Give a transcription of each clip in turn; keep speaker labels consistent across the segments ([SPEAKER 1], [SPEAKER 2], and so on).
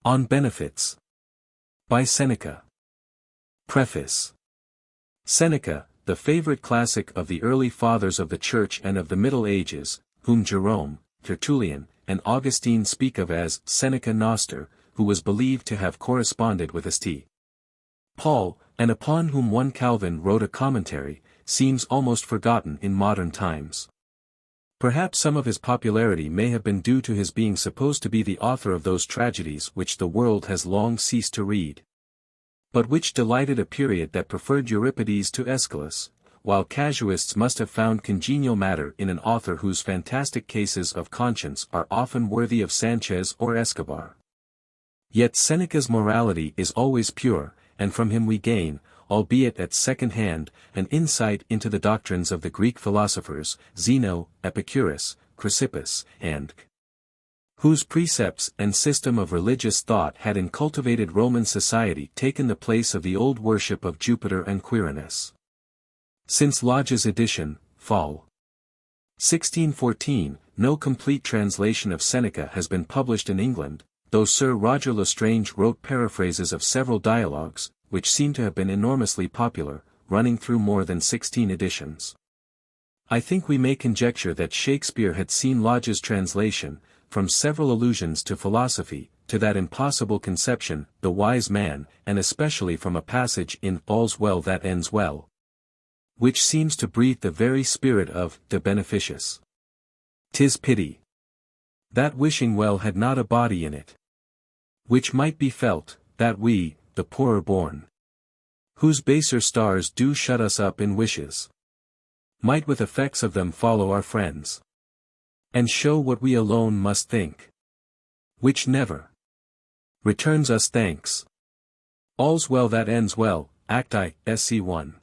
[SPEAKER 1] On Benefits. By Sêneca. Preface. Sêneca, the favorite classic of the early fathers of the Church and of the Middle Ages, whom Jerome, Tertullian, and Augustine speak of as Seneca Noster, who was believed to have corresponded with St. Paul, and upon whom one Calvin wrote a commentary, seems almost forgotten in modern times. Perhaps some of his popularity may have been due to his being supposed to be the author of those tragedies which the world has long ceased to read, but which delighted a period that preferred Euripides to Aeschylus, while casuists must have found congenial matter in an author whose fantastic cases of conscience are often worthy of Sanchez or Escobar. Yet Seneca's morality is always pure, and from him we gain, albeit at second hand, an insight into the doctrines of the Greek philosophers, Zeno, Epicurus, Chrysippus, and whose precepts and system of religious thought had in cultivated Roman society taken the place of the old worship of Jupiter and Quirinus. Since Lodge's edition, Fall. 1614, no complete translation of Seneca has been published in England, though Sir Roger Lestrange wrote paraphrases of several dialogues, which seem to have been enormously popular, running through more than 16 editions. I think we may conjecture that Shakespeare had seen Lodge's translation, from several allusions to philosophy, to that impossible conception, the wise man, and especially from a passage in All's Well That Ends Well, which seems to breathe the very spirit of De Beneficiis. 'Tis pity that wishing well had not a body in it, which might be felt, that we, the poorer born, whose baser stars do shut us up in wishes, might with effects of them follow our friends, and show what we alone must think, which never returns us thanks. All's Well That Ends Well, Act I, Sc. 1.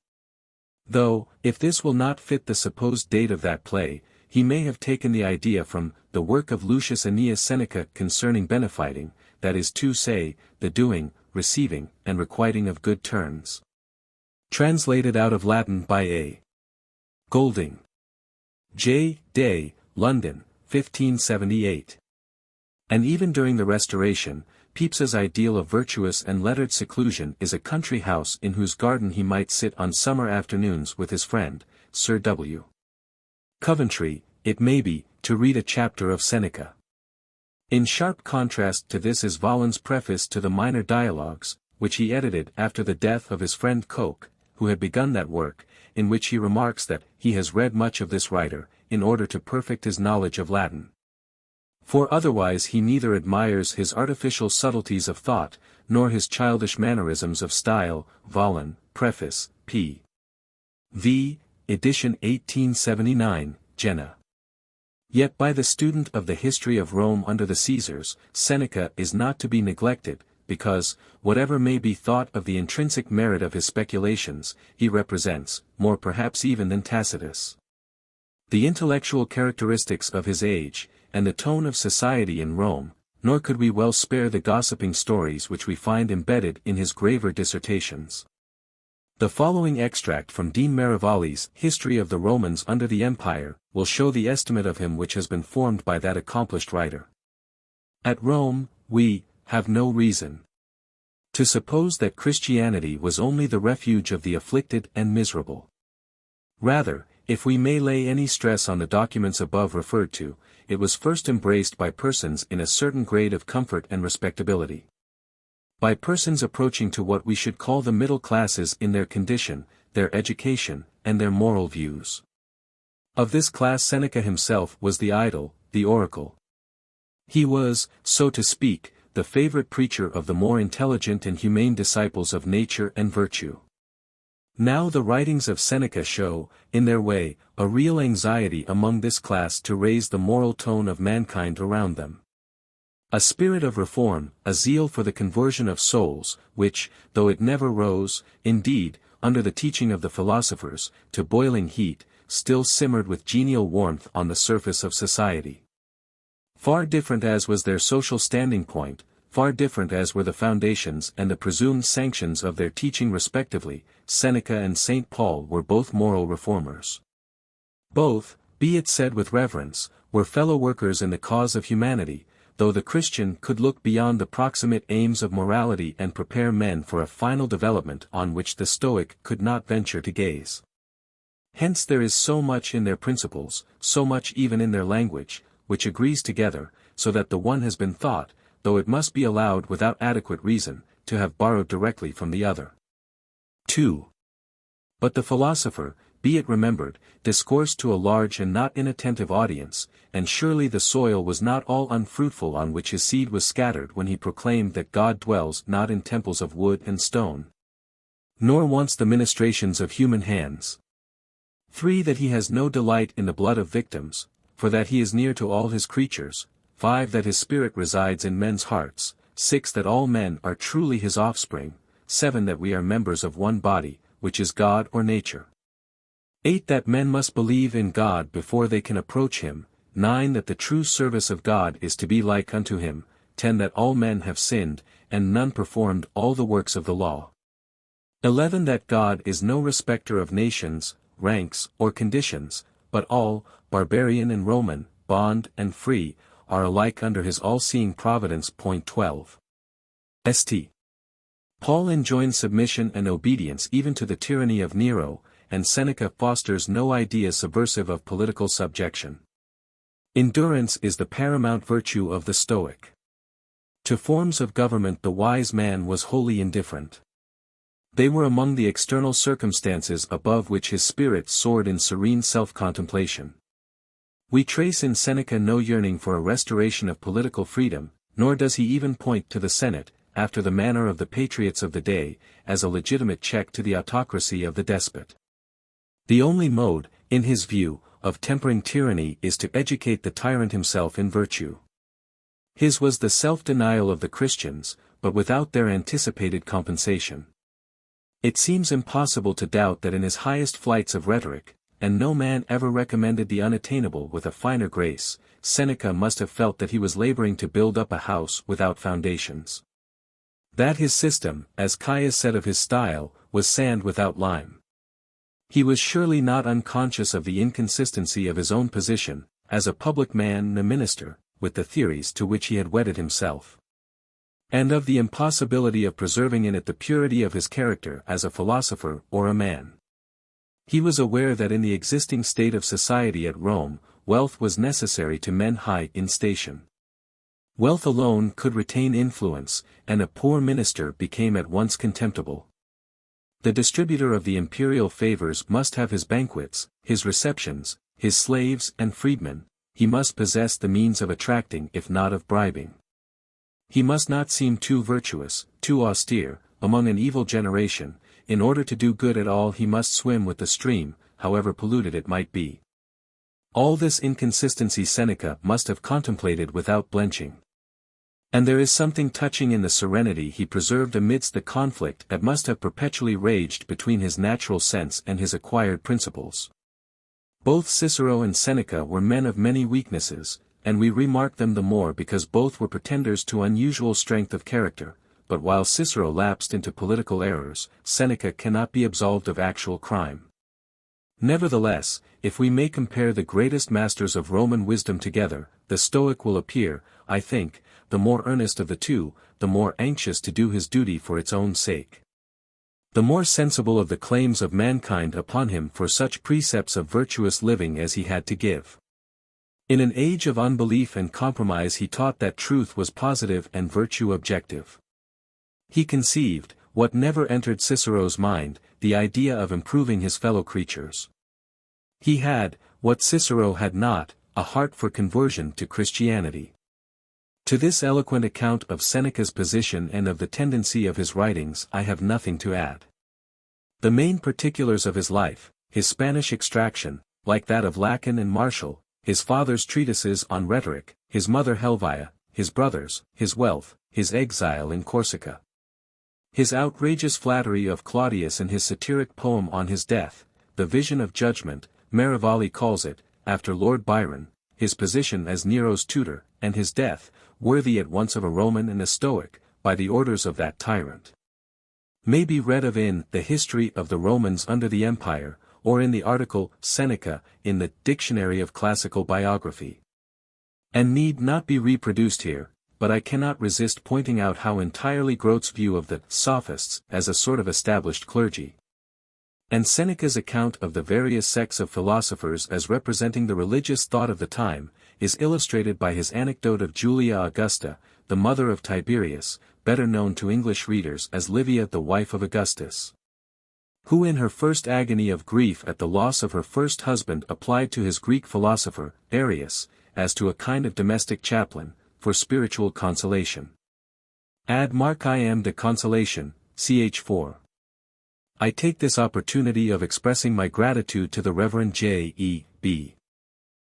[SPEAKER 1] Though, if this will not fit the supposed date of that play, he may have taken the idea from the work of Lucius Annaeus Seneca concerning benefiting, that is to say, the doing, receiving, and requiting of good turns. Translated out of Latin by A. Golding. J. Day, London, 1578. And even during the Restoration, Pepys's ideal of virtuous and lettered seclusion is a country house in whose garden he might sit on summer afternoons with his friend, Sir W. Coventry, it may be, to read a chapter of Seneca. In sharp contrast to this is Vaughan's preface to the Minor Dialogues, which he edited after the death of his friend Coke, who had begun that work, in which he remarks that he has read much of this writer, in order to perfect his knowledge of Latin. For otherwise he neither admires his artificial subtleties of thought, nor his childish mannerisms of style. Vaughan, Preface, p. v. edition 1879, Jena. Yet by the student of the history of Rome under the Caesars, Seneca is not to be neglected, because, whatever may be thought of the intrinsic merit of his speculations, he represents, more perhaps even than Tacitus, the intellectual characteristics of his age, and the tone of society in Rome, nor could we well spare the gossiping stories which we find embedded in his graver dissertations. The following extract from Dean Merivale's History of the Romans under the Empire, will show the estimate of him which has been formed by that accomplished writer. At Rome, we have no reason to suppose that Christianity was only the refuge of the afflicted and miserable. Rather, if we may lay any stress on the documents above referred to, it was first embraced by persons in a certain grade of comfort and respectability. By persons approaching to what we should call the middle classes in their condition, their education, and their moral views. Of this class Seneca himself was the idol, the oracle. He was, so to speak, the favorite preacher of the more intelligent and humane disciples of nature and virtue. Now the writings of Seneca show, in their way, a real anxiety among this class to raise the moral tone of mankind around them. A spirit of reform, a zeal for the conversion of souls, which, though it never rose, indeed, under the teaching of the philosophers, to boiling heat, still simmered with genial warmth on the surface of society. Far different as was their social standing point, far different as were the foundations and the presumed sanctions of their teaching respectively, Seneca and St. Paul were both moral reformers. Both, be it said with reverence, were fellow workers in the cause of humanity, though the Christian could look beyond the proximate aims of morality and prepare men for a final development on which the Stoic could not venture to gaze. Hence there is so much in their principles, so much even in their language, which agrees together, so that the one has been thought, though it must be allowed without adequate reason, to have borrowed directly from the other. 2. But the philosopher, be it remembered, discoursed to a large and not inattentive audience, and surely the soil was not all unfruitful on which his seed was scattered when he proclaimed that God dwells not in temples of wood and stone, nor wants the ministrations of human hands. 3. That he has no delight in the blood of victims, for that he is near to all his creatures. 5. That his spirit resides in men's hearts. 6. That all men are truly his offspring. 7. That we are members of one body, which is God or nature. 8. That men must believe in God before they can approach him. 9. That the true service of God is to be like unto him. 10. That all men have sinned, and none performed all the works of the law. 11. That God is no respecter of nations, ranks, or conditions, but all, barbarian and Roman, bond and free, are alike under his all-seeing providence. 12. St. Paul enjoins submission and obedience even to the tyranny of Nero, and Sêneca fosters no idea subversive of political subjection. Endurance is the paramount virtue of the Stoic. To forms of government the wise man was wholly indifferent. They were among the external circumstances above which his spirit soared in serene self-contemplation. We trace in Sêneca no yearning for a restoration of political freedom, nor does he even point to the Senate, after the manner of the patriots of the day, as a legitimate check to the autocracy of the despot. The only mode, in his view, of tempering tyranny is to educate the tyrant himself in virtue. His was the self-denial of the Christians, but without their anticipated compensation. It seems impossible to doubt that in his highest flights of rhetoric, and no man ever recommended the unattainable with a finer grace, Sêneca must have felt that he was laboring to build up a house without foundations. That his system, as Caius said of his style, was sand without lime. He was surely not unconscious of the inconsistency of his own position, as a public man and a minister, with the theories to which he had wedded himself, and of the impossibility of preserving in it the purity of his character as a philosopher or a man. He was aware that in the existing state of society at Rome, wealth was necessary to men high in station. Wealth alone could retain influence, and a poor minister became at once contemptible. The distributor of the imperial favors must have his banquets, his receptions, his slaves and freedmen. He must possess the means of attracting if not of bribing. He must not seem too virtuous, too austere, among an evil generation. In order to do good at all he must swim with the stream, however polluted it might be. All this inconsistency Sêneca must have contemplated without blenching. And there is something touching in the serenity he preserved amidst the conflict that must have perpetually raged between his natural sense and his acquired principles. Both Cicero and Sêneca were men of many weaknesses, and we remark them the more because both were pretenders to unusual strength of character. But while Cicero lapsed into political errors, Sêneca cannot be absolved of actual crime. Nevertheless, if we may compare the greatest masters of Roman wisdom together, the Stoic will appear, I think, the more earnest of the two, the more anxious to do his duty for its own sake, the more sensible of the claims of mankind upon him for such precepts of virtuous living as he had to give. In an age of unbelief and compromise he taught that truth was positive and virtue objective. He conceived, what never entered Cicero's mind, the idea of improving his fellow creatures. He had, what Cicero had not, a heart for conversion to Christianity. To this eloquent account of Seneca's position and of the tendency of his writings I have nothing to add. The main particulars of his life, his Spanish extraction, like that of Lacon and Martial, his father's treatises on rhetoric, his mother Helvia, his brothers, his wealth, his exile in Corsica, his outrageous flattery of Claudius and his satiric poem on his death, the vision of judgment, Marivalli calls it, after Lord Byron, his position as Nero's tutor, and his death, worthy at once of a Roman and a Stoic, by the orders of that tyrant, may be read of in The History of the Romans Under the Empire, or in the article Seneca in the Dictionary of Classical Biography, and need not be reproduced here, but I cannot resist pointing out how entirely Grote's view of the Sophists as a sort of established clergy, and Seneca's account of the various sects of philosophers as representing the religious thought of the time, is illustrated by his anecdote of Julia Augusta, the mother of Tiberius, better known to English readers as Livia, the wife of Augustus, who in her first agony of grief at the loss of her first husband applied to his Greek philosopher, Arius, as to a kind of domestic chaplain, for spiritual consolation. Ad Marciam de Consolation, ch. 4. I take this opportunity of expressing my gratitude to the Reverend J. E. B.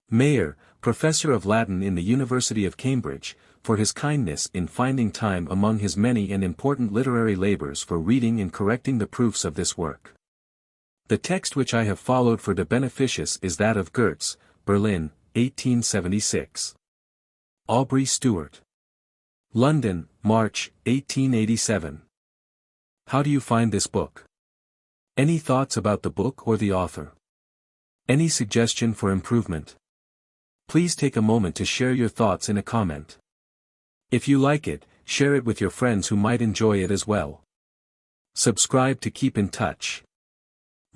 [SPEAKER 1] Mayer, Professor of Latin in the University of Cambridge, for his kindness in finding time among his many and important literary labors for reading and correcting the proofs of this work. The text which I have followed for De Beneficiis is that of Goetz, Berlin, 1876. Aubrey Stewart. London, March, 1887. How do you find this book? Any thoughts about the book or the author? Any suggestion for improvement? Please take a moment to share your thoughts in a comment. If you like it, share it with your friends who might enjoy it as well. Subscribe to keep in touch.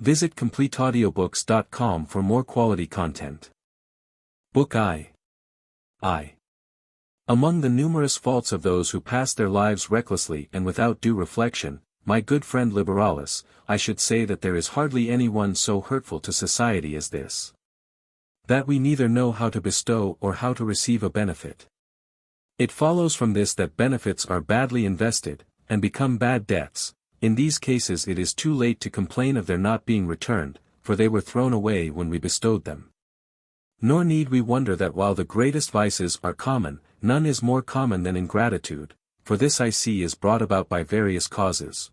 [SPEAKER 1] Visit CompleteAudiobooks.com for more quality content. Book I. Among the numerous faults of those who pass their lives recklessly and without due reflection, my good friend Liberalis, I should say that there is hardly any one so hurtful to society as this. That we neither know how to bestow or how to receive a benefit. It follows from this that benefits are badly invested, and become bad debts. In these cases it is too late to complain of their not being returned, for they were thrown away when we bestowed them. Nor need we wonder that while the greatest vices are common, none is more common than ingratitude, for this I see is brought about by various causes.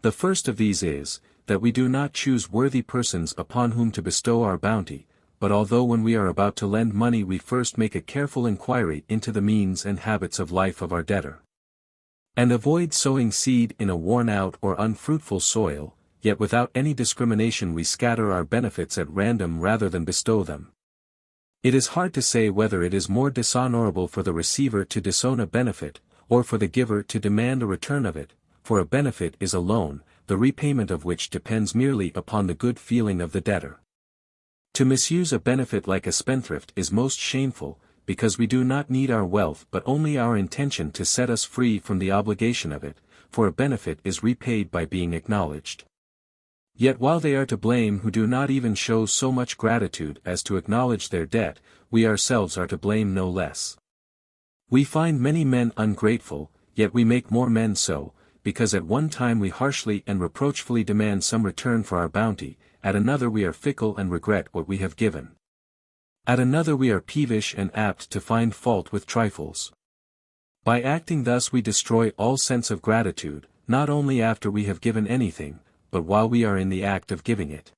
[SPEAKER 1] The first of these is, that we do not choose worthy persons upon whom to bestow our bounty, but although when we are about to lend money we first make a careful inquiry into the means and habits of life of our debtor, and avoid sowing seed in a worn-out or unfruitful soil, yet without any discrimination we scatter our benefits at random rather than bestow them. It is hard to say whether it is more dishonorable for the receiver to disown a benefit, or for the giver to demand a return of it, for a benefit is a loan, the repayment of which depends merely upon the good feeling of the debtor. To misuse a benefit like a spendthrift is most shameful, because we do not need our wealth but only our intention to set us free from the obligation of it, for a benefit is repaid by being acknowledged. Yet while they are to blame who do not even show so much gratitude as to acknowledge their debt, we ourselves are to blame no less. We find many men ungrateful, yet we make more men so, because at one time we harshly and reproachfully demand some return for our bounty, at another we are fickle and regret what we have given. At another we are peevish and apt to find fault with trifles. By acting thus we destroy all sense of gratitude, not only after we have given anything, but while we are in the act of giving it.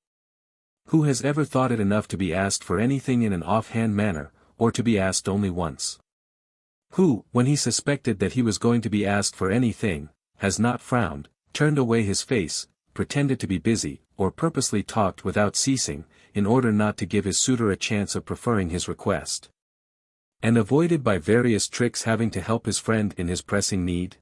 [SPEAKER 1] Who has ever thought it enough to be asked for anything in an offhand manner, or to be asked only once? Who, when he suspected that he was going to be asked for anything, has not frowned, turned away his face, pretended to be busy, or purposely talked without ceasing, in order not to give his suitor a chance of preferring his request? And avoided by various tricks having to help his friend in his pressing need?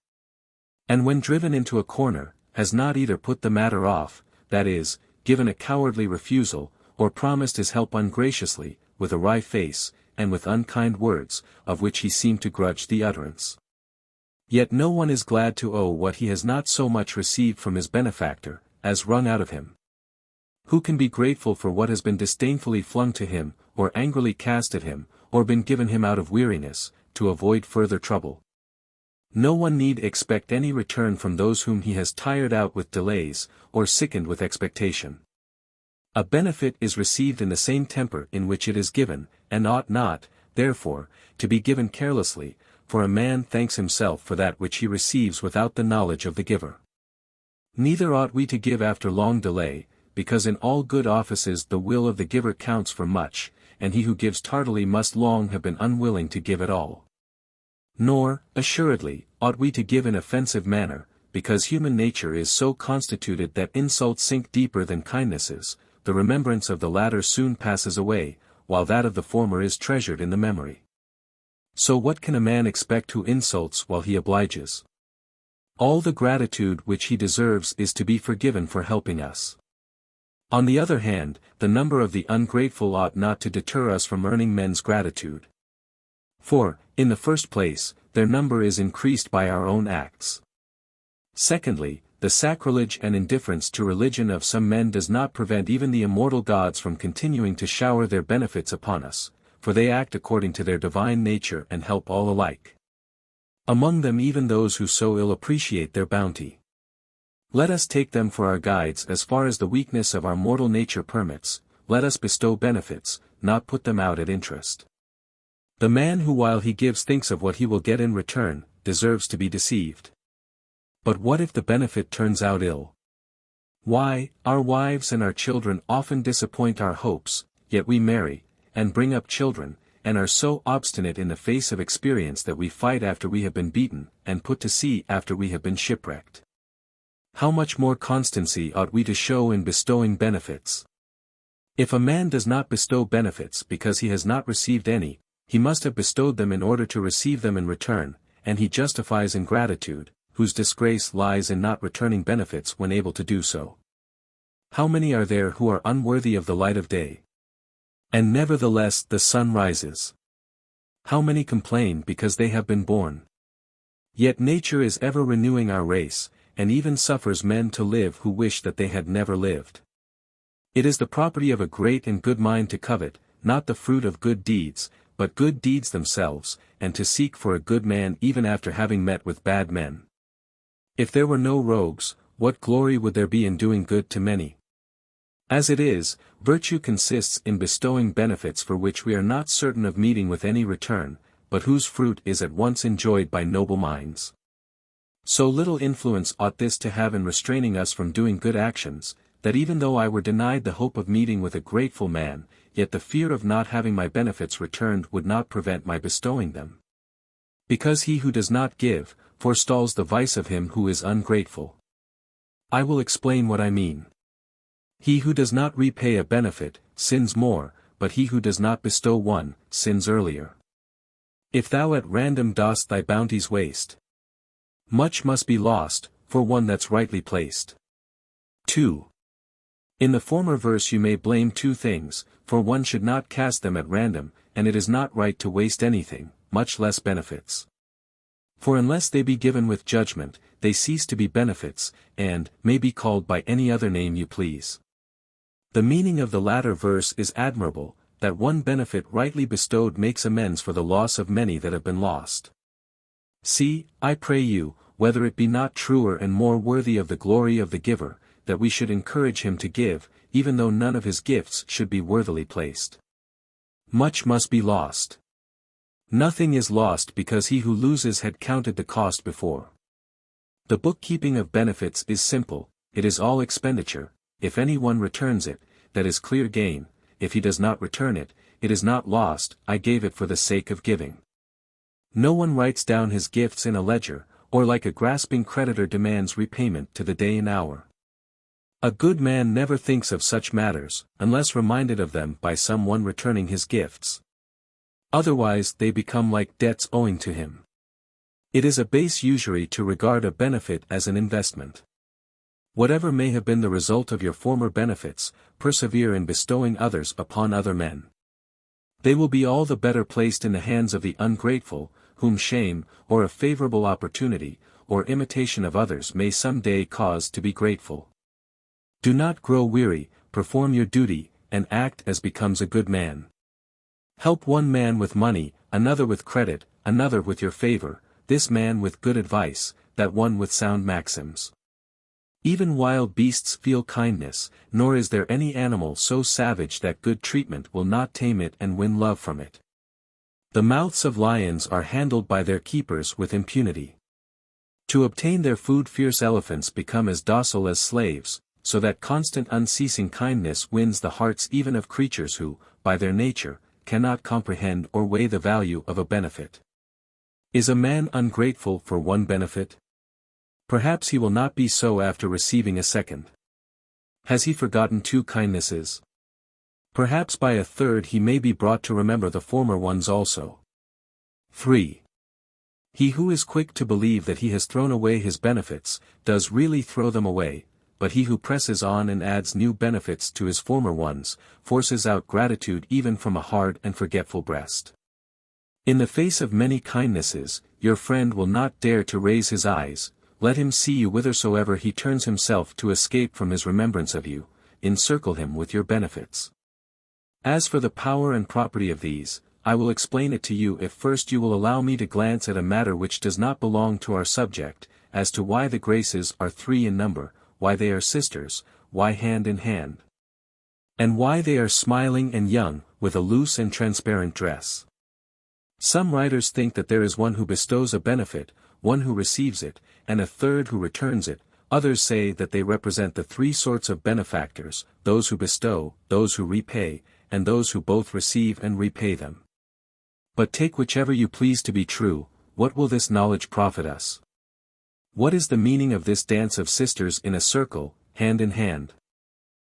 [SPEAKER 1] And when driven into a corner, has not either put the matter off, that is, given a cowardly refusal, or promised his help ungraciously, with a wry face, and with unkind words, of which he seemed to grudge the utterance? Yet no one is glad to owe what he has not so much received from his benefactor, as wrung out of him. Who can be grateful for what has been disdainfully flung to him, or angrily cast at him, or been given him out of weariness, to avoid further trouble? No one need expect any return from those whom he has tired out with delays, or sickened with expectation. A benefit is received in the same temper in which it is given, and ought not, therefore, to be given carelessly, for a man thanks himself for that which he receives without the knowledge of the giver. Neither ought we to give after long delay, because in all good offices the will of the giver counts for much, and he who gives tardily must long have been unwilling to give at all. Nor, assuredly, ought we to give in offensive manner, because human nature is so constituted that insults sink deeper than kindnesses, the remembrance of the latter soon passes away, while that of the former is treasured in the memory. So what can a man expect who insults while he obliges? All the gratitude which he deserves is to be forgiven for helping us. On the other hand, the number of the ungrateful ought not to deter us from earning men's gratitude. For, in the first place, their number is increased by our own acts. Secondly, the sacrilege and indifference to religion of some men does not prevent even the immortal gods from continuing to shower their benefits upon us, for they act according to their divine nature and help all alike. Among them even those who so ill appreciate their bounty. Let us take them for our guides as far as the weakness of our mortal nature permits, let us bestow benefits, not put them out at interest. The man who while he gives thinks of what he will get in return, deserves to be deceived. But what if the benefit turns out ill? Why, our wives and our children often disappoint our hopes, yet we marry, and bring up children, and are so obstinate in the face of experience that we fight after we have been beaten, and put to sea after we have been shipwrecked. How much more constancy ought we to show in bestowing benefits? If a man does not bestow benefits because he has not received any, he must have bestowed them in order to receive them in return, and he justifies ingratitude, whose disgrace lies in not returning benefits when able to do so. How many are there who are unworthy of the light of day? And nevertheless the sun rises. How many complain because they have been born? Yet nature is ever renewing our race, and even suffers men to live who wish that they had never lived. It is the property of a great and good mind to covet, not the fruit of good deeds, but good deeds themselves, and to seek for a good man even after having met with bad men. If there were no rogues, what glory would there be in doing good to many? As it is, virtue consists in bestowing benefits for which we are not certain of meeting with any return, but whose fruit is at once enjoyed by noble minds. So little influence ought this to have in restraining us from doing good actions, that even though I were denied the hope of meeting with a grateful man, yet the fear of not having my benefits returned would not prevent my bestowing them. Because he who does not give, forestalls the vice of him who is ungrateful. I will explain what I mean. He who does not repay a benefit, sins more, but he who does not bestow one, sins earlier. If thou at random dost thy bounties waste, much must be lost, for one that's rightly placed. 2. In the former verse you may blame two things, for one should not cast them at random, and it is not right to waste anything, much less benefits. For unless they be given with judgment, they cease to be benefits, and may be called by any other name you please. The meaning of the latter verse is admirable, that one benefit rightly bestowed makes amends for the loss of many that have been lost. See, I pray you, whether it be not truer and more worthy of the glory of the giver, that we should encourage him to give, even though none of his gifts should be worthily placed. Much must be lost. Nothing is lost because he who loses had counted the cost before. The bookkeeping of benefits is simple, it is all expenditure, if any one returns it, that is clear gain, if he does not return it, it is not lost, I gave it for the sake of giving. No one writes down his gifts in a ledger, or like a grasping creditor demands repayment to the day and hour. A good man never thinks of such matters, unless reminded of them by some one returning his gifts. Otherwise they become like debts owing to him. It is a base usury to regard a benefit as an investment. Whatever may have been the result of your former benefits, persevere in bestowing others upon other men. They will be all the better placed in the hands of the ungrateful, whom shame, or a favorable opportunity, or imitation of others may some day cause to be grateful. Do not grow weary, perform your duty, and act as becomes a good man. Help one man with money, another with credit, another with your favor, this man with good advice, that one with sound maxims. Even wild beasts feel kindness, nor is there any animal so savage that good treatment will not tame it and win love from it. The mouths of lions are handled by their keepers with impunity. To obtain their food fierce elephants become as docile as slaves, so that constant unceasing kindness wins the hearts even of creatures who, by their nature, cannot comprehend or weigh the value of a benefit. Is a man ungrateful for one benefit? Perhaps he will not be so after receiving a second. Has he forgotten two kindnesses? Perhaps by a third he may be brought to remember the former ones also. 3. He who is quick to believe that he has thrown away his benefits, does really throw them away, but he who presses on and adds new benefits to his former ones, forces out gratitude even from a hard and forgetful breast. In the face of many kindnesses, your friend will not dare to raise his eyes, let him see you whithersoever he turns himself to escape from his remembrance of you, encircle him with your benefits. As for the power and property of these, I will explain it to you if first you will allow me to glance at a matter which does not belong to our subject, as to why the graces are 3 in number, why they are sisters, why hand in hand, and why they are smiling and young, with a loose and transparent dress. Some writers think that there is one who bestows a benefit, one who receives it, and a third who returns it. Others say that they represent the 3 sorts of benefactors, those who bestow, those who repay, and those who both receive and repay them. But take whichever you please to be true, what will this knowledge profit us? What is the meaning of this dance of sisters in a circle, hand in hand?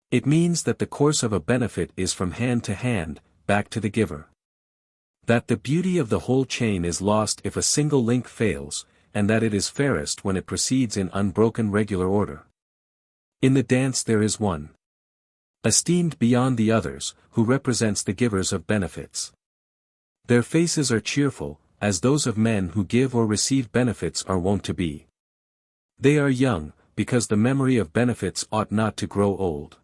[SPEAKER 1] It means that the course of a benefit is from hand to hand, back to the giver. That the beauty of the whole chain is lost if a single link fails, and that it is fairest when it proceeds in unbroken regular order. In the dance there is one, esteemed beyond the others, who represents the givers of benefits. Their faces are cheerful, as those of men who give or receive benefits are wont to be. They are young, because the memory of benefits ought not to grow old.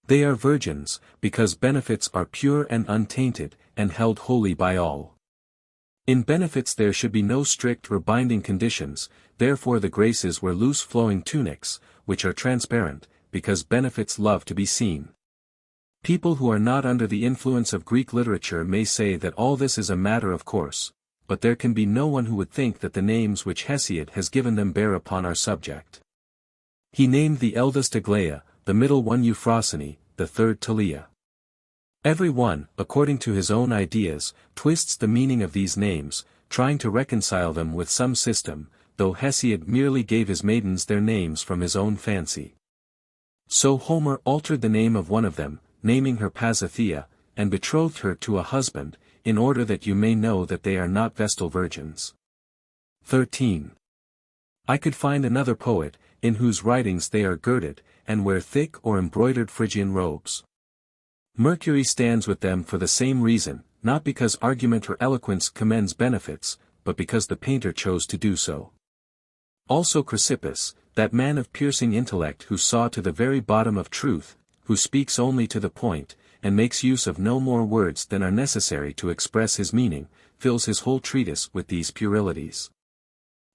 [SPEAKER 1] They are virgins, because benefits are pure and untainted, and held holy by all. In benefits there should be no strict or binding conditions, therefore the graces wear loose flowing tunics, which are transparent, because benefits love to be seen. People who are not under the influence of Greek literature may say that all this is a matter of course, but there can be no one who would think that the names which Hesiod has given them bear upon our subject. He named the eldest Aglaia, the middle one Euphrosyne, the third Talia. Every one, according to his own ideas, twists the meaning of these names, trying to reconcile them with some system, though Hesiod merely gave his maidens their names from his own fancy. So Homer altered the name of one of them, naming her Pasithea, and betrothed her to a husband, in order that you may know that they are not Vestal virgins. 13. I could find another poet, in whose writings they are girded, and wear thick or embroidered Phrygian robes. Mercury stands with them for the same reason, not because argument or eloquence commends benefits, but because the painter chose to do so. Also Chrysippus, that man of piercing intellect who saw to the very bottom of truth, who speaks only to the point, and makes use of no more words than are necessary to express his meaning, fills his whole treatise with these puerilities.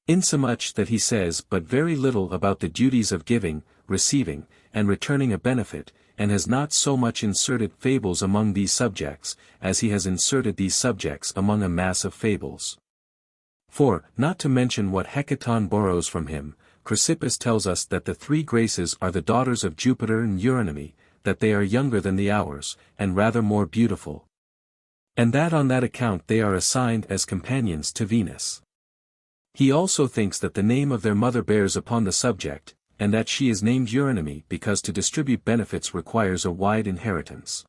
[SPEAKER 1] Insomuch that he says but very little about the duties of giving, receiving, and returning a benefit, and has not so much inserted fables among these subjects, as he has inserted these subjects among a mass of fables. For, not to mention what Hecaton borrows from him, Chrysippus tells us that the 3 graces are the daughters of Jupiter and Eurynomy, that they are younger than the hours, and rather more beautiful. And that on that account they are assigned as companions to Venus. He also thinks that the name of their mother bears upon the subject, and that she is named Eurynomy because to distribute benefits requires a wide inheritance.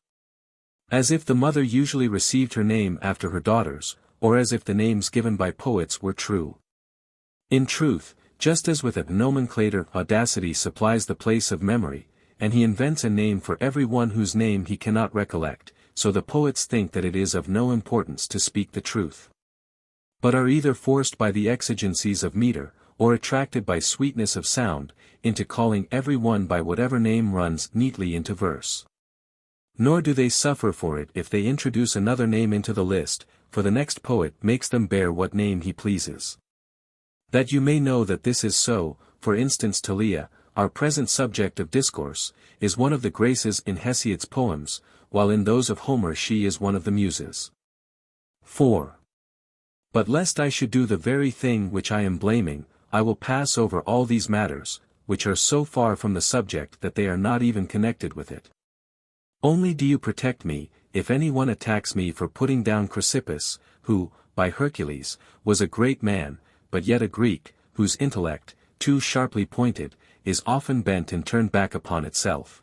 [SPEAKER 1] As if the mother usually received her name after her daughters, or as if the names given by poets were true. In truth, just as with a nomenclator audacity supplies the place of memory, and he invents a name for every one whose name he cannot recollect, so the poets think that it is of no importance to speak the truth, but are either forced by the exigencies of meter, or attracted by sweetness of sound, into calling every one by whatever name runs neatly into verse. Nor do they suffer for it if they introduce another name into the list, for the next poet makes them bear what name he pleases. That you may know that this is so, for instance Talia, our present subject of discourse, is one of the graces in Hesiod's poems, while in those of Homer she is one of the muses. 4. But lest I should do the very thing which I am blaming, I will pass over all these matters, which are so far from the subject that they are not even connected with it. Only do you protect me, if any one attacks me for putting down Chrysippus, who, by Hercules, was a great man, but yet a Greek, whose intellect, too sharply pointed, is often bent and turned back upon itself.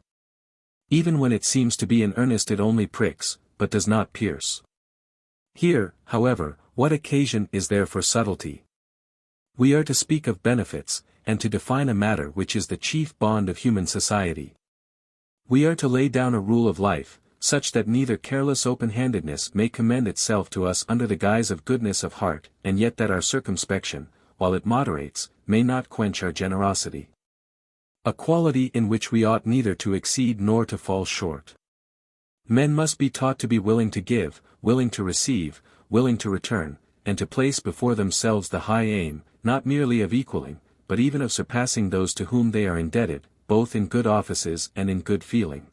[SPEAKER 1] Even when it seems to be in earnest it only pricks, but does not pierce. Here, however, what occasion is there for subtlety? We are to speak of benefits, and to define a matter which is the chief bond of human society. We are to lay down a rule of life, such that neither careless open-handedness may commend itself to us under the guise of goodness of heart, and yet that our circumspection, while it moderates, may not quench our generosity. A quality in which we ought neither to exceed nor to fall short. Men must be taught to be willing to give, willing to receive, willing to return, and to place before themselves the high aim, not merely of equaling, but even of surpassing those to whom they are indebted, both in good offices and in good feeling.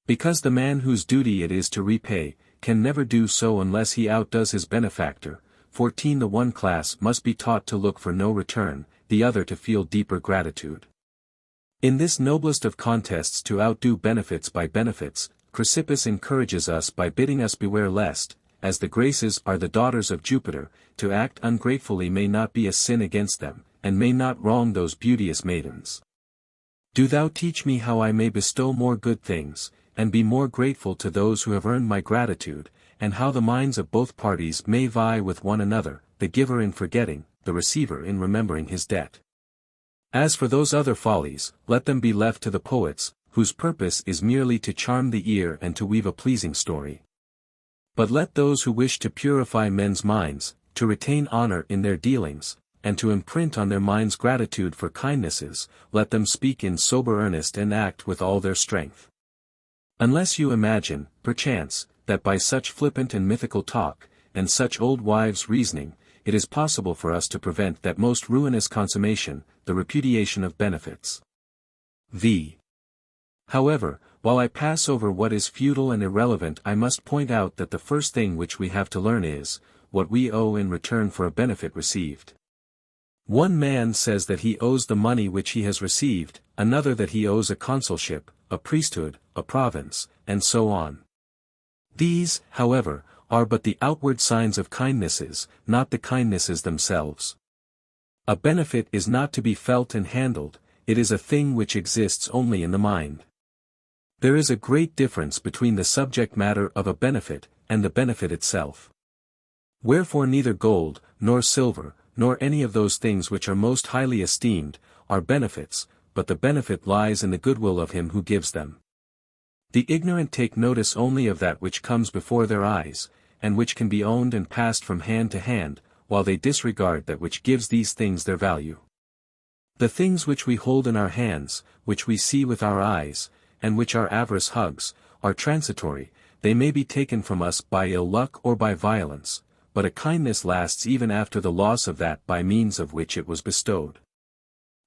[SPEAKER 1] Because the man whose duty it is to repay, can never do so unless he outdoes his benefactor. 14 The one class must be taught to look for no return, the other to feel deeper gratitude. In this noblest of contests to outdo benefits by benefits, Chrysippus encourages us by bidding us beware lest, as the Graces are the daughters of Jupiter, to act ungratefully may not be a sin against them, and may not wrong those beauteous maidens. Do thou teach me how I may bestow more good things, and be more grateful to those who have earned my gratitude, and how the minds of both parties may vie with one another, the giver in forgetting, the receiver in remembering his debt. As for those other follies, let them be left to the poets, whose purpose is merely to charm the ear and to weave a pleasing story. But let those who wish to purify men's minds, to retain honor in their dealings, and to imprint on their minds gratitude for kindnesses, let them speak in sober earnest and act with all their strength. Unless you imagine, perchance, that by such flippant and mythical talk, and such old wives' reasoning, it is possible for us to prevent that most ruinous consummation, the repudiation of benefits. V. However, while I pass over what is futile and irrelevant, I must point out that the first thing which we have to learn is, what we owe in return for a benefit received. One man says that he owes the money which he has received, another that he owes a consulship, a priesthood, a province, and so on. These, however, are but the outward signs of kindnesses, not the kindnesses themselves. A benefit is not to be felt and handled, it is a thing which exists only in the mind. There is a great difference between the subject matter of a benefit, and the benefit itself. Wherefore neither gold, nor silver, nor any of those things which are most highly esteemed, are benefits, but the benefit lies in the goodwill of him who gives them. The ignorant take notice only of that which comes before their eyes, and which can be owned and passed from hand to hand, while they disregard that which gives these things their value. The things which we hold in our hands, which we see with our eyes, and which our avarice hugs, are transitory, they may be taken from us by ill luck or by violence, but a kindness lasts even after the loss of that by means of which it was bestowed.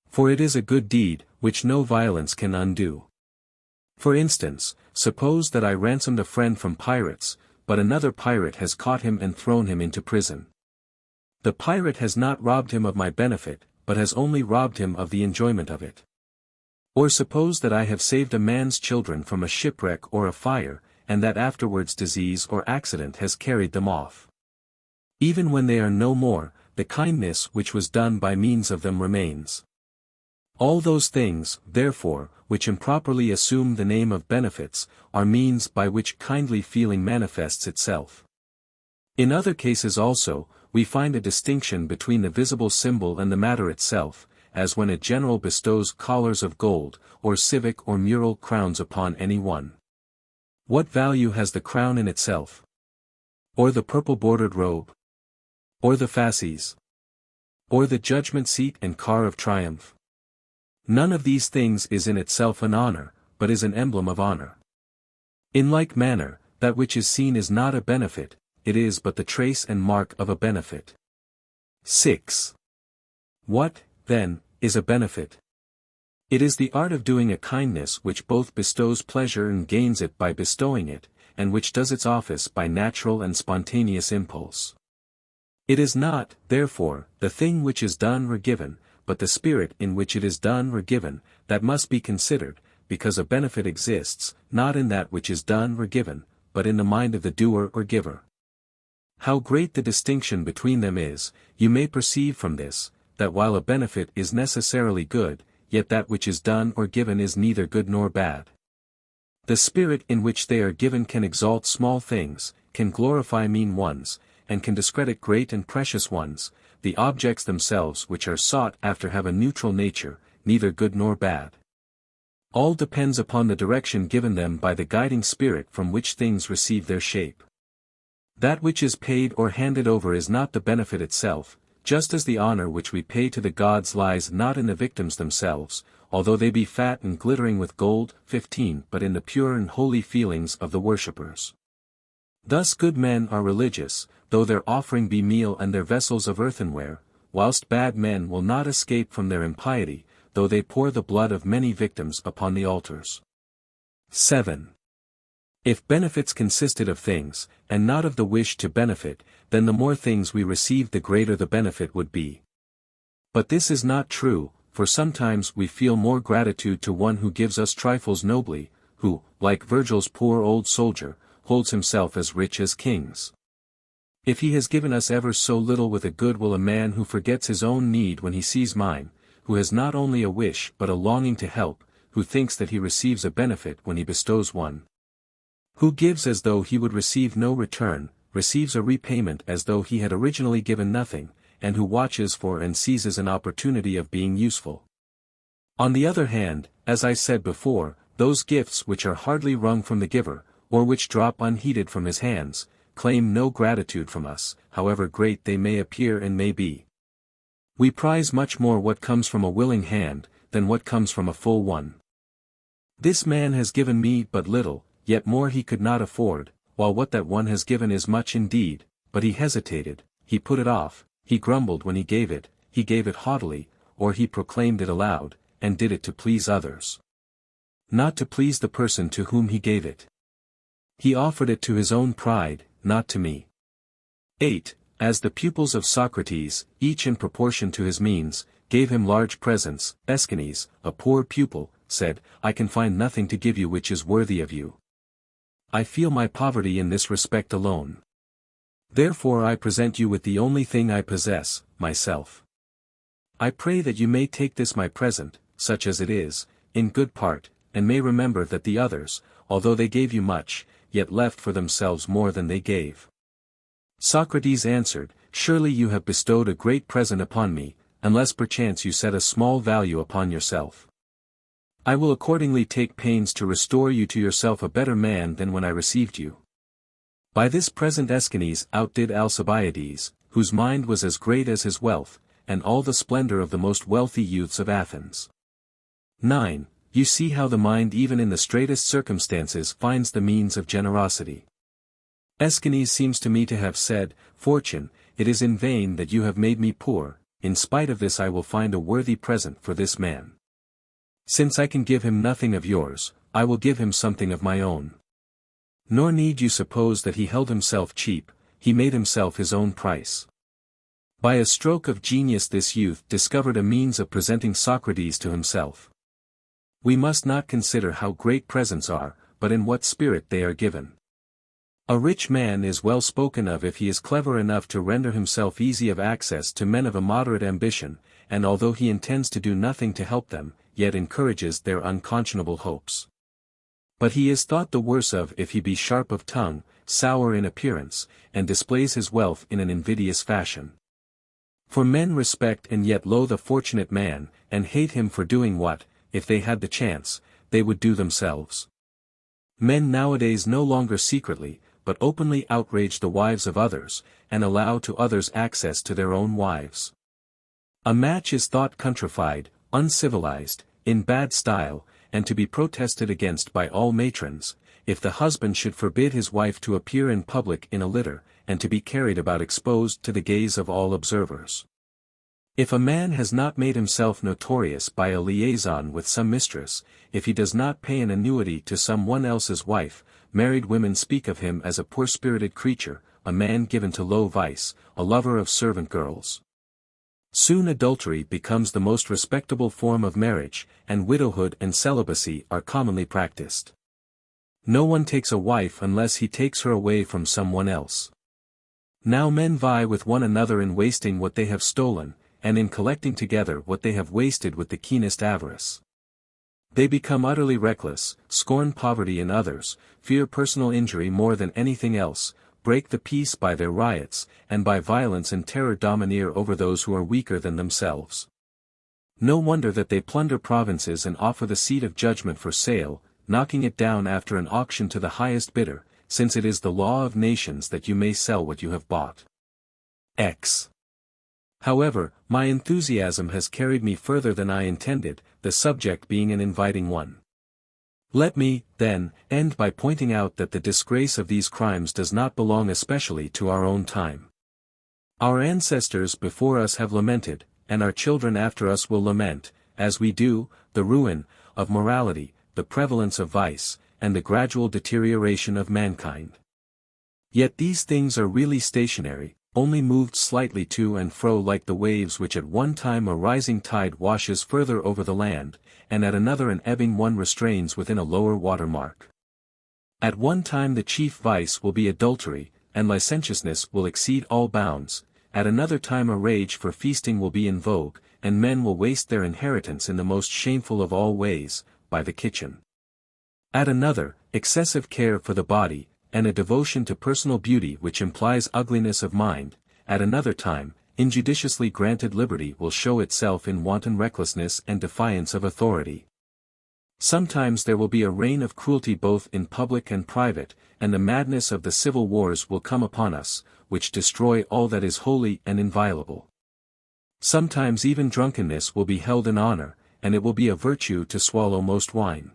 [SPEAKER 1] For it is a good deed, which no violence can undo. For instance, suppose that I ransomed a friend from pirates, but another pirate has caught him and thrown him into prison. The pirate has not robbed him of my benefit, but has only robbed him of the enjoyment of it. Or suppose that I have saved a man's children from a shipwreck or a fire, and that afterwards disease or accident has carried them off. Even when they are no more, the kindness which was done by means of them remains. All those things, therefore, which improperly assume the name of benefits, are means by which kindly feeling manifests itself. In other cases also, we find a distinction between the visible symbol and the matter itself, as when a general bestows collars of gold, or civic or mural crowns upon any one. What value has the crown in itself? Or the purple-bordered robe? Or the fasces? Or the judgment seat and car of triumph? None of these things is in itself an honor, but is an emblem of honor. In like manner, that which is seen is not a benefit, it is but the trace and mark of a benefit. 6. What, then, is a benefit? It is the art of doing a kindness which both bestows pleasure and gains it by bestowing it, and which does its office by natural and spontaneous impulse. It is not, therefore, the thing which is done or given, but the spirit in which it is done or given, that must be considered, because a benefit exists, not in that which is done or given, but in the mind of the doer or giver. How great the distinction between them is, you may perceive from this, that while a benefit is necessarily good, yet that which is done or given is neither good nor bad. The spirit in which they are given can exalt small things, can glorify mean ones, and can discredit great and precious ones. The objects themselves which are sought after have a neutral nature, neither good nor bad. All depends upon the direction given them by the guiding spirit from which things receive their shape. That which is paid or handed over is not the benefit itself, just as the honor which we pay to the gods lies not in the victims themselves, although they be fat and glittering with gold. 15 But in the pure and holy feelings of the worshippers. Thus good men are religious, though their offering be meal and their vessels of earthenware, whilst bad men will not escape from their impiety, though they pour the blood of many victims upon the altars. 7. If benefits consisted of things, and not of the wish to benefit, then the more things we receive the greater the benefit would be. But this is not true, for sometimes we feel more gratitude to one who gives us trifles nobly, who, like Virgil's poor old soldier, holds himself as rich as kings. If he has given us ever so little with a good will, a man who forgets his own need when he sees mine, who has not only a wish but a longing to help, who thinks that he receives a benefit when he bestows one, who gives as though he would receive no return, receives a repayment as though he had originally given nothing, and who watches for and seizes an opportunity of being useful. On the other hand, as I said before, those gifts which are hardly wrung from the giver, or which drop unheeded from his hands, claim no gratitude from us, however great they may appear and may be. We prize much more what comes from a willing hand, than what comes from a full one. This man has given me but little, yet more he could not afford, while what that one has given is much indeed, but he hesitated, he put it off, he grumbled when he gave it haughtily, or he proclaimed it aloud, and did it to please others. Not to please the person to whom he gave it. He offered it to his own pride, not to me. 8. As the pupils of Socrates, each in proportion to his means, gave him large presents, Aeschines, a poor pupil, said, I can find nothing to give you which is worthy of you. I feel my poverty in this respect alone. Therefore I present you with the only thing I possess, myself. I pray that you may take this my present, such as it is, in good part, and may remember that the others, although they gave you much, yet left for themselves more than they gave. Socrates answered, Surely you have bestowed a great present upon me, unless perchance you set a small value upon yourself. I will accordingly take pains to restore you to yourself a better man than when I received you. By this present Aeschines outdid Alcibiades, whose mind was as great as his wealth, and all the splendor of the most wealthy youths of Athens. 9. You see how the mind even in the straitest circumstances finds the means of generosity. Aeschines seems to me to have said, Fortune, it is in vain that you have made me poor, in spite of this I will find a worthy present for this man. Since I can give him nothing of yours, I will give him something of my own. Nor need you suppose that he held himself cheap, he made himself his own price. By a stroke of genius this youth discovered a means of presenting Socrates to himself. We must not consider how great presents are, but in what spirit they are given. A rich man is well spoken of if he is clever enough to render himself easy of access to men of a moderate ambition, and although he intends to do nothing to help them, yet encourages their unconscionable hopes. But he is thought the worse of if he be sharp of tongue, sour in appearance, and displays his wealth in an invidious fashion. For men respect and yet loathe a fortunate man, and hate him for doing what, if they had the chance, they would do themselves. Men nowadays no longer secretly, but openly outrage the wives of others, and allow to others access to their own wives. A match is thought countrified, uncivilized, in bad style, and to be protested against by all matrons, if the husband should forbid his wife to appear in public in a litter, and to be carried about exposed to the gaze of all observers. If a man has not made himself notorious by a liaison with some mistress, if he does not pay an annuity to some one else's wife, married women speak of him as a poor-spirited creature, a man given to low vice, a lover of servant girls. Soon adultery becomes the most respectable form of marriage, and widowhood and celibacy are commonly practiced. No one takes a wife unless he takes her away from someone else. Now men vie with one another in wasting what they have stolen, and in collecting together what they have wasted with the keenest avarice. They become utterly reckless, scorn poverty in others, fear personal injury more than anything else, break the peace by their riots, and by violence and terror domineer over those who are weaker than themselves. No wonder that they plunder provinces and offer the seat of judgment for sale, knocking it down after an auction to the highest bidder, since it is the law of nations that you may sell what you have bought. X. However, my enthusiasm has carried me further than I intended, the subject being an inviting one. Let me, then, end by pointing out that the disgrace of these crimes does not belong especially to our own time. Our ancestors before us have lamented, and our children after us will lament, as we do, the ruin of morality, the prevalence of vice, and the gradual deterioration of mankind. Yet these things are really stationary, only moved slightly to and fro like the waves which at one time a rising tide washes further over the land, and at another an ebbing one restrains within a lower water mark. At one time the chief vice will be adultery, and licentiousness will exceed all bounds, at another time a rage for feasting will be in vogue, and men will waste their inheritance in the most shameful of all ways, by the kitchen. At another, excessive care for the body, and a devotion to personal beauty which implies ugliness of mind, at another time, injudiciously granted liberty will show itself in wanton recklessness and defiance of authority. Sometimes there will be a reign of cruelty both in public and private, and the madness of the civil wars will come upon us, which destroy all that is holy and inviolable. Sometimes even drunkenness will be held in honor, and it will be a virtue to swallow most wine.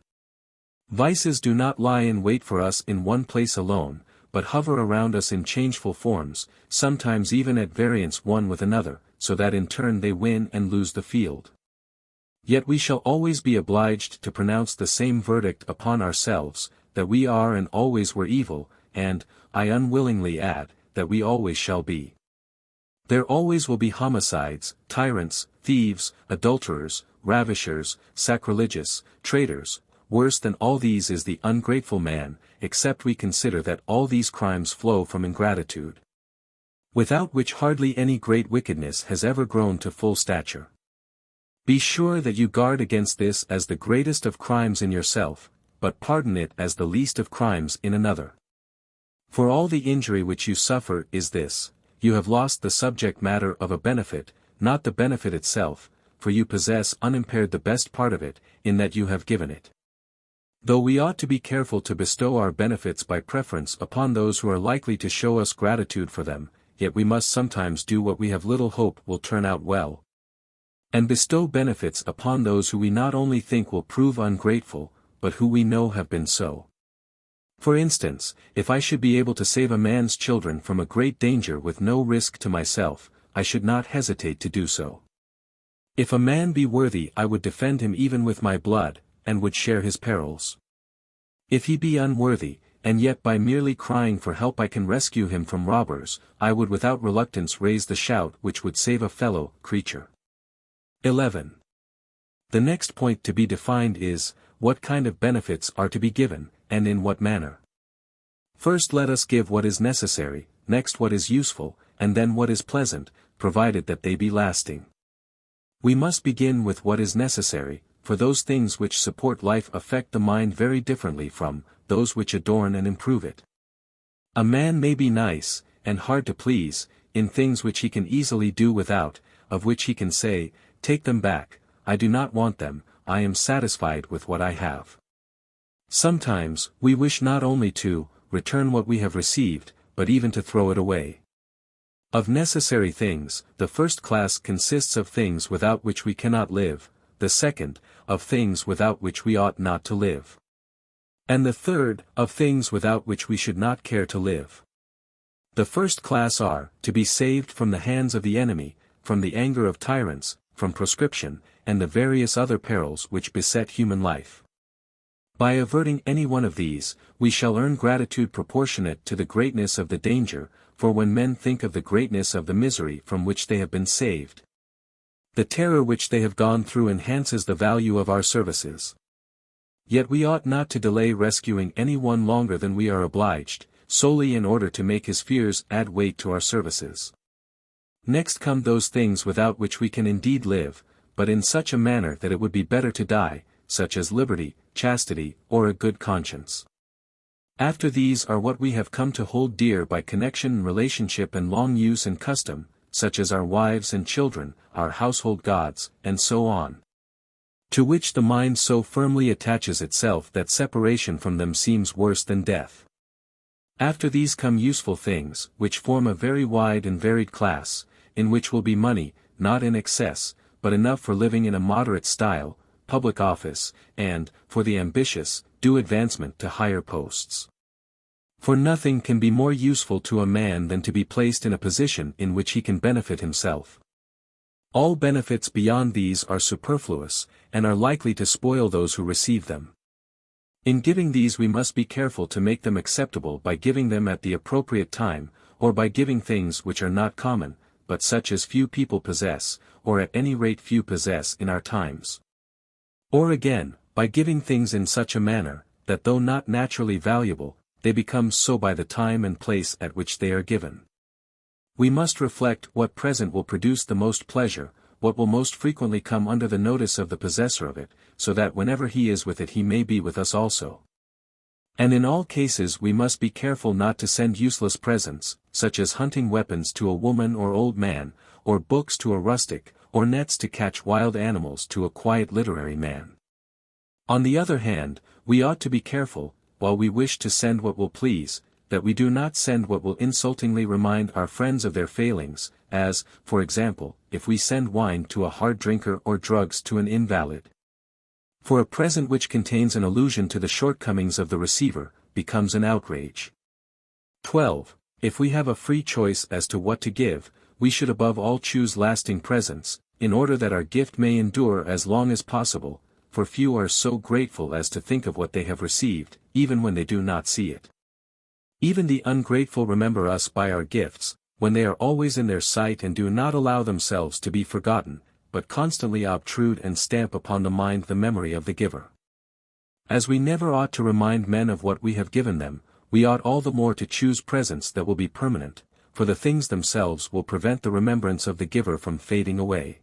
[SPEAKER 1] Vices do not lie in wait for us in one place alone, but hover around us in changeful forms, sometimes even at variance one with another, so that in turn they win and lose the field. Yet we shall always be obliged to pronounce the same verdict upon ourselves, that we are and always were evil, and, I unwillingly add, that we always shall be. There always will be homicides, tyrants, thieves, adulterers, ravishers, sacrilegious, traitors. Worse than all these is the ungrateful man, except we consider that all these crimes flow from ingratitude, without which hardly any great wickedness has ever grown to full stature. Be sure that you guard against this as the greatest of crimes in yourself, but pardon it as the least of crimes in another. For all the injury which you suffer is this: you have lost the subject matter of a benefit, not the benefit itself, for you possess unimpaired the best part of it, in that you have given it. Though we ought to be careful to bestow our benefits by preference upon those who are likely to show us gratitude for them, yet we must sometimes do what we have little hope will turn out well, and bestow benefits upon those who we not only think will prove ungrateful, but who we know have been so. For instance, if I should be able to save a man's children from a great danger with no risk to myself, I should not hesitate to do so. If a man be worthy, I would defend him even with my blood, and would share his perils. If he be unworthy, and yet by merely crying for help I can rescue him from robbers, I would without reluctance raise the shout which would save a fellow creature. 11. The next point to be defined is, what kind of benefits are to be given, and in what manner. First let us give what is necessary, next what is useful, and then what is pleasant, provided that they be lasting. We must begin with what is necessary, for those things which support life affect the mind very differently from those which adorn and improve it. A man may be nice, and hard to please, in things which he can easily do without, of which he can say, "Take them back, I do not want them, I am satisfied with what I have." Sometimes, we wish not only to return what we have received, but even to throw it away. Of necessary things, the first class consists of things without which we cannot live, the second, of things without which we ought not to live, and the third, of things without which we should not care to live. The first class are, to be saved from the hands of the enemy, from the anger of tyrants, from proscription, and the various other perils which beset human life. By averting any one of these, we shall earn gratitude proportionate to the greatness of the danger, for when men think of the greatness of the misery from which they have been saved, the terror which they have gone through enhances the value of our services. Yet we ought not to delay rescuing any one longer than we are obliged, solely in order to make his fears add weight to our services. Next come those things without which we can indeed live, but in such a manner that it would be better to die, such as liberty, chastity, or a good conscience. After these are what we have come to hold dear by connection and relationship and long use and custom, such as our wives and children, our household gods, and so on. To which the mind so firmly attaches itself that separation from them seems worse than death. After these come useful things, which form a very wide and varied class, in which will be money, not in excess, but enough for living in a moderate style, public office, and, for the ambitious, due advancement to higher posts. For nothing can be more useful to a man than to be placed in a position in which he can benefit himself. All benefits beyond these are superfluous, and are likely to spoil those who receive them. In giving these we must be careful to make them acceptable by giving them at the appropriate time, or by giving things which are not common, but such as few people possess, or at any rate few possess in our times. Or again, by giving things in such a manner, that though not naturally valuable, they become so by the time and place at which they are given. We must reflect what present will produce the most pleasure, what will most frequently come under the notice of the possessor of it, so that whenever he is with it he may be with us also. And in all cases we must be careful not to send useless presents, such as hunting weapons to a woman or old man, or books to a rustic, or nets to catch wild animals to a quiet literary man. On the other hand, we ought to be careful, while we wish to send what will please, that we do not send what will insultingly remind our friends of their failings, as, for example, if we send wine to a hard drinker or drugs to an invalid. For a present which contains an allusion to the shortcomings of the receiver, becomes an outrage. 12. If we have a free choice as to what to give, we should above all choose lasting presents, in order that our gift may endure as long as possible, for few are so grateful as to think of what they have received, even when they do not see it. Even the ungrateful remember us by our gifts, when they are always in their sight and do not allow themselves to be forgotten, but constantly obtrude and stamp upon the mind the memory of the giver. As we never ought to remind men of what we have given them, we ought all the more to choose presents that will be permanent, for the things themselves will prevent the remembrance of the giver from fading away.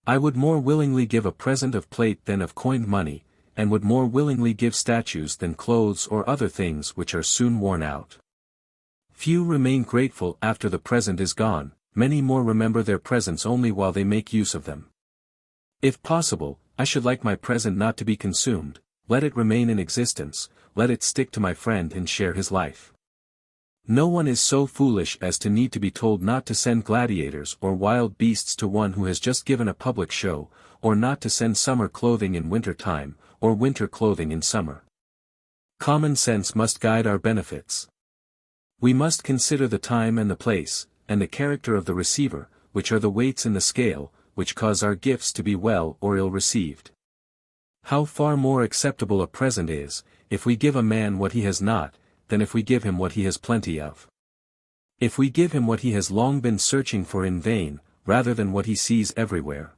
[SPEAKER 1] I would more willingly give a present of plate than of coined money, and would more willingly give statues than clothes or other things which are soon worn out. Few remain grateful after the present is gone, many more remember their presents only while they make use of them. If possible, I should like my present not to be consumed, let it remain in existence, let it stick to my friend and share his life. No one is so foolish as to need to be told not to send gladiators or wild beasts to one who has just given a public show, or not to send summer clothing in winter time, or winter clothing in summer. Common sense must guide our benefits. We must consider the time and the place, and the character of the receiver, which are the weights in the scale, which cause our gifts to be well or ill received. How far more acceptable a present is, if we give a man what he has not, than if we give him what he has plenty of. If we give him what he has long been searching for in vain, rather than what he sees everywhere.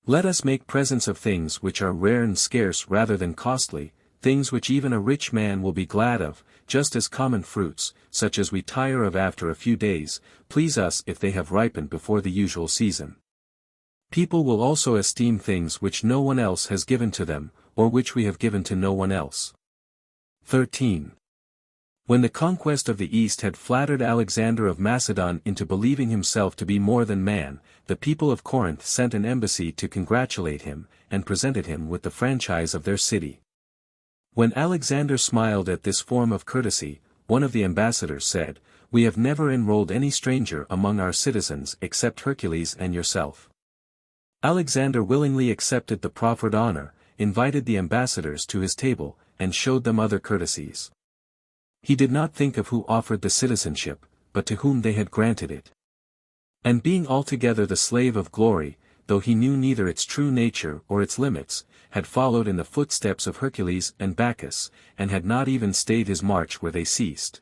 [SPEAKER 1] Let us make presents of things which are rare and scarce rather than costly, things which even a rich man will be glad of, just as common fruits, such as we tire of after a few days, please us if they have ripened before the usual season. People will also esteem things which no one else has given to them, or which we have given to no one else. 13. When the conquest of the East had flattered Alexander of Macedon into believing himself to be more than man, the people of Corinth sent an embassy to congratulate him, and presented him with the franchise of their city. When Alexander smiled at this form of courtesy, one of the ambassadors said, "We have never enrolled any stranger among our citizens except Hercules and yourself." Alexander willingly accepted the proffered honor, invited the ambassadors to his table, and showed them other courtesies. He did not think of who offered the citizenship, but to whom they had granted it. And being altogether the slave of glory, though he knew neither its true nature or its limits, had followed in the footsteps of Hercules and Bacchus, and had not even stayed his march where they ceased.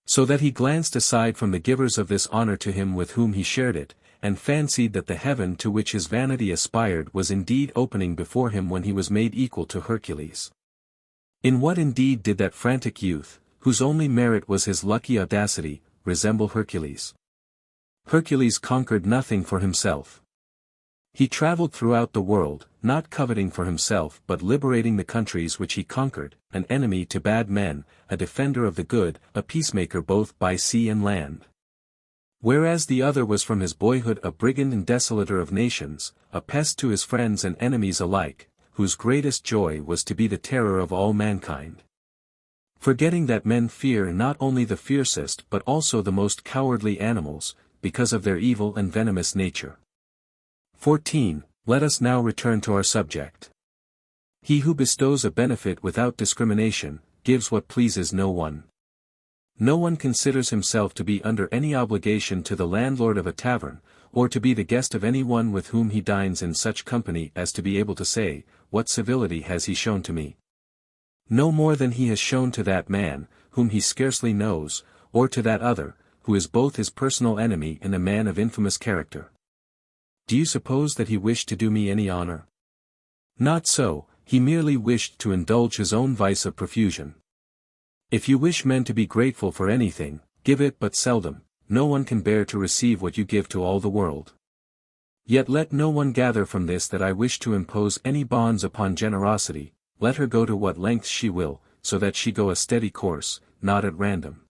[SPEAKER 1] So that he glanced aside from the givers of this honor to him with whom he shared it, and fancied that the heaven to which his vanity aspired was indeed opening before him when he was made equal to Hercules. In what indeed did that frantic youth, whose only merit was his lucky audacity, resemble Hercules? Hercules conquered nothing for himself. He traveled throughout the world, not coveting for himself but liberating the countries which he conquered, an enemy to bad men, a defender of the good, a peacemaker both by sea and land. Whereas the other was from his boyhood a brigand and desolator of nations, a pest to his friends and enemies alike, whose greatest joy was to be the terror of all mankind. Forgetting that men fear not only the fiercest but also the most cowardly animals, because of their evil and venomous nature. 14. Let us now return to our subject. He who bestows a benefit without discrimination, gives what pleases no one. No one considers himself to be under any obligation to the landlord of a tavern, or to be the guest of any one with whom he dines in such company as to be able to say, "What civility has he shown to me?" No more than he has shown to that man, whom he scarcely knows, or to that other, who is both his personal enemy and a man of infamous character. Do you suppose that he wished to do me any honor? Not so, he merely wished to indulge his own vice of profusion. If you wish men to be grateful for anything, give it but seldom. No one can bear to receive what you give to all the world. Yet let no one gather from this that I wish to impose any bonds upon generosity. Let her go to what lengths she will, so that she go a steady course, not at random.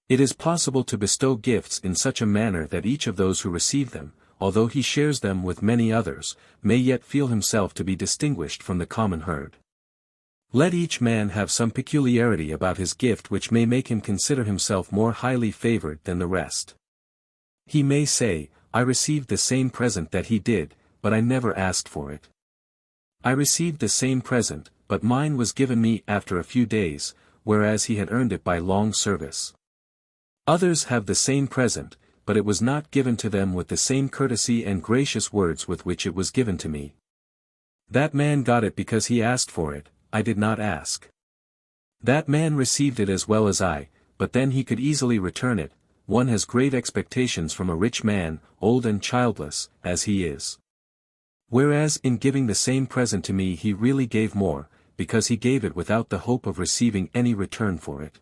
[SPEAKER 1] It is possible to bestow gifts in such a manner that each of those who receive them, although he shares them with many others, may yet feel himself to be distinguished from the common herd. Let each man have some peculiarity about his gift which may make him consider himself more highly favored than the rest. He may say, "I received the same present that he did, but I never asked for it. I received the same present, but mine was given me after a few days, whereas he had earned it by long service. Others have the same present, but it was not given to them with the same courtesy and gracious words with which it was given to me. That man got it because he asked for it, I did not ask. That man received it as well as I, but then he could easily return it. One has great expectations from a rich man, old and childless, as he is. Whereas in giving the same present to me he really gave more, because he gave it without the hope of receiving any return for it.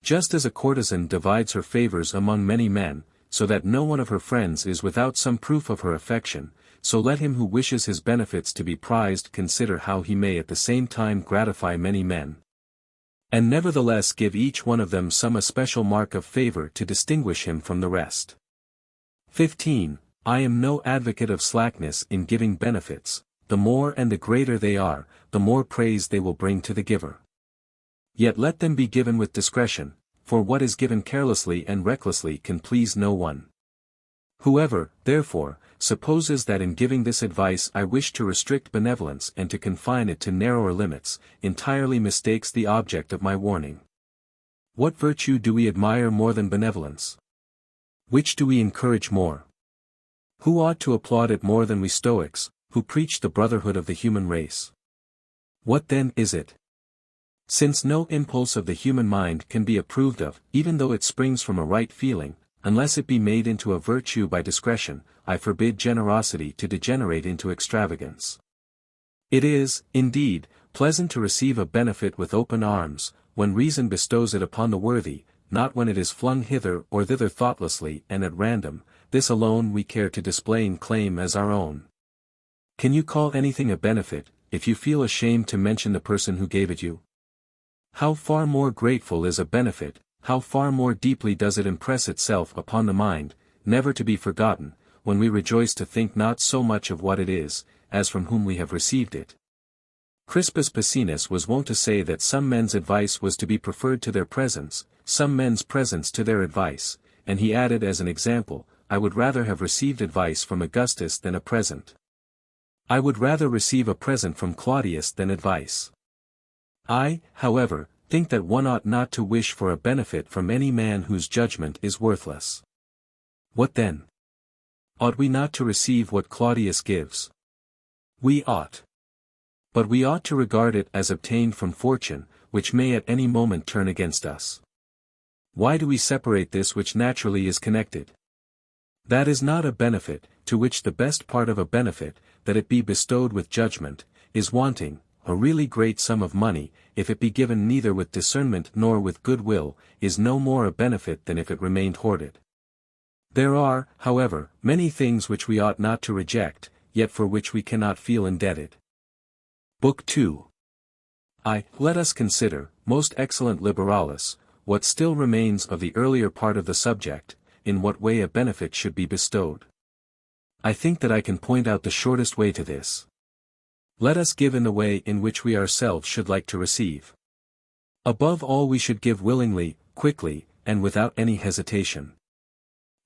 [SPEAKER 1] Just as a courtesan divides her favors among many men, so that no one of her friends is without some proof of her affection, so let him who wishes his benefits to be prized consider how he may at the same time gratify many men, and nevertheless give each one of them some especial mark of favor to distinguish him from the rest. 15. I am no advocate of slackness in giving benefits. The more and the greater they are, the more praise they will bring to the giver. Yet let them be given with discretion, for what is given carelessly and recklessly can please no one. Whoever, therefore, supposes that in giving this advice I wish to restrict benevolence and to confine it to narrower limits, entirely mistakes the object of my warning. What virtue do we admire more than benevolence? Which do we encourage more? Who ought to applaud it more than we Stoics, who preach the brotherhood of the human race? What then is it? Since no impulse of the human mind can be approved of, even though it springs from a right feeling, unless it be made into a virtue by discretion, I forbid generosity to degenerate into extravagance. It is, indeed, pleasant to receive a benefit with open arms, when reason bestows it upon the worthy, not when it is flung hither or thither thoughtlessly and at random. This alone we care to display and claim as our own. Can you call anything a benefit, if you feel ashamed to mention the person who gave it you? How far more grateful is a benefit, how far more deeply does it impress itself upon the mind, never to be forgotten, when we rejoice to think not so much of what it is, as from whom we have received it. Crispus Pacinus was wont to say that some men's advice was to be preferred to their presents, some men's presents to their advice, and he added as an example, I would rather have received advice from Augustus than a present. I would rather receive a present from Claudius than advice. I, however, think that one ought not to wish for a benefit from any man whose judgment is worthless. What then? Ought we not to receive what Claudius gives? We ought. But we ought to regard it as obtained from fortune, which may at any moment turn against us. Why do we separate this which naturally is connected? That is not a benefit, to which the best part of a benefit, that it be bestowed with judgment, is wanting. A really great sum of money, if it be given neither with discernment nor with good will, is no more a benefit than if it remained hoarded. There are, however, many things which we ought not to reject, yet for which we cannot feel indebted. Book 2. Let us consider, most excellent Liberalis, what still remains of the earlier part of the subject, in what way a benefit should be bestowed. I think that I can point out the shortest way to this. Let us give in the way in which we ourselves should like to receive. Above all, we should give willingly, quickly, and without any hesitation.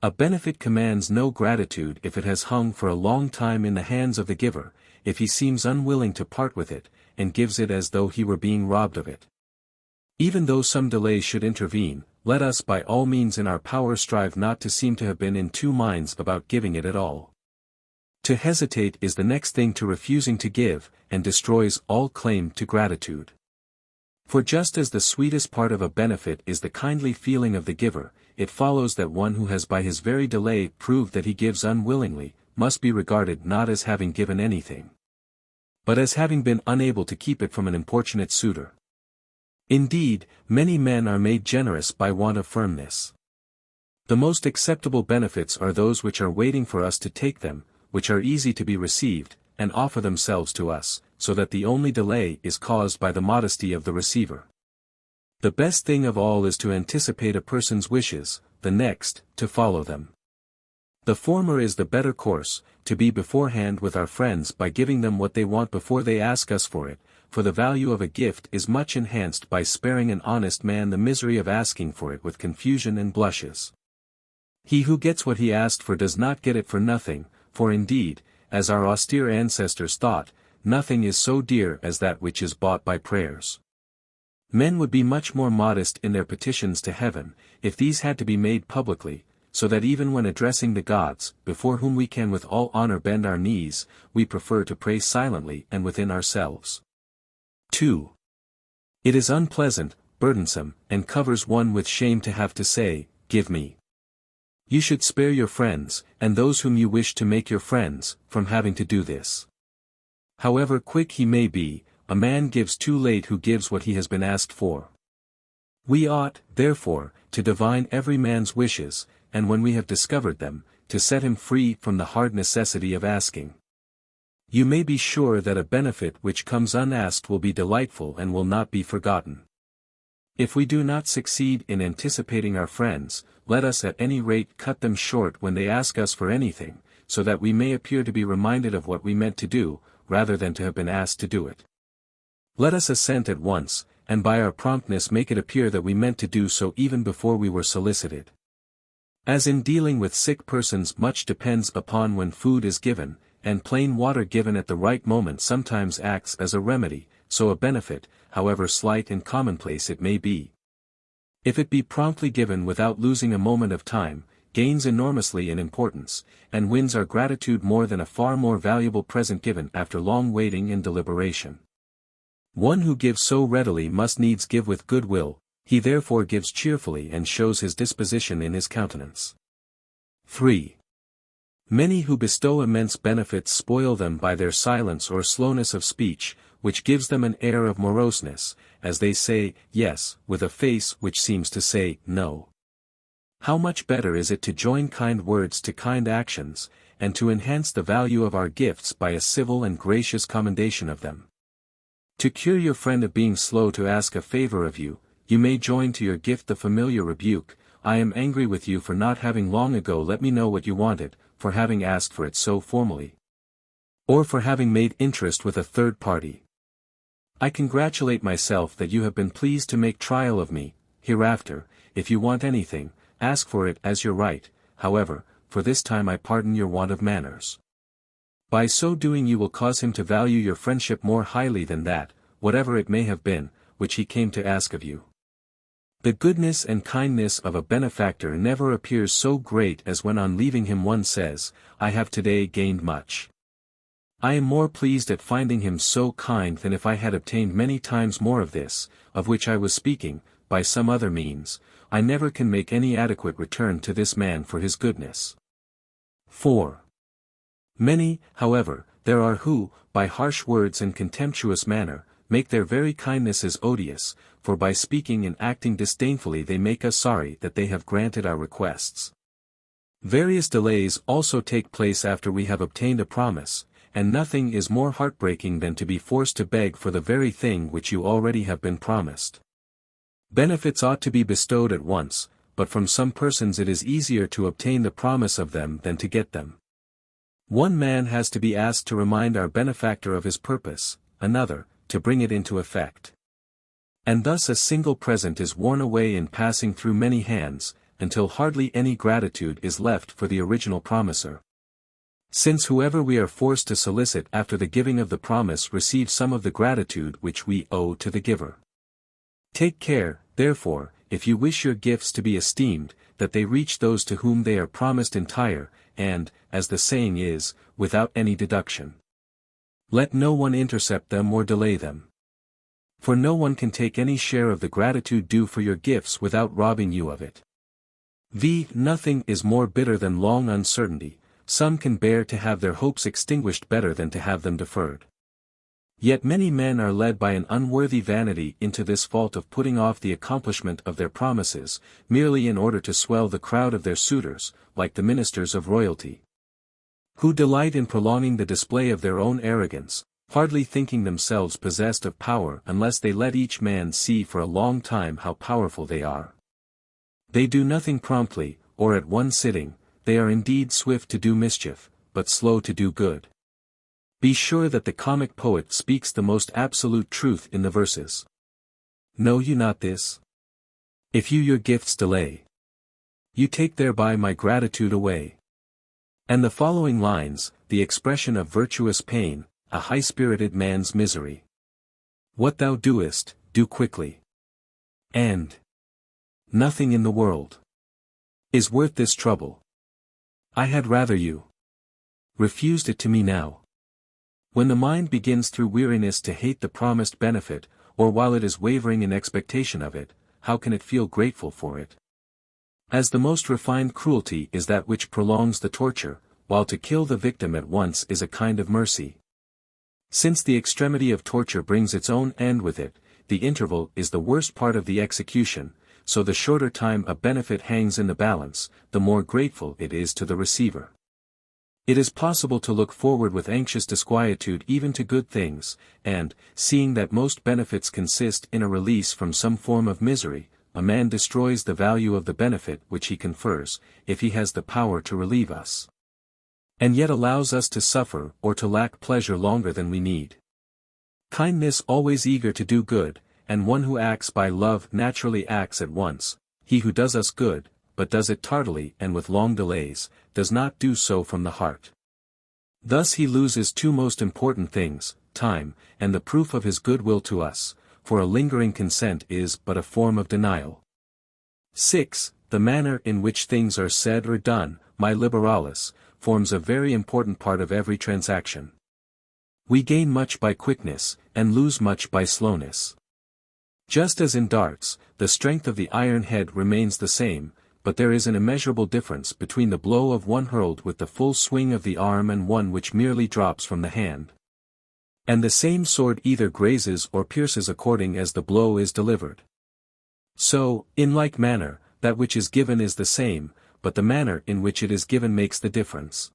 [SPEAKER 1] A benefit commands no gratitude if it has hung for a long time in the hands of the giver, if he seems unwilling to part with it, and gives it as though he were being robbed of it. Even though some delay should intervene, let us by all means in our power strive not to seem to have been in two minds about giving it at all. To hesitate is the next thing to refusing to give, and destroys all claim to gratitude. For just as the sweetest part of a benefit is the kindly feeling of the giver, it follows that one who has by his very delay proved that he gives unwillingly, must be regarded not as having given anything, but as having been unable to keep it from an importunate suitor. Indeed, many men are made generous by want of firmness. The most acceptable benefits are those which are waiting for us to take them, which are easy to be received, and offer themselves to us, so that the only delay is caused by the modesty of the receiver. The best thing of all is to anticipate a person's wishes, the next, to follow them. The former is the better course, to be beforehand with our friends by giving them what they want before they ask us for it, for the value of a gift is much enhanced by sparing an honest man the misery of asking for it with confusion and blushes. He who gets what he asked for does not get it for nothing, for indeed, as our austere ancestors thought, nothing is so dear as that which is bought by prayers. Men would be much more modest in their petitions to heaven, if these had to be made publicly, so that even when addressing the gods, before whom we can with all honor bend our knees, we prefer to pray silently and within ourselves. 2. It is unpleasant, burdensome, and covers one with shame to have to say, "Give me." You should spare your friends, and those whom you wish to make your friends, from having to do this. However quick he may be, a man gives too late who gives what he has been asked for. We ought, therefore, to divine every man's wishes, and when we have discovered them, to set him free from the hard necessity of asking. You may be sure that a benefit which comes unasked will be delightful and will not be forgotten. If we do not succeed in anticipating our friends, let us at any rate cut them short when they ask us for anything, so that we may appear to be reminded of what we meant to do, rather than to have been asked to do it. Let us assent at once, and by our promptness make it appear that we meant to do so even before we were solicited. As in dealing with sick persons much depends upon when food is given, and plain water given at the right moment sometimes acts as a remedy, so a benefit, however slight and commonplace it may be, if it be promptly given without losing a moment of time, gains enormously in importance, and wins our gratitude more than a far more valuable present given after long waiting and deliberation. One who gives so readily must needs give with good will, he therefore gives cheerfully and shows his disposition in his countenance. 3. Many who bestow immense benefits spoil them by their silence or slowness of speech, which gives them an air of moroseness, as they say, yes, with a face which seems to say, no. How much better is it to join kind words to kind actions, and to enhance the value of our gifts by a civil and gracious commendation of them. To cure your friend of being slow to ask a favor of you, you may join to your gift the familiar rebuke, "I am angry with you for not having long ago let me know what you wanted, for having asked for it so formally, or for having made interest with a third party. I congratulate myself that you have been pleased to make trial of me. Hereafter, if you want anything, ask for it as your right, however, for this time I pardon your want of manners." By so doing you will cause him to value your friendship more highly than that, whatever it may have been, which he came to ask of you. The goodness and kindness of a benefactor never appears so great as when on leaving him one says, "I have today gained much." I am more pleased at finding him so kind than if I had obtained many times more of this, of which I was speaking, by some other means. I never can make any adequate return to this man for his goodness. 4. Many, however, there are who, by harsh words and contemptuous manner, make their very kindnesses odious, for by speaking and acting disdainfully they make us sorry that they have granted our requests. Various delays also take place after we have obtained a promise, and nothing is more heartbreaking than to be forced to beg for the very thing which you already have been promised. Benefits ought to be bestowed at once, but from some persons it is easier to obtain the promise of them than to get them. One man has to be asked to remind our benefactor of his purpose, another, to bring it into effect. And thus a single present is worn away in passing through many hands, until hardly any gratitude is left for the original promiser. Since whoever we are forced to solicit after the giving of the promise receives some of the gratitude which we owe to the giver. Take care, therefore, if you wish your gifts to be esteemed, that they reach those to whom they are promised entire, and, as the saying is, without any deduction. Let no one intercept them or delay them. For no one can take any share of the gratitude due for your gifts without robbing you of it. Nothing is more bitter than long uncertainty. Some can bear to have their hopes extinguished better than to have them deferred. Yet many men are led by an unworthy vanity into this fault of putting off the accomplishment of their promises, merely in order to swell the crowd of their suitors, like the ministers of royalty, who delight in prolonging the display of their own arrogance, hardly thinking themselves possessed of power unless they let each man see for a long time how powerful they are. They do nothing promptly, or at one sitting. They are indeed swift to do mischief, but slow to do good. Be sure that the comic poet speaks the most absolute truth in the verses. Know you not this? If you your gifts delay, you take thereby my gratitude away. And the following lines, the expression of virtuous pain, a high-spirited man's misery. What thou doest, do quickly. And nothing in the world is worth this trouble. I had rather you refused it to me now. When the mind begins through weariness to hate the promised benefit, or while it is wavering in expectation of it, how can it feel grateful for it? As the most refined cruelty is that which prolongs the torture, while to kill the victim at once is a kind of mercy. Since the extremity of torture brings its own end with it, the interval is the worst part of the execution, so the shorter time a benefit hangs in the balance, the more grateful it is to the receiver. It is possible to look forward with anxious disquietude even to good things, and, seeing that most benefits consist in a release from some form of misery, a man destroys the value of the benefit which he confers, if he has the power to relieve us, and yet allows us to suffer or to lack pleasure longer than we need. Kindness always eager to do good, and one who acts by love naturally acts at once. He who does us good, but does it tardily and with long delays, does not do so from the heart. Thus he loses two most important things, time, and the proof of his goodwill to us, for a lingering consent is but a form of denial. 6. The manner in which things are said or done, my liberalis, forms a very important part of every transaction. We gain much by quickness, and lose much by slowness. Just as in darts, the strength of the iron head remains the same, but there is an immeasurable difference between the blow of one hurled with the full swing of the arm and one which merely drops from the hand. And the same sword either grazes or pierces according as the blow is delivered. So, in like manner, that which is given is the same, but the manner in which it is given makes the difference.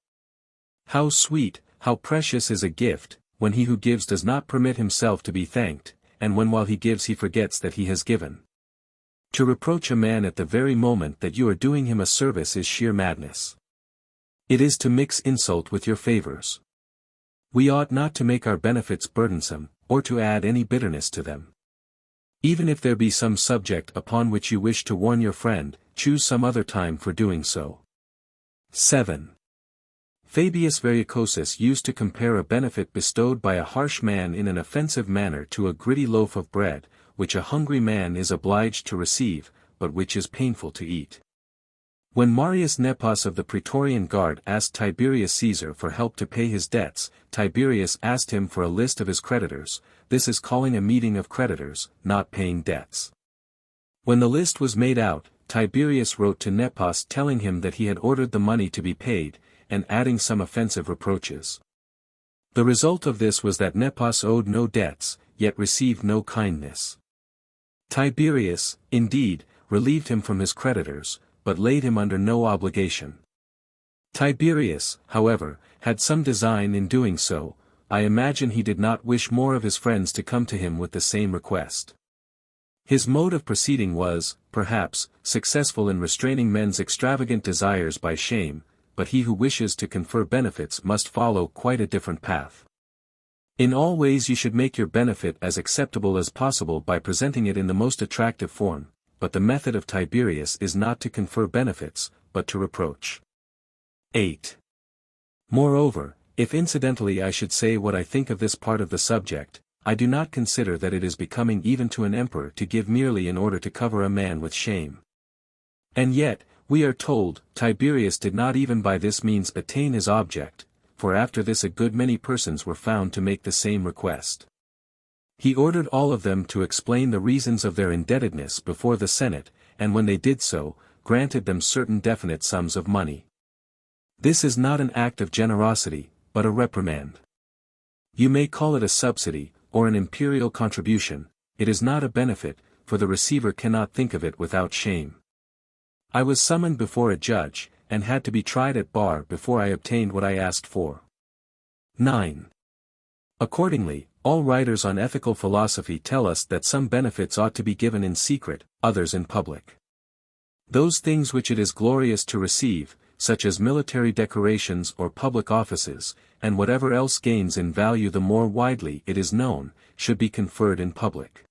[SPEAKER 1] How sweet, how precious is a gift, when he who gives does not permit himself to be thanked, and when while he gives he forgets that he has given. To reproach a man at the very moment that you are doing him a service is sheer madness. It is to mix insult with your favors. We ought not to make our benefits burdensome, or to add any bitterness to them. Even if there be some subject upon which you wish to warn your friend, choose some other time for doing so. 7. Fabius Varicosus used to compare a benefit bestowed by a harsh man in an offensive manner to a gritty loaf of bread, which a hungry man is obliged to receive, but which is painful to eat. When Marius Nepos of the Praetorian Guard asked Tiberius Caesar for help to pay his debts, Tiberius asked him for a list of his creditors. This is calling a meeting of creditors, not paying debts. When the list was made out, Tiberius wrote to Nepos telling him that he had ordered the money to be paid, and adding some offensive reproaches. The result of this was that Nepos owed no debts, yet received no kindness. Tiberius, indeed, relieved him from his creditors, but laid him under no obligation. Tiberius, however, had some design in doing so. I imagine he did not wish more of his friends to come to him with the same request. His mode of proceeding was, perhaps, successful in restraining men's extravagant desires by shame, but he who wishes to confer benefits must follow quite a different path. In all ways you should make your benefit as acceptable as possible by presenting it in the most attractive form, but the method of Tiberius is not to confer benefits, but to reproach. 8. Moreover, if incidentally I should say what I think of this part of the subject, I do not consider that it is becoming even to an emperor to give merely in order to cover a man with shame. And yet, we are told, Tiberius did not even by this means attain his object, for after this a good many persons were found to make the same request. He ordered all of them to explain the reasons of their indebtedness before the Senate, and when they did so, granted them certain definite sums of money. This is not an act of generosity, but a reprimand. You may call it a subsidy, or an imperial contribution. It is not a benefit, for the receiver cannot think of it without shame. I was summoned before a judge, and had to be tried at bar before I obtained what I asked for. 9. Accordingly, all writers on ethical philosophy tell us that some benefits ought to be given in secret, others in public. Those things which it is glorious to receive, such as military decorations or public offices, and whatever else gains in value the more widely it is known, should be conferred in public.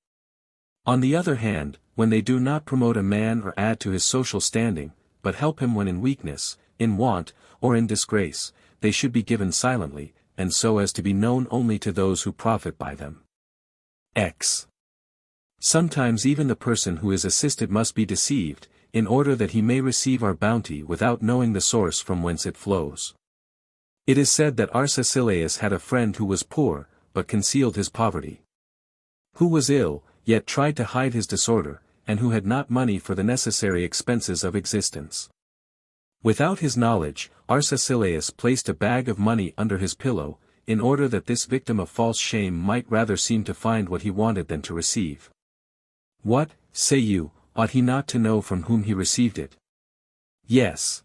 [SPEAKER 1] On the other hand, when they do not promote a man or add to his social standing, but help him when in weakness, in want, or in disgrace, they should be given silently, and so as to be known only to those who profit by them. X. Sometimes even the person who is assisted must be deceived, in order that he may receive our bounty without knowing the source from whence it flows. It is said that Arcesilaus had a friend who was poor, but concealed his poverty. Who was ill, yet tried to hide his disorder, and who had not money for the necessary expenses of existence. Without his knowledge, Arcesilaus placed a bag of money under his pillow, in order that this victim of false shame might rather seem to find what he wanted than to receive. What, say you, ought he not to know from whom he received it? Yes.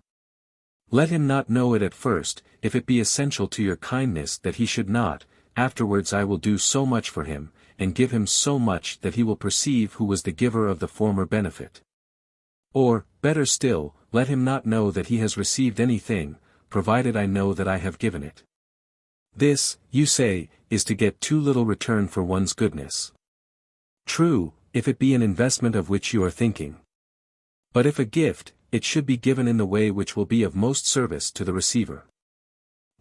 [SPEAKER 1] Let him not know it at first, if it be essential to your kindness that he should not. Afterwards I will do so much for him, and give him so much that he will perceive who was the giver of the former benefit. Or, better still, let him not know that he has received anything, provided I know that I have given it. This, you say, is to get too little return for one's goodness. True, if it be an investment of which you are thinking. But if a gift, it should be given in the way which will be of most service to the receiver.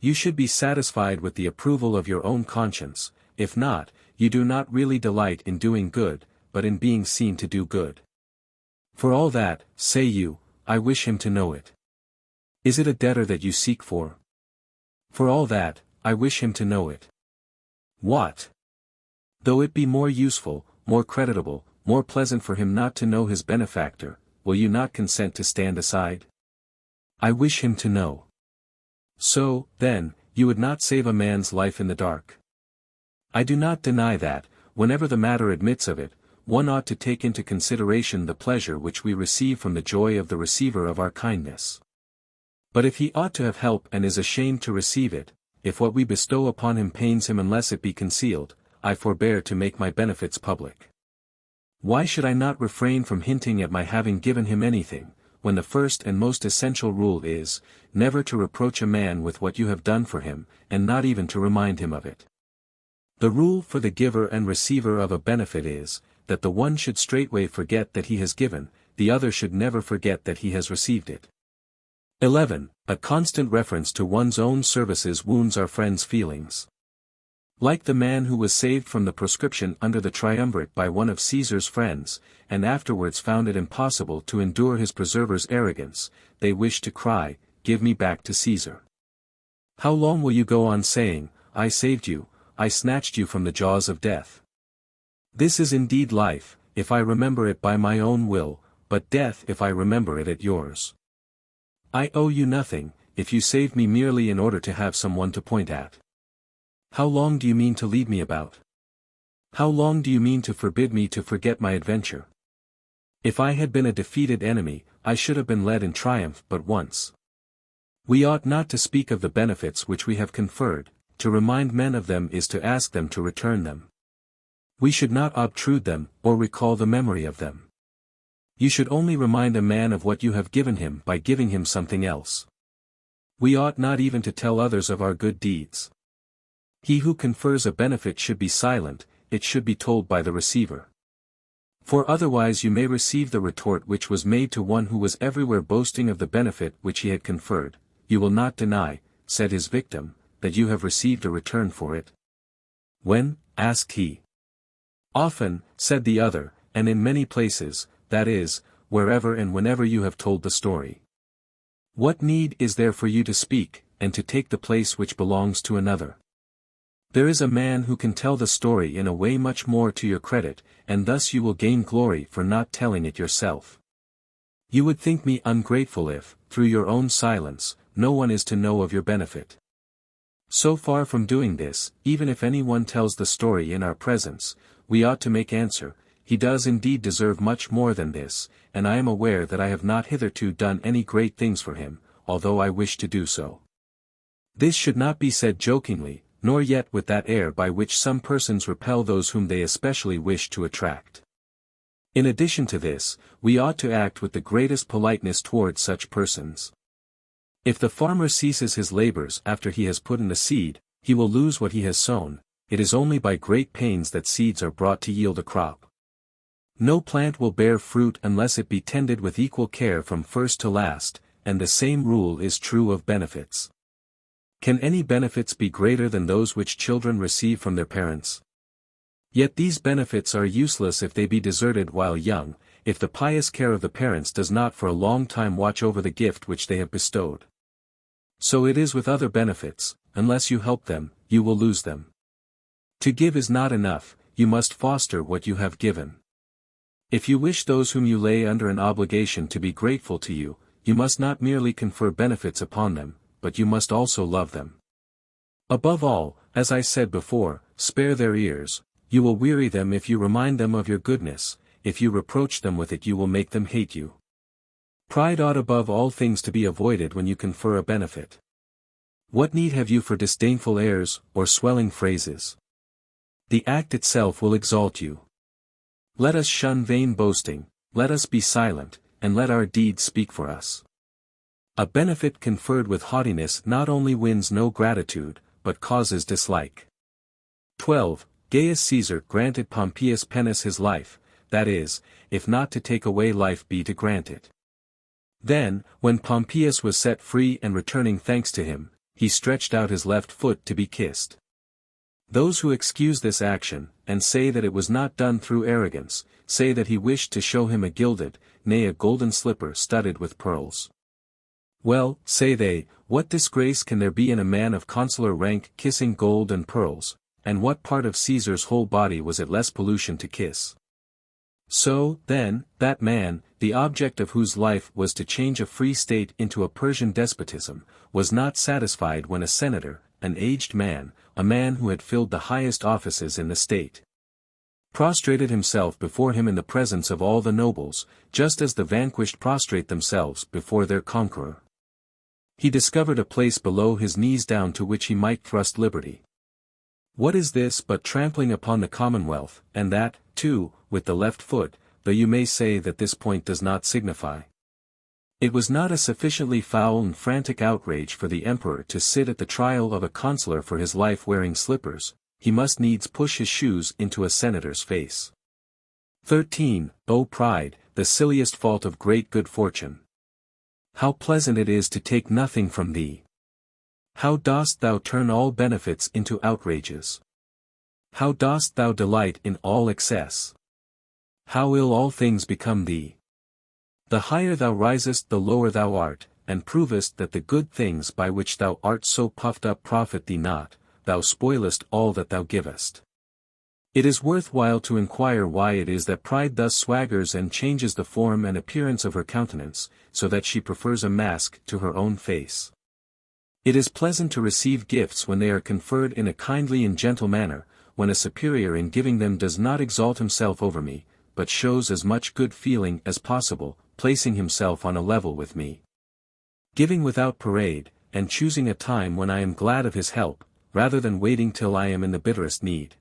[SPEAKER 1] You should be satisfied with the approval of your own conscience. If not, you do not really delight in doing good, but in being seen to do good. For all that, say you, I wish him to know it. Is it a debtor that you seek for? For all that, I wish him to know it. What? Though it be more useful, more creditable, more pleasant for him not to know his benefactor, will you not consent to stand aside? I wish him to know. So, then, you would not save a man's life in the dark. I do not deny that, whenever the matter admits of it, one ought to take into consideration the pleasure which we receive from the joy of the receiver of our kindness. But if he ought to have help and is ashamed to receive it, if what we bestow upon him pains him unless it be concealed, I forbear to make my benefits public. Why should I not refrain from hinting at my having given him anything, when the first and most essential rule is, never to reproach a man with what you have done for him, and not even to remind him of it? The rule for the giver and receiver of a benefit is, that the one should straightway forget that he has given, the other should never forget that he has received it. 11. A constant reference to one's own services wounds our friend's feelings. Like the man who was saved from the proscription under the triumvirate by one of Caesar's friends, and afterwards found it impossible to endure his preserver's arrogance, they wished to cry, "Give me back to Caesar." How long will you go on saying, "I saved you, I snatched you from the jaws of death"? This is indeed life, if I remember it by my own will, but death if I remember it at yours. I owe you nothing, if you saved me merely in order to have someone to point at. How long do you mean to lead me about? How long do you mean to forbid me to forget my adventure? If I had been a defeated enemy, I should have been led in triumph but once. We ought not to speak of the benefits which we have conferred, to remind men of them is to ask them to return them. We should not obtrude them, or recall the memory of them. You should only remind a man of what you have given him by giving him something else. We ought not even to tell others of our good deeds. He who confers a benefit should be silent, it should be told by the receiver. For otherwise you may receive the retort which was made to one who was everywhere boasting of the benefit which he had conferred. You will not deny, said his victim, that you have received a return for it. When? Asked he. Often, said the other, and in many places, that is, wherever and whenever you have told the story. What need is there for you to speak, and to take the place which belongs to another? There is a man who can tell the story in a way much more to your credit, and thus you will gain glory for not telling it yourself. You would think me ungrateful if, through your own silence, no one is to know of your benefit. So far from doing this, even if any one tells the story in our presence, we ought to make answer, he does indeed deserve much more than this, and I am aware that I have not hitherto done any great things for him, although I wish to do so. This should not be said jokingly, nor yet with that air by which some persons repel those whom they especially wish to attract. In addition to this, we ought to act with the greatest politeness towards such persons. If the farmer ceases his labors after he has put in the seed, he will lose what he has sown. It is only by great pains that seeds are brought to yield a crop. No plant will bear fruit unless it be tended with equal care from first to last, and the same rule is true of benefits. Can any benefits be greater than those which children receive from their parents? Yet these benefits are useless if they be deserted while young, if the pious care of the parents does not for a long time watch over the gift which they have bestowed. So it is with other benefits, unless you help them, you will lose them. To give is not enough, you must foster what you have given. If you wish those whom you lay under an obligation to be grateful to you, you must not merely confer benefits upon them, but you must also love them. Above all, as I said before, spare their ears, you will weary them if you remind them of your goodness, if you reproach them with it you will make them hate you. Pride ought above all things to be avoided when you confer a benefit. What need have you for disdainful airs, or swelling phrases? The act itself will exalt you. Let us shun vain boasting, let us be silent, and let our deeds speak for us. A benefit conferred with haughtiness not only wins no gratitude, but causes dislike. 12. Gaius Caesar granted Pompeius Penus his life, that is, if not to take away life be to grant it. Then, when Pompeius was set free and returning thanks to him, he stretched out his left foot to be kissed. Those who excuse this action, and say that it was not done through arrogance, say that he wished to show him a gilded, nay a golden slipper studded with pearls. Well, say they, what disgrace can there be in a man of consular rank kissing gold and pearls, and what part of Caesar's whole body was it less pollution to kiss? So, then, that man, the object of whose life was to change a free state into a Persian despotism, was not satisfied when a senator, an aged man, a man who had filled the highest offices in the state, prostrated himself before him in the presence of all the nobles, just as the vanquished prostrate themselves before their conqueror. He discovered a place below his knees down to which he might thrust liberty. What is this but trampling upon the commonwealth, and that, too, with the left foot, though you may say that this point does not signify. It was not a sufficiently foul and frantic outrage for the emperor to sit at the trial of a consular for his life wearing slippers, he must needs push his shoes into a senator's face. 13. O pride, the silliest fault of great good fortune! How pleasant it is to take nothing from thee! How dost thou turn all benefits into outrages! How dost thou delight in all excess! How ill all things become thee! The higher thou risest the lower thou art, and provest that the good things by which thou art so puffed up profit thee not, thou spoilest all that thou givest. It is worth while to inquire why it is that pride thus swaggers and changes the form and appearance of her countenance, so that she prefers a mask to her own face. It is pleasant to receive gifts when they are conferred in a kindly and gentle manner, when a superior in giving them does not exalt himself over me, but shows as much good feeling as possible, placing himself on a level with me. Giving without parade, and choosing a time when I am glad of his help, rather than waiting till I am in the bitterest need.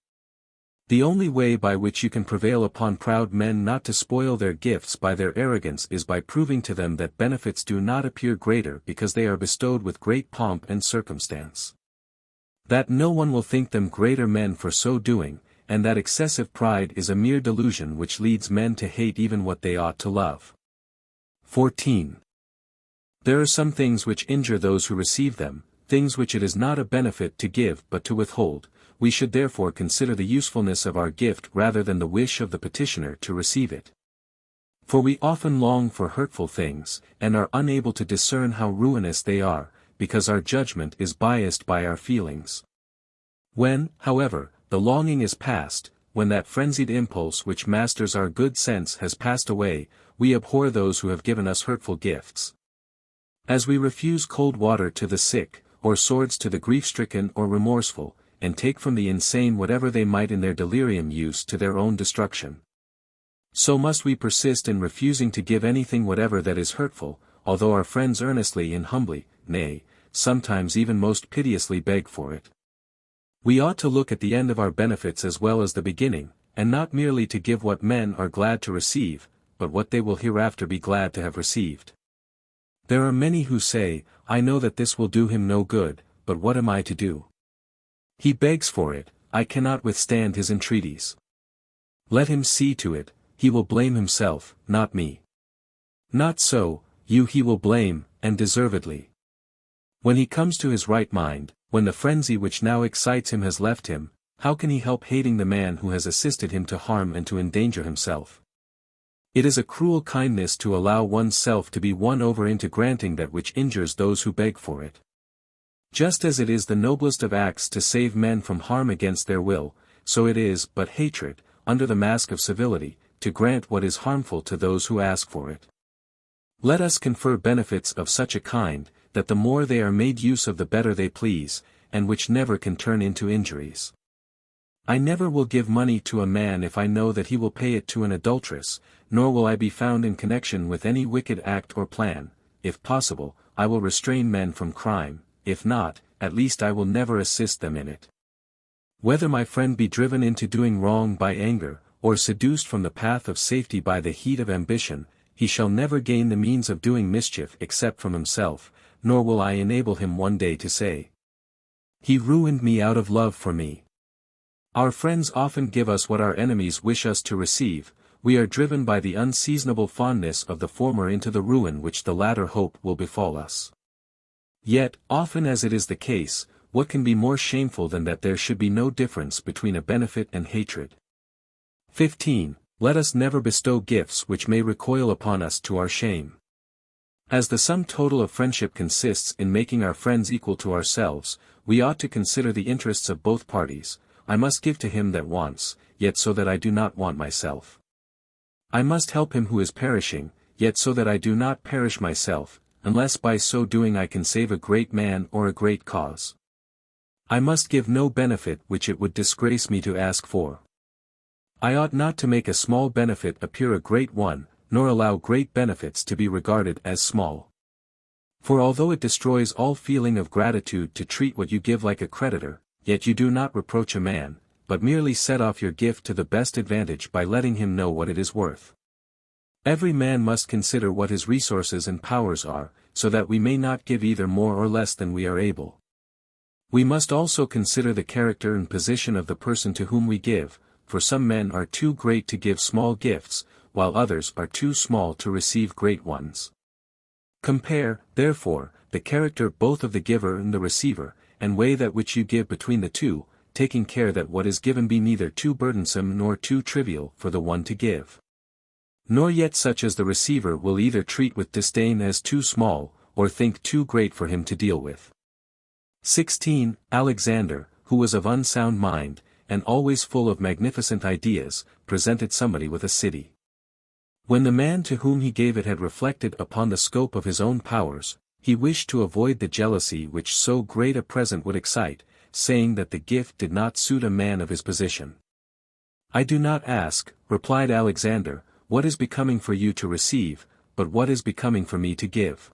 [SPEAKER 1] The only way by which you can prevail upon proud men not to spoil their gifts by their arrogance is by proving to them that benefits do not appear greater because they are bestowed with great pomp and circumstance. That no one will think them greater men for so doing, and that excessive pride is a mere delusion which leads men to hate even what they ought to love. 14. There are some things which injure those who receive them, things which it is not a benefit to give but to withhold. We should therefore consider the usefulness of our gift rather than the wish of the petitioner to receive it. For we often long for hurtful things, and are unable to discern how ruinous they are, because our judgment is biased by our feelings. When, however, the longing is past, when that frenzied impulse which masters our good sense has passed away, we abhor those who have given us hurtful gifts. As we refuse cold water to the sick, or swords to the grief-stricken or remorseful, and take from the insane whatever they might in their delirium use to their own destruction. So must we persist in refusing to give anything whatever that is hurtful, although our friends earnestly and humbly, nay, sometimes even most piteously beg for it. We ought to look at the end of our benefits as well as the beginning, and not merely to give what men are glad to receive, but what they will hereafter be glad to have received. There are many who say, I know that this will do him no good, but what am I to do? He begs for it, I cannot withstand his entreaties. Let him see to it, he will blame himself, not me. Not so, you he will blame, and deservedly. When he comes to his right mind, when the frenzy which now excites him has left him, how can he help hating the man who has assisted him to harm and to endanger himself? It is a cruel kindness to allow one's self to be won over into granting that which injures those who beg for it. Just as it is the noblest of acts to save men from harm against their will, so it is but hatred, under the mask of civility, to grant what is harmful to those who ask for it. Let us confer benefits of such a kind, that the more they are made use of the better they please, and which never can turn into injuries. I never will give money to a man if I know that he will pay it to an adulteress, nor will I be found in connection with any wicked act or plan. If possible, I will restrain men from crime. If not, at least I will never assist them in it. Whether my friend be driven into doing wrong by anger, or seduced from the path of safety by the heat of ambition, he shall never gain the means of doing mischief except from himself, nor will I enable him one day to say, he ruined me out of love for me. Our friends often give us what our enemies wish us to receive. We are driven by the unseasonable fondness of the former into the ruin which the latter hope will befall us. Yet, often as it is the case, what can be more shameful than that there should be no difference between a benefit and hatred? 15. Let us never bestow gifts which may recoil upon us to our shame. As the sum total of friendship consists in making our friends equal to ourselves, we ought to consider the interests of both parties. I must give to him that wants, yet so that I do not want myself. I must help him who is perishing, yet so that I do not perish myself, unless by so doing I can save a great man or a great cause. I must give no benefit which it would disgrace me to ask for. I ought not to make a small benefit appear a great one, nor allow great benefits to be regarded as small. For although it destroys all feeling of gratitude to treat what you give like a creditor, yet you do not reproach a man, but merely set off your gift to the best advantage by letting him know what it is worth. Every man must consider what his resources and powers are, so that we may not give either more or less than we are able. We must also consider the character and position of the person to whom we give, for some men are too great to give small gifts, while others are too small to receive great ones. Compare, therefore, the character both of the giver and the receiver, and weigh that which you give between the two, taking care that what is given be neither too burdensome nor too trivial for the one to give, nor yet such as the receiver will either treat with disdain as too small, or think too great for him to deal with. 16. Alexander, who was of unsound mind, and always full of magnificent ideas, presented somebody with a city. When the man to whom he gave it had reflected upon the scope of his own powers, he wished to avoid the jealousy which so great a present would excite, saying that the gift did not suit a man of his position. I do not ask, replied Alexander, what is becoming for you to receive, but what is becoming for me to give.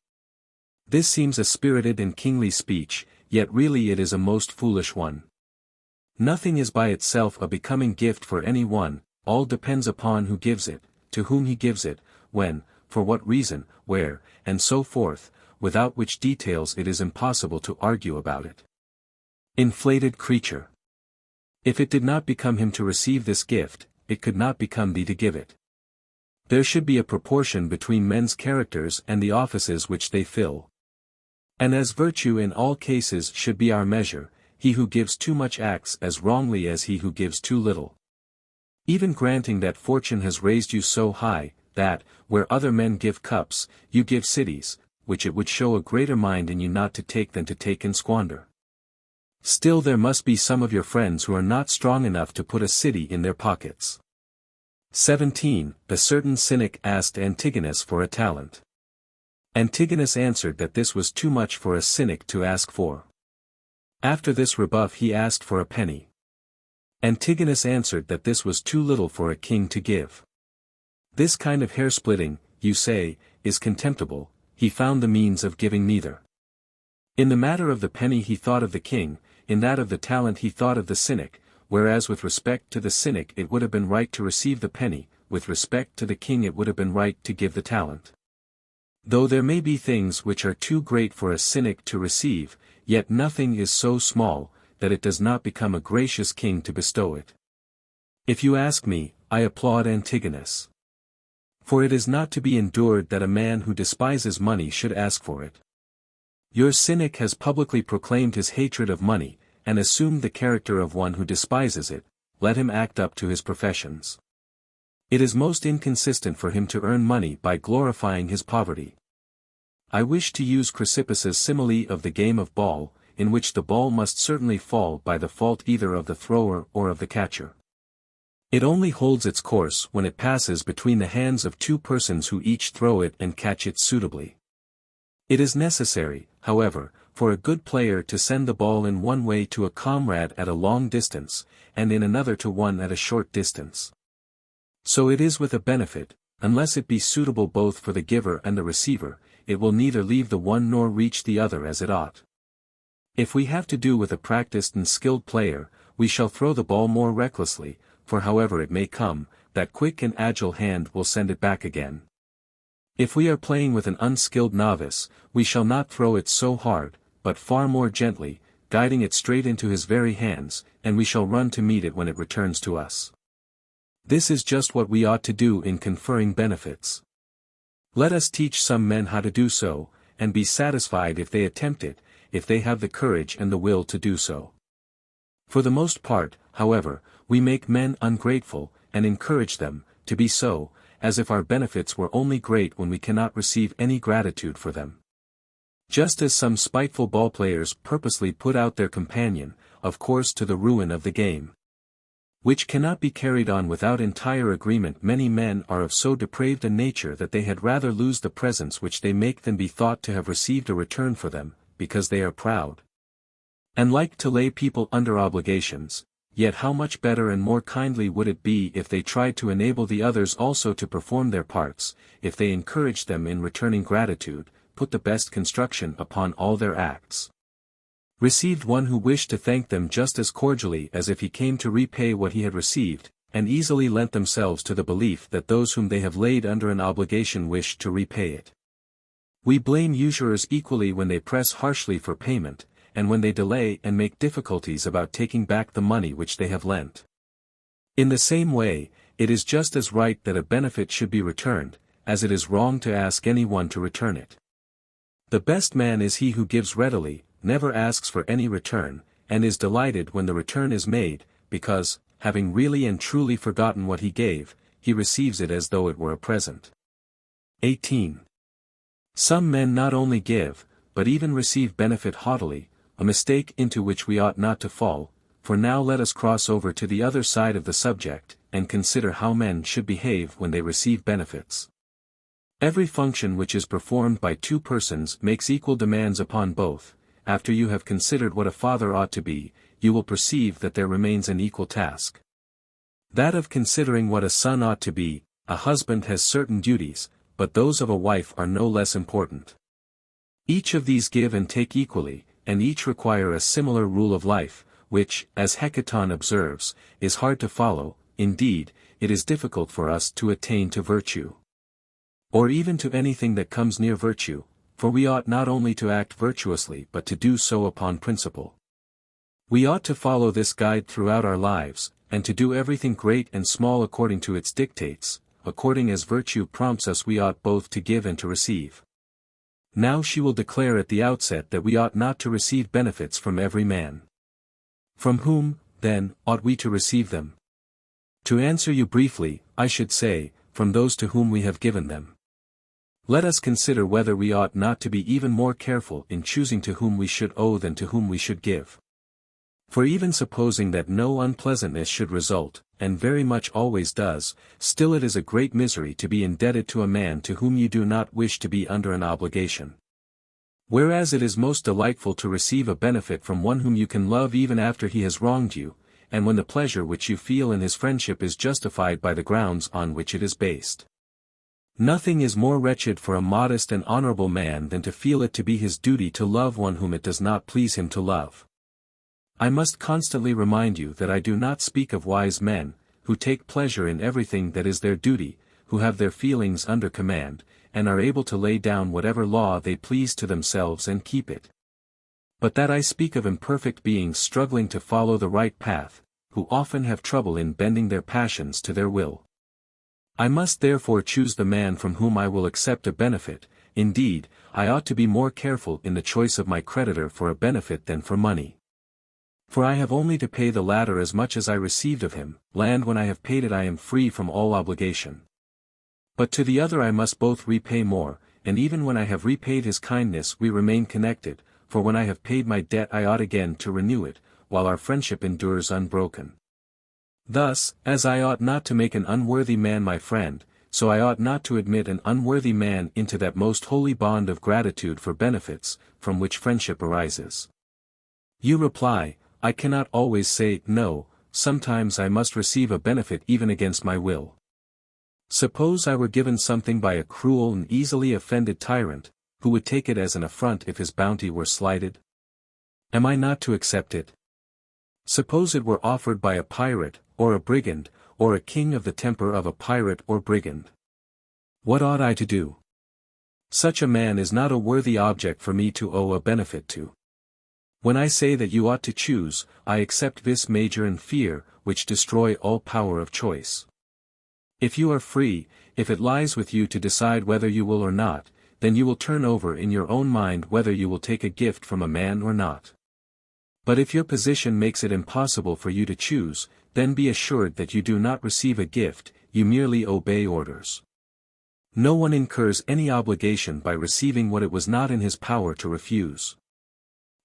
[SPEAKER 1] This seems a spirited and kingly speech, yet really it is a most foolish one. Nothing is by itself a becoming gift for any one, all depends upon who gives it, to whom he gives it, when, for what reason, where, and so forth, without which details it is impossible to argue about it. Inflated creature. If it did not become him to receive this gift, it could not become thee to give it. There should be a proportion between men's characters and the offices which they fill. And as virtue in all cases should be our measure, he who gives too much acts as wrongly as he who gives too little. Even granting that fortune has raised you so high, that, where other men give cups, you give cities, which it would show a greater mind in you not to take than to take and squander. Still there must be some of your friends who are not strong enough to put a city in their pockets. 17. A certain cynic asked Antigonus for a talent. Antigonus answered that this was too much for a cynic to ask for. After this rebuff he asked for a penny. Antigonus answered that this was too little for a king to give. This kind of hair-splitting, you say, is contemptible. He found the means of giving neither. In the matter of the penny he thought of the king, in that of the talent he thought of the cynic, whereas with respect to the cynic it would have been right to receive the penny, with respect to the king it would have been right to give the talent. Though there may be things which are too great for a cynic to receive, yet nothing is so small, that it does not become a gracious king to bestow it. If you ask me, I applaud Antigonus. For it is not to be endured that a man who despises money should ask for it. Your cynic has publicly proclaimed his hatred of money, and assumed the character of one who despises it. Let him act up to his professions. It is most inconsistent for him to earn money by glorifying his poverty. I wish to use Chrysippus's simile of the game of ball, in which the ball must certainly fall by the fault either of the thrower or of the catcher. It only holds its course when it passes between the hands of two persons who each throw it and catch it suitably. It is necessary, however, for a good player to send the ball in one way to a comrade at a long distance, and in another to one at a short distance. So it is with a benefit, unless it be suitable both for the giver and the receiver, it will neither leave the one nor reach the other as it ought. If we have to do with a practiced and skilled player, we shall throw the ball more recklessly, for however it may come, that quick and agile hand will send it back again. If we are playing with an unskilled novice, we shall not throw it so hard, but far more gently, guiding it straight into his very hands, and we shall run to meet it when it returns to us. This is just what we ought to do in conferring benefits. Let us teach some men how to do so, and be satisfied if they attempt it, if they have the courage and the will to do so. For the most part, however, we make men ungrateful, and encourage them, to be so, as if our benefits were only great when we cannot receive any gratitude for them. Just as some spiteful ball-players purposely put out their companion, of course to the ruin of the game, which cannot be carried on without entire agreement. Many men are of so depraved a nature that they had rather lose the presents which they make than be thought to have received a return for them, because they are proud, and like to lay people under obligations. Yet how much better and more kindly would it be if they tried to enable the others also to perform their parts, if they encouraged them in returning gratitude, put the best construction upon all their acts, received one who wished to thank them just as cordially as if he came to repay what he had received, and easily lent themselves to the belief that those whom they have laid under an obligation wish to repay it. We blame usurers equally when they press harshly for payment, and when they delay and make difficulties about taking back the money which they have lent. In the same way, it is just as right that a benefit should be returned, as it is wrong to ask any one to return it. The best man is he who gives readily, never asks for any return, and is delighted when the return is made, because, having really and truly forgotten what he gave, he receives it as though it were a present. 18. Some men not only give, but even receive benefit haughtily, a mistake into which we ought not to fall. For now let us cross over to the other side of the subject, and consider how men should behave when they receive benefits. Every function which is performed by two persons makes equal demands upon both. After you have considered what a father ought to be, you will perceive that there remains an equal task. That of considering what a son ought to be. A husband has certain duties, but those of a wife are no less important. Each of these give and take equally, and each require a similar rule of life, which, as Hecaton observes, is hard to follow. Indeed, it is difficult for us to attain to virtue, or even to anything that comes near virtue, for we ought not only to act virtuously but to do so upon principle. We ought to follow this guide throughout our lives, and to do everything great and small according to its dictates, according as virtue prompts us. We ought both to give and to receive. Now she will declare at the outset that we ought not to receive benefits from every man. From whom, then, ought we to receive them? To answer you briefly, I should say, from those to whom we have given them. Let us consider whether we ought not to be even more careful in choosing to whom we should owe than to whom we should give. For even supposing that no unpleasantness should result, and very much always does, still it is a great misery to be indebted to a man to whom you do not wish to be under an obligation. Whereas it is most delightful to receive a benefit from one whom you can love even after he has wronged you, and when the pleasure which you feel in his friendship is justified by the grounds on which it is based. Nothing is more wretched for a modest and honorable man than to feel it to be his duty to love one whom it does not please him to love. I must constantly remind you that I do not speak of wise men, who take pleasure in everything that is their duty, who have their feelings under command, and are able to lay down whatever law they please to themselves and keep it. But that I speak of imperfect beings struggling to follow the right path, who often have trouble in bending their passions to their will. I must therefore choose the man from whom I will accept a benefit. Indeed, I ought to be more careful in the choice of my creditor for a benefit than for money. For I have only to pay the latter as much as I received of him. When I have paid it I am free from all obligation. But to the other I must both repay more, and even when I have repaid his kindness we remain connected, for when I have paid my debt I ought again to renew it, while our friendship endures unbroken. Thus, as I ought not to make an unworthy man my friend, so I ought not to admit an unworthy man into that most holy bond of gratitude for benefits, from which friendship arises. You reply, I cannot always say no, sometimes I must receive a benefit even against my will. Suppose I were given something by a cruel and easily offended tyrant, who would take it as an affront if his bounty were slighted? Am I not to accept it? Suppose it were offered by a pirate, or a brigand, or a king of the temper of a pirate or brigand. What ought I to do? Such a man is not a worthy object for me to owe a benefit to. When I say that you ought to choose, I accept vis major and fear, which destroy all power of choice. If you are free, if it lies with you to decide whether you will or not, then you will turn over in your own mind whether you will take a gift from a man or not. But if your position makes it impossible for you to choose, then be assured that you do not receive a gift, you merely obey orders. No one incurs any obligation by receiving what it was not in his power to refuse.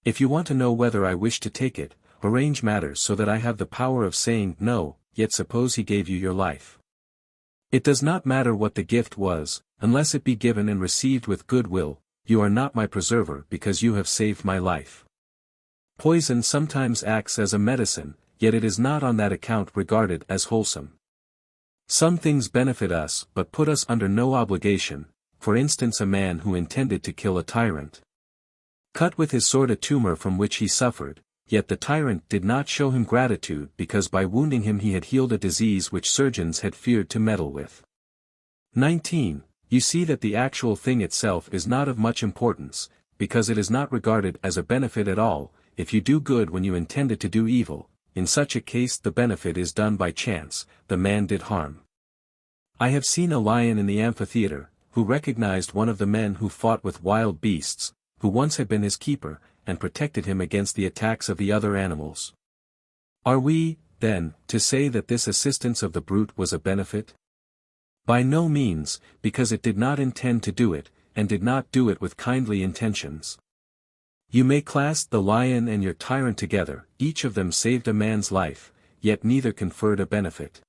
[SPEAKER 1] If you want to know whether I wish to take it, arrange matters so that I have the power of saying no. Yet suppose he gave you your life. It does not matter what the gift was, unless it be given and received with good will. You are not my preserver because you have saved my life. Poison sometimes acts as a medicine, yet it is not on that account regarded as wholesome. Some things benefit us but put us under no obligation, for instance a man who intended to kill a tyrant. Cut with his sword a tumor from which he suffered, yet the tyrant did not show him gratitude because by wounding him he had healed a disease which surgeons had feared to meddle with. 19. You see that the actual thing itself is not of much importance, because it is not regarded as a benefit at all. If you do good when you intended to do evil, in such a case the benefit is done by chance, the man did harm. I have seen a lion in the amphitheater, who recognized one of the men who fought with wild beasts, who once had been his keeper, and protected him against the attacks of the other animals. Are we, then, to say that this assistance of the brute was a benefit? By no means, because it did not intend to do it, and did not do it with kindly intentions. You may class the lion and your tyrant together, each of them saved a man's life, yet neither conferred a benefit.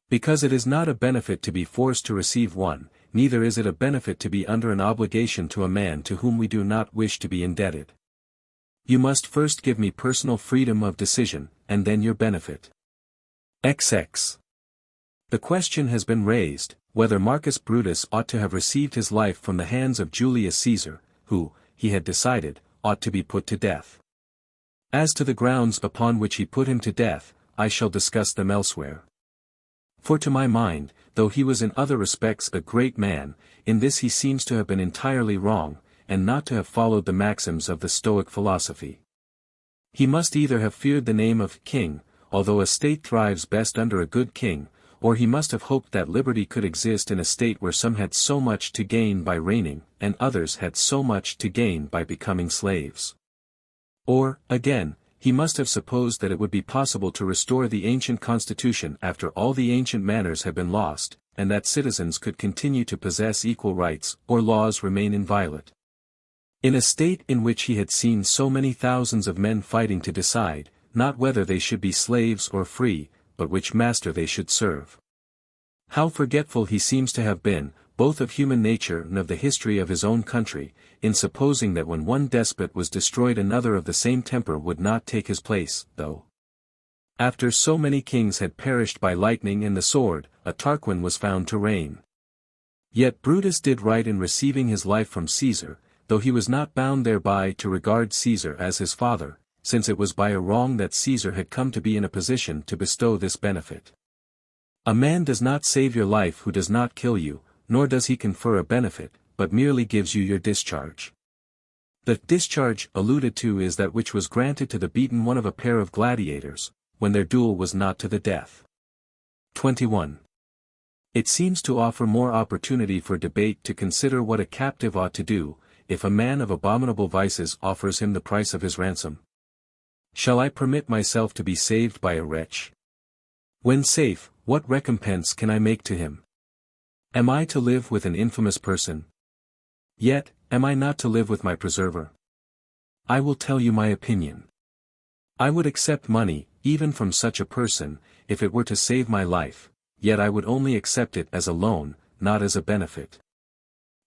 [SPEAKER 1] Because it is not a benefit to be forced to receive one, neither is it a benefit to be under an obligation to a man to whom we do not wish to be indebted. You must first give me personal freedom of decision, and then your benefit. XX. The question has been raised, whether Marcus Brutus ought to have received his life from the hands of Julius Caesar, who, he had decided, ought to be put to death. As to the grounds upon which he put him to death, I shall discuss them elsewhere. For to my mind, though he was in other respects a great man, in this he seems to have been entirely wrong, and not to have followed the maxims of the Stoic philosophy. He must either have feared the name of king, although a state thrives best under a good king, or he must have hoped that liberty could exist in a state where some had so much to gain by reigning, and others had so much to gain by becoming slaves. Or, again, he must have supposed that it would be possible to restore the ancient constitution after all the ancient manners had been lost, and that citizens could continue to possess equal rights, or laws remain inviolate. In a state in which he had seen so many thousands of men fighting to decide, not whether they should be slaves or free, but which master they should serve. How forgetful he seems to have been, both of human nature and of the history of his own country, in supposing that when one despot was destroyed another of the same temper would not take his place, though. After so many kings had perished by lightning and the sword, a Tarquin was found to reign. Yet Brutus did right in receiving his life from Caesar, though he was not bound thereby to regard Caesar as his father, since it was by a wrong that Caesar had come to be in a position to bestow this benefit. A man does not save your life who does not kill you, nor does he confer a benefit, but merely gives you your discharge. The discharge alluded to is that which was granted to the beaten one of a pair of gladiators, when their duel was not to the death. 21. It seems to offer more opportunity for debate to consider what a captive ought to do, if a man of abominable vices offers him the price of his ransom. Shall I permit myself to be saved by a wretch? When safe, what recompense can I make to him? Am I to live with an infamous person? Yet, am I not to live with my preserver? I will tell you my opinion. I would accept money, even from such a person, if it were to save my life, yet I would only accept it as a loan, not as a benefit.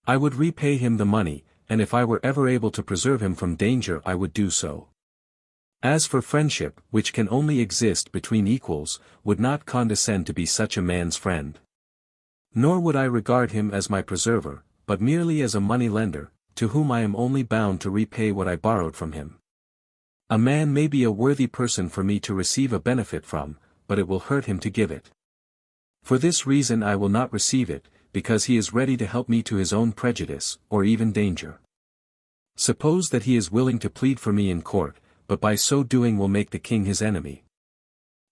[SPEAKER 1] I would repay him the money, and if I were ever able to preserve him from danger I would do so. As for friendship, which can only exist between equals, would not condescend to be such a man's friend. Nor would I regard him as my preserver, but merely as a money-lender, to whom I am only bound to repay what I borrowed from him. A man may be a worthy person for me to receive a benefit from, but it will hurt him to give it. For this reason I will not receive it, because he is ready to help me to his own prejudice, or even danger. Suppose that he is willing to plead for me in court, but by so doing will make the king his enemy.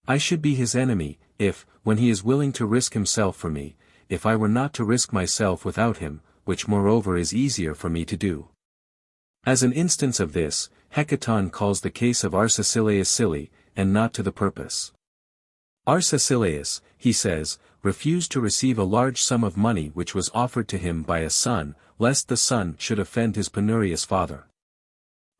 [SPEAKER 1] I should be his enemy, if, when he is willing to risk himself for me, if I were not to risk myself without him, which moreover is easier for me to do. As an instance of this, Hecaton calls the case of Arcesilaus silly, and not to the purpose. Arcesilaus, he says, refused to receive a large sum of money which was offered to him by a son, lest the son should offend his penurious father.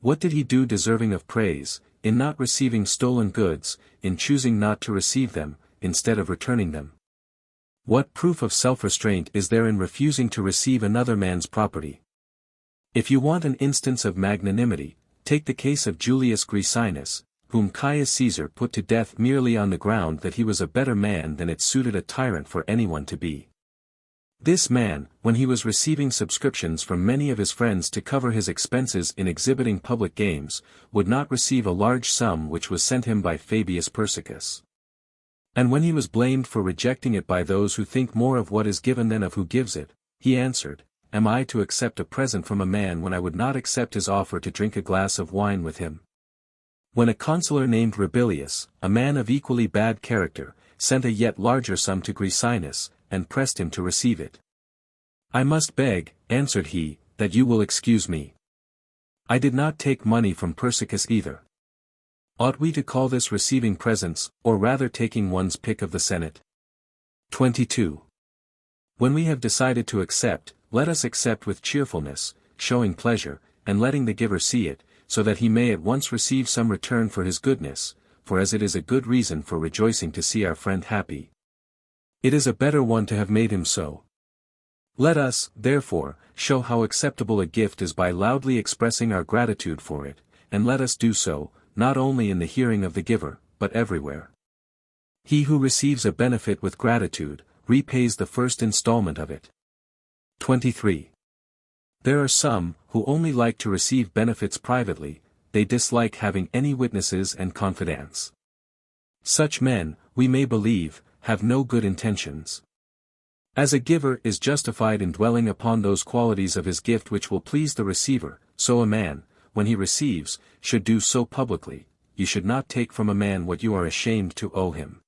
[SPEAKER 1] What did he do deserving of praise, in not receiving stolen goods, in choosing not to receive them, instead of returning them? What proof of self-restraint is there in refusing to receive another man's property? If you want an instance of magnanimity, take the case of Julius Grisinus, whom Caius Caesar put to death merely on the ground that he was a better man than it suited a tyrant for anyone to be. This man, when he was receiving subscriptions from many of his friends to cover his expenses in exhibiting public games, would not receive a large sum which was sent him by Fabius Persicus. And when he was blamed for rejecting it by those who think more of what is given than of who gives it, he answered, Am I to accept a present from a man when I would not accept his offer to drink a glass of wine with him? When a consular named Rabilius, a man of equally bad character, sent a yet larger sum to Grisinus, and pressed him to receive it. I must beg, answered he, that you will excuse me. I did not take money from Persicus either. Ought we to call this receiving presents, or rather taking one's pick of the Senate? 22. When we have decided to accept, let us accept with cheerfulness, showing pleasure, and letting the giver see it, so that he may at once receive some return for his goodness, for as it is a good reason for rejoicing to see our friend happy, it is a better one to have made him so. Let us, therefore, show how acceptable a gift is by loudly expressing our gratitude for it, and let us do so, not only in the hearing of the giver, but everywhere. He who receives a benefit with gratitude, repays the first installment of it. 23. There are some, who only like to receive benefits privately, they dislike having any witnesses and confidants. Such men, we may believe, have no good intentions. As a giver is justified in dwelling upon those qualities of his gift which will please the receiver, so a man, when he receives, should do so publicly. You should not take from a man what you are ashamed to owe him.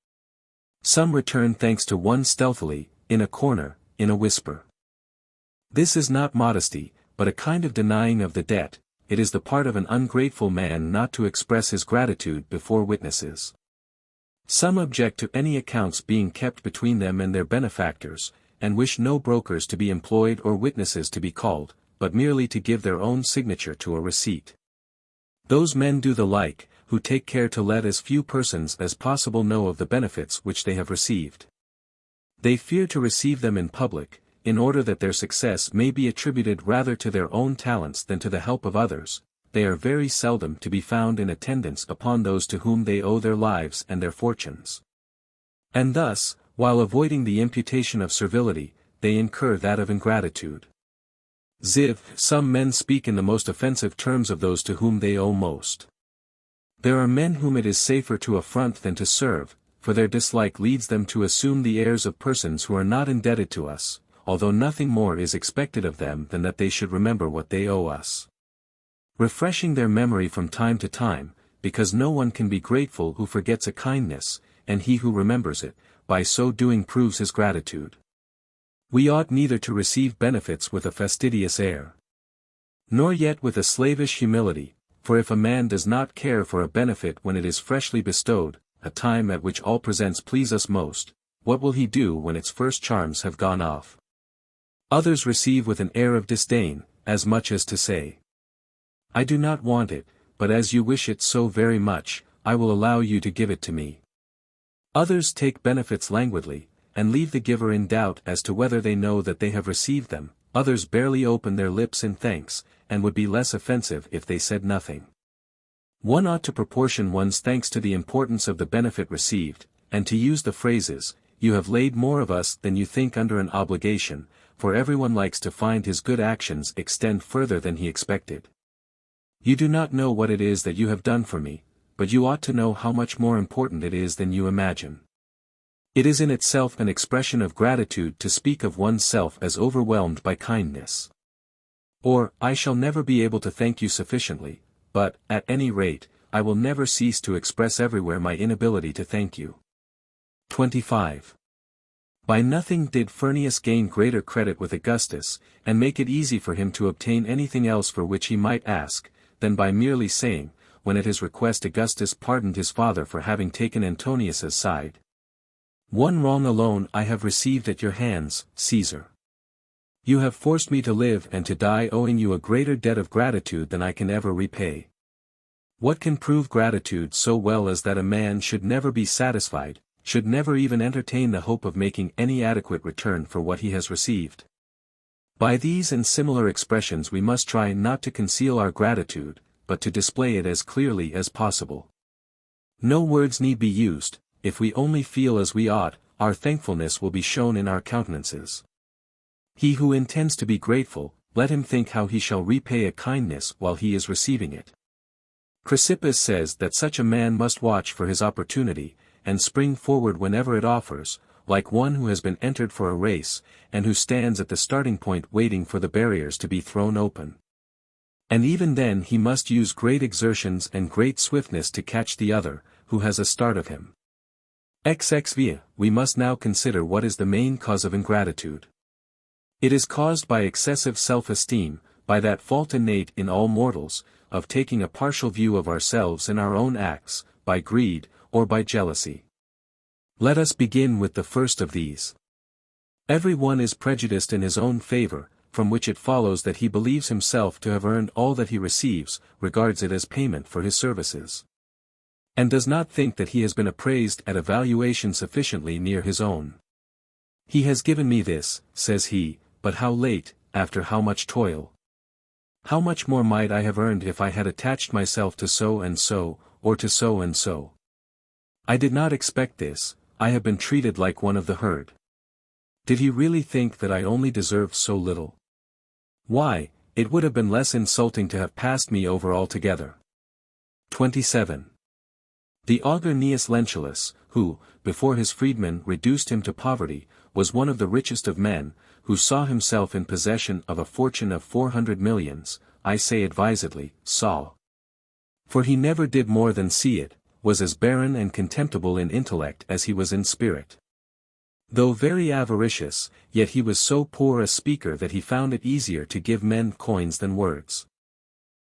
[SPEAKER 1] Some return thanks to one stealthily, in a corner, in a whisper. This is not modesty, but a kind of denying of the debt. It is the part of an ungrateful man not to express his gratitude before witnesses. Some object to any accounts being kept between them and their benefactors, and wish no brokers to be employed or witnesses to be called, but merely to give their own signature to a receipt. Those men do the like, who take care to let as few persons as possible know of the benefits which they have received. They fear to receive them in public, in order that their success may be attributed rather to their own talents than to the help of others. They are very seldom to be found in attendance upon those to whom they owe their lives and their fortunes. And thus, while avoiding the imputation of servility, they incur that of ingratitude. Some men speak in the most offensive terms of those to whom they owe most. There are men whom it is safer to affront than to serve, for their dislike leads them to assume the airs of persons who are not indebted to us, although nothing more is expected of them than that they should remember what they owe us. Refreshing their memory from time to time, because no one can be grateful who forgets a kindness, and he who remembers it, by so doing proves his gratitude. We ought neither to receive benefits with a fastidious air, nor yet with a slavish humility, for if a man does not care for a benefit when it is freshly bestowed, a time at which all presents please us most, what will he do when its first charms have gone off? Others receive with an air of disdain, as much as to say, I do not want it, but as you wish it so very much, I will allow you to give it to me. Others take benefits languidly, and leave the giver in doubt as to whether they know that they have received them. Others barely open their lips in thanks, and would be less offensive if they said nothing. One ought to proportion one's thanks to the importance of the benefit received, and to use the phrases, you have laid more of us than you think under an obligation, for everyone likes to find his good actions extend further than he expected. You do not know what it is that you have done for me, but you ought to know how much more important it is than you imagine. It is in itself an expression of gratitude to speak of one's self as overwhelmed by kindness. Or, I shall never be able to thank you sufficiently, but, at any rate, I will never cease to express everywhere my inability to thank you. 25. By nothing did Furnius gain greater credit with Augustus, and make it easy for him to obtain anything else for which he might ask, than by merely saying, when at his request Augustus pardoned his father for having taken Antonius's side. One wrong alone I have received at your hands, Caesar. You have forced me to live and to die owing you a greater debt of gratitude than I can ever repay. What can prove gratitude so well as that a man should never be satisfied, should never even entertain the hope of making any adequate return for what he has received? By these and similar expressions we must try not to conceal our gratitude, but to display it as clearly as possible. No words need be used. If we only feel as we ought, our thankfulness will be shown in our countenances. He who intends to be grateful, let him think how he shall repay a kindness while he is receiving it. Chrysippus says that such a man must watch for his opportunity, and spring forward whenever it offers, like one who has been entered for a race, and who stands at the starting point waiting for the barriers to be thrown open. And even then he must use great exertions and great swiftness to catch the other, who has a start of him. We must now consider what is the main cause of ingratitude. It is caused by excessive self-esteem, by that fault innate in all mortals, of taking a partial view of ourselves and our own acts, by greed, or by jealousy. Let us begin with the first of these. Every one is prejudiced in his own favor, from which it follows that he believes himself to have earned all that he receives, regards it as payment for his services, and does not think that he has been appraised at a valuation sufficiently near his own. He has given me this, says he, but how late, after how much toil? How much more might I have earned if I had attached myself to so and so, or to so and so? I did not expect this, I have been treated like one of the herd. Did he really think that I only deserved so little? Why, It would have been less insulting to have passed me over altogether. 27. The augur Gnaeus Lentulus, who, before his freedmen reduced him to poverty, was one of the richest of men, who saw himself in possession of a fortune of 400 millions, I say advisedly, saw. For he never did more than see it, was as barren and contemptible in intellect as he was in spirit. Though very avaricious, yet he was so poor a speaker that he found it easier to give men coins than words.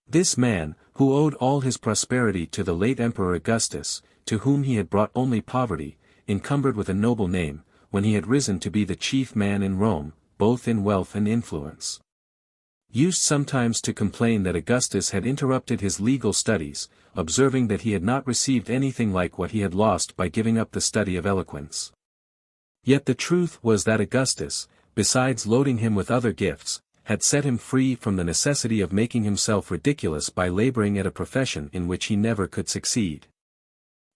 [SPEAKER 1] This man, who owed all his prosperity to the late Emperor Augustus, to whom he had brought only poverty, encumbered with a noble name, when he had risen to be the chief man in Rome, both in wealth and influence, used sometimes to complain that Augustus had interrupted his legal studies, observing that he had not received anything like what he had lost by giving up the study of eloquence. Yet the truth was that Augustus, besides loading him with other gifts, had set him free from the necessity of making himself ridiculous by laboring at a profession in which he never could succeed.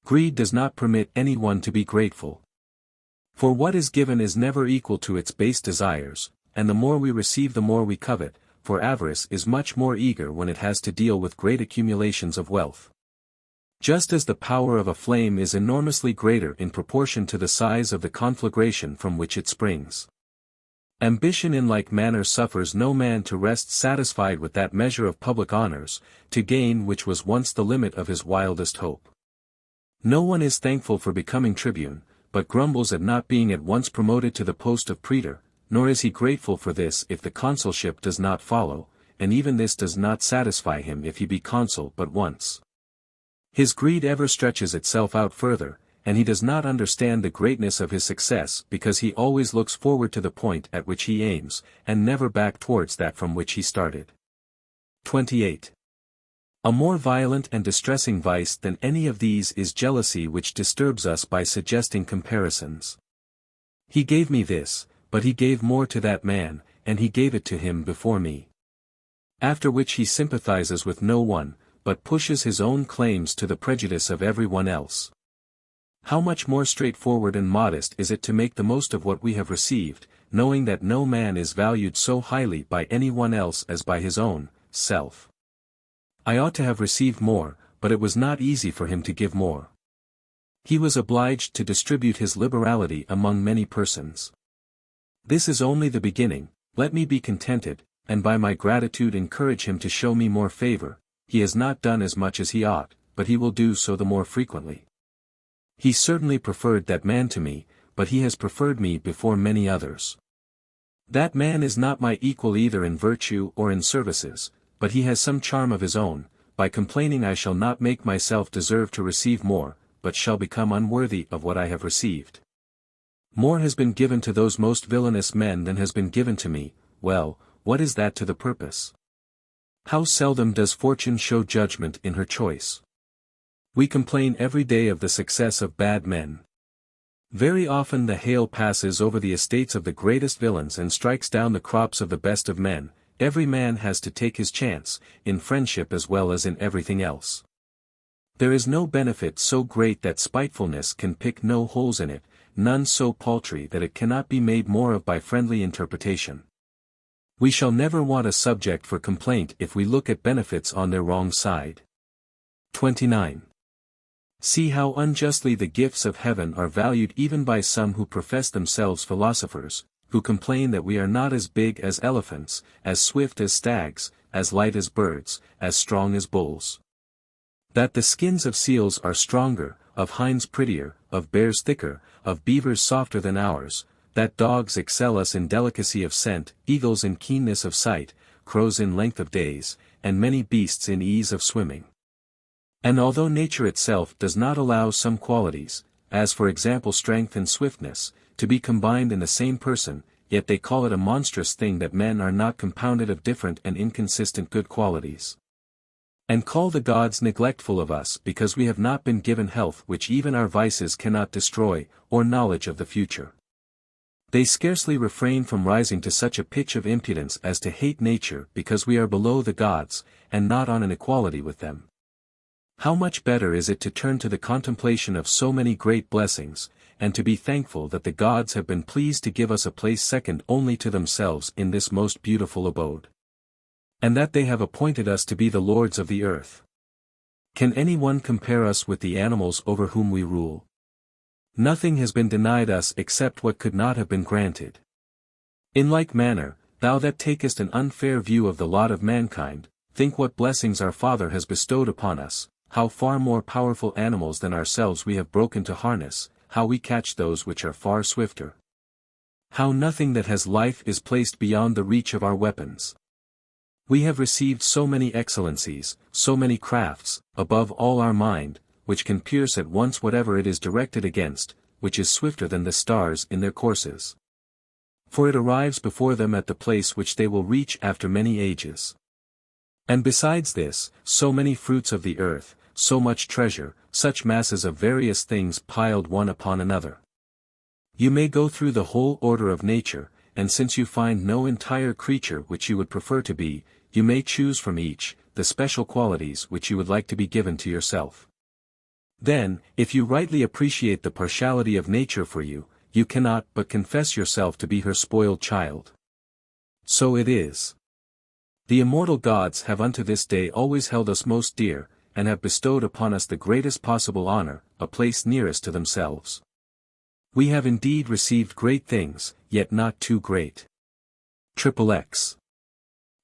[SPEAKER 1] Greed does not permit anyone to be grateful. For what is given is never equal to its base desires, and the more we receive the more we covet, for avarice is much more eager when it has to deal with great accumulations of wealth. Just as the power of a flame is enormously greater in proportion to the size of the conflagration from which it springs. Ambition in like manner suffers no man to rest satisfied with that measure of public honors, to gain which was once the limit of his wildest hope. No one is thankful for becoming tribune, but grumbles at not being at once promoted to the post of praetor, nor is he grateful for this if the consulship does not follow, and even this does not satisfy him if he be consul but once. His greed ever stretches itself out further, and he does not understand the greatness of his success because he always looks forward to the point at which he aims, and never back towards that from which he started. 28. A more violent and distressing vice than any of these is jealousy, which disturbs us by suggesting comparisons. He gave me this, but he gave more to that man, and he gave it to him before me. After which he sympathizes with no one, but pushes his own claims to the prejudice of everyone else. How much more straightforward and modest is it to make the most of what we have received, knowing that no man is valued so highly by anyone else as by his own self. I ought to have received more, but it was not easy for him to give more. He was obliged to distribute his liberality among many persons. This is only the beginning, let me be contented, and by my gratitude encourage him to show me more favor. He has not done as much as he ought, but he will do so the more frequently. He certainly preferred that man to me, but he has preferred me before many others. That man is not my equal either in virtue or in services, but he has some charm of his own. By complaining I shall not make myself deserve to receive more, but shall become unworthy of what I have received. More has been given to those most villainous men than has been given to me. Well, what is that to the purpose? How seldom does fortune show judgment in her choice? We complain every day of the success of bad men. Very often the hail passes over the estates of the greatest villains and strikes down the crops of the best of men. Every man has to take his chance, in friendship as well as in everything else. There is no benefit so great that spitefulness can pick no holes in it, none so paltry that it cannot be made more of by friendly interpretation. We shall never want a subject for complaint if we look at benefits on their wrong side. 29. See how unjustly the gifts of heaven are valued even by some who profess themselves philosophers, who complain that we are not as big as elephants, as swift as stags, as light as birds, as strong as bulls. That the skins of seals are stronger, of hinds prettier, of bears thicker, of beavers softer than ours, that dogs excel us in delicacy of scent, eagles in keenness of sight, crows in length of days, and many beasts in ease of swimming. And although nature itself does not allow some qualities, as for example strength and swiftness, to be combined in the same person, yet they call it a monstrous thing that men are not compounded of different and inconsistent good qualities. And call the gods neglectful of us because we have not been given health which even our vices cannot destroy, or knowledge of the future. They scarcely refrain from rising to such a pitch of impudence as to hate nature because we are below the gods, and not on an equality with them. How much better is it to turn to the contemplation of so many great blessings, and to be thankful that the gods have been pleased to give us a place second only to themselves in this most beautiful abode. and that they have appointed us to be the lords of the earth. Can anyone compare us with the animals over whom we rule? Nothing has been denied us except what could not have been granted. In like manner, thou that takest an unfair view of the lot of mankind, think what blessings our Father has bestowed upon us, how far more powerful animals than ourselves we have broken to harness, how we catch those which are far swifter. How nothing that has life is placed beyond the reach of our weapons. We have received so many excellencies, so many crafts, above all our mind, which can pierce at once whatever it is directed against, which is swifter than the stars in their courses. For it arrives before them at the place which they will reach after many ages. And besides this, so many fruits of the earth, so much treasure, such masses of various things piled one upon another. You may go through the whole order of nature, and since you find no entire creature which you would prefer to be, you may choose from each, the special qualities which you would like to be given to yourself. Then, if you rightly appreciate the partiality of nature for you, you cannot but confess yourself to be her spoiled child. So it is. The immortal gods have unto this day always held us most dear, and have bestowed upon us the greatest possible honor, a place nearest to themselves. We have indeed received great things, yet not too great. XXX.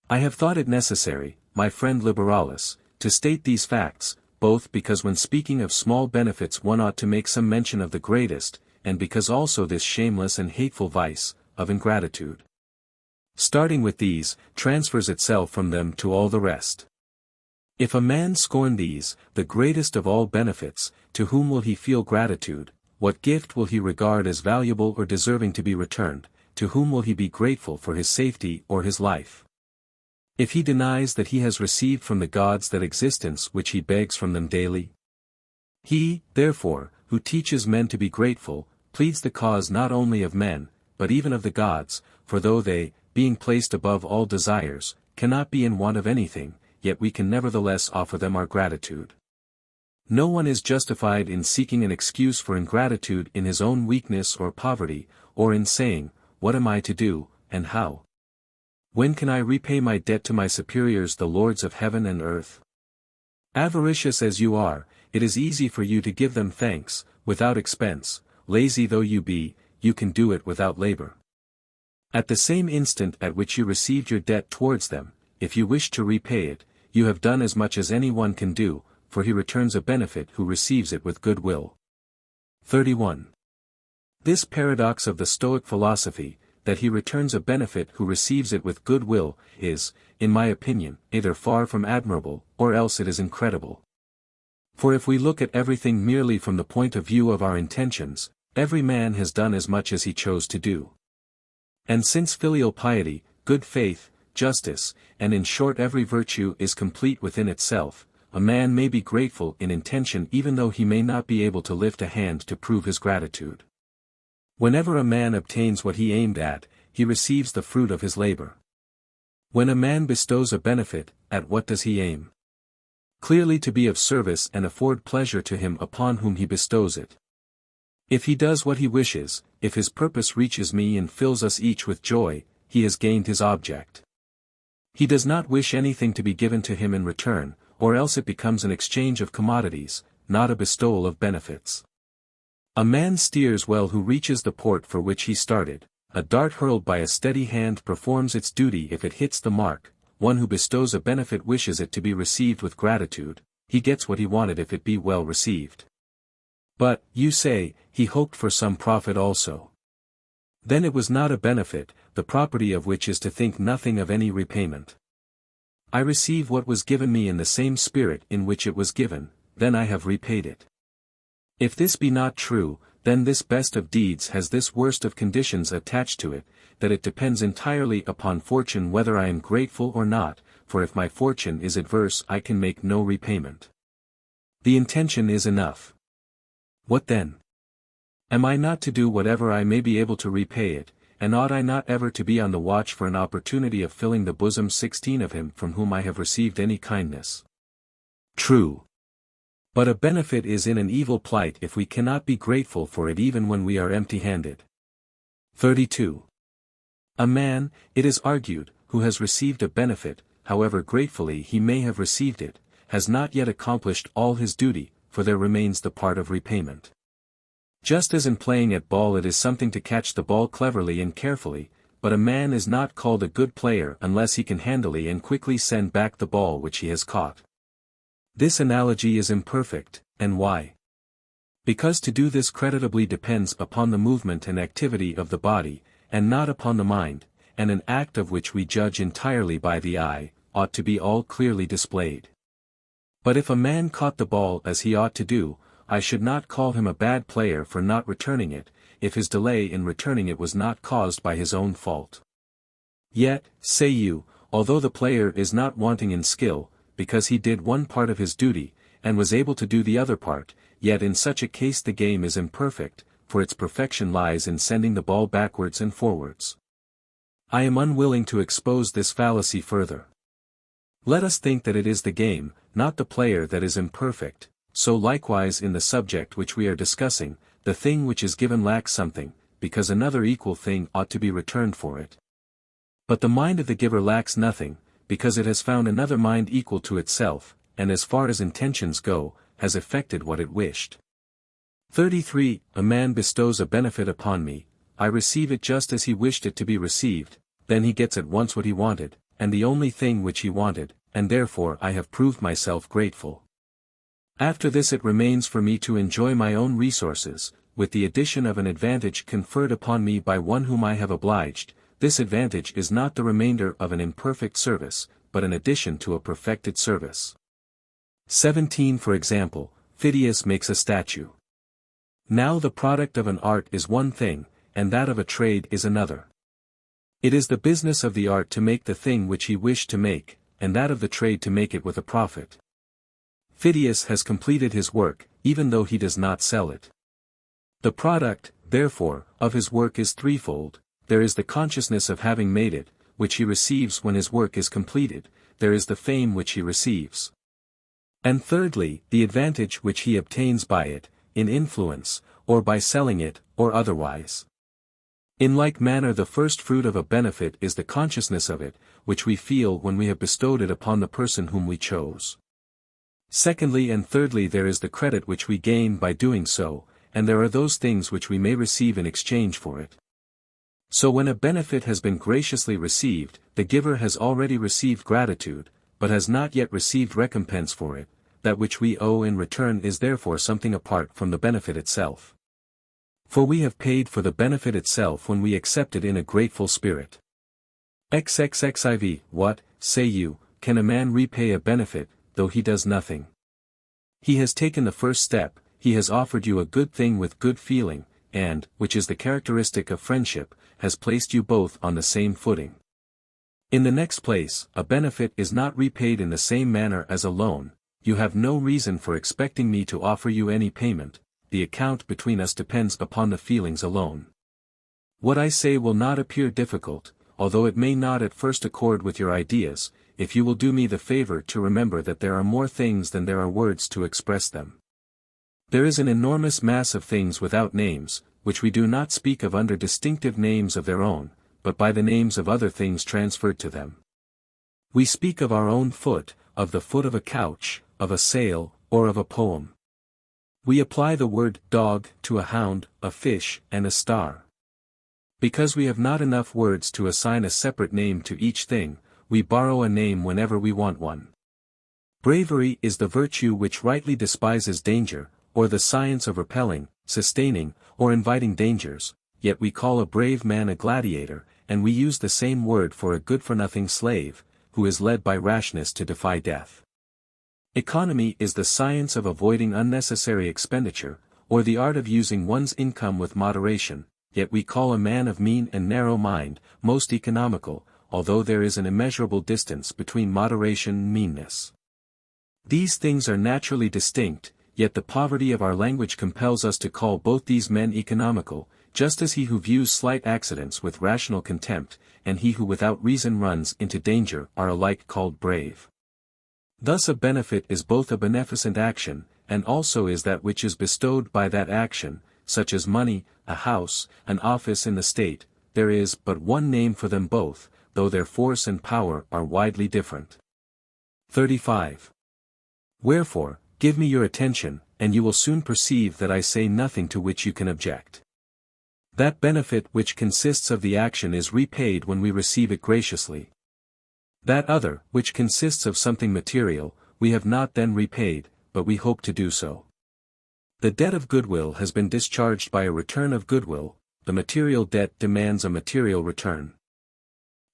[SPEAKER 1] I have thought it necessary, my friend Liberalis, to state these facts, both because when speaking of small benefits one ought to make some mention of the greatest, and because also this shameless and hateful vice, of ingratitude, starting with these, transfers itself from them to all the rest. If a man scorn these, the greatest of all benefits, to whom will he feel gratitude? What gift will he regard as valuable or deserving to be returned? To whom will he be grateful for his safety or his life? If he denies that he has received from the gods that existence which he begs from them daily? He, therefore, who teaches men to be grateful, pleads the cause not only of men, but even of the gods, for though they, being placed above all desires, cannot be in want of anything, yet we can nevertheless offer them our gratitude. No one is justified in seeking an excuse for ingratitude in his own weakness or poverty, or in saying, "What am I to do, and how? When can I repay my debt to my superiors, the lords of heaven and earth?" Avaricious as you are, it is easy for you to give them thanks, without expense. Lazy though you be, you can do it without labor. At the same instant at which you received your debt towards them, if you wish to repay it, you have done as much as any one can do, for he returns a benefit who receives it with good will. 31. This paradox of the Stoic philosophy, that he returns a benefit who receives it with good will, is, in my opinion, either far from admirable, or else it is incredible. For if we look at everything merely from the point of view of our intentions, every man has done as much as he chose to do. And since filial piety, good faith, justice, and in short every virtue is complete within itself, a man may be grateful in intention even though he may not be able to lift a hand to prove his gratitude. Whenever a man obtains what he aimed at, he receives the fruit of his labor. When a man bestows a benefit, at what does he aim? Clearly to be of service and afford pleasure to him upon whom he bestows it. If he does what he wishes, if his purpose reaches me and fills us each with joy, he has gained his object. He does not wish anything to be given to him in return, or else it becomes an exchange of commodities, not a bestowal of benefits. A man steers well who reaches the port for which he started. A dart hurled by a steady hand performs its duty if it hits the mark. One who bestows a benefit wishes it to be received with gratitude. He gets what he wanted if it be well received. But, you say, he hoped for some profit also. Then it was not a benefit, the property of which is to think nothing of any repayment. I receive what was given me in the same spirit in which it was given, then I have repaid it. If this be not true, then this best of deeds has this worst of conditions attached to it, that it depends entirely upon fortune whether I am grateful or not, for if my fortune is adverse I can make no repayment. The intention is enough. What then? Am I not to do whatever I may be able to repay it, and ought I not ever to be on the watch for an opportunity of filling the bosom 16 of him from whom I have received any kindness? True. But a benefit is in an evil plight if we cannot be grateful for it even when we are empty-handed. 32. A man, it is argued, who has received a benefit, however gratefully he may have received it, has not yet accomplished all his duty, for there remains the part of repayment. Just as in playing at ball it is something to catch the ball cleverly and carefully, but a man is not called a good player unless he can handily and quickly send back the ball which he has caught. This analogy is imperfect, and why? Because to do this creditably depends upon the movement and activity of the body, and not upon the mind, and an act of which we judge entirely by the eye, ought to be all clearly displayed. But if a man caught the ball as he ought to do, I should not call him a bad player for not returning it, if his delay in returning it was not caused by his own fault. Yet, say you, although the player is not wanting in skill, because he did one part of his duty, and was able to do the other part, yet in such a case the game is imperfect, for its perfection lies in sending the ball backwards and forwards. I am unwilling to expose this fallacy further. Let us think that it is the game, not the player that is imperfect, so likewise in the subject which we are discussing, the thing which is given lacks something, because another equal thing ought to be returned for it. But the mind of the giver lacks nothing, because it has found another mind equal to itself, and as far as intentions go, has effected what it wished. 33. A man bestows a benefit upon me, I receive it just as he wished it to be received, then he gets at once what he wanted, and the only thing which he wanted, and therefore I have proved myself grateful. After this it remains for me to enjoy my own resources, with the addition of an advantage conferred upon me by one whom I have obliged. This advantage is not the remainder of an imperfect service, but an addition to a perfected service. 17. For example, Phidias makes a statue. Now the product of an art is one thing, and that of a trade is another. It is the business of the art to make the thing which he wished to make, and that of the trade to make it with a profit. Phidias has completed his work, even though he does not sell it. The product, therefore, of his work is threefold. There is the consciousness of having made it, which he receives when his work is completed, there is the fame which he receives. And thirdly, the advantage which he obtains by it, in influence, or by selling it, or otherwise. In like manner the first fruit of a benefit is the consciousness of it, which we feel when we have bestowed it upon the person whom we chose. Secondly and thirdly there is the credit which we gain by doing so, and there are those things which we may receive in exchange for it. So when a benefit has been graciously received, the giver has already received gratitude, but has not yet received recompense for it. That which we owe in return is therefore something apart from the benefit itself. For we have paid for the benefit itself when we accept it in a grateful spirit. XXXIV. What, say you, can a man repay a benefit, though he does nothing? He has taken the first step, he has offered you a good thing with good feeling, and, which is the characteristic of friendship, has placed you both on the same footing. In the next place, a benefit is not repaid in the same manner as a loan. You have no reason for expecting me to offer you any payment, the account between us depends upon the feelings alone. What I say will not appear difficult, although it may not at first accord with your ideas, if you will do me the favor to remember that there are more things than there are words to express them. There is an enormous mass of things without names, which we do not speak of under distinctive names of their own, but by the names of other things transferred to them. We speak of our own foot, of the foot of a couch, of a sail, or of a poem. We apply the word dog to a hound, a fish, and a star. Because we have not enough words to assign a separate name to each thing, we borrow a name whenever we want one. Bravery is the virtue which rightly despises danger, or the science of repelling, sustaining, or inviting dangers, yet we call a brave man a gladiator, and we use the same word for a good-for-nothing slave, who is led by rashness to defy death. Economy is the science of avoiding unnecessary expenditure, or the art of using one's income with moderation, yet we call a man of mean and narrow mind, most economical, although there is an immeasurable distance between moderation and meanness. These things are naturally distinct, yet the poverty of our language compels us to call both these men economical, just as he who views slight accidents with rational contempt, and he who without reason runs into danger are alike called brave. Thus a benefit is both a beneficent action, and also is that which is bestowed by that action, such as money, a house, an office in the state. There is but one name for them both, though their force and power are widely different. 35. Wherefore, give me your attention, and you will soon perceive that I say nothing to which you can object. That benefit which consists of the action is repaid when we receive it graciously. That other, which consists of something material, we have not then repaid, but we hope to do so. The debt of goodwill has been discharged by a return of goodwill, the material debt demands a material return.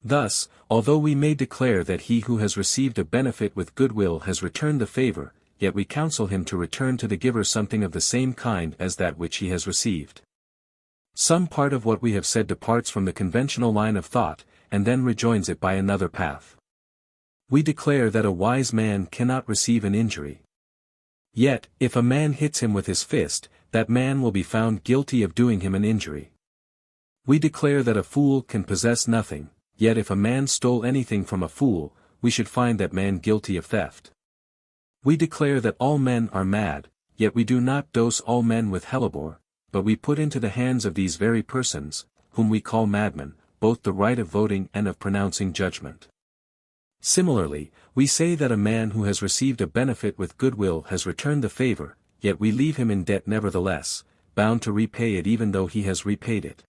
[SPEAKER 1] Thus, although we may declare that he who has received a benefit with goodwill has returned the favor, yet we counsel him to return to the giver something of the same kind as that which he has received. Some part of what we have said departs from the conventional line of thought, and then rejoins it by another path. We declare that a wise man cannot receive an injury. Yet, if a man hits him with his fist, that man will be found guilty of doing him an injury. We declare that a fool can possess nothing, yet if a man stole anything from a fool, we should find that man guilty of theft. We declare that all men are mad, yet we do not dose all men with hellebore, but we put into the hands of these very persons, whom we call madmen, both the right of voting and of pronouncing judgment. Similarly, we say that a man who has received a benefit with goodwill has returned the favor, yet we leave him in debt nevertheless, bound to repay it even though he has repaid it.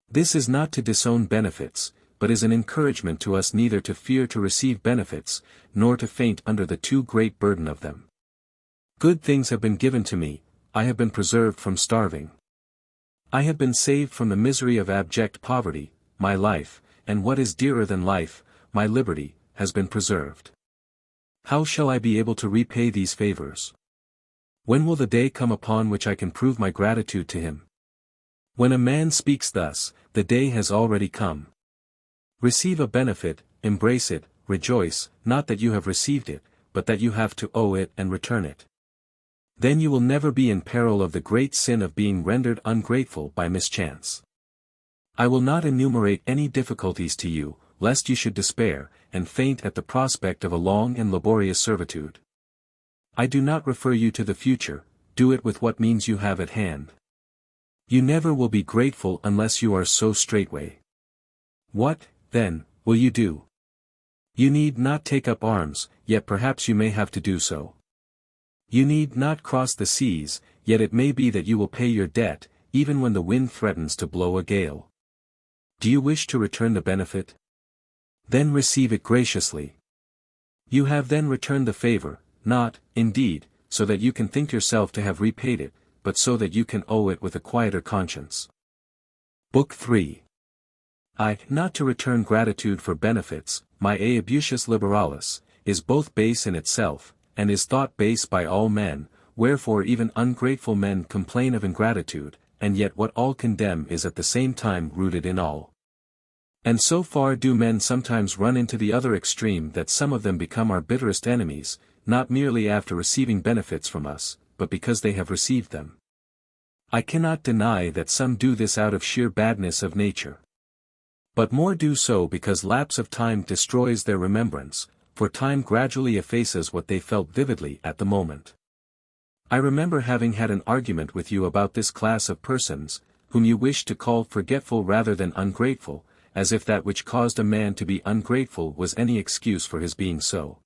[SPEAKER 1] This is not to disown benefits, but is an encouragement to us neither to fear to receive benefits, nor to faint under the too great burden of them. Good things have been given to me, I have been preserved from starving. I have been saved from the misery of abject poverty, my life, and what is dearer than life, my liberty, has been preserved. How shall I be able to repay these favors? When will the day come upon which I can prove my gratitude to him? When a man speaks thus, the day has already come. Receive a benefit, embrace it, rejoice, not that you have received it, but that you have to owe it and return it. Then you will never be in peril of the great sin of being rendered ungrateful by mischance. I will not enumerate any difficulties to you, lest you should despair, and faint at the prospect of a long and laborious servitude. I do not refer you to the future, do it with what means you have at hand. You never will be grateful unless you are so straightway. What, then, will you do? You need not take up arms, yet perhaps you may have to do so. You need not cross the seas, yet it may be that you will pay your debt, even when the wind threatens to blow a gale. Do you wish to return the benefit? Then receive it graciously. You have then returned the favor, not, indeed, so that you can think yourself to have repaid it, but so that you can owe it with a quieter conscience. Book 3. Not to return gratitude for benefits, my abusus liberalis, is both base in itself, and is thought base by all men, wherefore even ungrateful men complain of ingratitude, and yet what all condemn is at the same time rooted in all. And so far do men sometimes run into the other extreme that some of them become our bitterest enemies, not merely after receiving benefits from us, but because they have received them. I cannot deny that some do this out of sheer badness of nature. But more do so because lapse of time destroys their remembrance, for time gradually effaces what they felt vividly at the moment. I remember having had an argument with you about this class of persons, whom you wished to call forgetful rather than ungrateful, as if that which caused a man to be ungrateful was any excuse for his being so.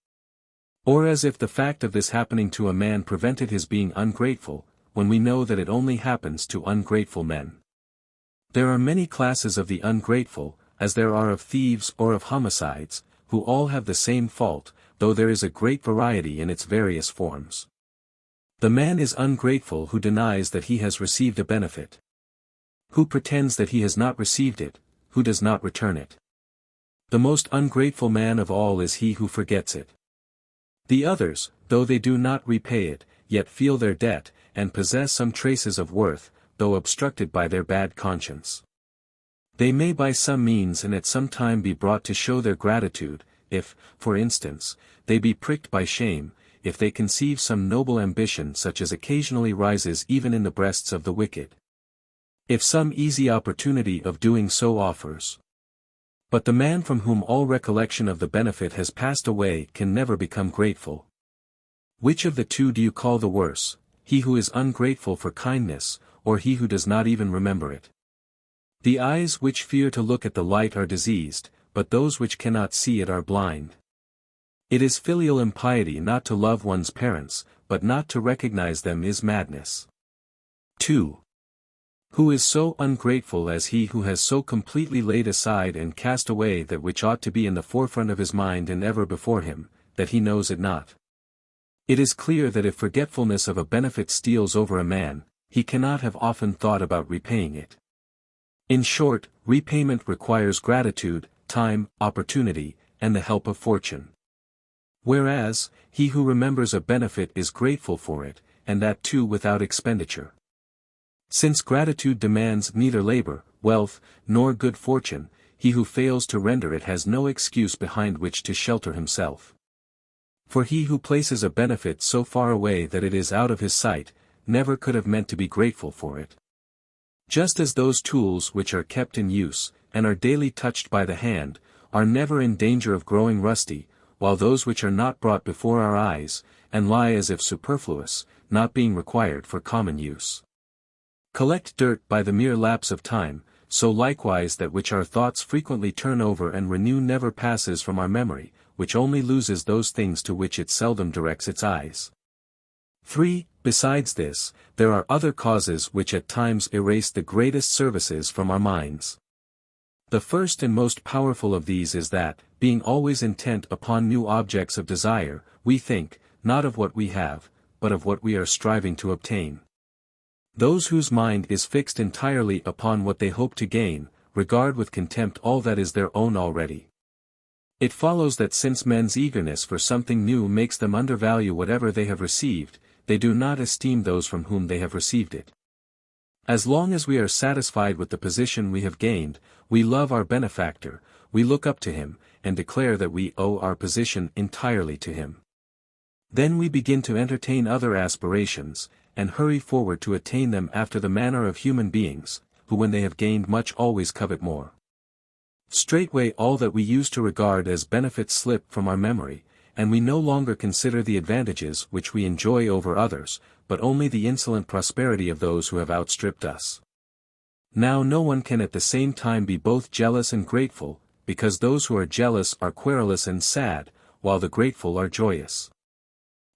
[SPEAKER 1] Or as if the fact of this happening to a man prevented his being ungrateful, when we know that it only happens to ungrateful men. There are many classes of the ungrateful, as there are of thieves or of homicides, who all have the same fault, though there is a great variety in its various forms. The man is ungrateful who denies that he has received a benefit. Who pretends that he has not received it, who does not return it. The most ungrateful man of all is he who forgets it. The others, though they do not repay it, yet feel their debt, and possess some traces of worth, though obstructed by their bad conscience. They may by some means and at some time be brought to show their gratitude, if, for instance, they be pricked by shame, if they conceive some noble ambition such as occasionally rises even in the breasts of the wicked. If some easy opportunity of doing so offers. But the man from whom all recollection of the benefit has passed away can never become grateful. Which of the two do you call the worse, he who is ungrateful for kindness, or he who does not even remember it? The eyes which fear to look at the light are diseased, but those which cannot see it are blind. It is filial impiety not to love one's parents, but not to recognize them is madness. 2. Who is so ungrateful as he who has so completely laid aside and cast away that which ought to be in the forefront of his mind and ever before him, that he knows it not? It is clear that if forgetfulness of a benefit steals over a man, he cannot have often thought about repaying it. In short, repayment requires gratitude, time, opportunity, and the help of fortune. Whereas, he who remembers a benefit is grateful for it, and that too without expenditure. Since gratitude demands neither labor, wealth, nor good fortune, he who fails to render it has no excuse behind which to shelter himself. For he who places a benefit so far away that it is out of his sight, never could have meant to be grateful for it. Just as those tools which are kept in use, and are daily touched by the hand, are never in danger of growing rusty, while those which are not brought before our eyes, and lie as if superfluous, not being required for common use, collect dirt by the mere lapse of time, so likewise that which our thoughts frequently turn over and renew never passes from our memory, which only loses those things to which it seldom directs its eyes. 3. Besides this, there are other causes which at times erase the greatest services from our minds. The first and most powerful of these is that, being always intent upon new objects of desire, we think, not of what we have, but of what we are striving to obtain. Those whose mind is fixed entirely upon what they hope to gain, regard with contempt all that is their own already. It follows that since men's eagerness for something new makes them undervalue whatever they have received, they do not esteem those from whom they have received it. As long as we are satisfied with the position we have gained, we love our benefactor, we look up to him, and declare that we owe our position entirely to him. Then we begin to entertain other aspirations, and hurry forward to attain them after the manner of human beings, who when they have gained much always covet more. Straightway all that we used to regard as benefits slip from our memory, and we no longer consider the advantages which we enjoy over others, but only the insolent prosperity of those who have outstripped us. Now no one can at the same time be both jealous and grateful, because those who are jealous are querulous and sad, while the grateful are joyous.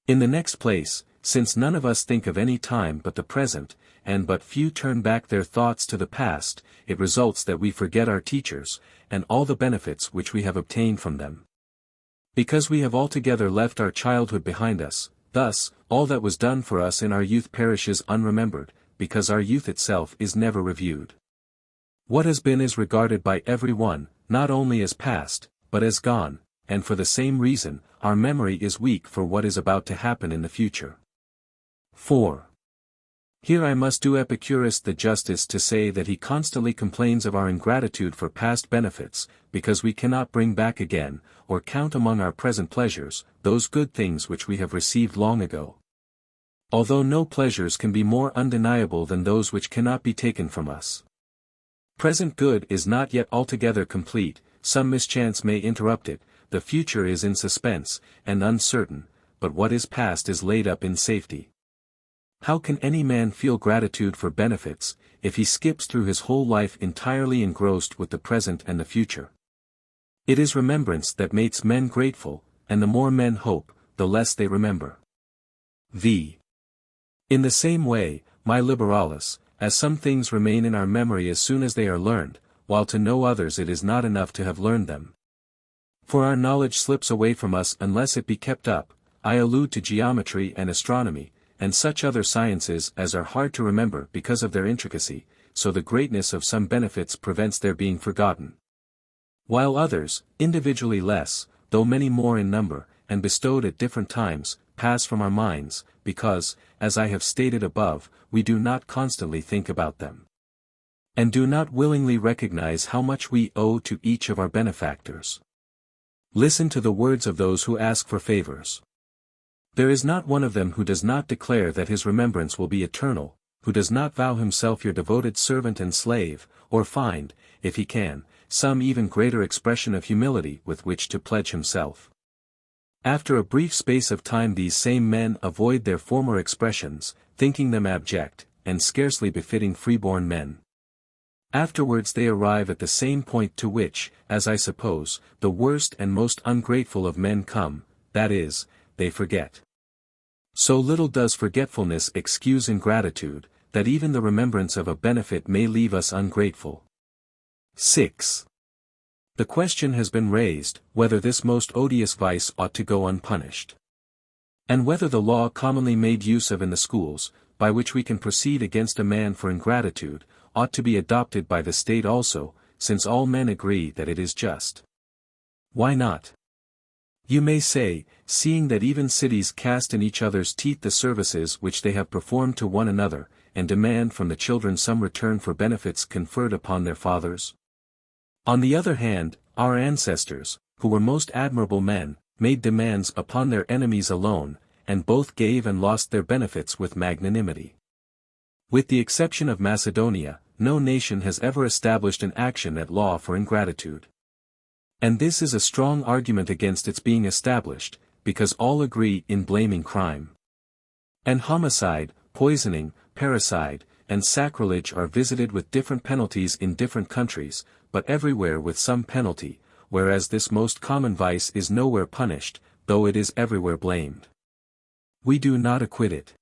[SPEAKER 1] In the next place, since none of us think of any time but the present, and but few turn back their thoughts to the past, it results that we forget our teachers, and all the benefits which we have obtained from them. Because we have altogether left our childhood behind us, thus, all that was done for us in our youth perishes unremembered, because our youth itself is never reviewed. What has been is regarded by every one, not only as past, but as gone, and for the same reason, our memory is weak for what is about to happen in the future. 4. Here I must do Epicurus the justice to say that he constantly complains of our ingratitude for past benefits, because we cannot bring back again, or count among our present pleasures, those good things which we have received long ago. Although no pleasures can be more undeniable than those which cannot be taken from us. Present good is not yet altogether complete, some mischance may interrupt it, the future is in suspense, and uncertain, but what is past is laid up in safety. How can any man feel gratitude for benefits, if he skips through his whole life entirely engrossed with the present and the future? It is remembrance that makes men grateful, and the more men hope, the less they remember. V. In the same way, my liberalis, as some things remain in our memory as soon as they are learned, while to know others it is not enough to have learned them. For our knowledge slips away from us unless it be kept up. I allude to geometry and astronomy, and such other sciences as are hard to remember because of their intricacy, so the greatness of some benefits prevents their being forgotten. While others, individually less, though many more in number, and bestowed at different times, pass from our minds, because, as I have stated above, we do not constantly think about them, and do not willingly recognize how much we owe to each of our benefactors. Listen to the words of those who ask for favors. There is not one of them who does not declare that his remembrance will be eternal, who does not vow himself your devoted servant and slave, or find, if he can, some even greater expression of humility with which to pledge himself. After a brief space of time these same men avoid their former expressions, thinking them abject, and scarcely befitting freeborn men. Afterwards they arrive at the same point to which, as I suppose, the worst and most ungrateful of men come, that is, they forget. So little does forgetfulness excuse ingratitude, that even the remembrance of a benefit may leave us ungrateful. 6. The question has been raised, whether this most odious vice ought to go unpunished. And whether the law commonly made use of in the schools, by which we can proceed against a man for ingratitude, ought to be adopted by the state also, since all men agree that it is just. Why not? You may say, seeing that even cities cast in each other's teeth the services which they have performed to one another, and demand from the children some return for benefits conferred upon their fathers. On the other hand, our ancestors, who were most admirable men, made demands upon their enemies alone, and both gave and lost their benefits with magnanimity. With the exception of Macedonia, no nation has ever established an action at law for ingratitude. And this is a strong argument against its being established, because all agree in blaming crime. And homicide, poisoning, parricide, and sacrilege are visited with different penalties in different countries, but everywhere with some penalty, whereas this most common vice is nowhere punished, though it is everywhere blamed. We do not acquit it.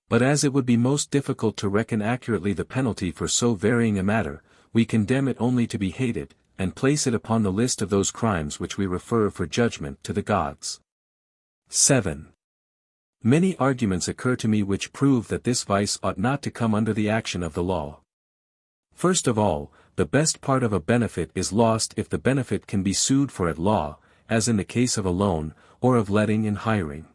[SPEAKER 1] But as it would be most difficult to reckon accurately the penalty for so varying a matter, we condemn it only to be hated, and place it upon the list of those crimes which we refer for judgment to the gods. 7. Many arguments occur to me which prove that this vice ought not to come under the action of the law. First of all, the best part of a benefit is lost if the benefit can be sued for at law, as in the case of a loan, or of letting and hiring.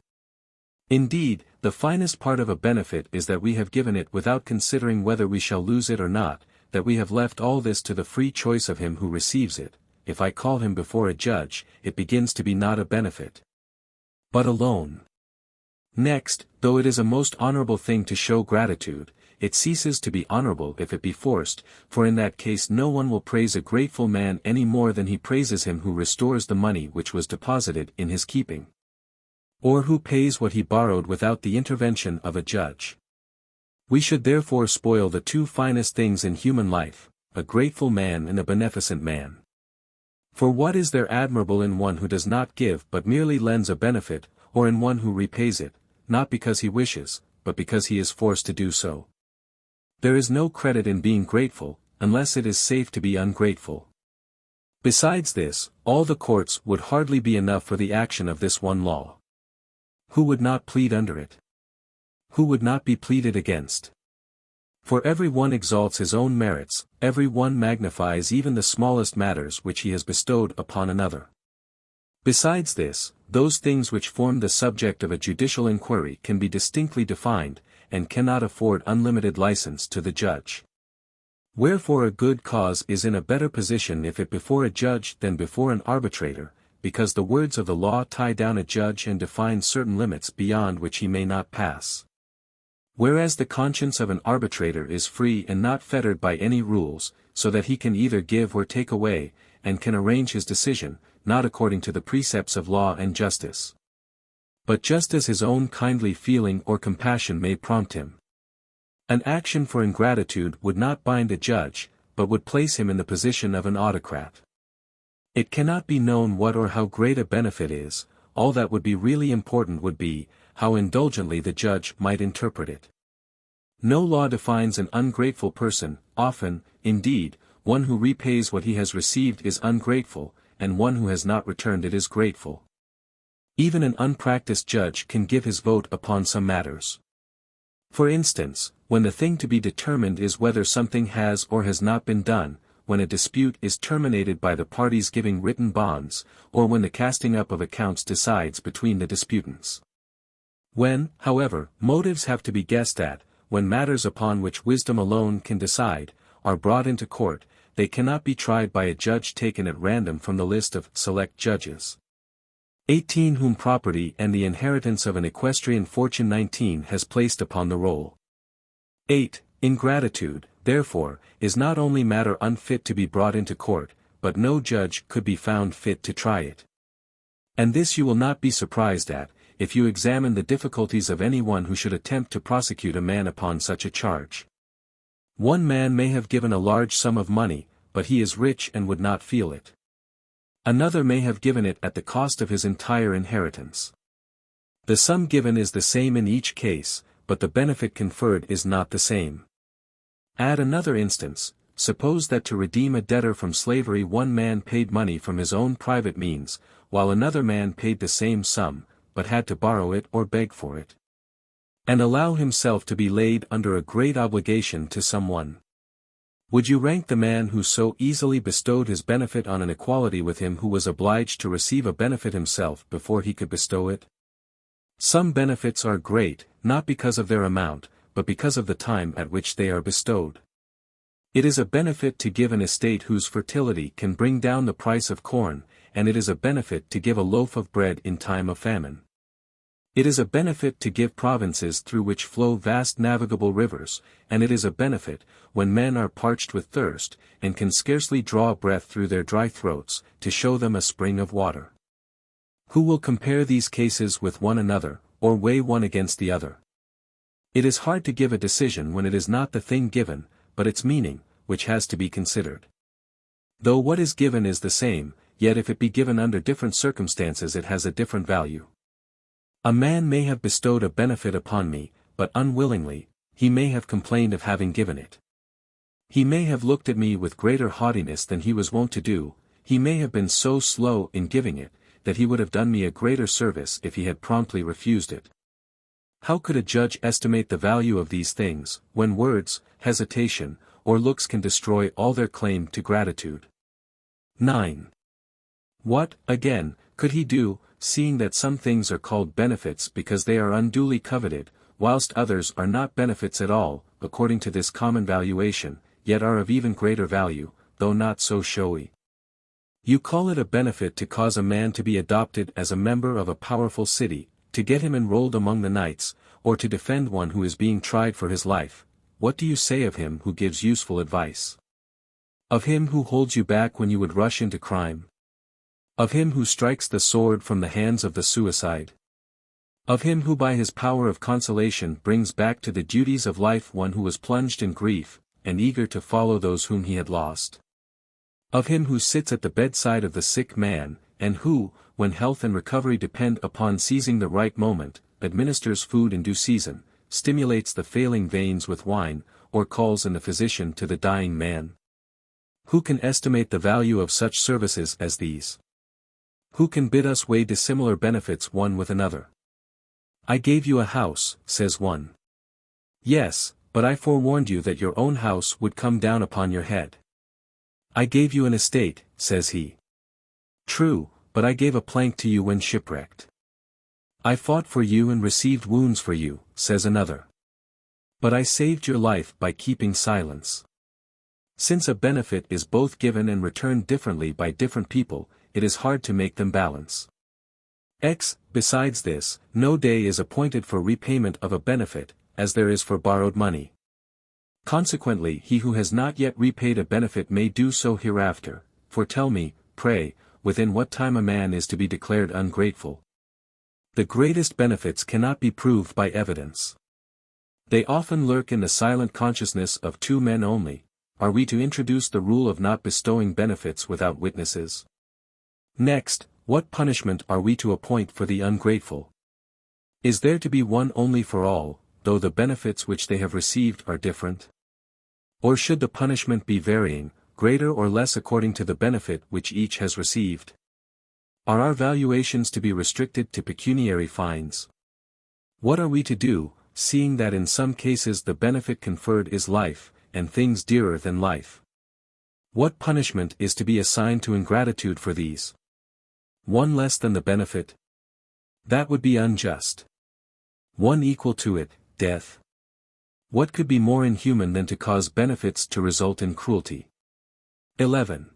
[SPEAKER 1] Indeed, the finest part of a benefit is that we have given it without considering whether we shall lose it or not, that we have left all this to the free choice of him who receives it. If I call him before a judge, it begins to be not a benefit, but a loan. Next, though it is a most honorable thing to show gratitude, it ceases to be honorable if it be forced, for in that case no one will praise a grateful man any more than he praises him who restores the money which was deposited in his keeping, or who pays what he borrowed without the intervention of a judge. We should therefore spoil the two finest things in human life, a grateful man and a beneficent man. For what is there admirable in one who does not give but merely lends a benefit, or in one who repays it, not because he wishes, but because he is forced to do so? There is no credit in being grateful, unless it is safe to be ungrateful. Besides this, all the courts would hardly be enough for the action of this one law. Who would not plead under it? Who would not be pleaded against? For every one exalts his own merits, every one magnifies even the smallest matters which he has bestowed upon another. Besides this, those things which form the subject of a judicial inquiry can be distinctly defined, and cannot afford unlimited license to the judge. Wherefore a good cause is in a better position if it before a judge than before an arbitrator, because the words of the law tie down a judge and define certain limits beyond which he may not pass. Whereas the conscience of an arbitrator is free and not fettered by any rules, so that he can either give or take away, and can arrange his decision, not according to the precepts of law and justice, but just as his own kindly feeling or compassion may prompt him. An action for ingratitude would not bind a judge, but would place him in the position of an autocrat. It cannot be known what or how great a benefit is, all that would be really important would be, how indulgently the judge might interpret it. No law defines an ungrateful person. Often, indeed, one who repays what he has received is ungrateful, and one who has not returned it is grateful. Even an unpracticed judge can give his vote upon some matters. For instance, when the thing to be determined is whether something has or has not been done, when a dispute is terminated by the parties giving written bonds, or when the casting up of accounts decides between the disputants. When, however, motives have to be guessed at, when matters upon which wisdom alone can decide, are brought into court, they cannot be tried by a judge taken at random from the list of select judges. 18 whom property and the inheritance of an equestrian fortune 19 has placed upon the roll. 8. Ingratitude, therefore, is not only matter unfit to be brought into court, but no judge could be found fit to try it. And this you will not be surprised at, if you examine the difficulties of any one who should attempt to prosecute a man upon such a charge. One man may have given a large sum of money, but he is rich and would not feel it. Another may have given it at the cost of his entire inheritance. The sum given is the same in each case, but the benefit conferred is not the same. Add another instance. Suppose that to redeem a debtor from slavery one man paid money from his own private means, while another man paid the same sum, but had to borrow it or beg for it, and allow himself to be laid under a great obligation to someone. Would you rank the man who so easily bestowed his benefit on an equality with him who was obliged to receive a benefit himself before he could bestow it? Some benefits are great, not because of their amount, but because of the time at which they are bestowed. It is a benefit to give an estate whose fertility can bring down the price of corn, and it is a benefit to give a loaf of bread in time of famine. It is a benefit to give provinces through which flow vast navigable rivers, and it is a benefit, when men are parched with thirst, and can scarcely draw a breath through their dry throats, to show them a spring of water. Who will compare these cases with one another, or weigh one against the other? It is hard to give a decision when it is not the thing given, but its meaning, which has to be considered. Though what is given is the same, yet if it be given under different circumstances it has a different value. A man may have bestowed a benefit upon me, but unwillingly, he may have complained of having given it. He may have looked at me with greater haughtiness than he was wont to do, he may have been so slow in giving it, that he would have done me a greater service if he had promptly refused it. How could a judge estimate the value of these things, when words, hesitation, or looks can destroy all their claim to gratitude? 9. What, again, could he do, seeing that some things are called benefits because they are unduly coveted, whilst others are not benefits at all, according to this common valuation, yet are of even greater value, though not so showy? You call it a benefit to cause a man to be adopted as a member of a powerful city, to get him enrolled among the knights, or to defend one who is being tried for his life. What do you say of him who gives useful advice? Of him who holds you back when you would rush into crime? Of him who strikes the sword from the hands of the suicide? Of him who by his power of consolation brings back to the duties of life one who was plunged in grief, and eager to follow those whom he had lost? Of him who sits at the bedside of the sick man, and who, when health and recovery depend upon seizing the right moment, administers food in due season, stimulates the failing veins with wine, or calls in the physician to the dying man? Who can estimate the value of such services as these? Who can bid us weigh dissimilar benefits one with another? I gave you a house, says one. Yes, but I forewarned you that your own house would come down upon your head. I gave you an estate, says he. True, but I gave a plank to you when shipwrecked. I fought for you and received wounds for you, says another. But I saved your life by keeping silence. Since a benefit is both given and returned differently by different people, it is hard to make them balance. Besides this, no day is appointed for repayment of a benefit, as there is for borrowed money. Consequently he who has not yet repaid a benefit may do so hereafter, for tell me, pray, within what time a man is to be declared ungrateful? The greatest benefits cannot be proved by evidence. They often lurk in the silent consciousness of two men only. Are we to introduce the rule of not bestowing benefits without witnesses? Next, what punishment are we to appoint for the ungrateful? Is there to be one only for all, though the benefits which they have received are different? Or should the punishment be varying, greater or less according to the benefit which each has received? Are our valuations to be restricted to pecuniary fines? What are we to do, seeing that in some cases the benefit conferred is life, and things dearer than life? What punishment is to be assigned to ingratitude for these? One less than the benefit? That would be unjust. One equal to it, death. What could be more inhuman than to cause benefits to result in cruelty? 11.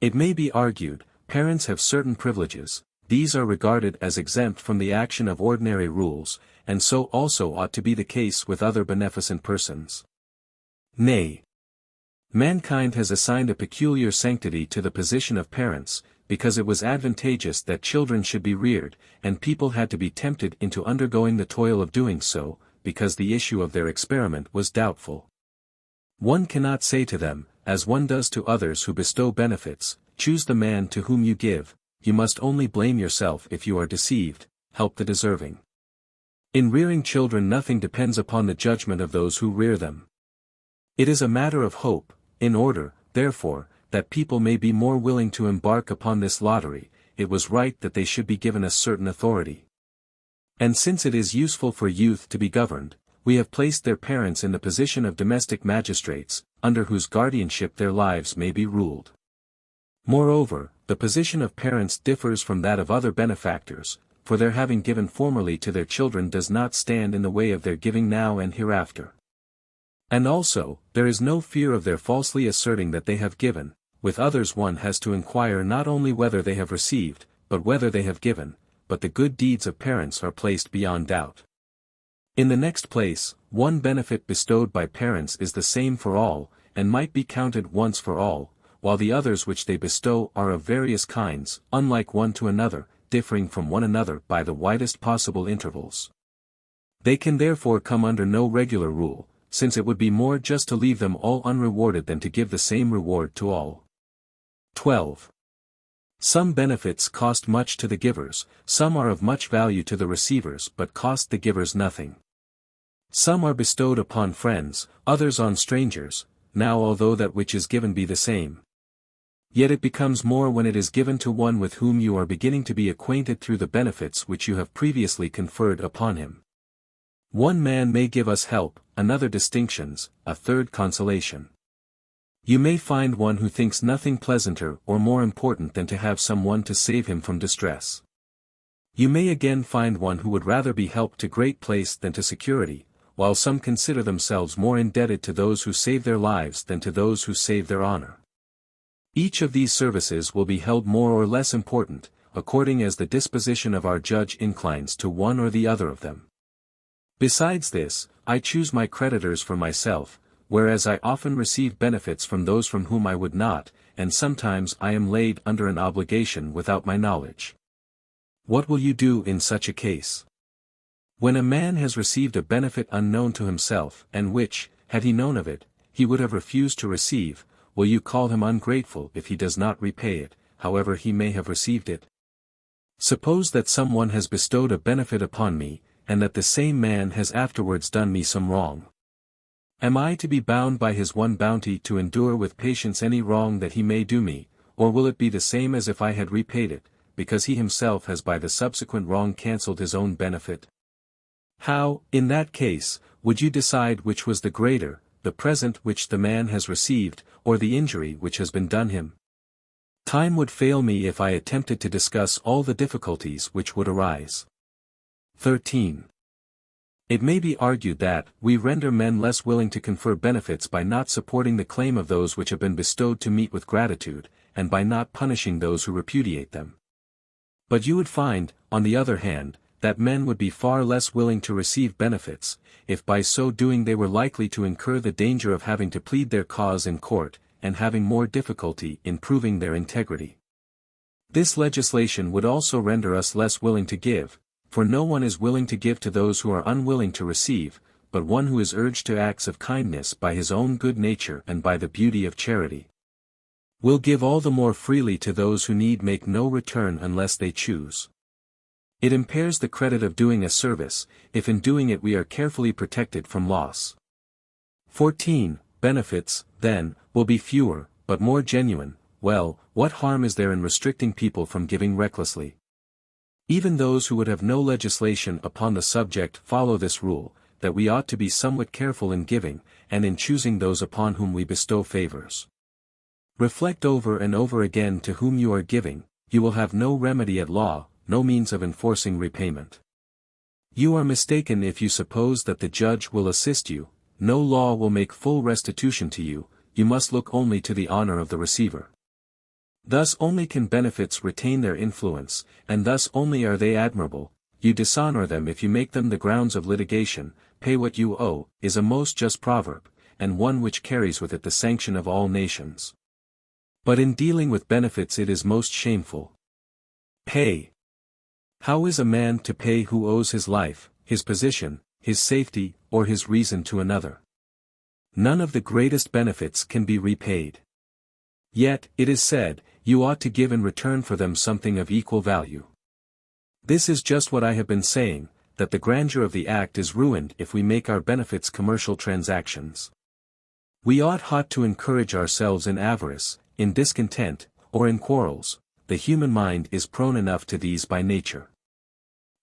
[SPEAKER 1] It may be argued, parents have certain privileges, these are regarded as exempt from the action of ordinary rules, and so also ought to be the case with other beneficent persons. Nay. Mankind has assigned a peculiar sanctity to the position of parents, because it was advantageous that children should be reared, and people had to be tempted into undergoing the toil of doing so, because the issue of their experiment was doubtful. One cannot say to them, as one does to others who bestow benefits, choose the man to whom you give, you must only blame yourself if you are deceived, help the deserving. In rearing children nothing depends upon the judgment of those who rear them. It is a matter of hope, in order, therefore, that people may be more willing to embark upon this lottery, it was right that they should be given a certain authority. And since it is useful for youth to be governed, we have placed their parents in the position of domestic magistrates, under whose guardianship their lives may be ruled. Moreover, the position of parents differs from that of other benefactors, for their having given formerly to their children does not stand in the way of their giving now and hereafter. And also, there is no fear of their falsely asserting that they have given. With others one has to inquire not only whether they have received, but whether they have given, but the good deeds of parents are placed beyond doubt. In the next place, one benefit bestowed by parents is the same for all, and might be counted once for all, while the others which they bestow are of various kinds, unlike one to another, differing from one another by the widest possible intervals. They can therefore come under no regular rule, since it would be more just to leave them all unrewarded than to give the same reward to all. 12. Some benefits cost much to the givers, some are of much value to the receivers but cost the givers nothing. Some are bestowed upon friends, others on strangers, now although that which is given be the same. Yet it becomes more when it is given to one with whom you are beginning to be acquainted through the benefits which you have previously conferred upon him. One man may give us help, another distinctions, a third consolation. You may find one who thinks nothing pleasanter or more important than to have some one to save him from distress. You may again find one who would rather be helped to great place than to security, while some consider themselves more indebted to those who save their lives than to those who save their honor. Each of these services will be held more or less important, according as the disposition of our judge inclines to one or the other of them. Besides this, I choose my creditors for myself, whereas I often receive benefits from those from whom I would not, and sometimes I am laid under an obligation without my knowledge. What will you do in such a case? When a man has received a benefit unknown to himself, and which, had he known of it, he would have refused to receive, will you call him ungrateful if he does not repay it, however he may have received it? Suppose that some one has bestowed a benefit upon me, and that the same man has afterwards done me some wrong. Am I to be bound by his one bounty to endure with patience any wrong that he may do me, or will it be the same as if I had repaid it, because he himself has by the subsequent wrong cancelled his own benefit? How, in that case, would you decide which was the greater, the present which the man has received, or the injury which has been done him? Time would fail me if I attempted to discuss all the difficulties which would arise. 13. It may be argued that we render men less willing to confer benefits by not supporting the claim of those which have been bestowed to meet with gratitude, and by not punishing those who repudiate them. But you would find, on the other hand, that men would be far less willing to receive benefits, if by so doing they were likely to incur the danger of having to plead their cause in court, and having more difficulty in proving their integrity. This legislation would also render us less willing to give, for no one is willing to give to those who are unwilling to receive, but one who is urged to acts of kindness by his own good nature and by the beauty of charity. Will give all the more freely to those who need make no return unless they choose. It impairs the credit of doing a service, if in doing it we are carefully protected from loss. 14. Benefits, then, will be fewer, but more genuine. Well, what harm is there in restricting people from giving recklessly? Even those who would have no legislation upon the subject follow this rule, that we ought to be somewhat careful in giving, and in choosing those upon whom we bestow favors. Reflect over and over again to whom you are giving, you will have no remedy at law, no means of enforcing repayment. You are mistaken if you suppose that the judge will assist you, no law will make full restitution to you, you must look only to the honor of the receiver. Thus only can benefits retain their influence, and thus only are they admirable. You dishonor them if you make them the grounds of litigation. Pay what you owe, is a most just proverb, and one which carries with it the sanction of all nations. But in dealing with benefits it is most shameful. Pay. How is a man to pay who owes his life, his position, his safety, or his reason to another? None of the greatest benefits can be repaid. Yet, it is said, you ought to give in return for them something of equal value. This is just what I have been saying, that the grandeur of the act is ruined if we make our benefits commercial transactions. We ought to encourage ourselves in avarice, in discontent, or in quarrels. The human mind is prone enough to these by nature.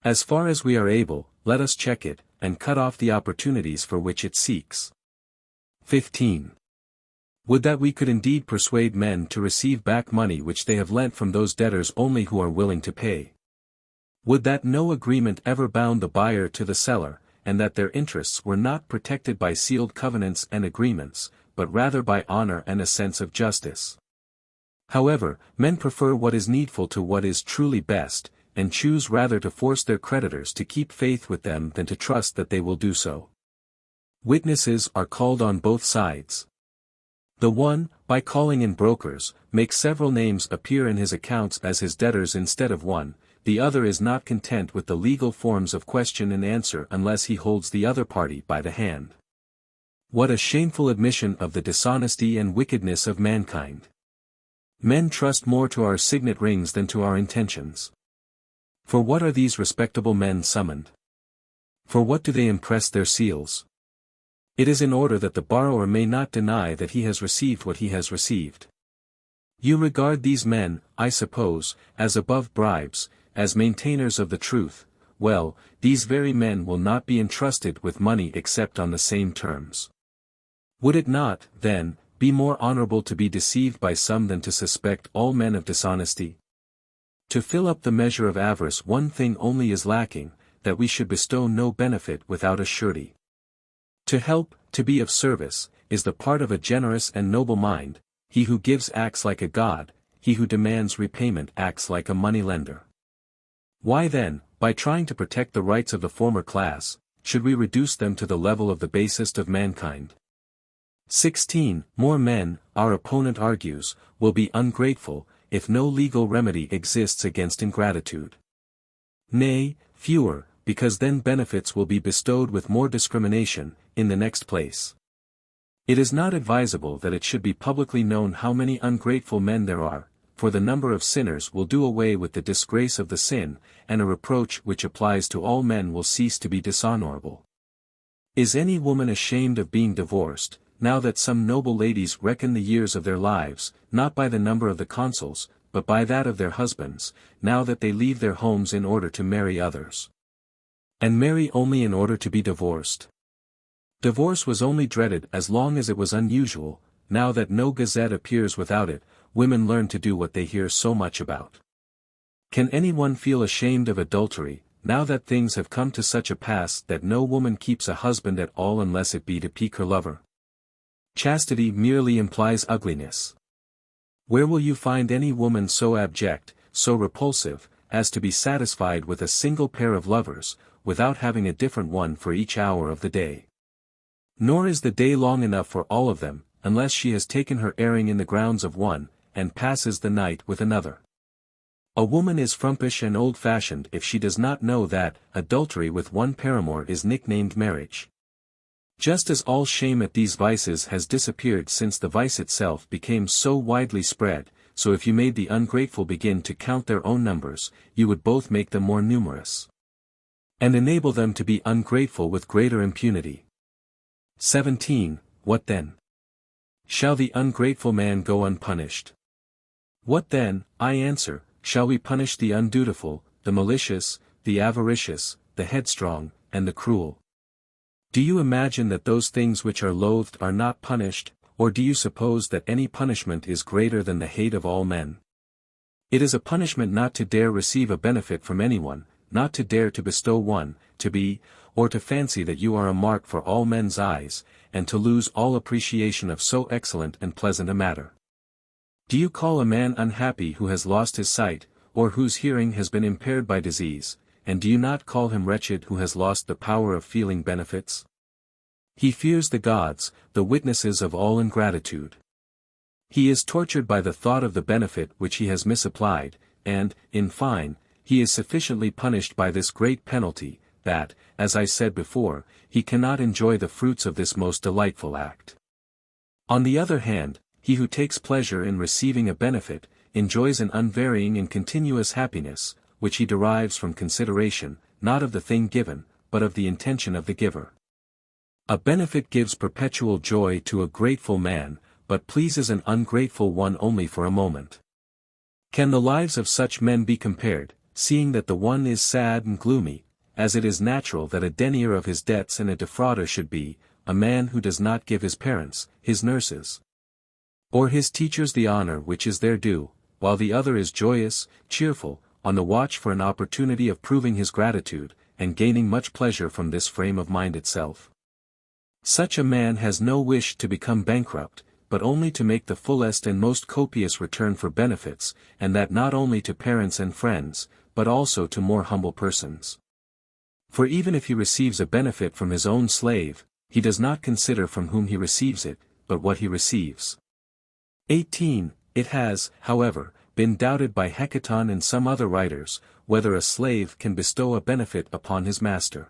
[SPEAKER 1] As far as we are able, let us check it, and cut off the opportunities for which it seeks. 15. Would that we could indeed persuade men to receive back money which they have lent from those debtors only who are willing to pay. Would that no agreement ever bound the buyer to the seller, and that their interests were not protected by sealed covenants and agreements, but rather by honor and a sense of justice. However, men prefer what is needful to what is truly best, and choose rather to force their creditors to keep faith with them than to trust that they will do so. Witnesses are called on both sides. The one, by calling in brokers, makes several names appear in his accounts as his debtors instead of one. The other is not content with the legal forms of question and answer unless he holds the other party by the hand. What a shameful admission of the dishonesty and wickedness of mankind! Men trust more to our signet rings than to our intentions. For what are these respectable men summoned? For what do they impress their seals? It is in order that the borrower may not deny that he has received what he has received. You regard these men, I suppose, as above bribes, as maintainers of the truth. Well, these very men will not be entrusted with money except on the same terms. Would it not, then, be more honorable to be deceived by some than to suspect all men of dishonesty? To fill up the measure of avarice one thing only is lacking, that we should bestow no benefit without a surety. To help, to be of service, is the part of a generous and noble mind. He who gives acts like a god, he who demands repayment acts like a moneylender. Why then, by trying to protect the rights of the former class, should we reduce them to the level of the basest of mankind? 16. More men, our opponent argues, will be ungrateful, if no legal remedy exists against ingratitude. Nay, fewer, because then benefits will be bestowed with more discrimination. In the next place, it is not advisable that it should be publicly known how many ungrateful men there are, for the number of sinners will do away with the disgrace of the sin, and a reproach which applies to all men will cease to be dishonorable. Is any woman ashamed of being divorced, now that some noble ladies reckon the years of their lives, not by the number of the consuls, but by that of their husbands, now that they leave their homes in order to marry others? And marry only in order to be divorced? Divorce was only dreaded as long as it was unusual. Now that no gazette appears without it, women learn to do what they hear so much about. Can anyone feel ashamed of adultery, now that things have come to such a pass that no woman keeps a husband at all unless it be to pique her lover? Chastity merely implies ugliness. Where will you find any woman so abject, so repulsive, as to be satisfied with a single pair of lovers, without having a different one for each hour of the day? Nor is the day long enough for all of them, unless she has taken her airing in the grounds of one, and passes the night with another. A woman is frumpish and old-fashioned if she does not know that adultery with one paramour is nicknamed marriage. Just as all shame at these vices has disappeared since the vice itself became so widely spread, so if you made the ungrateful begin to count their own numbers, you would both make them more numerous, and enable them to be ungrateful with greater impunity. 17. What then? Shall the ungrateful man go unpunished? What then, I answer, shall we punish the undutiful, the malicious, the avaricious, the headstrong, and the cruel? Do you imagine that those things which are loathed are not punished, or do you suppose that any punishment is greater than the hate of all men? It is a punishment not to dare receive a benefit from anyone, not to dare to bestow one, to be, or to fancy that you are a mark for all men's eyes, and to lose all appreciation of so excellent and pleasant a matter. Do you call a man unhappy who has lost his sight, or whose hearing has been impaired by disease, and do you not call him wretched who has lost the power of feeling benefits? He fears the gods, the witnesses of all ingratitude. He is tortured by the thought of the benefit which he has misapplied, and, in fine, he is sufficiently punished by this great penalty, that, as I said before, he cannot enjoy the fruits of this most delightful act. On the other hand, he who takes pleasure in receiving a benefit, enjoys an unvarying and continuous happiness, which he derives from consideration, not of the thing given, but of the intention of the giver. A benefit gives perpetual joy to a grateful man, but pleases an ungrateful one only for a moment. Can the lives of such men be compared, seeing that the one is sad and gloomy, as it is natural that a denier of his debts and a defrauder should be, a man who does not give his parents, his nurses, or his teachers the honor which is their due, while the other is joyous, cheerful, on the watch for an opportunity of proving his gratitude, and gaining much pleasure from this frame of mind itself. Such a man has no wish to become bankrupt, but only to make the fullest and most copious return for benefits, and that not only to parents and friends, but also to more humble persons. For even if he receives a benefit from his own slave, he does not consider from whom he receives it, but what he receives. 18. It has, however, been doubted by Hecaton and some other writers, whether a slave can bestow a benefit upon his master.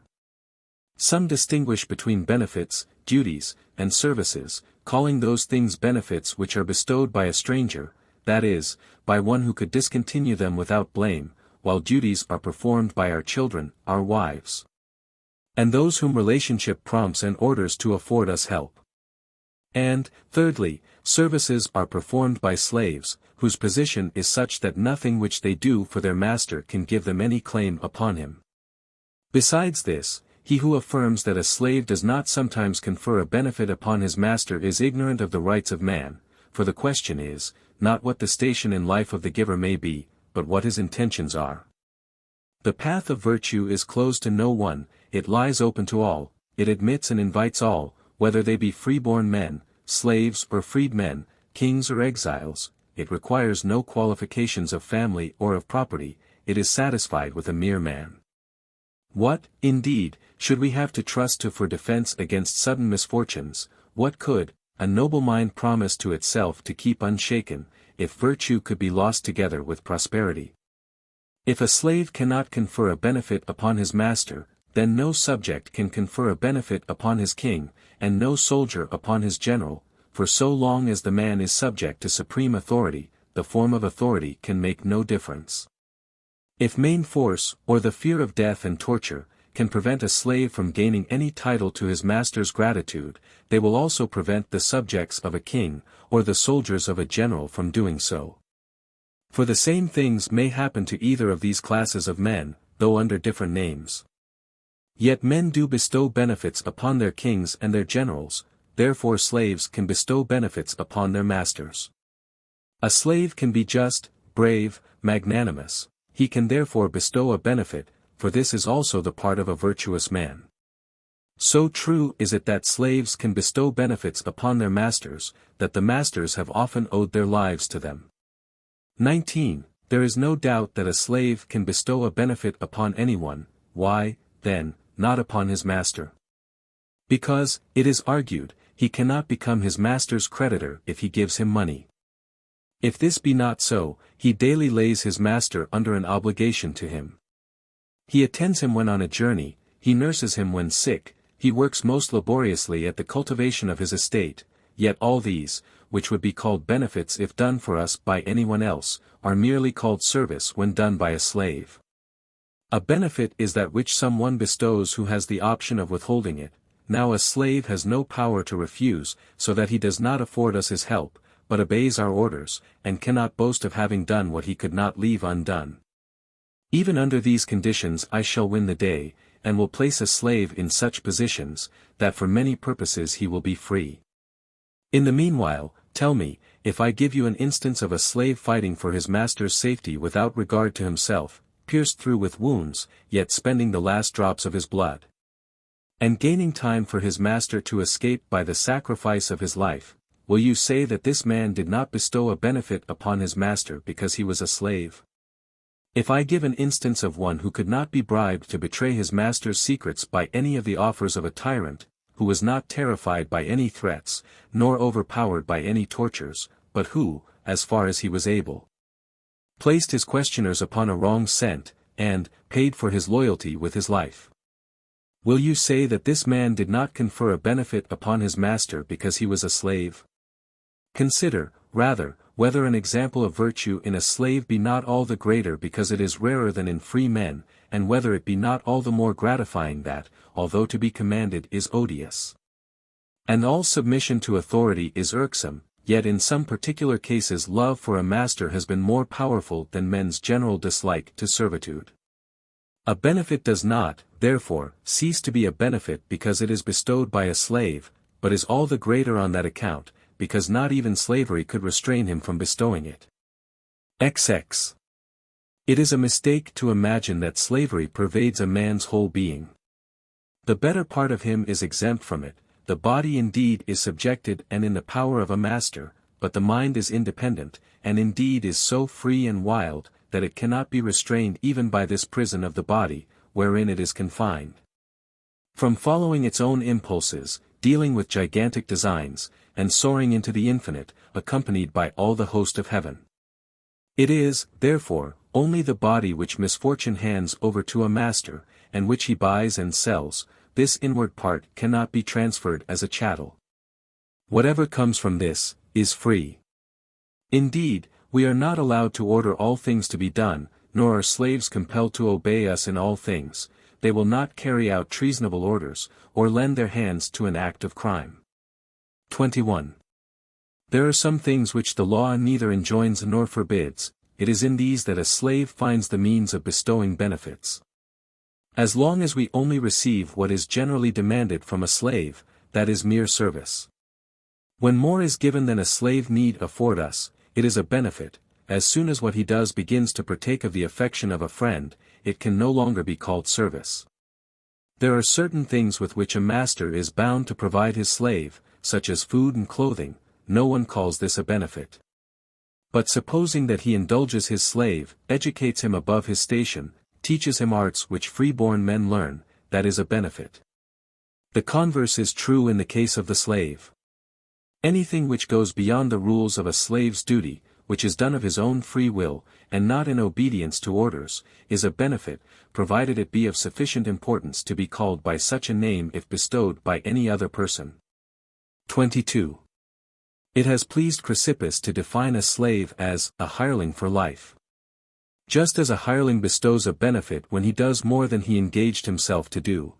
[SPEAKER 1] Some distinguish between benefits, duties, and services, calling those things benefits which are bestowed by a stranger, that is, by one who could discontinue them without blame, while duties are performed by our children, our wives, and those whom relationship prompts and orders to afford us help. And, thirdly, services are performed by slaves, whose position is such that nothing which they do for their master can give them any claim upon him. Besides this, he who affirms that a slave does not sometimes confer a benefit upon his master is ignorant of the rights of man, for the question is, not what the station in life of the giver may be, but what his intentions are. The path of virtue is closed to no one, it lies open to all, it admits and invites all, whether they be freeborn men, slaves or freedmen, kings or exiles, it requires no qualifications of family or of property, it is satisfied with a mere man. What, indeed, should we have to trust to for defense against sudden misfortunes? What could a noble mind promise to itself to keep unshaken, if virtue could be lost together with prosperity? If a slave cannot confer a benefit upon his master, then no subject can confer a benefit upon his king, and no soldier upon his general, for so long as the man is subject to supreme authority, the form of authority can make no difference. If main force, or the fear of death and torture, can prevent a slave from gaining any title to his master's gratitude, they will also prevent the subjects of a king, or the soldiers of a general from doing so. For the same things may happen to either of these classes of men, though under different names. Yet men do bestow benefits upon their kings and their generals, therefore slaves can bestow benefits upon their masters. A slave can be just, brave, magnanimous. He can therefore bestow a benefit, for this is also the part of a virtuous man. So true is it that slaves can bestow benefits upon their masters, that the masters have often owed their lives to them. 19. There is no doubt that a slave can bestow a benefit upon anyone. Why, then, not upon his master? Because, it is argued, he cannot become his master's creditor if he gives him money. If this be not so, he daily lays his master under an obligation to him. He attends him when on a journey, he nurses him when sick, he works most laboriously at the cultivation of his estate, yet all these, which would be called benefits if done for us by anyone else, are merely called service when done by a slave. A benefit is that which some one bestows who has the option of withholding it. Now a slave has no power to refuse, so that he does not afford us his help, but obeys our orders, and cannot boast of having done what he could not leave undone. Even under these conditions I shall win the day, and will place a slave in such positions, that for many purposes he will be free. In the meanwhile, tell me, if I give you an instance of a slave fighting for his master's safety without regard to himself, pierced through with wounds, yet spending the last drops of his blood, and gaining time for his master to escape by the sacrifice of his life, will you say that this man did not bestow a benefit upon his master because he was a slave? If I give an instance of one who could not be bribed to betray his master's secrets by any of the offers of a tyrant, who was not terrified by any threats, nor overpowered by any tortures, but who, as far as he was able, placed his questioners upon a wrong scent, and paid for his loyalty with his life, will you say that this man did not confer a benefit upon his master because he was a slave? Consider, rather, whether an example of virtue in a slave be not all the greater because it is rarer than in free men, and whether it be not all the more gratifying that, although to be commanded is odious. And all submission to authority is irksome, yet in some particular cases love for a master has been more powerful than men's general dislike to servitude. A benefit does not, therefore, cease to be a benefit because it is bestowed by a slave, but is all the greater on that account, because not even slavery could restrain him from bestowing it. XX. It is a mistake to imagine that slavery pervades a man's whole being. The better part of him is exempt from it, the body indeed is subjected and in the power of a master, but the mind is independent, and indeed is so free and wild, that it cannot be restrained even by this prison of the body, wherein it is confined. From following its own impulses, dealing with gigantic designs, and soaring into the infinite, accompanied by all the host of heaven. It is, therefore, only the body which misfortune hands over to a master, and which he buys and sells. This inward part cannot be transferred as a chattel. Whatever comes from this, is free. Indeed, we are not allowed to order all things to be done, nor are slaves compelled to obey us in all things. They will not carry out treasonable orders, or lend their hands to an act of crime. 21. There are some things which the law neither enjoins nor forbids, it is in these that a slave finds the means of bestowing benefits. As long as we only receive what is generally demanded from a slave, that is mere service. When more is given than a slave need afford us, it is a benefit. As soon as what he does begins to partake of the affection of a friend, it can no longer be called service. There are certain things with which a master is bound to provide his slave, such as food and clothing. No one calls this a benefit. But supposing that he indulges his slave, educates him above his station, teaches him arts which free-born men learn, that is a benefit. The converse is true in the case of the slave. Anything which goes beyond the rules of a slave's duty, which is done of his own free will, and not in obedience to orders, is a benefit, provided it be of sufficient importance to be called by such a name if bestowed by any other person. 22. It has pleased Chrysippus to define a slave as a hireling for life. Just as a hireling bestows a benefit when he does more than he engaged himself to do.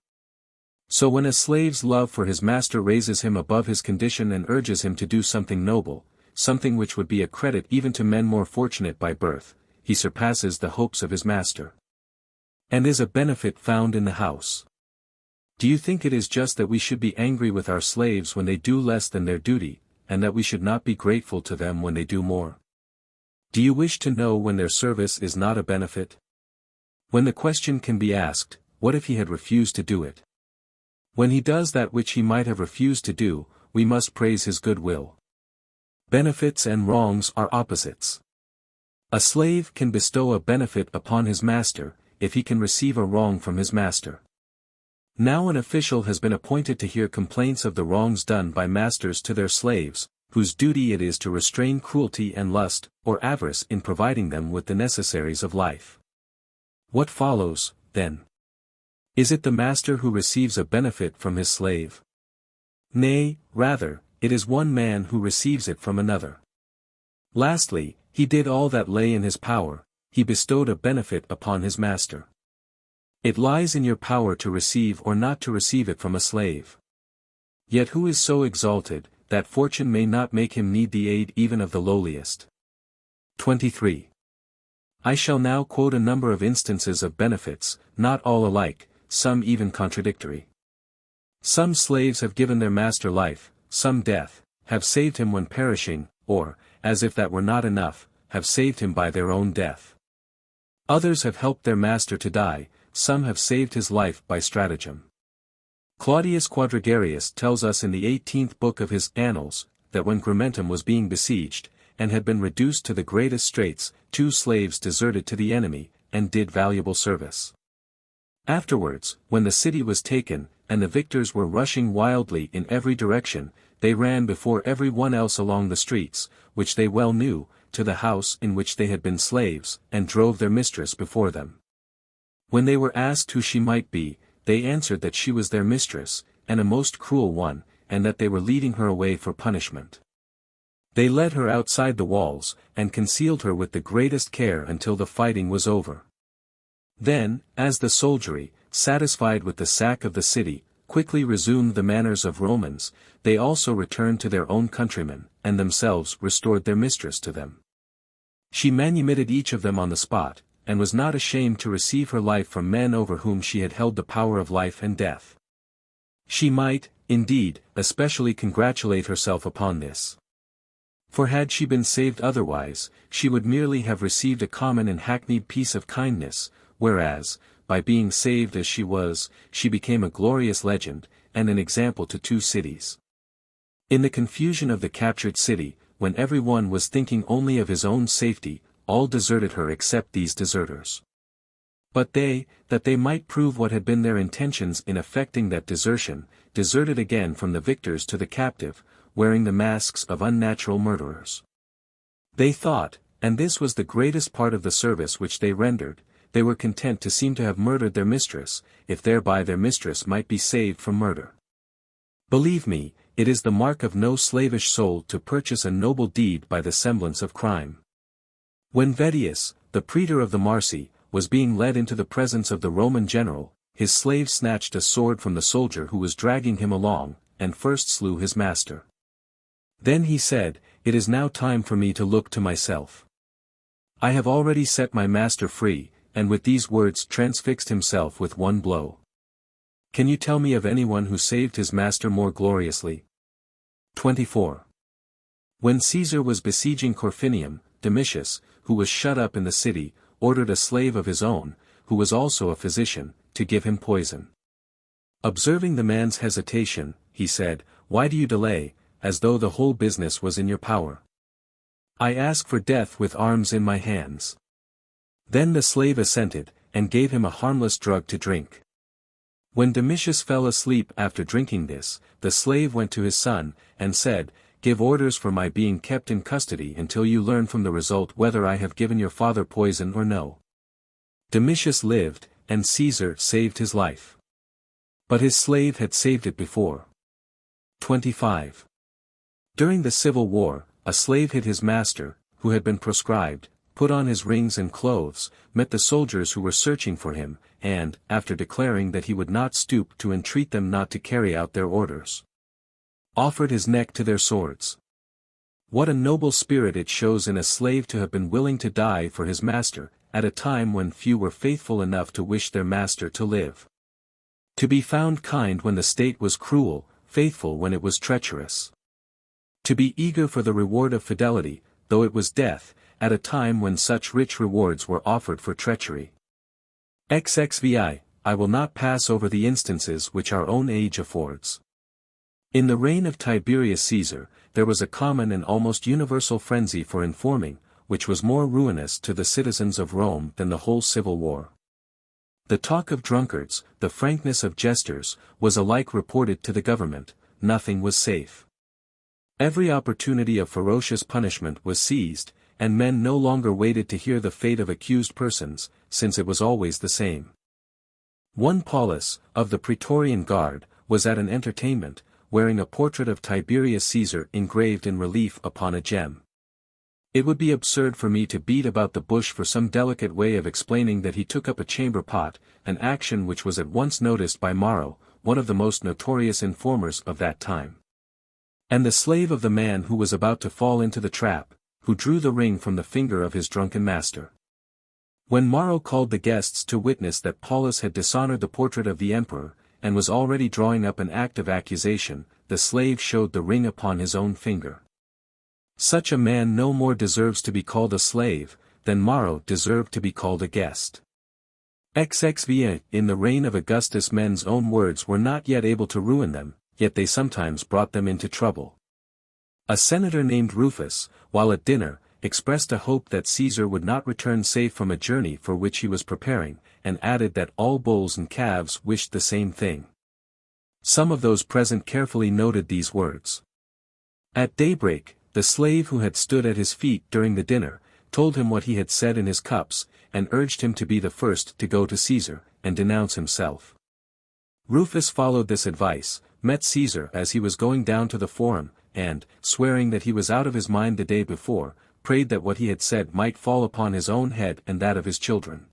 [SPEAKER 1] So when a slave's love for his master raises him above his condition and urges him to do something noble, something which would be a credit even to men more fortunate by birth, he surpasses the hopes of his master. And is a benefit found in the house. Do you think it is just that we should be angry with our slaves when they do less than their duty, and that we should not be grateful to them when they do more? Do you wish to know when their service is not a benefit? When the question can be asked, what if he had refused to do it? When he does that which he might have refused to do, we must praise his good will. Benefits and wrongs are opposites. A slave can bestow a benefit upon his master, if he can receive a wrong from his master. Now an official has been appointed to hear complaints of the wrongs done by masters to their slaves, whose duty it is to restrain cruelty and lust, or avarice in providing them with the necessaries of life. What follows, then? Is it the master who receives a benefit from his slave? Nay, rather, it is one man who receives it from another. Lastly, he did all that lay in his power, he bestowed a benefit upon his master. It lies in your power to receive or not to receive it from a slave. Yet who is so exalted, that fortune may not make him need the aid even of the lowliest? 23. I shall now quote a number of instances of benefits, not all alike, some even contradictory. Some slaves have given their master life, some death, have saved him when perishing, or, as if that were not enough, have saved him by their own death. Others have helped their master to die, some have saved his life by stratagem. Claudius Quadrigerus tells us in the 18th book of his Annals, that when Grimentum was being besieged, and had been reduced to the greatest straits, 2 slaves deserted to the enemy, and did valuable service. Afterwards, when the city was taken, and the victors were rushing wildly in every direction, they ran before every one else along the streets, which they well knew, to the house in which they had been slaves, and drove their mistress before them. When they were asked who she might be, they answered that she was their mistress, and a most cruel one, and that they were leading her away for punishment. They led her outside the walls, and concealed her with the greatest care until the fighting was over. Then, as the soldiery, satisfied with the sack of the city, quickly resumed the manners of Romans, they also returned to their own countrymen, and themselves restored their mistress to them. She manumitted each of them on the spot, and was not ashamed to receive her life from men over whom she had held the power of life and death. She might, indeed, especially congratulate herself upon this. For had she been saved otherwise, she would merely have received a common and hackneyed piece of kindness, whereas, by being saved as she was, she became a glorious legend, and an example to 2 cities. In the confusion of the captured city, when every one was thinking only of his own safety, all deserted her except these deserters. But they, that they might prove what had been their intentions in effecting that desertion, deserted again from the victors to the captive, wearing the masks of unnatural murderers. They thought, and this was the greatest part of the service which they rendered, they were content to seem to have murdered their mistress, if thereby their mistress might be saved from murder. Believe me, it is the mark of no slavish soul to purchase a noble deed by the semblance of crime. When Vedius, the praetor of the Marsi, was being led into the presence of the Roman general, his slave snatched a sword from the soldier who was dragging him along, and first slew his master. Then he said, "It is now time for me to look to myself. I have already set my master free," and with these words transfixed himself with one blow. Can you tell me of anyone who saved his master more gloriously? 24. When Caesar was besieging Corfinium, Domitius, who was shut up in the city, ordered a slave of his own, who was also a physician, to give him poison. Observing the man's hesitation, he said, "Why do you delay, as though the whole business was in your power? I ask for death with arms in my hands." Then the slave assented, and gave him a harmless drug to drink. When Domitius fell asleep after drinking this, the slave went to his son, and said, "Give orders for my being kept in custody until you learn from the result whether I have given your father poison or no." Domitius lived, and Caesar saved his life. But his slave had saved it before. 25. During the Civil War, a slave hid his master, who had been proscribed, put on his rings and clothes, met the soldiers who were searching for him, and, after declaring that he would not stoop to entreat them not to carry out their orders, offered his neck to their swords. What a noble spirit it shows in a slave to have been willing to die for his master, at a time when few were faithful enough to wish their master to live. To be found kind when the state was cruel, faithful when it was treacherous. To be eager for the reward of fidelity, though it was death, at a time when such rich rewards were offered for treachery. XXVI, I will not pass over the instances which our own age affords. In the reign of Tiberius Caesar, there was a common and almost universal frenzy for informing, which was more ruinous to the citizens of Rome than the whole civil war. The talk of drunkards, the frankness of jesters, was alike reported to the government. Nothing was safe. Every opportunity of ferocious punishment was seized, and men no longer waited to hear the fate of accused persons, since it was always the same. One Paulus, of the Praetorian Guard, was at an entertainment, wearing a portrait of Tiberius Caesar engraved in relief upon a gem. It would be absurd for me to beat about the bush for some delicate way of explaining that he took up a chamber pot, an action which was at once noticed by Maro, one of the most notorious informers of that time, and the slave of the man who was about to fall into the trap, who drew the ring from the finger of his drunken master. When Maro called the guests to witness that Paulus had dishonored the portrait of the emperor, and was already drawing up an act of accusation, the slave showed the ring upon his own finger. Such a man no more deserves to be called a slave, than Maro deserved to be called a guest. XXVIII. In the reign of Augustus men's own words were not yet able to ruin them, yet they sometimes brought them into trouble. A senator named Rufus, while at dinner, expressed a hope that Caesar would not return safe from a journey for which he was preparing, and added that all bulls and calves wished the same thing. Some of those present carefully noted these words. At daybreak, the slave who had stood at his feet during the dinner, told him what he had said in his cups, and urged him to be the first to go to Caesar, and denounce himself. Rufus followed this advice, met Caesar as he was going down to the forum, and, swearing that he was out of his mind the day before, prayed that what he had said might fall upon his own head and that of his children.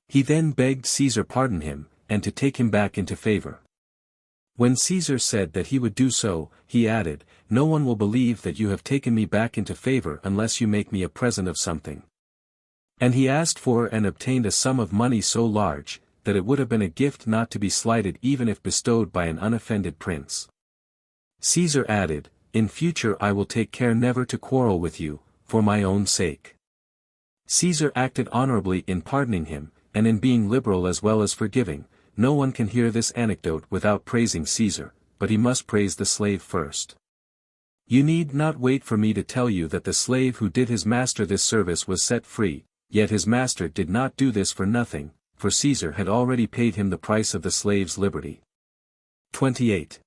[SPEAKER 1] He then begged Caesar pardon him, and to take him back into favor. When Caesar said that he would do so, he added, "No one will believe that you have taken me back into favor unless you make me a present of something." And he asked for and obtained a sum of money so large, that it would have been a gift not to be slighted even if bestowed by an unoffended prince. Caesar added, "In future I will take care never to quarrel with you, for my own sake." Caesar acted honorably in pardoning him, and in being liberal as well as forgiving. No one can hear this anecdote without praising Caesar, but he must praise the slave first. You need not wait for me to tell you that the slave who did his master this service was set free, yet his master did not do this for nothing, for Caesar had already paid him the price of the slave's liberty. 28.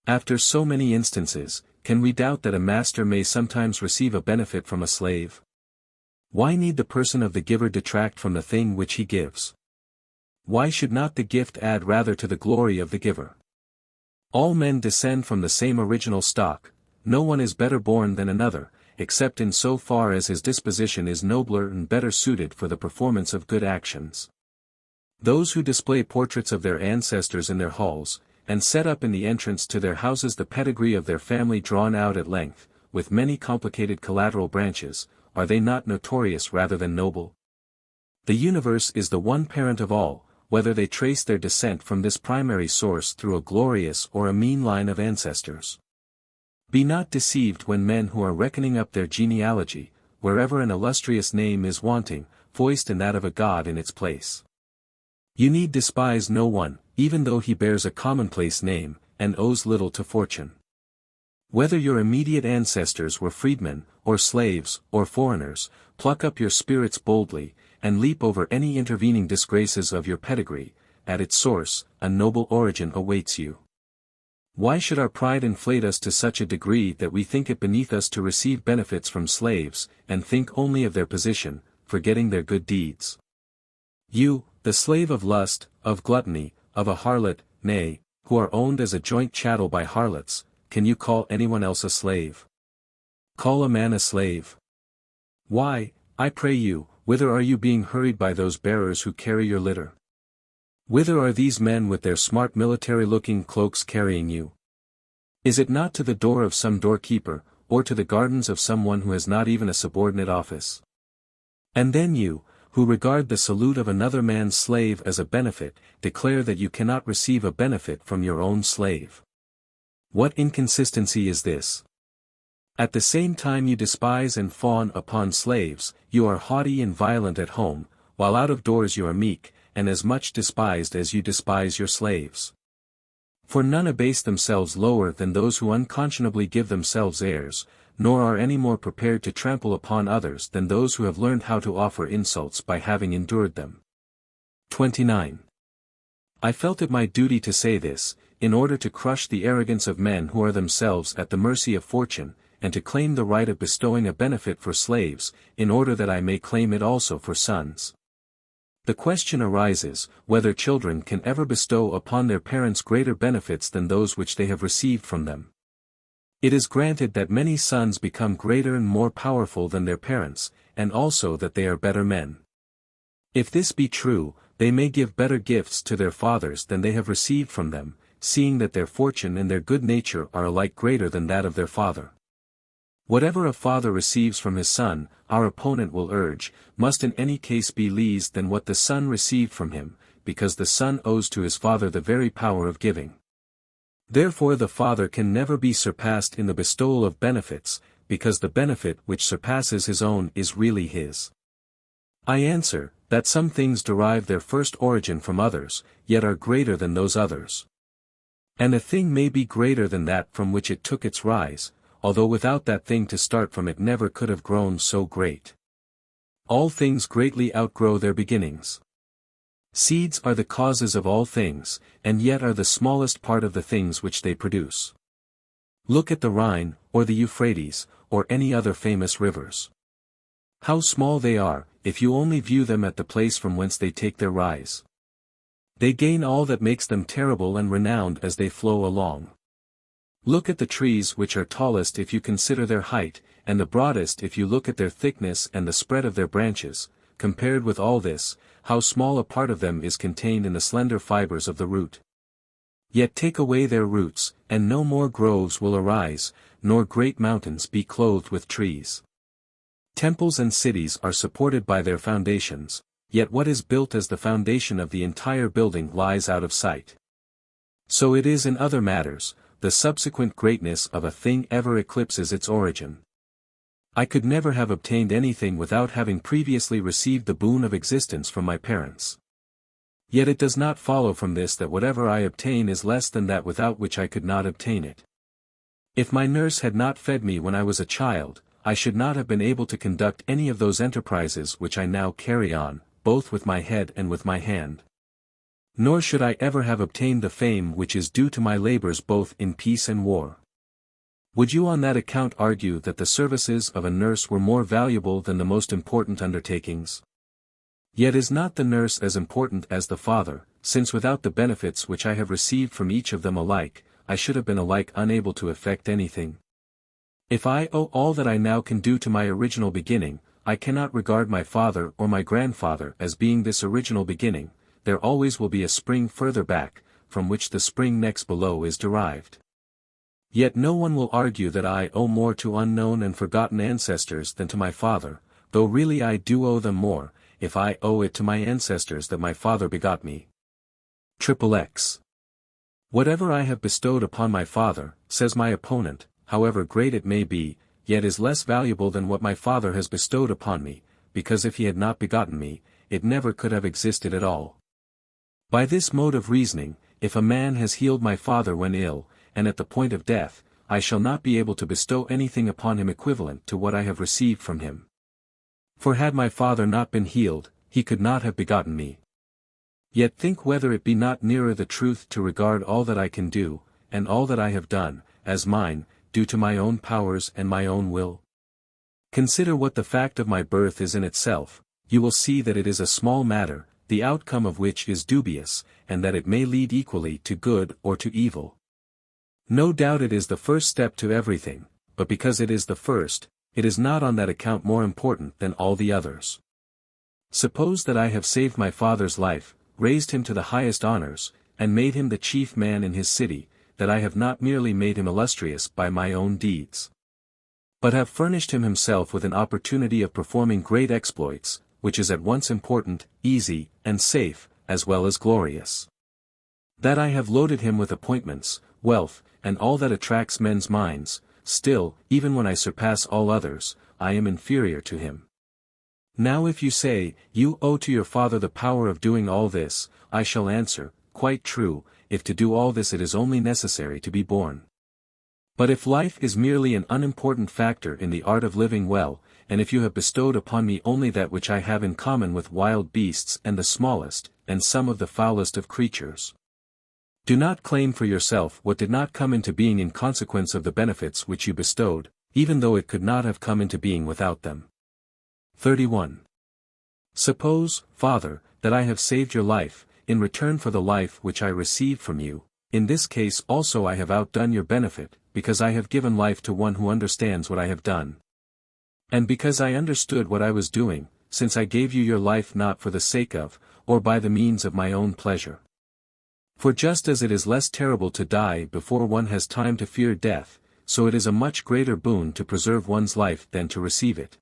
[SPEAKER 1] After so many instances, can we doubt that a master may sometimes receive a benefit from a slave? Why need the person of the giver detract from the thing which he gives? Why should not the gift add rather to the glory of the giver? All men descend from the same original stock, no one is better born than another, except in so far as his disposition is nobler and better suited for the performance of good actions. Those who display portraits of their ancestors in their halls, and set up in the entrance to their houses the pedigree of their family drawn out at length, with many complicated collateral branches, are they not notorious rather than noble? The universe is the one parent of all, whether they trace their descent from this primary source through a glorious or a mean line of ancestors. Be not deceived when men who are reckoning up their genealogy, wherever an illustrious name is wanting, foist in that of a god in its place. You need despise no one, even though he bears a commonplace name, and owes little to fortune. Whether your immediate ancestors were freedmen, or slaves, or foreigners, pluck up your spirits boldly, and leap over any intervening disgraces of your pedigree. At its source, a noble origin awaits you. Why should our pride inflate us to such a degree that we think it beneath us to receive benefits from slaves, and think only of their position, forgetting their good deeds? You, the slave of lust, of gluttony, of a harlot, nay, who are owned as a joint chattel by harlots, can you call anyone else a slave? Call a man a slave? Why, I pray you, whither are you being hurried by those bearers who carry your litter? Whither are these men with their smart military-looking cloaks carrying you? Is it not to the door of some doorkeeper, or to the gardens of someone who has not even a subordinate office? And then you, who regard the salute of another man's slave as a benefit, declare that you cannot receive a benefit from your own slave. What inconsistency is this? At the same time you despise and fawn upon slaves, you are haughty and violent at home, while out of doors you are meek, and as much despised as you despise your slaves. For none abase themselves lower than those who unconscionably give themselves airs, nor are any more prepared to trample upon others than those who have learned how to offer insults by having endured them. 29. I felt it my duty to say this, in order to crush the arrogance of men who are themselves at the mercy of fortune, and to claim the right of bestowing a benefit for slaves, in order that I may claim it also for sons. The question arises, whether children can ever bestow upon their parents greater benefits than those which they have received from them. It is granted that many sons become greater and more powerful than their parents, and also that they are better men. If this be true, they may give better gifts to their fathers than they have received from them, seeing that their fortune and their good nature are alike greater than that of their father. Whatever a father receives from his son, our opponent will urge, must in any case be less than what the son received from him, because the son owes to his father the very power of giving. Therefore the father can never be surpassed in the bestowal of benefits, because the benefit which surpasses his own is really his. I answer, that some things derive their first origin from others, yet are greater than those others. And a thing may be greater than that from which it took its rise, although without that thing to start from it never could have grown so great. All things greatly outgrow their beginnings. Seeds are the causes of all things, and yet are the smallest part of the things which they produce. Look at the Rhine, or the Euphrates, or any other famous rivers. How small they are, if you only view them at the place from whence they take their rise. They gain all that makes them terrible and renowned as they flow along. Look at the trees which are tallest if you consider their height, and the broadest if you look at their thickness and the spread of their branches. Compared with all this, how small a part of them is contained in the slender fibers of the root. Yet take away their roots, and no more groves will arise, nor great mountains be clothed with trees. Temples and cities are supported by their foundations, yet what is built as the foundation of the entire building lies out of sight. So it is in other matters, the subsequent greatness of a thing ever eclipses its origin. I could never have obtained anything without having previously received the boon of existence from my parents. Yet it does not follow from this that whatever I obtain is less than that without which I could not obtain it. If my nurse had not fed me when I was a child, I should not have been able to conduct any of those enterprises which I now carry on, both with my head and with my hand. Nor should I ever have obtained the fame which is due to my labors both in peace and war. Would you on that account argue that the services of a nurse were more valuable than the most important undertakings? Yet is not the nurse as important as the father, since without the benefits which I have received from each of them alike, I should have been alike unable to effect anything. If I owe all that I now can do to my original beginning, I cannot regard my father or my grandfather as being this original beginning. There always will be a spring further back, from which the spring next below is derived. Yet no one will argue that I owe more to unknown and forgotten ancestors than to my father, though really I do owe them more, if I owe it to my ancestors that my father begot me. XXX. Whatever I have bestowed upon my father, says my opponent, however great it may be, yet is less valuable than what my father has bestowed upon me, because if he had not begotten me, it never could have existed at all. By this mode of reasoning, if a man has healed my father when ill, and at the point of death, I shall not be able to bestow anything upon him equivalent to what I have received from him. For had my father not been healed, he could not have begotten me. Yet think whether it be not nearer the truth to regard all that I can do, and all that I have done, as mine, due to my own powers and my own will. Consider what the fact of my birth is in itself, you will see that it is a small matter, the outcome of which is dubious, and that it may lead equally to good or to evil. No doubt it is the first step to everything, but because it is the first, it is not on that account more important than all the others. Suppose that I have saved my father's life, raised him to the highest honors, and made him the chief man in his city, that I have not merely made him illustrious by my own deeds, but have furnished him himself with an opportunity of performing great exploits, which is at once important, easy, and safe, as well as glorious. That I have loaded him with appointments, wealth, and all that attracts men's minds, still, even when I surpass all others, I am inferior to him. Now if you say, you owe to your father the power of doing all this, I shall answer, quite true, if to do all this it is only necessary to be born. But if life is merely an unimportant factor in the art of living well, and if you have bestowed upon me only that which I have in common with wild beasts and the smallest, and some of the foulest of creatures, do not claim for yourself what did not come into being in consequence of the benefits which you bestowed, even though it could not have come into being without them. 31. Suppose, Father, that I have saved your life, in return for the life which I received from you. In this case also I have outdone your benefit, because I have given life to one who understands what I have done. And because I understood what I was doing, since I gave you your life not for the sake of, or by the means of my own pleasure. For just as it is less terrible to die before one has time to fear death, so it is a much greater boon to preserve one's life than to receive it.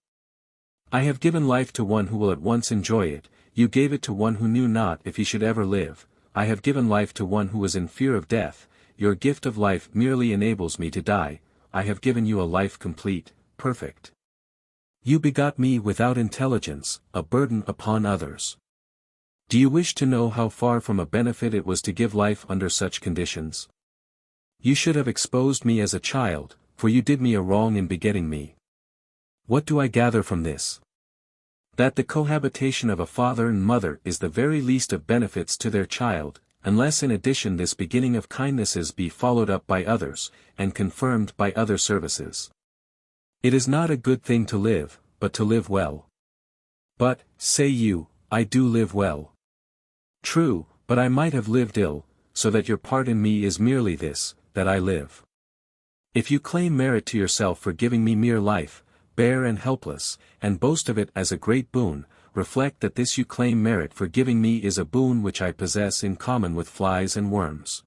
[SPEAKER 1] I have given life to one who will at once enjoy it, you gave it to one who knew not if he should ever live. I have given life to one who was in fear of death, your gift of life merely enables me to die, I have given you a life complete, perfect. You begot me without intelligence, a burden upon others. Do you wish to know how far from a benefit it was to give life under such conditions? You should have exposed me as a child, for you did me a wrong in begetting me. What do I gather from this? That the cohabitation of a father and mother is the very least of benefits to their child, unless in addition this beginning of kindnesses be followed up by others, and confirmed by other services. It is not a good thing to live, but to live well. But, say you, I do live well. True, but I might have lived ill, so that your part in me is merely this, that I live. If you claim merit to yourself for giving me mere life, bare and helpless, and boast of it as a great boon, reflect that this you claim merit for giving me is a boon which I possess in common with flies and worms.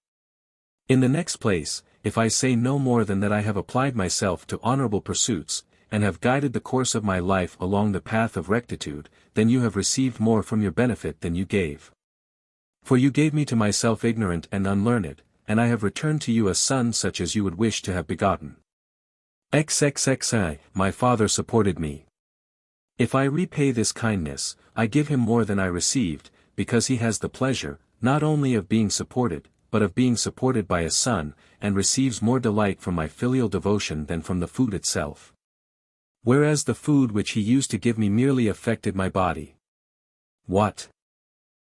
[SPEAKER 1] In the next place, if I say no more than that I have applied myself to honorable pursuits, and have guided the course of my life along the path of rectitude, then you have received more from your benefit than you gave. For you gave me to myself ignorant and unlearned, and I have returned to you a son such as you would wish to have begotten. XXXI, my father supported me. If I repay this kindness, I give him more than I received, because he has the pleasure, not only of being supported, but of being supported by a son, and receives more delight from my filial devotion than from the food itself. Whereas the food which he used to give me merely affected my body. What?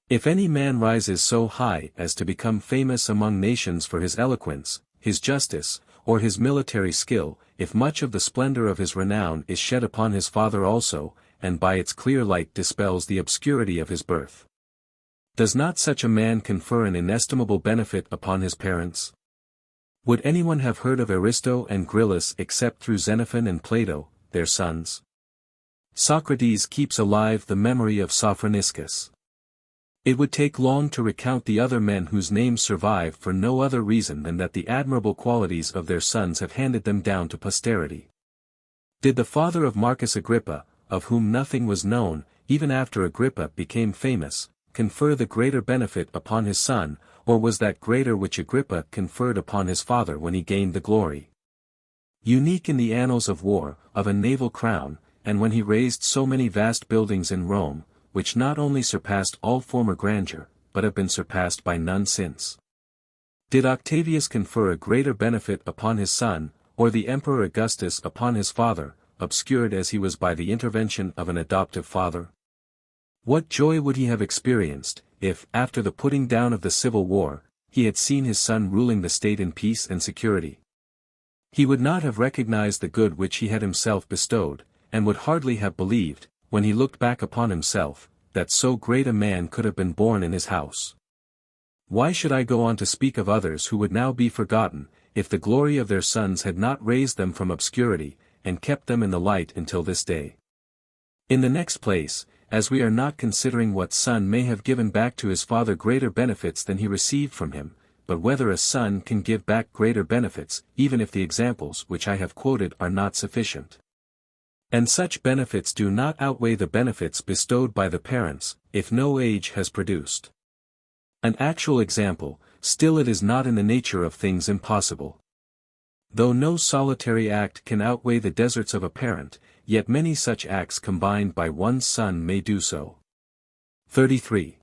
[SPEAKER 1] If any man rises so high as to become famous among nations for his eloquence, his justice, or his military skill, if much of the splendor of his renown is shed upon his father also, and by its clear light dispels the obscurity of his birth, does not such a man confer an inestimable benefit upon his parents? Would anyone have heard of Aristo and Gryllus except through Xenophon and Plato, their sons? Socrates keeps alive the memory of Sophroniscus. It would take long to recount the other men whose names survive for no other reason than that the admirable qualities of their sons have handed them down to posterity. Did the father of Marcus Agrippa, of whom nothing was known, even after Agrippa became famous, confer the greater benefit upon his son, or was that greater which Agrippa conferred upon his father when he gained the glory? Unique in the annals of war, of a naval crown, and when he raised so many vast buildings in Rome, which not only surpassed all former grandeur, but have been surpassed by none since. Did Octavius confer a greater benefit upon his son, or the Emperor Augustus upon his father, obscured as he was by the intervention of an adoptive father? What joy would he have experienced, if, after the putting down of the civil war, he had seen his son ruling the state in peace and security? He would not have recognized the good which he had himself bestowed, and would hardly have believed, when he looked back upon himself, that so great a man could have been born in his house. Why should I go on to speak of others who would now be forgotten, if the glory of their sons had not raised them from obscurity, and kept them in the light until this day? In the next place, as we are not considering what son may have given back to his father greater benefits than he received from him, but whether a son can give back greater benefits, even if the examples which I have quoted are not sufficient. And such benefits do not outweigh the benefits bestowed by the parents, if no age has produced an actual example, still it is not in the nature of things impossible. Though no solitary act can outweigh the deserts of a parent, yet many such acts combined by one's son may do so. 33.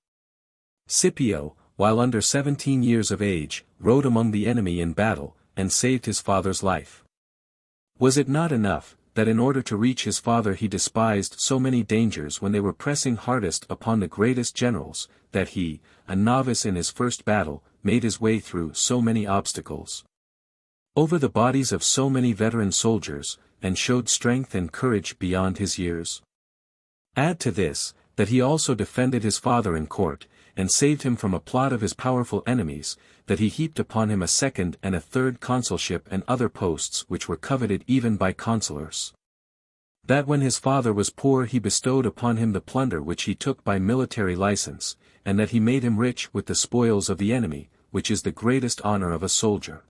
[SPEAKER 1] Scipio, while under 17 years of age, rode among the enemy in battle, and saved his father's life. Was it not enough, that in order to reach his father he despised so many dangers when they were pressing hardest upon the greatest generals, that he, a novice in his first battle, made his way through so many obstacles, over the bodies of so many veteran soldiers, and showed strength and courage beyond his years? Add to this, that he also defended his father in court, and saved him from a plot of his powerful enemies, that he heaped upon him a second and a third consulship and other posts which were coveted even by consulars. That when his father was poor he bestowed upon him the plunder which he took by military license, and that he made him rich with the spoils of the enemy, which is the greatest honor of a soldier.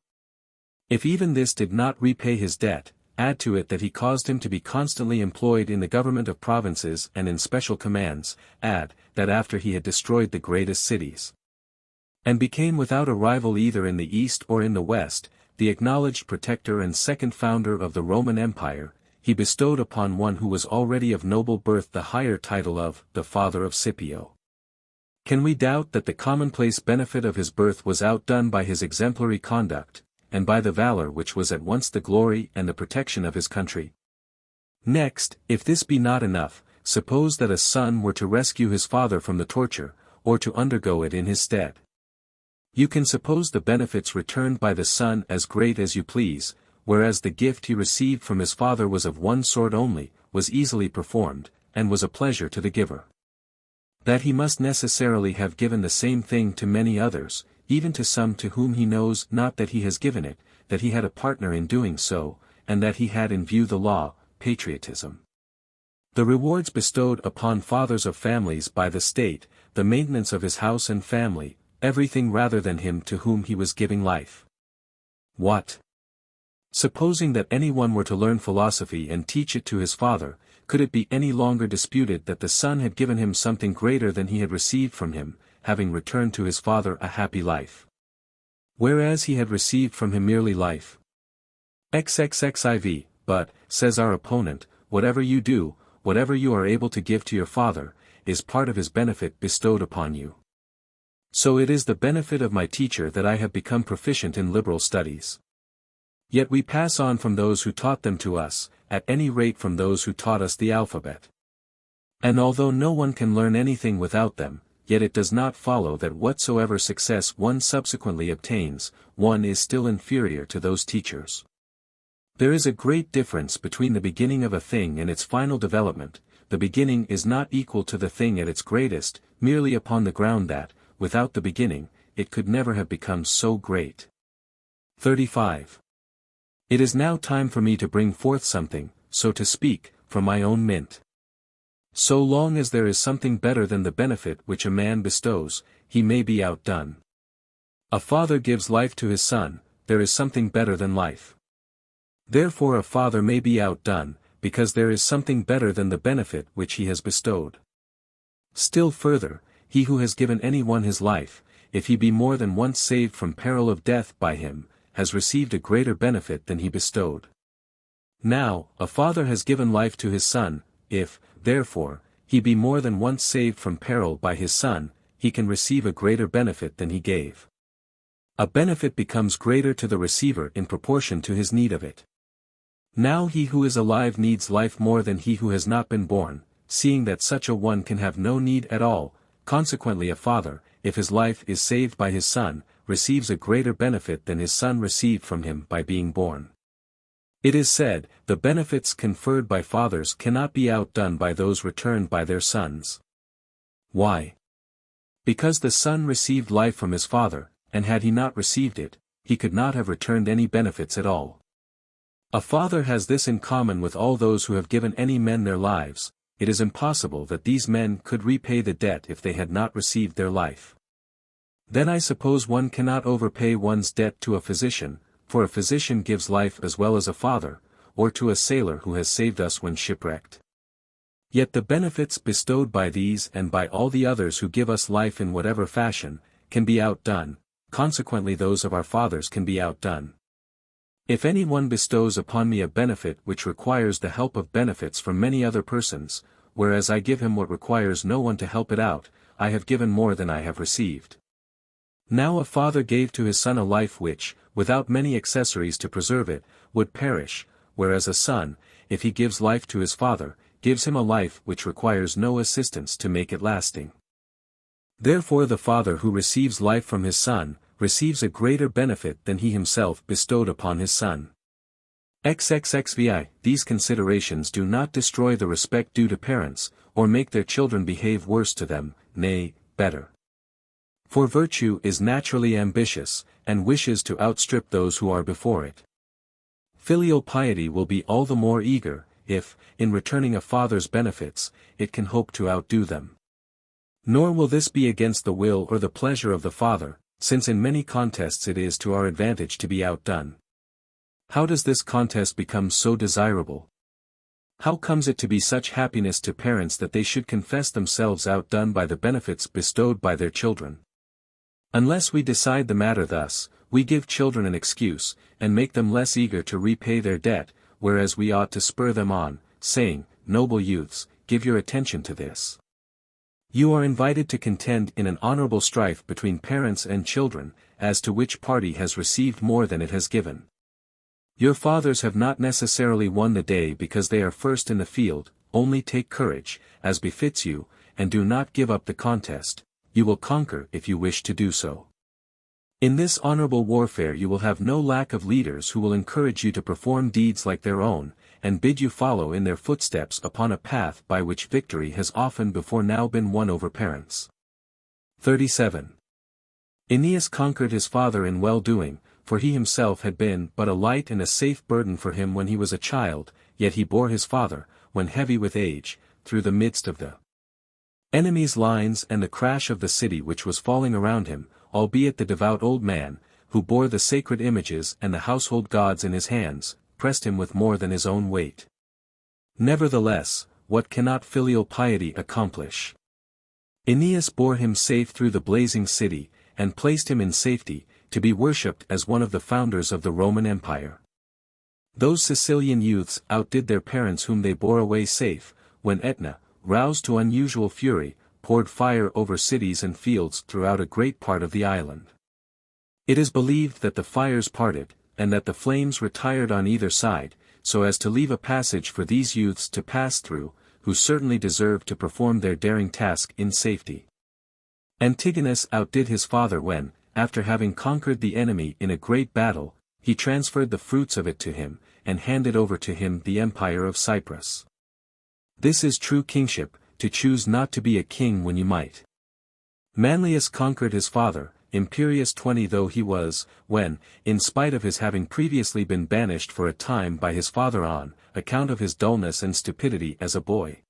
[SPEAKER 1] If even this did not repay his debt, add to it that he caused him to be constantly employed in the government of provinces and in special commands, add, that after he had destroyed the greatest cities, and became without a rival either in the east or in the west, the acknowledged protector and second founder of the Roman Empire, he bestowed upon one who was already of noble birth the higher title of the father of Scipio. Can we doubt that the commonplace benefit of his birth was outdone by his exemplary conduct, and by the valor which was at once the glory and the protection of his country? Next, if this be not enough, suppose that a son were to rescue his father from the torture, or to undergo it in his stead. You can suppose the benefits returned by the son as great as you please, whereas the gift he received from his father was of one sort only, was easily performed, and was a pleasure to the giver. That he must necessarily have given the same thing to many others, even to some to whom he knows not that he has given it, that he had a partner in doing so, and that he had in view the law, patriotism. The rewards bestowed upon fathers of families by the state, the maintenance of his house and family, everything rather than him to whom he was giving life. What? Supposing that anyone were to learn philosophy and teach it to his father, could it be any longer disputed that the son had given him something greater than he had received from him, having returned to his father a happy life? Whereas he had received from him merely life. XXXIV, but, says our opponent, whatever you do, whatever you are able to give to your father, is part of his benefit bestowed upon you. So it is the benefit of my teacher that I have become proficient in liberal studies. Yet we pass on from those who taught them to us, at any rate from those who taught us the alphabet. And although no one can learn anything without them, yet it does not follow that whatsoever success one subsequently obtains, one is still inferior to those teachers. There is a great difference between the beginning of a thing and its final development. The beginning is not equal to the thing at its greatest, merely upon the ground that, without the beginning, it could never have become so great. 35. It is now time for me to bring forth something, so to speak, from my own mint. So long as there is something better than the benefit which a man bestows, he may be outdone. A father gives life to his son, there is something better than life. Therefore a father may be outdone, because there is something better than the benefit which he has bestowed. Still further, he who has given anyone his life, if he be more than once saved from peril of death by him, has received a greater benefit than he bestowed. Now, a father has given life to his son, if, therefore, he be more than once saved from peril by his son, he can receive a greater benefit than he gave. A benefit becomes greater to the receiver in proportion to his need of it. Now he who is alive needs life more than he who has not been born, seeing that such a one can have no need at all, consequently a father, if his life is saved by his son, receives a greater benefit than his son received from him by being born. It is said, the benefits conferred by fathers cannot be outdone by those returned by their sons. Why? Because the son received life from his father, and had he not received it, he could not have returned any benefits at all. A father has this in common with all those who have given any men their lives, it is impossible that these men could repay the debt if they had not received their life. Then I suppose one cannot overpay one's debt to a physician, for a physician gives life as well as a father, or to a sailor who has saved us when shipwrecked. Yet the benefits bestowed by these and by all the others who give us life in whatever fashion, can be outdone, consequently those of our fathers can be outdone. If any one bestows upon me a benefit which requires the help of benefits from many other persons, whereas I give him what requires no one to help it out, I have given more than I have received. Now a father gave to his son a life which, without many accessories to preserve it, would perish, whereas a son, if he gives life to his father, gives him a life which requires no assistance to make it lasting. Therefore the father who receives life from his son, receives a greater benefit than he himself bestowed upon his son. XXXVI. These considerations do not destroy the respect due to parents, or make their children behave worse to them, nay, better. For virtue is naturally ambitious, and wishes to outstrip those who are before it. Filial piety will be all the more eager, if, in returning a father's benefits, it can hope to outdo them. Nor will this be against the will or the pleasure of the father, since in many contests it is to our advantage to be outdone. How does this contest become so desirable? How comes it to be such happiness to parents that they should confess themselves outdone by the benefits bestowed by their children? Unless we decide the matter thus, we give children an excuse, and make them less eager to repay their debt, whereas we ought to spur them on, saying, Noble youths, give your attention to this. You are invited to contend in an honorable strife between parents and children, as to which party has received more than it has given. Your fathers have not necessarily won the day because they are first in the field, only take courage, as befits you, and do not give up the contest. You will conquer if you wish to do so. In this honorable warfare you will have no lack of leaders who will encourage you to perform deeds like their own, and bid you follow in their footsteps upon a path by which victory has often before now been won over parents. 37. Aeneas conquered his father in well-doing, for he himself had been but a light and a safe burden for him when he was a child, yet he bore his father, when heavy with age, through the midst of the enemy's lines and the crash of the city which was falling around him, albeit the devout old man, who bore the sacred images and the household gods in his hands, pressed him with more than his own weight. Nevertheless, what cannot filial piety accomplish? Aeneas bore him safe through the blazing city, and placed him in safety, to be worshipped as one of the founders of the Roman Empire. Those Sicilian youths outdid their parents whom they bore away safe, when Aetna, roused to unusual fury, poured fire over cities and fields throughout a great part of the island. It is believed that the fires parted, and that the flames retired on either side, so as to leave a passage for these youths to pass through, who certainly deserved to perform their daring task in safety. Antigonus outdid his father when, after having conquered the enemy in a great battle, he transferred the fruits of it to him, and handed over to him the empire of Cyprus. This is true kingship, to choose not to be a king when you might. Manlius conquered his father, imperious 20 though he was, when, in spite of his having previously been banished for a time by his father on account of his dullness and stupidity as a boy,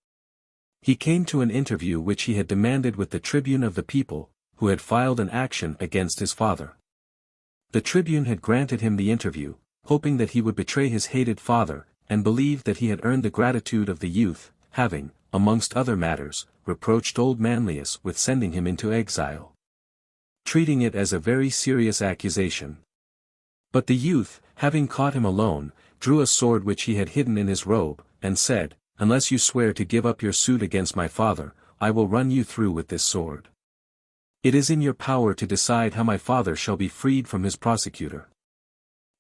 [SPEAKER 1] he came to an interview which he had demanded with the tribune of the people, who had filed an action against his father. The tribune had granted him the interview, hoping that he would betray his hated father, and believed that he had earned the gratitude of the youth, having, amongst other matters, reproached old Manlius with sending him into exile, treating it as a very serious accusation. But the youth, having caught him alone, drew a sword which he had hidden in his robe, and said, "Unless you swear to give up your suit against my father, I will run you through with this sword. It is in your power to decide how my father shall be freed from his prosecutor."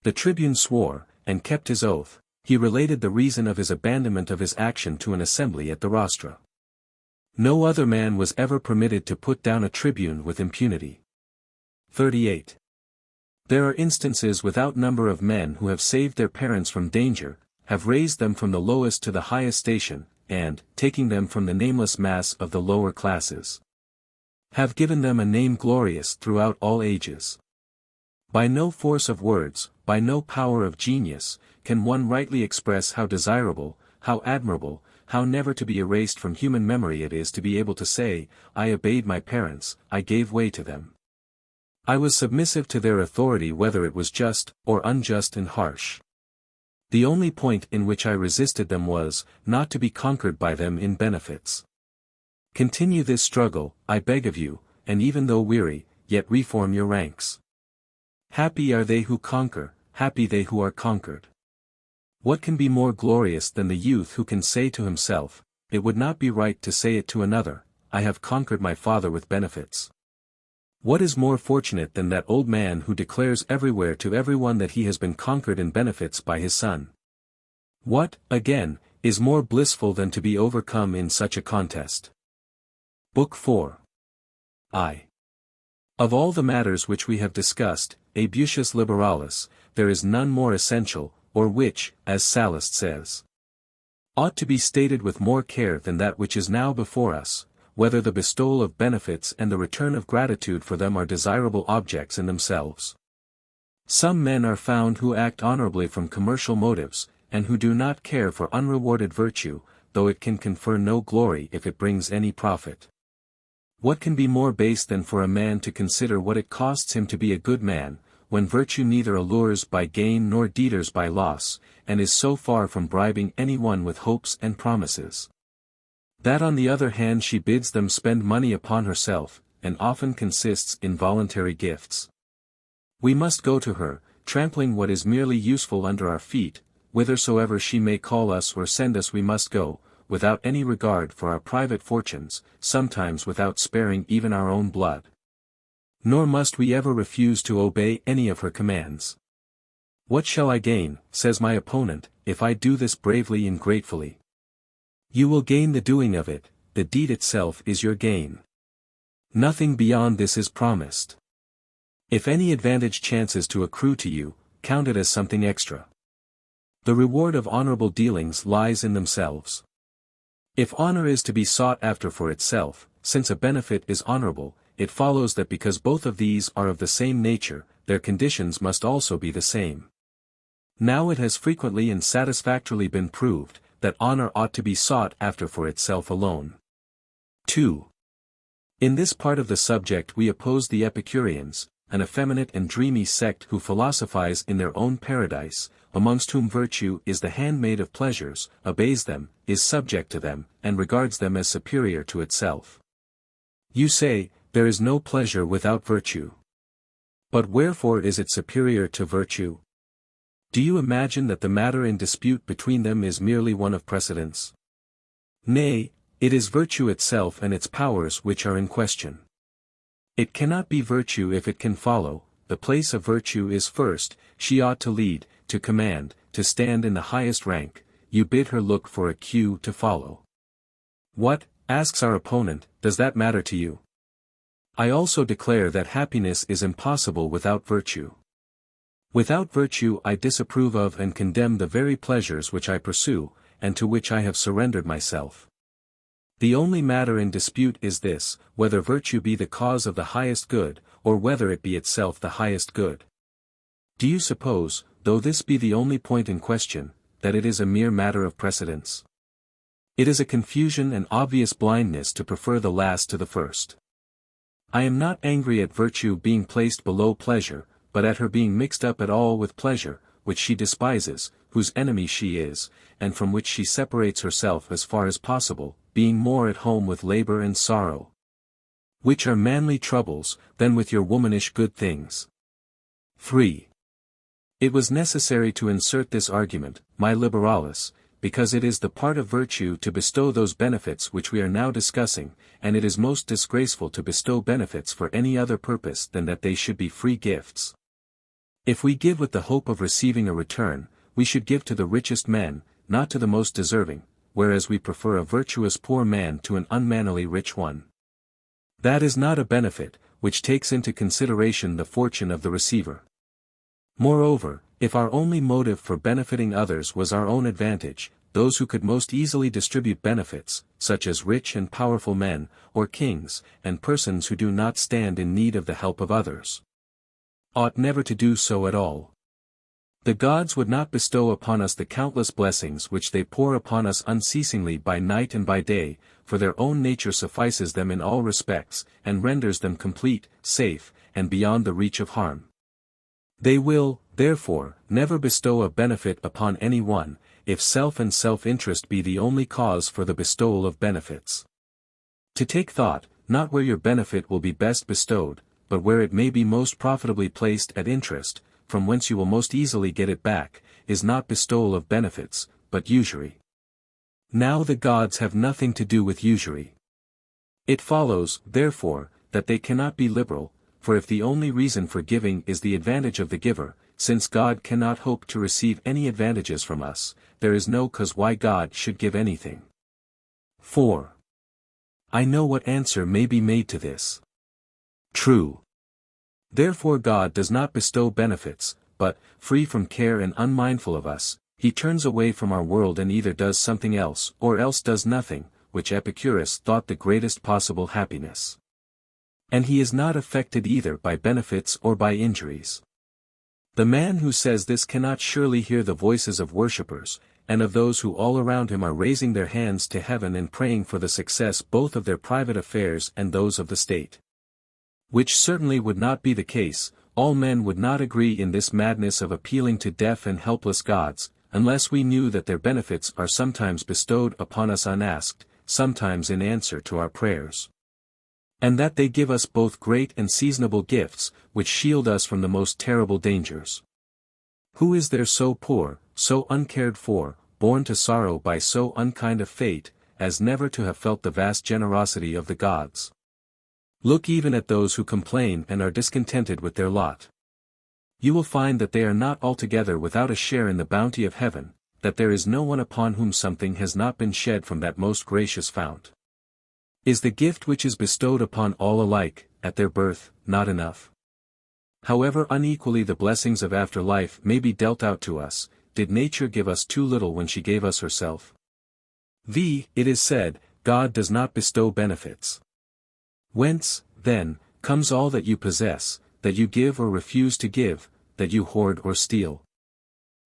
[SPEAKER 1] The tribune swore, and kept his oath. He related the reason of his abandonment of his action to an assembly at the rostra. No other man was ever permitted to put down a tribune with impunity. 38. There are instances without number of men who have saved their parents from danger, have raised them from the lowest to the highest station, and, taking them from the nameless mass of the lower classes, have given them a name glorious throughout all ages. By no force of words, by no power of genius, can one rightly express how desirable, how admirable, how never to be erased from human memory it is to be able to say, "I obeyed my parents, I gave way to them. I was submissive to their authority whether it was just, or unjust and harsh. The only point in which I resisted them was, not to be conquered by them in benefits. Continue this struggle, I beg of you, and even though weary, yet reform your ranks. Happy are they who conquer, happy they who are conquered." What can be more glorious than the youth who can say to himself, "It would not be right to say it to another, I have conquered my father with benefits"? What is more fortunate than that old man who declares everywhere to everyone that he has been conquered in benefits by his son? What, again, is more blissful than to be overcome in such a contest? Book 4. I. Of all the matters which we have discussed, Abusius Liberalis, there is none more essential, or which, as Sallust says, ought to be stated with more care than that which is now before us, whether the bestowal of benefits and the return of gratitude for them are desirable objects in themselves. Some men are found who act honorably from commercial motives, and who do not care for unrewarded virtue, though it can confer no glory if it brings any profit. What can be more base than for a man to consider what it costs him to be a good man, when virtue neither allures by gain nor deters by loss, and is so far from bribing anyone with hopes and promises, that on the other hand she bids them spend money upon herself, and often consists in voluntary gifts? We must go to her, trampling what is merely useful under our feet, whithersoever she may call us or send us we must go, without any regard for our private fortunes, sometimes without sparing even our own blood. Nor must we ever refuse to obey any of her commands. "What shall I gain," says my opponent, "if I do this bravely and gratefully?" You will gain the doing of it, the deed itself is your gain. Nothing beyond this is promised. If any advantage chances to accrue to you, count it as something extra. The reward of honorable dealings lies in themselves. If honor is to be sought after for itself, since a benefit is honorable, it follows that because both of these are of the same nature, their conditions must also be the same. Now it has frequently and satisfactorily been proved, that honor ought to be sought after for itself alone. 2. In this part of the subject we oppose the Epicureans, an effeminate and dreamy sect who philosophize in their own paradise, amongst whom virtue is the handmaid of pleasures, obeys them, is subject to them, and regards them as superior to itself. You say, there is no pleasure without virtue. But wherefore is it superior to virtue? Do you imagine that the matter in dispute between them is merely one of precedence? Nay, it is virtue itself and its powers which are in question. It cannot be virtue if it can follow. The place of virtue is first, she ought to lead, to command, to stand in the highest rank, you bid her look for a cue to follow. What, asks our opponent, does that matter to you? I also declare that happiness is impossible without virtue. Without virtue I disapprove of and condemn the very pleasures which I pursue, and to which I have surrendered myself. The only matter in dispute is this, whether virtue be the cause of the highest good, or whether it be itself the highest good. Do you suppose, though this be the only point in question, that it is a mere matter of precedence? It is a confusion and obvious blindness to prefer the last to the first. I am not angry at virtue being placed below pleasure, but at her being mixed up at all with pleasure, which she despises, whose enemy she is, and from which she separates herself as far as possible, being more at home with labor and sorrow, which are manly troubles, than with your womanish good things. 3. It was necessary to insert this argument, my liberalis, because it is the part of virtue to bestow those benefits which we are now discussing, and it is most disgraceful to bestow benefits for any other purpose than that they should be free gifts. If we give with the hope of receiving a return, we should give to the richest men, not to the most deserving, whereas we prefer a virtuous poor man to an unmannerly rich one. That is not a benefit, which takes into consideration the fortune of the receiver. Moreover, if our only motive for benefiting others was our own advantage, those who could most easily distribute benefits, such as rich and powerful men, or kings, and persons who do not stand in need of the help of others, ought never to do so at all. The gods would not bestow upon us the countless blessings which they pour upon us unceasingly by night and by day, for their own nature suffices them in all respects, and renders them complete, safe, and beyond the reach of harm. They will, therefore, never bestow a benefit upon any one, if self and self-interest be the only cause for the bestowal of benefits. To take thought, not where your benefit will be best bestowed, but where it may be most profitably placed at interest, from whence you will most easily get it back, is not bestowal of benefits, but usury. Now the gods have nothing to do with usury. It follows, therefore, that they cannot be liberal, for if the only reason for giving is the advantage of the giver, since God cannot hope to receive any advantages from us, there is no cause why God should give anything. 4. I know what answer may be made to this. True. Therefore God does not bestow benefits, but, free from care and unmindful of us, he turns away from our world and either does something else or else does nothing, which Epicurus thought the greatest possible happiness. And he is not affected either by benefits or by injuries. The man who says this cannot surely hear the voices of worshippers, and of those who all around him are raising their hands to heaven and praying for the success both of their private affairs and those of the state. Which certainly would not be the case, all men would not agree in this madness of appealing to deaf and helpless gods, unless we knew that their benefits are sometimes bestowed upon us unasked, sometimes in answer to our prayers. And that they give us both great and seasonable gifts, which shield us from the most terrible dangers. Who is there so poor, so uncared for, born to sorrow by so unkind a fate, as never to have felt the vast generosity of the gods? Look even at those who complain and are discontented with their lot. You will find that they are not altogether without a share in the bounty of heaven, that there is no one upon whom something has not been shed from that most gracious fount. Is the gift which is bestowed upon all alike, at their birth, not enough? However unequally the blessings of after life may be dealt out to us, did nature give us too little when she gave us herself? It is said, God does not bestow benefits. Whence, then, comes all that you possess, that you give or refuse to give, that you hoard or steal?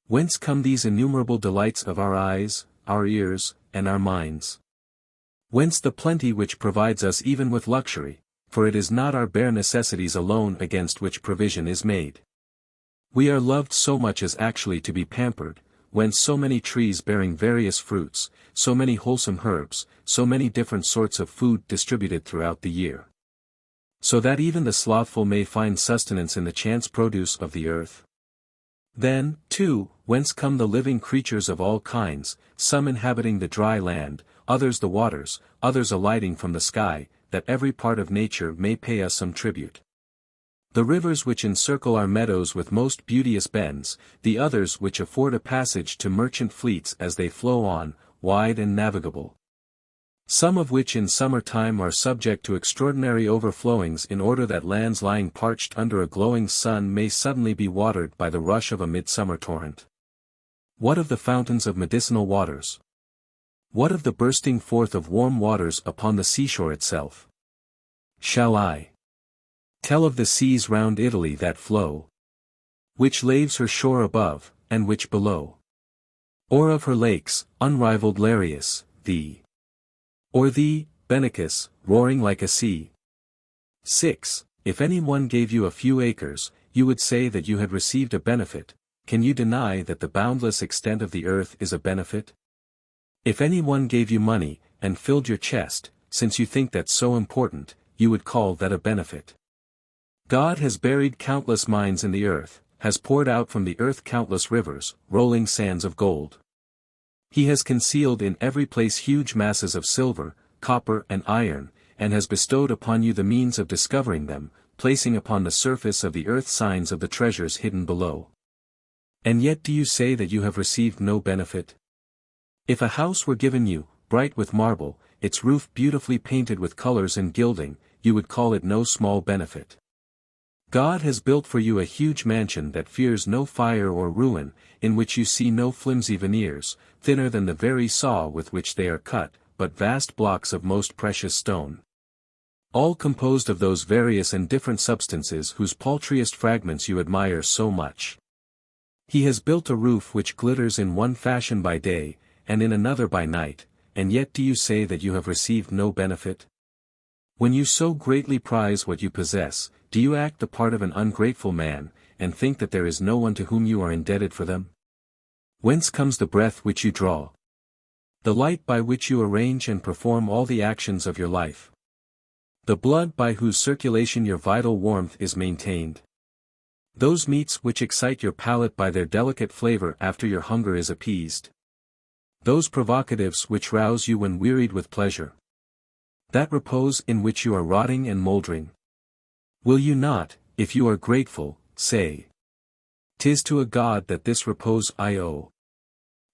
[SPEAKER 1] Whence come these innumerable delights of our eyes, our ears, and our minds? Whence the plenty which provides us even with luxury, for it is not our bare necessities alone against which provision is made. We are loved so much as actually to be pampered, whence so many trees bearing various fruits, so many wholesome herbs, so many different sorts of food distributed throughout the year. So that even the slothful may find sustenance in the chance produce of the earth. Then, too, whence come the living creatures of all kinds, some inhabiting the dry land, others the waters, others alighting from the sky, that every part of nature may pay us some tribute. The rivers which encircle our meadows with most beauteous bends, the others which afford a passage to merchant fleets as they flow on, wide and navigable. Some of which in summer time are subject to extraordinary overflowings in order that lands lying parched under a glowing sun may suddenly be watered by the rush of a midsummer torrent. What of the fountains of medicinal waters? What of the bursting forth of warm waters upon the seashore itself? Shall I tell of the seas round Italy that flow? Which laves her shore above, and which below? Or of her lakes, unrivalled Larius, thee? Or thee, Benefícios, roaring like a sea? 6. If any one gave you a few acres, you would say that you had received a benefit. Can you deny that the boundless extent of the earth is a benefit? If any one gave you money, and filled your chest, since you think that so important, you would call that a benefit. God has buried countless mines in the earth, has poured out from the earth countless rivers, rolling sands of gold. He has concealed in every place huge masses of silver, copper and iron, and has bestowed upon you the means of discovering them, placing upon the surface of the earth signs of the treasures hidden below. And yet do you say that you have received no benefit? If a house were given you, bright with marble, its roof beautifully painted with colors and gilding, you would call it no small benefit. God has built for you a huge mansion that fears no fire or ruin, in which you see no flimsy veneers, thinner than the very saw with which they are cut, but vast blocks of most precious stone. All composed of those various and different substances whose paltriest fragments you admire so much. He has built a roof which glitters in one fashion by day, and in another by night, and yet do you say that you have received no benefit? When you so greatly prize what you possess, do you act the part of an ungrateful man, and think that there is no one to whom you are indebted for them? Whence comes the breath which you draw? The light by which you arrange and perform all the actions of your life? The blood by whose circulation your vital warmth is maintained? Those meats which excite your palate by their delicate flavor after your hunger is appeased? Those provocatives which rouse you when wearied with pleasure? That repose in which you are rotting and moldering? Will you not, if you are grateful, say, "'Tis to a God that this repose I owe.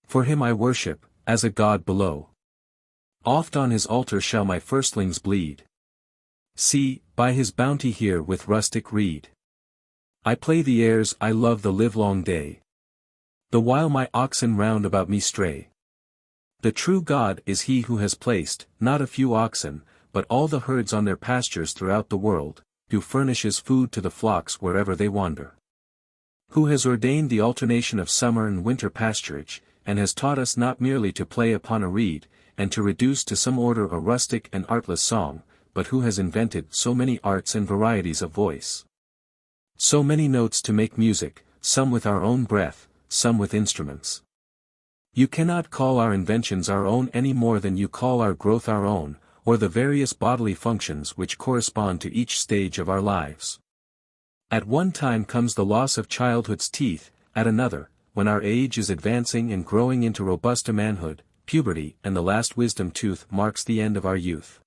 [SPEAKER 1] For him I worship, as a God below. Oft on his altar shall my firstlings bleed. See, by his bounty here with rustic reed. I play the airs I love the livelong day, the while my oxen round about me stray. The true God is he who has placed, not a few oxen, but all the herds on their pastures throughout the world, who furnishes food to the flocks wherever they wander. Who has ordained the alternation of summer and winter pasturage, and has taught us not merely to play upon a reed, and to reduce to some order a rustic and artless song, but who has invented so many arts and varieties of voice. So many notes to make music, some with our own breath, some with instruments. You cannot call our inventions our own any more than you call our growth our own, or the various bodily functions which correspond to each stage of our lives. At one time comes the loss of childhood's teeth, at another, when our age is advancing and growing into robusta manhood, puberty and the last wisdom tooth marks the end of our youth.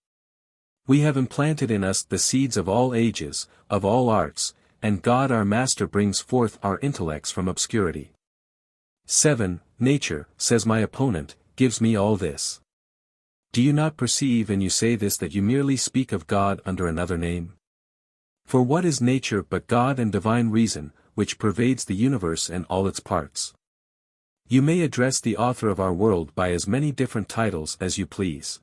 [SPEAKER 1] We have implanted in us the seeds of all ages, of all arts, and God our Master brings forth our intellects from obscurity. 7. Nature, says my opponent, gives me all this. Do you not perceive and you say this that you merely speak of God under another name? For what is nature but God and divine reason, which pervades the universe and all its parts? You may address the author of our world by as many different titles as you please.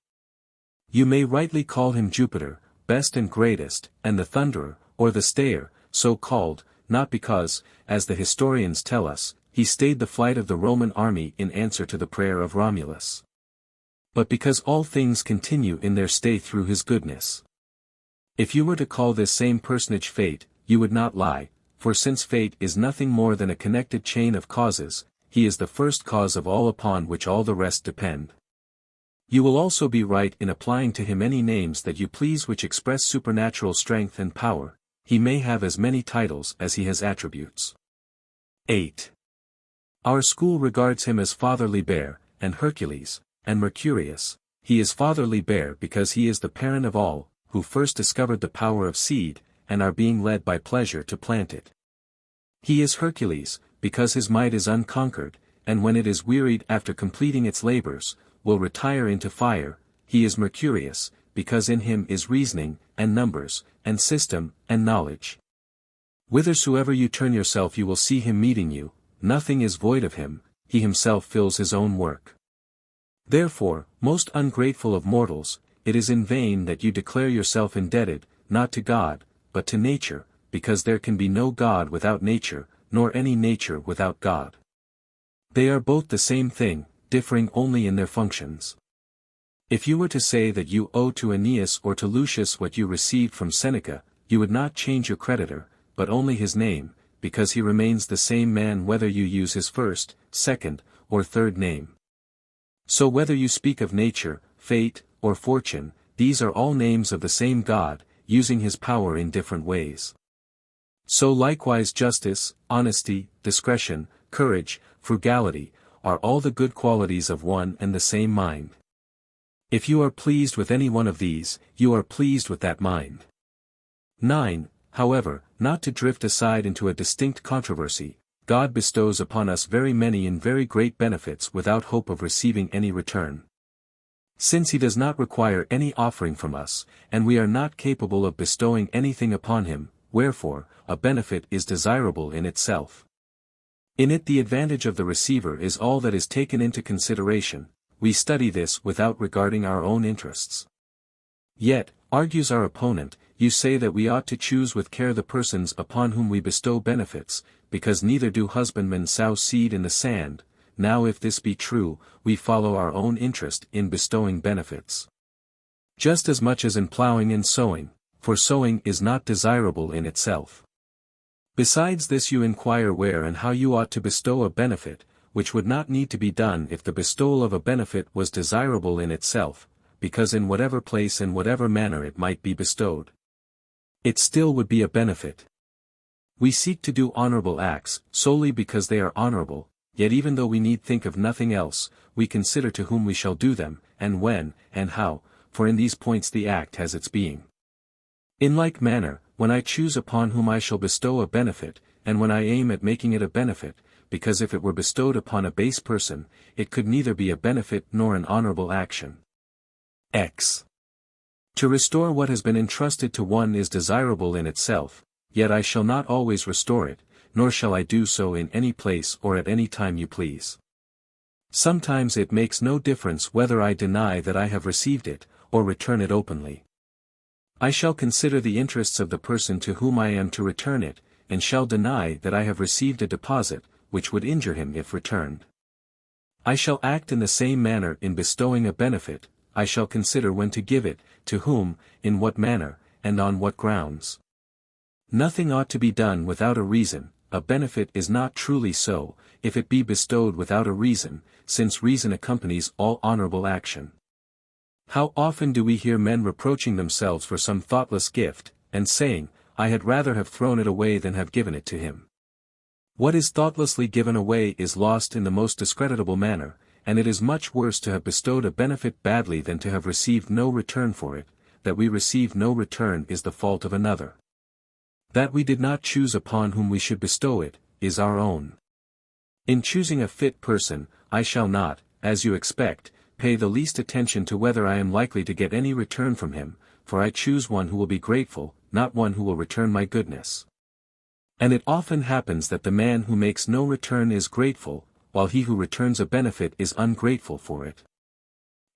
[SPEAKER 1] You may rightly call him Jupiter, best and greatest, and the thunderer, or the stayer, so called, not because, as the historians tell us, he stayed the flight of the Roman army in answer to the prayer of Romulus, but because all things continue in their stay through his goodness. If you were to call this same personage fate, you would not lie, for since fate is nothing more than a connected chain of causes, he is the first cause of all upon which all the rest depend. You will also be right in applying to him any names that you please which express supernatural strength and power. He may have as many titles as he has attributes. 8. Our school regards him as Fatherly Bear, and Hercules, and Mercurius. He is Fatherly Bear because he is the parent of all, who first discovered the power of seed, and are being led by pleasure to plant it. He is Hercules, because his might is unconquered, and when it is wearied after completing its labors, will retire into fire. He is Mercurius, because in him is reasoning, and numbers, and system, and knowledge. Whithersoever you turn yourself you will see him meeting you, nothing is void of him, he himself fills his own work. Therefore, most ungrateful of mortals, it is in vain that you declare yourself indebted, not to God, but to nature, because there can be no God without nature, nor any nature without God. They are both the same thing, differing only in their functions. If you were to say that you owe to Aeneas or to Lucius what you received from Sêneca, you would not change your creditor, but only his name, because he remains the same man whether you use his first, second, or third name. So whether you speak of nature, fate, or fortune, these are all names of the same God, using his power in different ways. So likewise justice, honesty, discretion, courage, frugality, are all the good qualities of one and the same mind. If you are pleased with any one of these, you are pleased with that mind. 9. However, not to drift aside into a distinct controversy, God bestows upon us very many and very great benefits without hope of receiving any return. Since he does not require any offering from us, and we are not capable of bestowing anything upon him, wherefore, a benefit is desirable in itself. In it the advantage of the receiver is all that is taken into consideration. We study this without regarding our own interests. Yet, argues our opponent, you say that we ought to choose with care the persons upon whom we bestow benefits, because neither do husbandmen sow seed in the sand. Now if this be true, we follow our own interest in bestowing benefits, just as much as in plowing and sowing, for sowing is not desirable in itself. Besides this you inquire where and how you ought to bestow a benefit, which would not need to be done if the bestowal of a benefit was desirable in itself, because in whatever place and whatever manner it might be bestowed, it still would be a benefit. We seek to do honorable acts, solely because they are honorable, yet even though we need think of nothing else, we consider to whom we shall do them, and when, and how, for in these points the act has its being. In like manner, when I choose upon whom I shall bestow a benefit, and when I aim at making it a benefit, because if it were bestowed upon a base person, it could neither be a benefit nor an honorable action. X. To restore what has been entrusted to one is desirable in itself, yet I shall not always restore it, nor shall I do so in any place or at any time you please. Sometimes it makes no difference whether I deny that I have received it, or return it openly. I shall consider the interests of the person to whom I am to return it, and shall deny that I have received a deposit, which would injure him if returned. I shall act in the same manner in bestowing a benefit. I shall consider when to give it, to whom, in what manner, and on what grounds. Nothing ought to be done without a reason. A benefit is not truly so, if it be bestowed without a reason, since reason accompanies all honorable action. How often do we hear men reproaching themselves for some thoughtless gift, and saying, I had rather have thrown it away than have given it to him. What is thoughtlessly given away is lost in the most discreditable manner, and it is much worse to have bestowed a benefit badly than to have received no return for it. That we receive no return is the fault of another. That we did not choose upon whom we should bestow it, is our own. In choosing a fit person, I shall not, as you expect, pay the least attention to whether I am likely to get any return from him, for I choose one who will be grateful, not one who will return my goodness. And it often happens that the man who makes no return is grateful, while he who returns a benefit is ungrateful for it.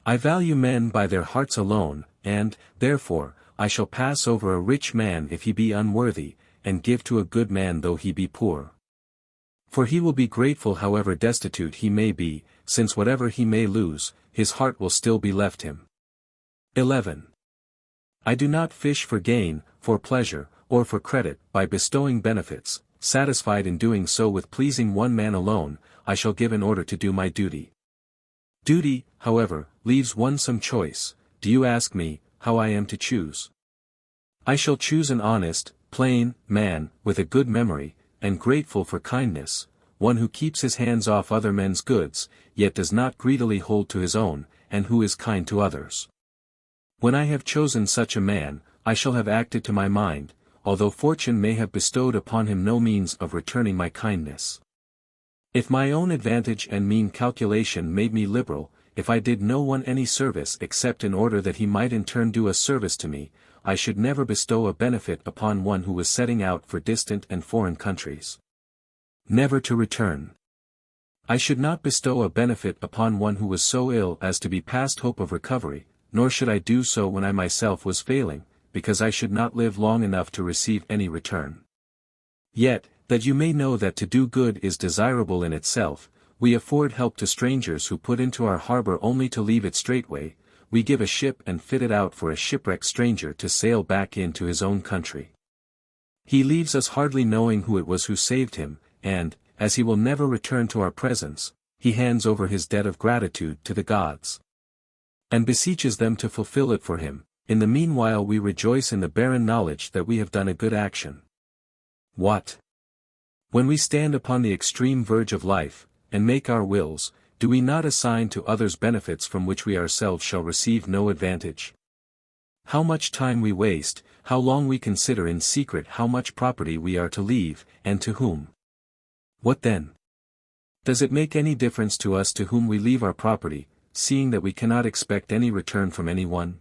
[SPEAKER 1] I value men by their hearts alone, and, therefore, I shall pass over a rich man if he be unworthy, and give to a good man though he be poor. For he will be grateful however destitute he may be, since whatever he may lose, his heart will still be left him. 11. I do not fish for gain, for pleasure, or for credit, by bestowing benefits, satisfied in doing so with pleasing one man alone, I shall give in order to do my duty. Duty, however, leaves one some choice. Do you ask me, how I am to choose? I shall choose an honest, plain, man, with a good memory, and grateful for kindness, one who keeps his hands off other men's goods, yet does not greedily hold to his own, and who is kind to others. When I have chosen such a man, I shall have acted to my mind, although fortune may have bestowed upon him no means of returning my kindness. If my own advantage and mean calculation made me liberal, if I did no one any service except in order that he might in turn do a service to me, I should never bestow a benefit upon one who was setting out for distant and foreign countries, never to return. I should not bestow a benefit upon one who was so ill as to be past hope of recovery, nor should I do so when I myself was failing, because I should not live long enough to receive any return. Yet, that you may know that to do good is desirable in itself, we afford help to strangers who put into our harbor only to leave it straightway. We give a ship and fit it out for a shipwrecked stranger to sail back into his own country. He leaves us hardly knowing who it was who saved him, and, as he will never return to our presence, he hands over his debt of gratitude to the gods, and beseeches them to fulfill it for him. In the meanwhile we rejoice in the barren knowledge that we have done a good action. What? When we stand upon the extreme verge of life, and make our wills, do we not assign to others benefits from which we ourselves shall receive no advantage? How much time we waste, how long we consider in secret how much property we are to leave, and to whom? What then? Does it make any difference to us to whom we leave our property, seeing that we cannot expect any return from anyone?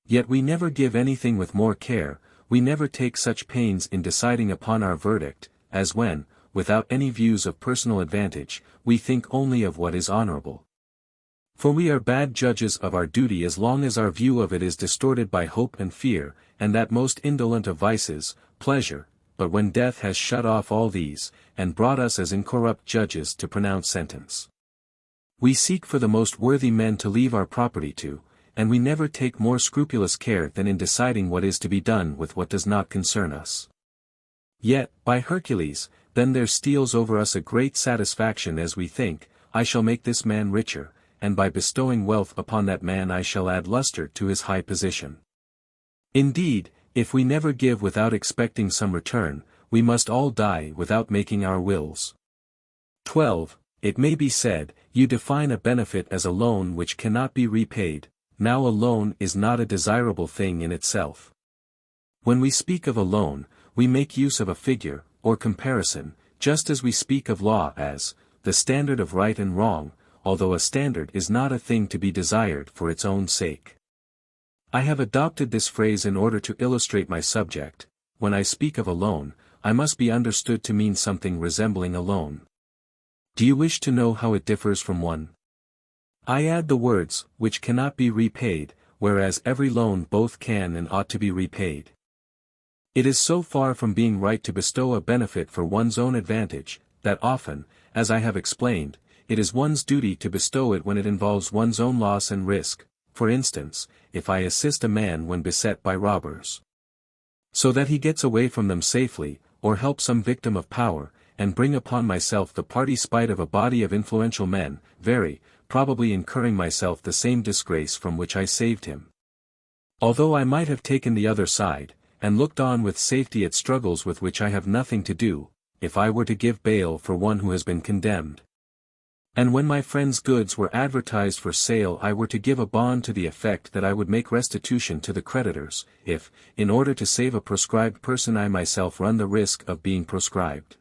[SPEAKER 1] Yet we never give anything with more care, we never take such pains in deciding upon our verdict, as when, without any views of personal advantage, we think only of what is honorable. For we are bad judges of our duty as long as our view of it is distorted by hope and fear, and that most indolent of vices, pleasure, but when death has shut off all these, and brought us as incorrupt judges to pronounce sentence, we seek for the most worthy men to leave our property to, and we never take more scrupulous care than in deciding what is to be done with what does not concern us. Yet, by Hercules, then there steals over us a great satisfaction as we think, I shall make this man richer, and by bestowing wealth upon that man I shall add luster to his high position. Indeed, if we never give without expecting some return, we must all die without making our wills. 12. It may be said, you define a benefit as a loan which cannot be repaid. Now a loan is not a desirable thing in itself. When we speak of a loan, we make use of a figure, or comparison, just as we speak of law as, the standard of right and wrong, although a standard is not a thing to be desired for its own sake. I have adopted this phrase in order to illustrate my subject. When I speak of a loan, I must be understood to mean something resembling a loan. Do you wish to know how it differs from one? I add the words, which cannot be repaid, whereas every loan both can and ought to be repaid. It is so far from being right to bestow a benefit for one's own advantage, that often, as I have explained, it is one's duty to bestow it when it involves one's own loss and risk. For instance, if I assist a man when beset by robbers, so that he gets away from them safely, or help some victim of power, and bring upon myself the party spite of a body of influential men, very probably incurring myself the same disgrace from which I saved him. Although I might have taken the other side, and looked on with safety at struggles with which I have nothing to do, if I were to give bail for one who has been condemned. And when my friend's goods were advertised for sale I were to give a bond to the effect that I would make restitution to the creditors, if, in order to save a proscribed person I myself run the risk of being proscribed.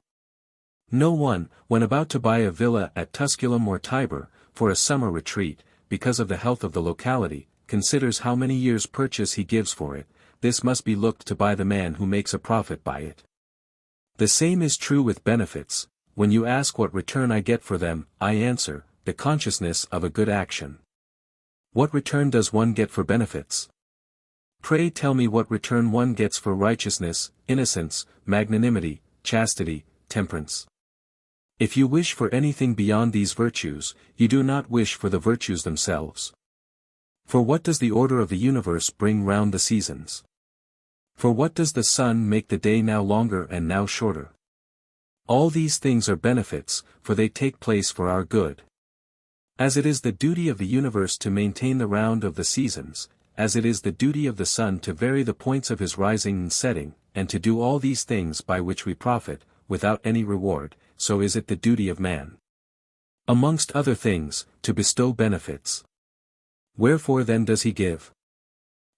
[SPEAKER 1] No one, when about to buy a villa at Tusculum or Tibur, for a summer retreat, because of the health of the locality, considers how many years' purchase he gives for it. This must be looked to by the man who makes a profit by it. The same is true with benefits. When you ask what return I get for them, I answer, the consciousness of a good action. What return does one get for benefits? Pray tell me what return one gets for righteousness, innocence, magnanimity, chastity, temperance. If you wish for anything beyond these virtues, you do not wish for the virtues themselves. For what does the order of the universe bring round the seasons? For what does the sun make the day now longer and now shorter? All these things are benefits, for they take place for our good. As it is the duty of the universe to maintain the round of the seasons, as it is the duty of the sun to vary the points of his rising and setting, and to do all these things by which we profit, without any reward, so is it the duty of man. Amongst other things, to bestow benefits. Wherefore then does he give?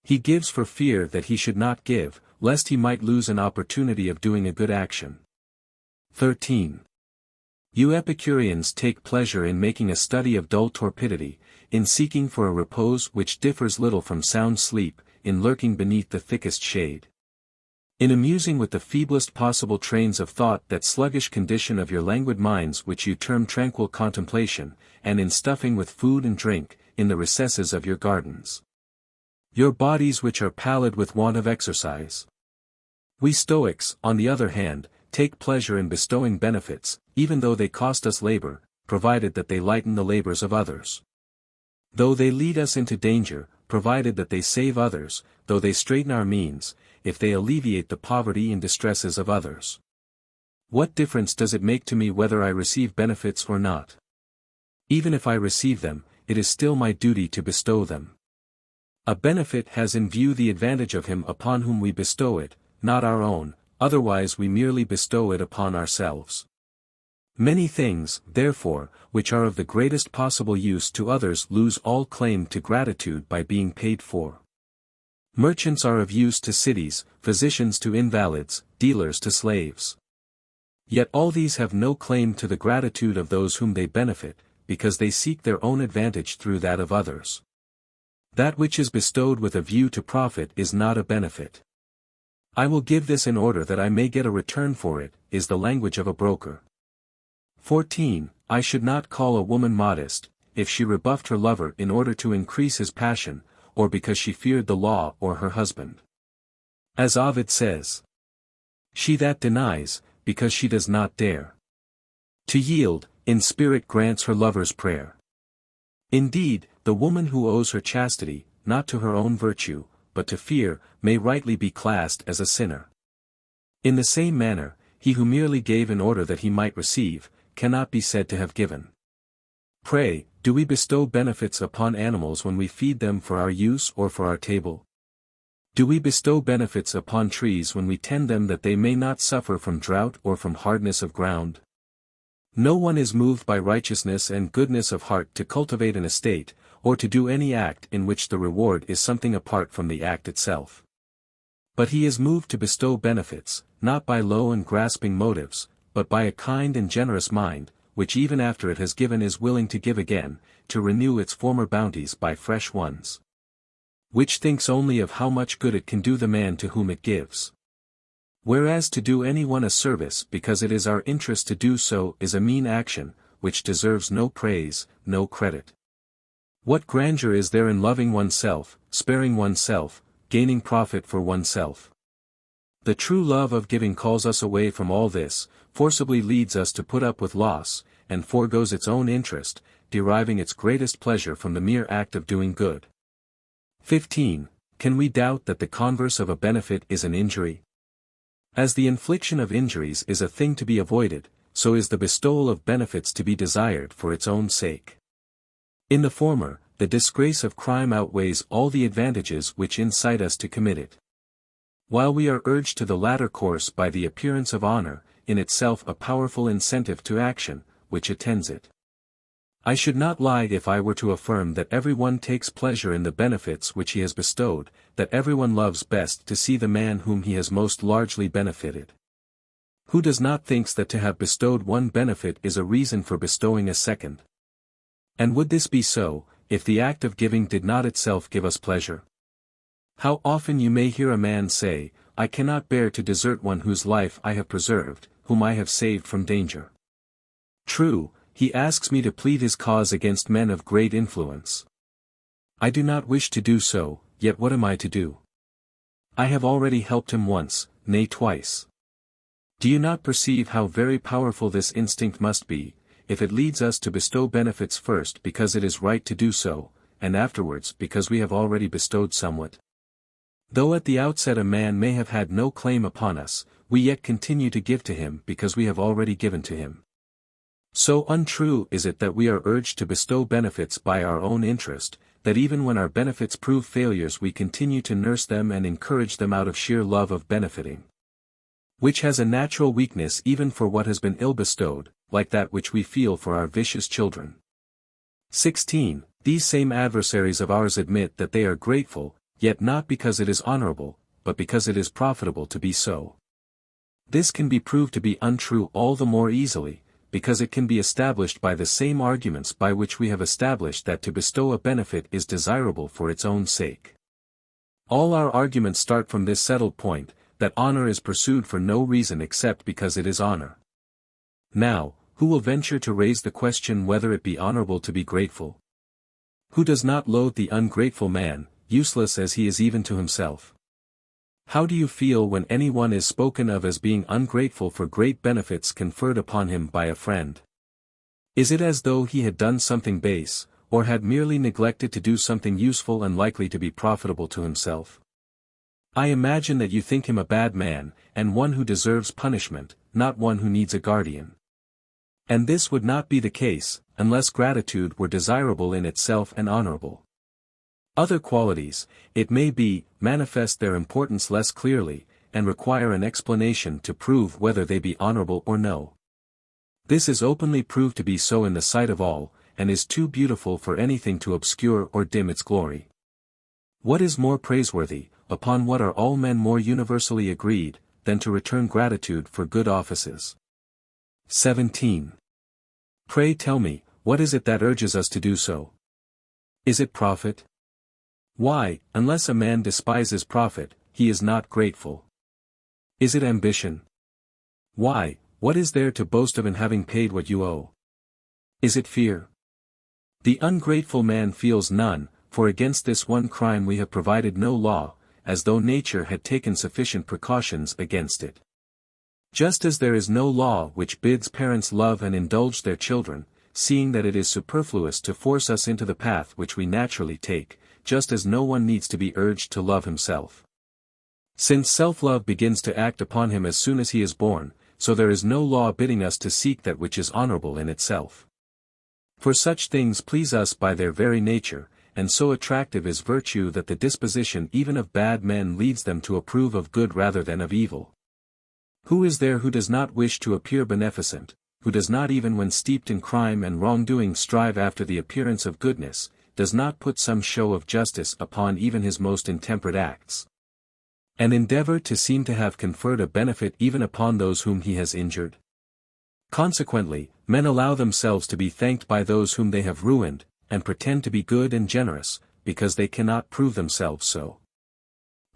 [SPEAKER 1] He gives for fear that he should not give, lest he might lose an opportunity of doing a good action. 13. You Epicureans take pleasure in making a study of dull torpidity, in seeking for a repose which differs little from sound sleep, in lurking beneath the thickest shade. In amusing with the feeblest possible trains of thought that sluggish condition of your languid minds which you term tranquil contemplation, and in stuffing with food and drink, in the recesses of your gardens. Your bodies which are pallid with want of exercise. We Stoics, on the other hand, take pleasure in bestowing benefits, even though they cost us labor, provided that they lighten the labors of others. Though they lead us into danger, provided that they save others, though they straiten our means, if they alleviate the poverty and distresses of others. What difference does it make to me whether I receive benefits or not? Even if I receive them, it is still my duty to bestow them. A benefit has in view the advantage of him upon whom we bestow it, not our own, otherwise we merely bestow it upon ourselves. Many things, therefore, which are of the greatest possible use to others lose all claim to gratitude by being paid for. Merchants are of use to cities, physicians to invalids, dealers to slaves. Yet all these have no claim to the gratitude of those whom they benefit, because they seek their own advantage through that of others. That which is bestowed with a view to profit is not a benefit. I will give this in order that I may get a return for it, is the language of a broker. 14. I should not call a woman modest, if she rebuffed her lover in order to increase his passion, or because she feared the law or her husband. As Ovid says, she that denies, because she does not dare to yield, in spirit grants her lover's prayer. Indeed, the woman who owes her chastity, not to her own virtue, but to fear, may rightly be classed as a sinner. In the same manner, he who merely gave in order that he might receive, cannot be said to have given. Pray, do we bestow benefits upon animals when we feed them for our use or for our table? Do we bestow benefits upon trees when we tend them that they may not suffer from drought or from hardness of ground? No one is moved by righteousness and goodness of heart to cultivate an estate, or to do any act in which the reward is something apart from the act itself. But he is moved to bestow benefits, not by low and grasping motives, but by a kind and generous mind, which even after it has given is willing to give again, to renew its former bounties by fresh ones. Which thinks only of how much good it can do the man to whom it gives. Whereas to do any one a service because it is our interest to do so is a mean action, which deserves no praise, no credit. What grandeur is there in loving oneself, sparing oneself, gaining profit for oneself? The true love of giving calls us away from all this, forcibly leads us to put up with loss, and foregoes its own interest, deriving its greatest pleasure from the mere act of doing good. 15. Can we doubt that the converse of a benefit is an injury? As the infliction of injuries is a thing to be avoided, so is the bestowal of benefits to be desired for its own sake. In the former, the disgrace of crime outweighs all the advantages which incite us to commit it. While we are urged to the latter course by the appearance of honor, in itself a powerful incentive to action, which attends it. I should not lie if I were to affirm that everyone takes pleasure in the benefits which he has bestowed, that everyone loves best to see the man whom he has most largely benefited. Who does not think that to have bestowed one benefit is a reason for bestowing a second? And would this be so, if the act of giving did not itself give us pleasure? How often you may hear a man say, I cannot bear to desert one whose life I have preserved, whom I have saved from danger. True, he asks me to plead his cause against men of great influence. I do not wish to do so, yet what am I to do? I have already helped him once, nay twice. Do you not perceive how very powerful this instinct must be, if it leads us to bestow benefits first because it is right to do so, and afterwards because we have already bestowed somewhat? Though at the outset a man may have had no claim upon us, we yet continue to give to him because we have already given to him. So untrue is it that we are urged to bestow benefits by our own interest, that even when our benefits prove failures we continue to nurse them and encourage them out of sheer love of benefiting. Which has a natural weakness even for what has been ill bestowed, like that which we feel for our vicious children. 16. These same adversaries of ours admit that they are grateful, yet not because it is honorable, but because it is profitable to be so. This can be proved to be untrue all the more easily, because it can be established by the same arguments by which we have established that to bestow a benefit is desirable for its own sake. All our arguments start from this settled point, that honor is pursued for no reason except because it is honor. Now, who will venture to raise the question whether it be honorable to be grateful? Who does not loathe the ungrateful man, useless as he is even to himself? How do you feel when anyone is spoken of as being ungrateful for great benefits conferred upon him by a friend? Is it as though he had done something base, or had merely neglected to do something useful and likely to be profitable to himself? I imagine that you think him a bad man, and one who deserves punishment, not one who needs a guardian. And this would not be the case, unless gratitude were desirable in itself and honorable. Other qualities, it may be, manifest their importance less clearly, and require an explanation to prove whether they be honorable or no. This is openly proved to be so in the sight of all, and is too beautiful for anything to obscure or dim its glory. What is more praiseworthy, upon what are all men more universally agreed, than to return gratitude for good offices? 17. Pray tell me, what is it that urges us to do so? Is it profit? Why, unless a man despises profit, he is not grateful. Is it ambition? Why, what is there to boast of in having paid what you owe? Is it fear? The ungrateful man feels none, for against this one crime we have provided no law, as though nature had taken sufficient precautions against it. Just as there is no law which bids parents love and indulge their children, seeing that it is superfluous to force us into the path which we naturally take, just as no one needs to be urged to love himself. Since self-love begins to act upon him as soon as he is born, so there is no law bidding us to seek that which is honorable in itself. For such things please us by their very nature, and so attractive is virtue that the disposition even of bad men leads them to approve of good rather than of evil. Who is there who does not wish to appear beneficent, who does not even when steeped in crime and wrongdoing strive after the appearance of goodness, does not put some show of justice upon even his most intemperate acts, and endeavor to seem to have conferred a benefit even upon those whom he has injured? Consequently, men allow themselves to be thanked by those whom they have ruined, and pretend to be good and generous, because they cannot prove themselves so.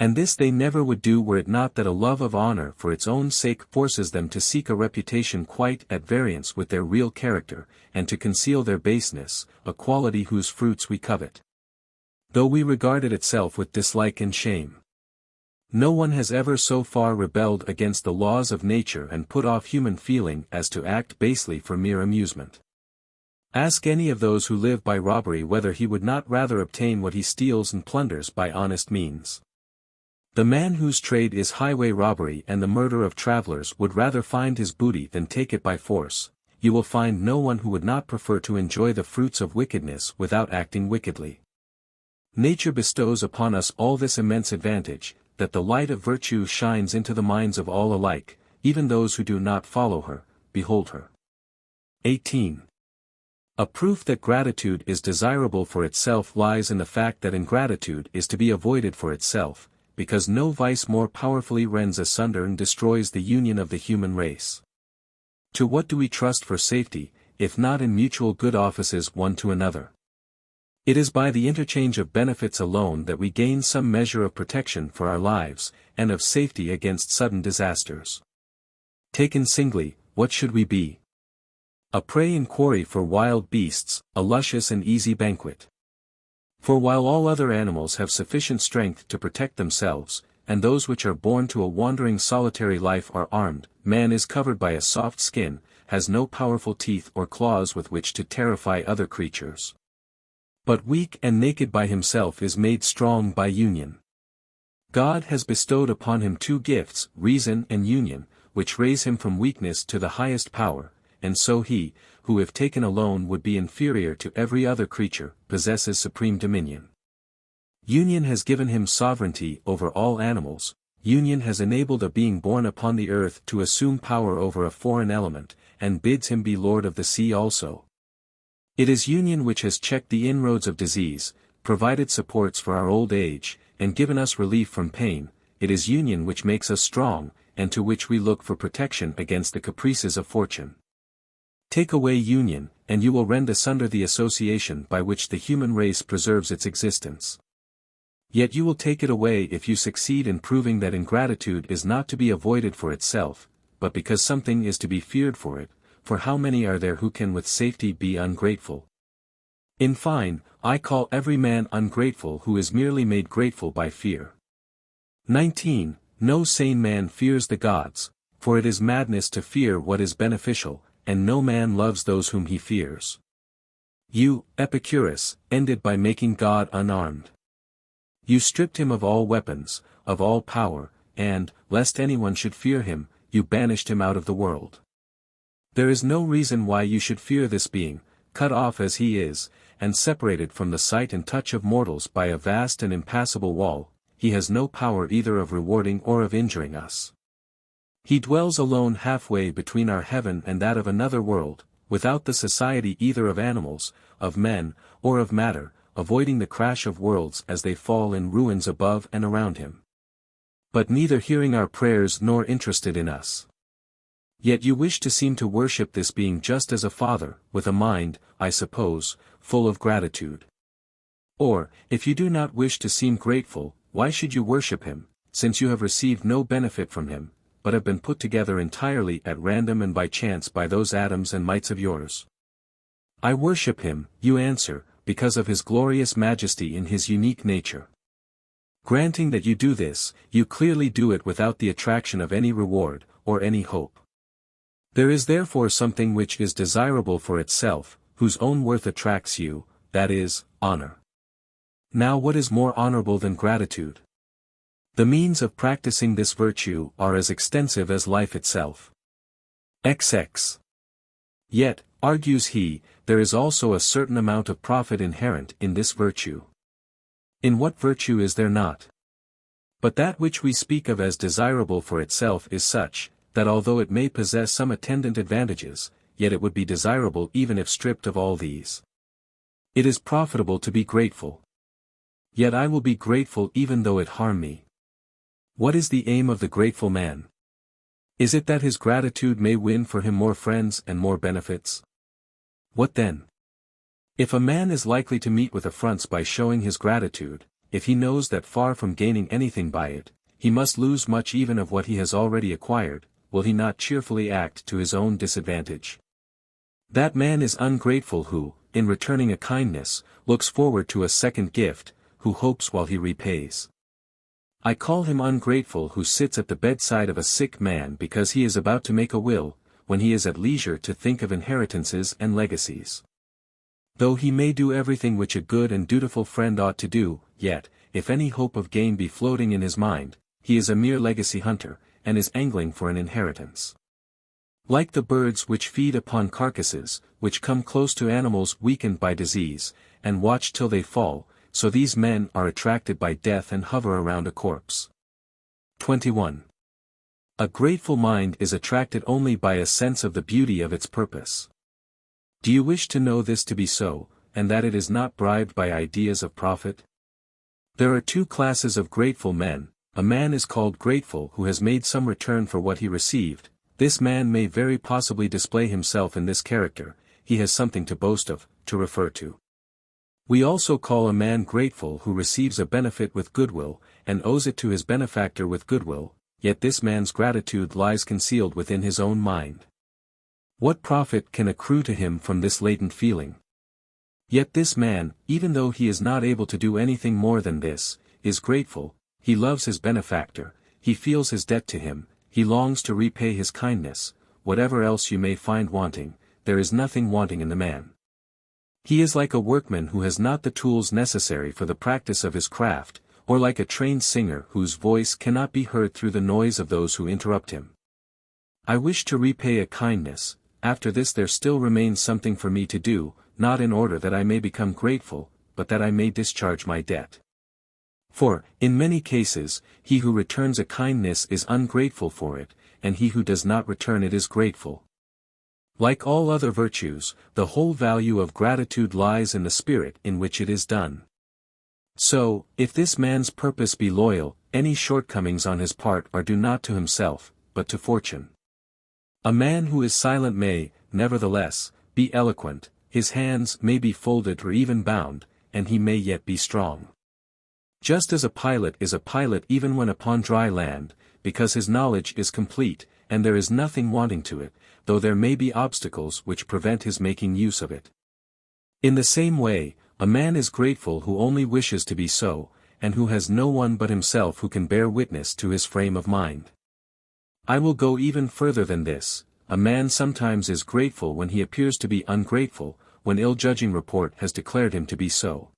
[SPEAKER 1] And this they never would do were it not that a love of honor for its own sake forces them to seek a reputation quite at variance with their real character, and to conceal their baseness, a quality whose fruits we covet, though we regard it itself with dislike and shame. No one has ever so far rebelled against the laws of nature and put off human feeling as to act basely for mere amusement. Ask any of those who live by robbery whether he would not rather obtain what he steals and plunders by honest means. The man whose trade is highway robbery and the murder of travelers would rather find his booty than take it by force. You will find no one who would not prefer to enjoy the fruits of wickedness without acting wickedly. Nature bestows upon us all this immense advantage, that the light of virtue shines into the minds of all alike, even those who do not follow her, behold her. 18. A proof that gratitude is desirable for itself lies in the fact that ingratitude is to be avoided for itself, because no vice more powerfully rends asunder and destroys the union of the human race. To what do we trust for safety, if not in mutual good offices one to another? It is by the interchange of benefits alone that we gain some measure of protection for our lives, and of safety against sudden disasters. Taken singly, what should we be? A prey and quarry for wild beasts, a luscious and easy banquet. For while all other animals have sufficient strength to protect themselves, and those which are born to a wandering solitary life are armed. Man is covered by a soft skin, has no powerful teeth or claws with which to terrify other creatures. But weak and naked by himself is made strong by union. God has bestowed upon him two gifts, reason and union, which raise him from weakness to the highest power, and so he, who if taken alone would be inferior to every other creature, possesses supreme dominion. Union has given him sovereignty over all animals. Union has enabled a being born upon the earth to assume power over a foreign element, and bids him be lord of the sea also. It is union which has checked the inroads of disease, provided supports for our old age, and given us relief from pain. It is union which makes us strong, and to which we look for protection against the caprices of fortune. Take away union, and you will rend asunder the association by which the human race preserves its existence. Yet you will take it away if you succeed in proving that ingratitude is not to be avoided for itself, but because something is to be feared for it, for how many are there who can with safety be ungrateful? In fine, I call every man ungrateful who is merely made grateful by fear. 19. No sane man fears the gods, for it is madness to fear what is beneficial, and no man loves those whom he fears. You, Epicurus, ended by making God unarmed. You stripped him of all weapons, of all power, and, lest anyone should fear him, you banished him out of the world. There is no reason why you should fear this being, cut off as he is, and separated from the sight and touch of mortals by a vast and impassable wall. He has no power either of rewarding or of injuring us. He dwells alone halfway between our heaven and that of another world, without the society either of animals, of men, or of matter, avoiding the crash of worlds as they fall in ruins above and around him. But neither hearing our prayers nor interested in us. Yet you wish to seem to worship this being just as a father, with a mind, I suppose, full of gratitude. Or, if you do not wish to seem grateful, why should you worship him, since you have received no benefit from him, but have been put together entirely at random and by chance by those atoms and mites of yours? I worship him, you answer, because of his glorious majesty in his unique nature. Granting that you do this, you clearly do it without the attraction of any reward, or any hope. There is therefore something which is desirable for itself, whose own worth attracts you, that is, honor. Now what is more honorable than gratitude? The means of practicing this virtue are as extensive as life itself. XX. Yet, argues he, there is also a certain amount of profit inherent in this virtue. In what virtue is there not? But that which we speak of as desirable for itself is such, that although it may possess some attendant advantages, yet it would be desirable even if stripped of all these. It is profitable to be grateful. Yet I will be grateful even though it harm me. What is the aim of the grateful man? Is it that his gratitude may win for him more friends and more benefits? What then? If a man is likely to meet with affronts by showing his gratitude, if he knows that far from gaining anything by it, he must lose much even of what he has already acquired, will he not cheerfully act to his own disadvantage? That man is ungrateful who, in returning a kindness, looks forward to a second gift, who hopes while he repays. I call him ungrateful who sits at the bedside of a sick man because he is about to make a will, when he is at leisure to think of inheritances and legacies. Though he may do everything which a good and dutiful friend ought to do, yet, if any hope of gain be floating in his mind, he is a mere legacy hunter, and is angling for an inheritance. Like the birds which feed upon carcasses, which come close to animals weakened by disease, and watch till they fall, so these men are attracted by death and hover around a corpse. 21. A grateful mind is attracted only by a sense of the beauty of its purpose. Do you wish to know this to be so, and that it is not bribed by ideas of profit? There are two classes of grateful men. A man is called grateful who has made some return for what he received. This man may very possibly display himself in this character, he has something to boast of, to refer to. We also call a man grateful who receives a benefit with goodwill, and owes it to his benefactor with goodwill, yet this man's gratitude lies concealed within his own mind. What profit can accrue to him from this latent feeling? Yet this man, even though he is not able to do anything more than this, is grateful, he loves his benefactor, he feels his debt to him, he longs to repay his kindness. Whatever else you may find wanting, there is nothing wanting in the man. He is like a workman who has not the tools necessary for the practice of his craft, or like a trained singer whose voice cannot be heard through the noise of those who interrupt him. I wish to repay a kindness, after this there still remains something for me to do, not in order that I may become grateful, but that I may discharge my debt. For, in many cases, he who returns a kindness is ungrateful for it, and he who does not return it is grateful. Like all other virtues, the whole value of gratitude lies in the spirit in which it is done. So, if this man's purpose be loyal, any shortcomings on his part are due not to himself, but to fortune. A man who is silent may, nevertheless, be eloquent, his hands may be folded or even bound, and he may yet be strong. Just as a pilot is a pilot even when upon dry land, because his knowledge is complete, and there is nothing wanting to it, though there may be obstacles which prevent his making use of it. In the same way, a man is grateful who only wishes to be so, and who has no one but himself who can bear witness to his frame of mind. I will go even further than this. A man sometimes is grateful when he appears to be ungrateful, when ill-judging report has declared him to be so.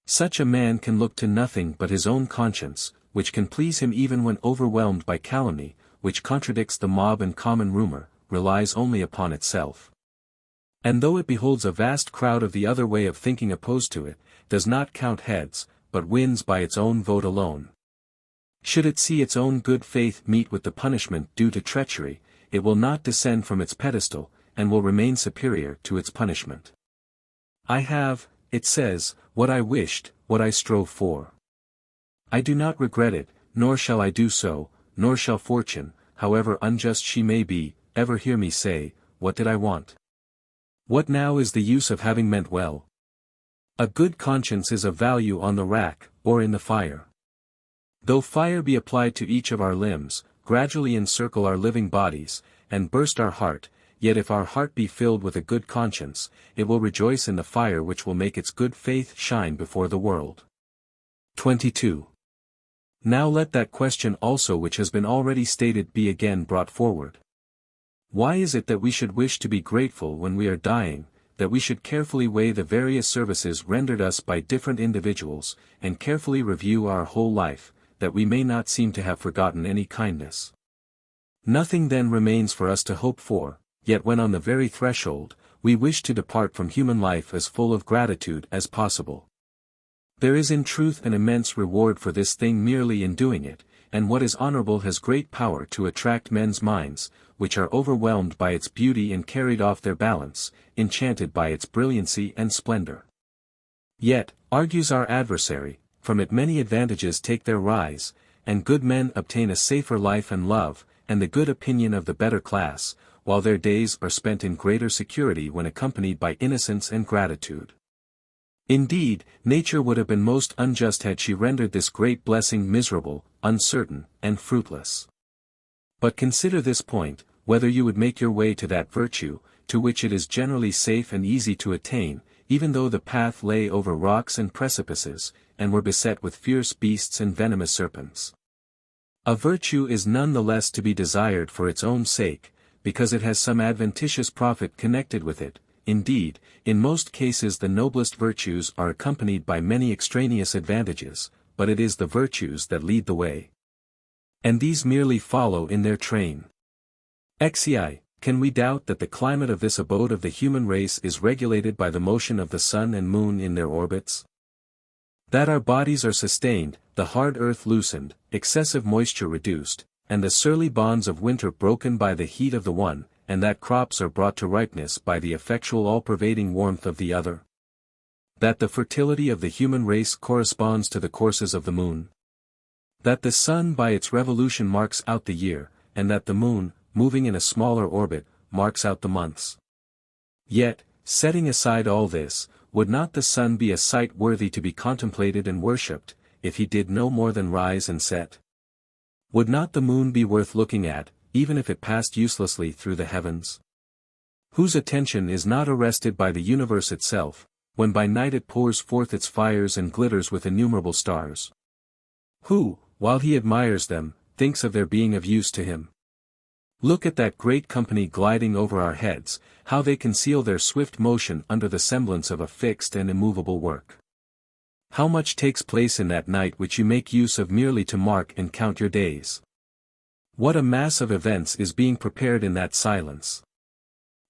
[SPEAKER 1] Such a man can look to nothing but his own conscience, which can please him even when overwhelmed by calumny, which contradicts the mob and common rumor, relies only upon itself. And though it beholds a vast crowd of the other way of thinking opposed to it, does not count heads, but wins by its own vote alone. Should it see its own good faith meet with the punishment due to treachery, it will not descend from its pedestal, and will remain superior to its punishment. I have, it says, what I wished, what I strove for. I do not regret it, nor shall I do so, nor shall fortune, however unjust she may be, ever hear me say, what did I want? What now is the use of having meant well? A good conscience is of value on the rack, or in the fire. Though fire be applied to each of our limbs, gradually encircle our living bodies, and burst our heart, yet if our heart be filled with a good conscience, it will rejoice in the fire which will make its good faith shine before the world. 22. Now let that question also which has been already stated be again brought forward. Why is it that we should wish to be grateful when we are dying, that we should carefully weigh the various services rendered us by different individuals, and carefully review our whole life, that we may not seem to have forgotten any kindness? Nothing then remains for us to hope for, yet when on the very threshold, we wish to depart from human life as full of gratitude as possible. There is in truth an immense reward for this thing merely in doing it, and what is honorable has great power to attract men's minds, which are overwhelmed by its beauty and carried off their balance, enchanted by its brilliancy and splendor. Yet, argues our adversary, from it many advantages take their rise, and good men obtain a safer life and love, and the good opinion of the better class, while their days are spent in greater security when accompanied by innocence and gratitude. Indeed, nature would have been most unjust had she rendered this great blessing miserable, uncertain, and fruitless. But consider this point, whether you would make your way to that virtue, to which it is generally safe and easy to attain, even though the path lay over rocks and precipices, and were beset with fierce beasts and venomous serpents. A virtue is none the less to be desired for its own sake, because it has some adventitious profit connected with it. Indeed, in most cases the noblest virtues are accompanied by many extraneous advantages, but it is the virtues that lead the way. And these merely follow in their train. Xi, can we doubt that the climate of this abode of the human race is regulated by the motion of the sun and moon in their orbits? That our bodies are sustained, the hard earth loosened, excessive moisture reduced, and the surly bonds of winter broken by the heat of the one, and that crops are brought to ripeness by the effectual all-pervading warmth of the other? That the fertility of the human race corresponds to the courses of the moon? That the sun by its revolution marks out the year, and that the moon, moving in a smaller orbit, marks out the months? Yet, setting aside all this, would not the sun be a sight worthy to be contemplated and worshipped, if he did no more than rise and set? Would not the moon be worth looking at, even if it passed uselessly through the heavens? Whose attention is not arrested by the universe itself, when by night it pours forth its fires and glitters with innumerable stars? Who, while he admires them, thinks of their being of use to him? Look at that great company gliding over our heads, how they conceal their swift motion under the semblance of a fixed and immovable work. How much takes place in that night which you make use of merely to mark and count your days? What a mass of events is being prepared in that silence!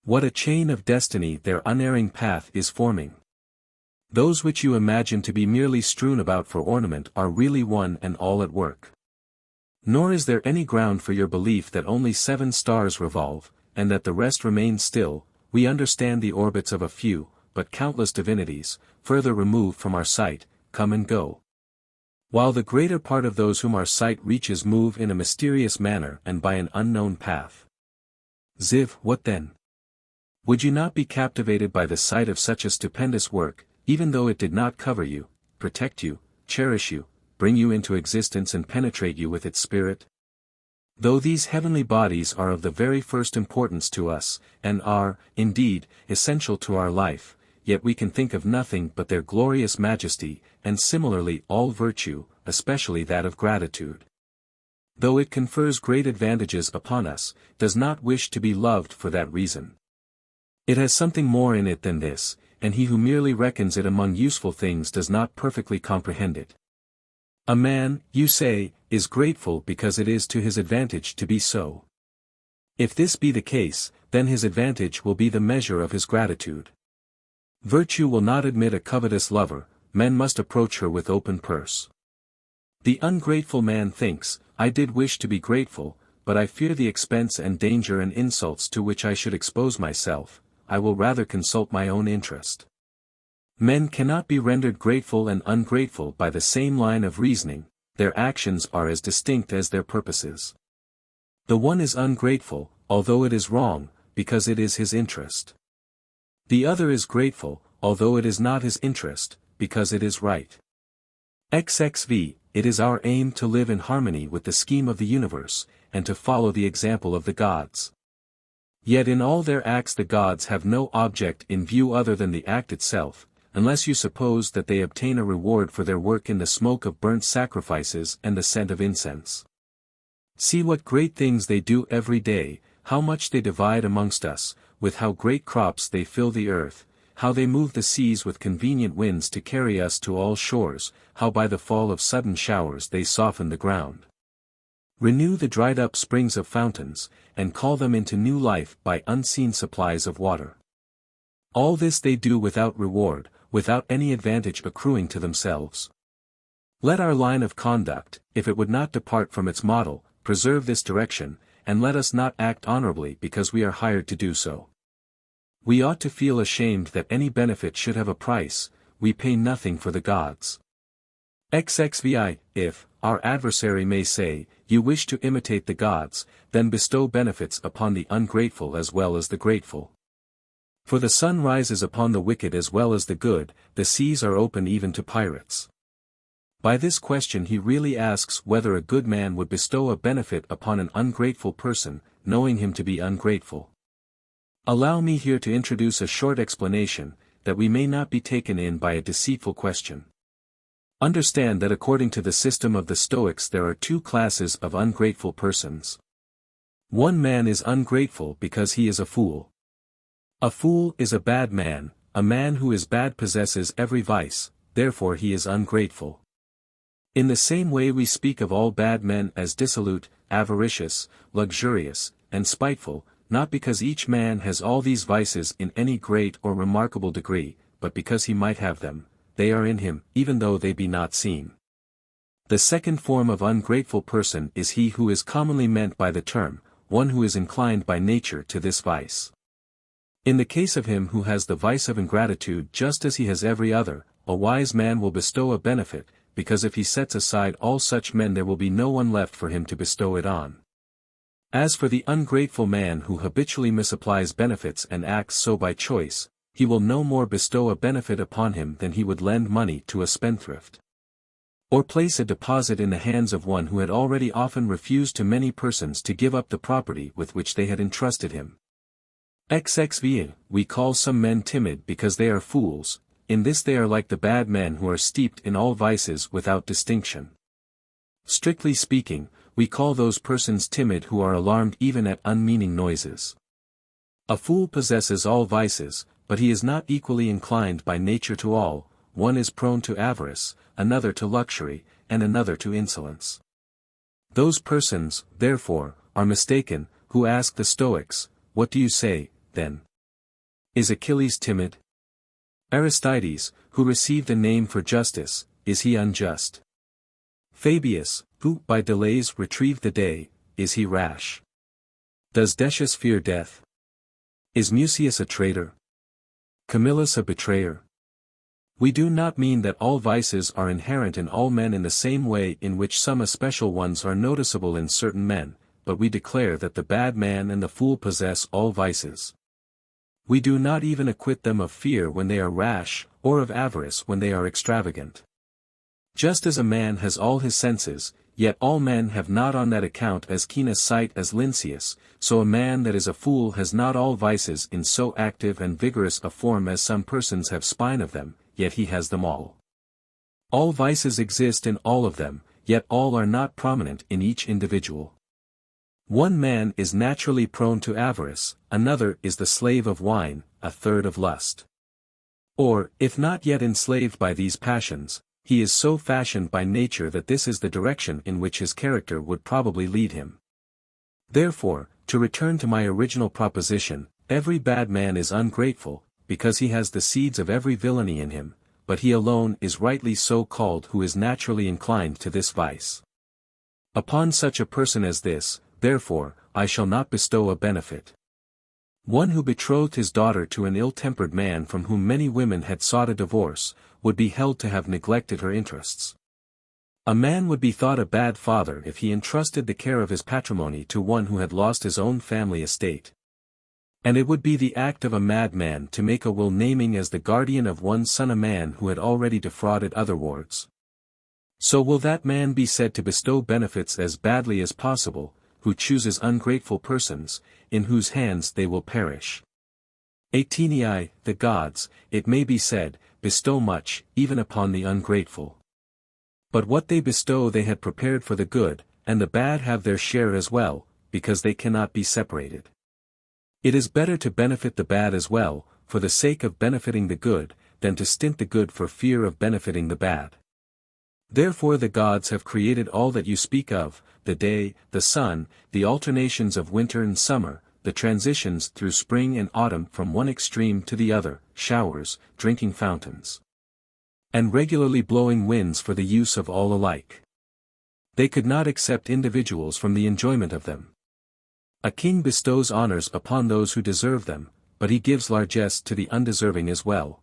[SPEAKER 1] What a chain of destiny their unerring path is forming! Those which you imagine to be merely strewn about for ornament are really one and all at work. Nor is there any ground for your belief that only 7 stars revolve, and that the rest remain still. We understand the orbits of a few, but countless divinities, further removed from our sight, come and go. While the greater part of those whom our sight reaches move in a mysterious manner and by an unknown path. Ziv, what then? Would you not be captivated by the sight of such a stupendous work, even though it did not cover you, protect you, cherish you, bring you into existence and penetrate you with its spirit? Though these heavenly bodies are of the very first importance to us, and are, indeed, essential to our life, yet we can think of nothing but their glorious majesty, and similarly all virtue, especially that of gratitude. Though it confers great advantages upon us, does not wish to be loved for that reason. It has something more in it than this, and he who merely reckons it among useful things does not perfectly comprehend it. A man, you say, is grateful because it is to his advantage to be so. If this be the case, then his advantage will be the measure of his gratitude. Virtue will not admit a covetous lover, men must approach her with open purse. The ungrateful man thinks, I did wish to be grateful, but I fear the expense and danger and insults to which I should expose myself, I will rather consult my own interest. Men cannot be rendered grateful and ungrateful by the same line of reasoning, their actions are as distinct as their purposes. The one is ungrateful, although it is wrong, because it is his interest. The other is grateful, although it is not his interest, because it is right. XXV, it is our aim to live in harmony with the scheme of the universe, and to follow the example of the gods. Yet in all their acts the gods have no object in view other than the act itself, unless you suppose that they obtain a reward for their work in the smoke of burnt sacrifices and the scent of incense. See what great things they do every day, how much they divide amongst us, with how great crops they fill the earth, how they move the seas with convenient winds to carry us to all shores, how by the fall of sudden showers they soften the ground. Renew the dried-up springs of fountains, and call them into new life by unseen supplies of water. All this they do without reward, without any advantage accruing to themselves. Let our line of conduct, if it would not depart from its model, preserve this direction, and let us not act honorably because we are hired to do so. We ought to feel ashamed that any benefit should have a price, we pay nothing for the gods. XXVI, if, our adversary may say, you wish to imitate the gods, then bestow benefits upon the ungrateful as well as the grateful. For the sun rises upon the wicked as well as the good, the seas are open even to pirates. By this question he really asks whether a good man would bestow a benefit upon an ungrateful person, knowing him to be ungrateful. Allow me here to introduce a short explanation, that we may not be taken in by a deceitful question. Understand that according to the system of the Stoics there are 2 classes of ungrateful persons. One man is ungrateful because he is a fool. A fool is a bad man, a man who is bad possesses every vice, therefore he is ungrateful. In the same way we speak of all bad men as dissolute, avaricious, luxurious, and spiteful, not because each man has all these vices in any great or remarkable degree, but because he might have them, they are in him, even though they be not seen. The second form of ungrateful person is he who is commonly meant by the term, one who is inclined by nature to this vice. In the case of him who has the vice of ingratitude just as he has every other, a wise man will bestow a benefit, because if he sets aside all such men there will be no one left for him to bestow it on. As for the ungrateful man who habitually misapplies benefits and acts so by choice, he will no more bestow a benefit upon him than he would lend money to a spendthrift, or place a deposit in the hands of one who had already often refused to many persons to give up the property with which they had entrusted him. XXV, we call some men timid because they are fools, in this they are like the bad men who are steeped in all vices without distinction. Strictly speaking, we call those persons timid who are alarmed even at unmeaning noises. A fool possesses all vices, but he is not equally inclined by nature to all. One is prone to avarice, another to luxury, and another to insolence. Those persons, therefore, are mistaken, who ask the Stoics, "What do you say, then? Is Achilles timid? Aristides, who received a name for justice, is he unjust? Fabius, who by delays retrieved the day, is he rash? Does Decius fear death? Is Mucius a traitor? Camillus a betrayer?" We do not mean that all vices are inherent in all men in the same way in which some especial ones are noticeable in certain men, but we declare that the bad man and the fool possess all vices. We do not even acquit them of fear when they are rash, or of avarice when they are extravagant. Just as a man has all his senses, yet all men have not on that account as keen a sight as Lynceus, so a man that is a fool has not all vices in so active and vigorous a form as some persons have spine of them, yet he has them all. All vices exist in all of them, yet all are not prominent in each individual. One man is naturally prone to avarice, another is the slave of wine, a third of lust. Or, if not yet enslaved by these passions, he is so fashioned by nature that this is the direction in which his character would probably lead him. Therefore, to return to my original proposition, every bad man is ungrateful, because he has the seeds of every villainy in him, but he alone is rightly so called who is naturally inclined to this vice. Upon such a person as this, therefore, I shall not bestow a benefit. One who betrothed his daughter to an ill-tempered man from whom many women had sought a divorce, would be held to have neglected her interests. A man would be thought a bad father if he entrusted the care of his patrimony to one who had lost his own family estate. And it would be the act of a madman to make a will naming as the guardian of one son a man who had already defrauded other wards. So will that man be said to bestow benefits as badly as possible, who chooses ungrateful persons, in whose hands they will perish. Atenei, the gods, it may be said, bestow much, even upon the ungrateful. But what they bestow they had prepared for the good, and the bad have their share as well, because they cannot be separated. It is better to benefit the bad as well, for the sake of benefiting the good, than to stint the good for fear of benefiting the bad. Therefore the gods have created all that you speak of, the day, the sun, the alternations of winter and summer, the transitions through spring and autumn from one extreme to the other, showers, drinking fountains, and regularly blowing winds for the use of all alike. They could not accept individuals from the enjoyment of them. A king bestows honors upon those who deserve them, but he gives largesse to the undeserving as well.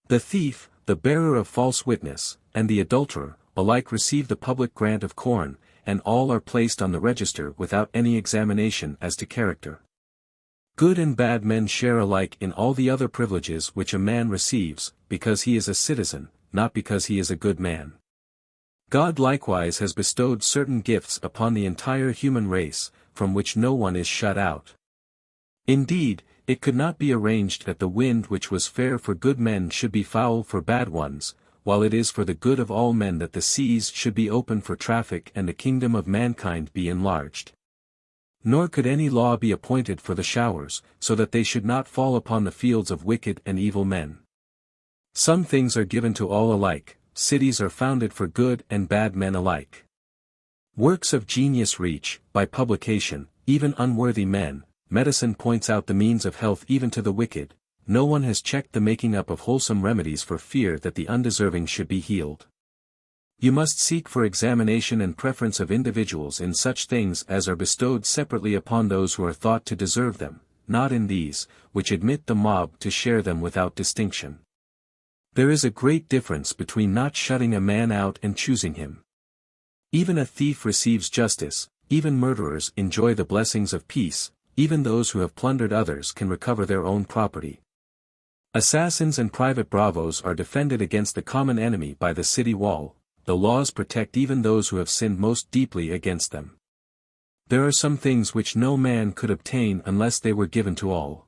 [SPEAKER 1] The thief, the bearer of false witness, and the adulterer, alike receive the public grant of corn, and all are placed on the register without any examination as to character. Good and bad men share alike in all the other privileges which a man receives, because he is a citizen, not because he is a good man. God likewise has bestowed certain gifts upon the entire human race, from which no one is shut out. Indeed, it could not be arranged that the wind which was fair for good men should be foul for bad ones, while it is for the good of all men that the seas should be open for traffic and the kingdom of mankind be enlarged. Nor could any law be appointed for the showers, so that they should not fall upon the fields of wicked and evil men. Some things are given to all alike, cities are founded for good and bad men alike. Works of genius reach, by publication, even unworthy men. Medicine points out the means of health even to the wicked. No one has checked the making up of wholesome remedies for fear that the undeserving should be healed. You must seek for examination and preference of individuals in such things as are bestowed separately upon those who are thought to deserve them, not in these, which admit the mob to share them without distinction. There is a great difference between not shutting a man out and choosing him. Even a thief receives justice, even murderers enjoy the blessings of peace, even those who have plundered others can recover their own property. Assassins and private bravos are defended against the common enemy by the city wall. The laws protect even those who have sinned most deeply against them. There are some things which no man could obtain unless they were given to all.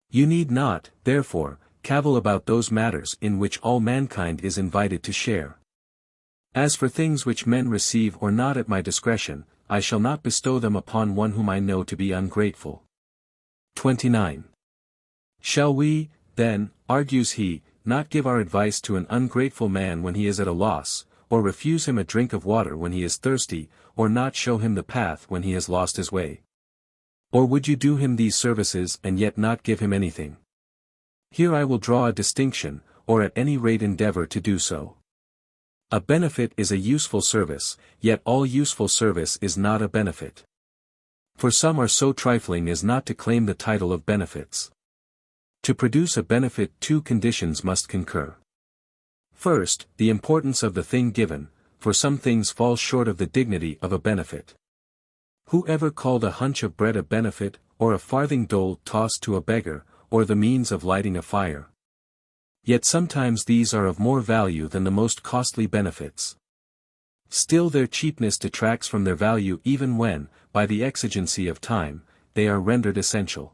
[SPEAKER 1] You need not, therefore, cavil about those matters in which all mankind is invited to share. As for things which men receive or not at my discretion, I shall not bestow them upon one whom I know to be ungrateful. 29. Shall we, then, argues he, not give our advice to an ungrateful man when he is at a loss, or refuse him a drink of water when he is thirsty, or not show him the path when he has lost his way? Or would you do him these services and yet not give him anything? Here I will draw a distinction, or at any rate endeavor to do so. A benefit is a useful service, yet all useful service is not a benefit. For some are so trifling as not to claim the title of benefits. To produce a benefit, two conditions must concur. First, the importance of the thing given, for some things fall short of the dignity of a benefit. Who ever called a hunch of bread a benefit, or a farthing dole tossed to a beggar, or the means of lighting a fire? Yet sometimes these are of more value than the most costly benefits. Still their cheapness detracts from their value even when, by the exigency of time, they are rendered essential.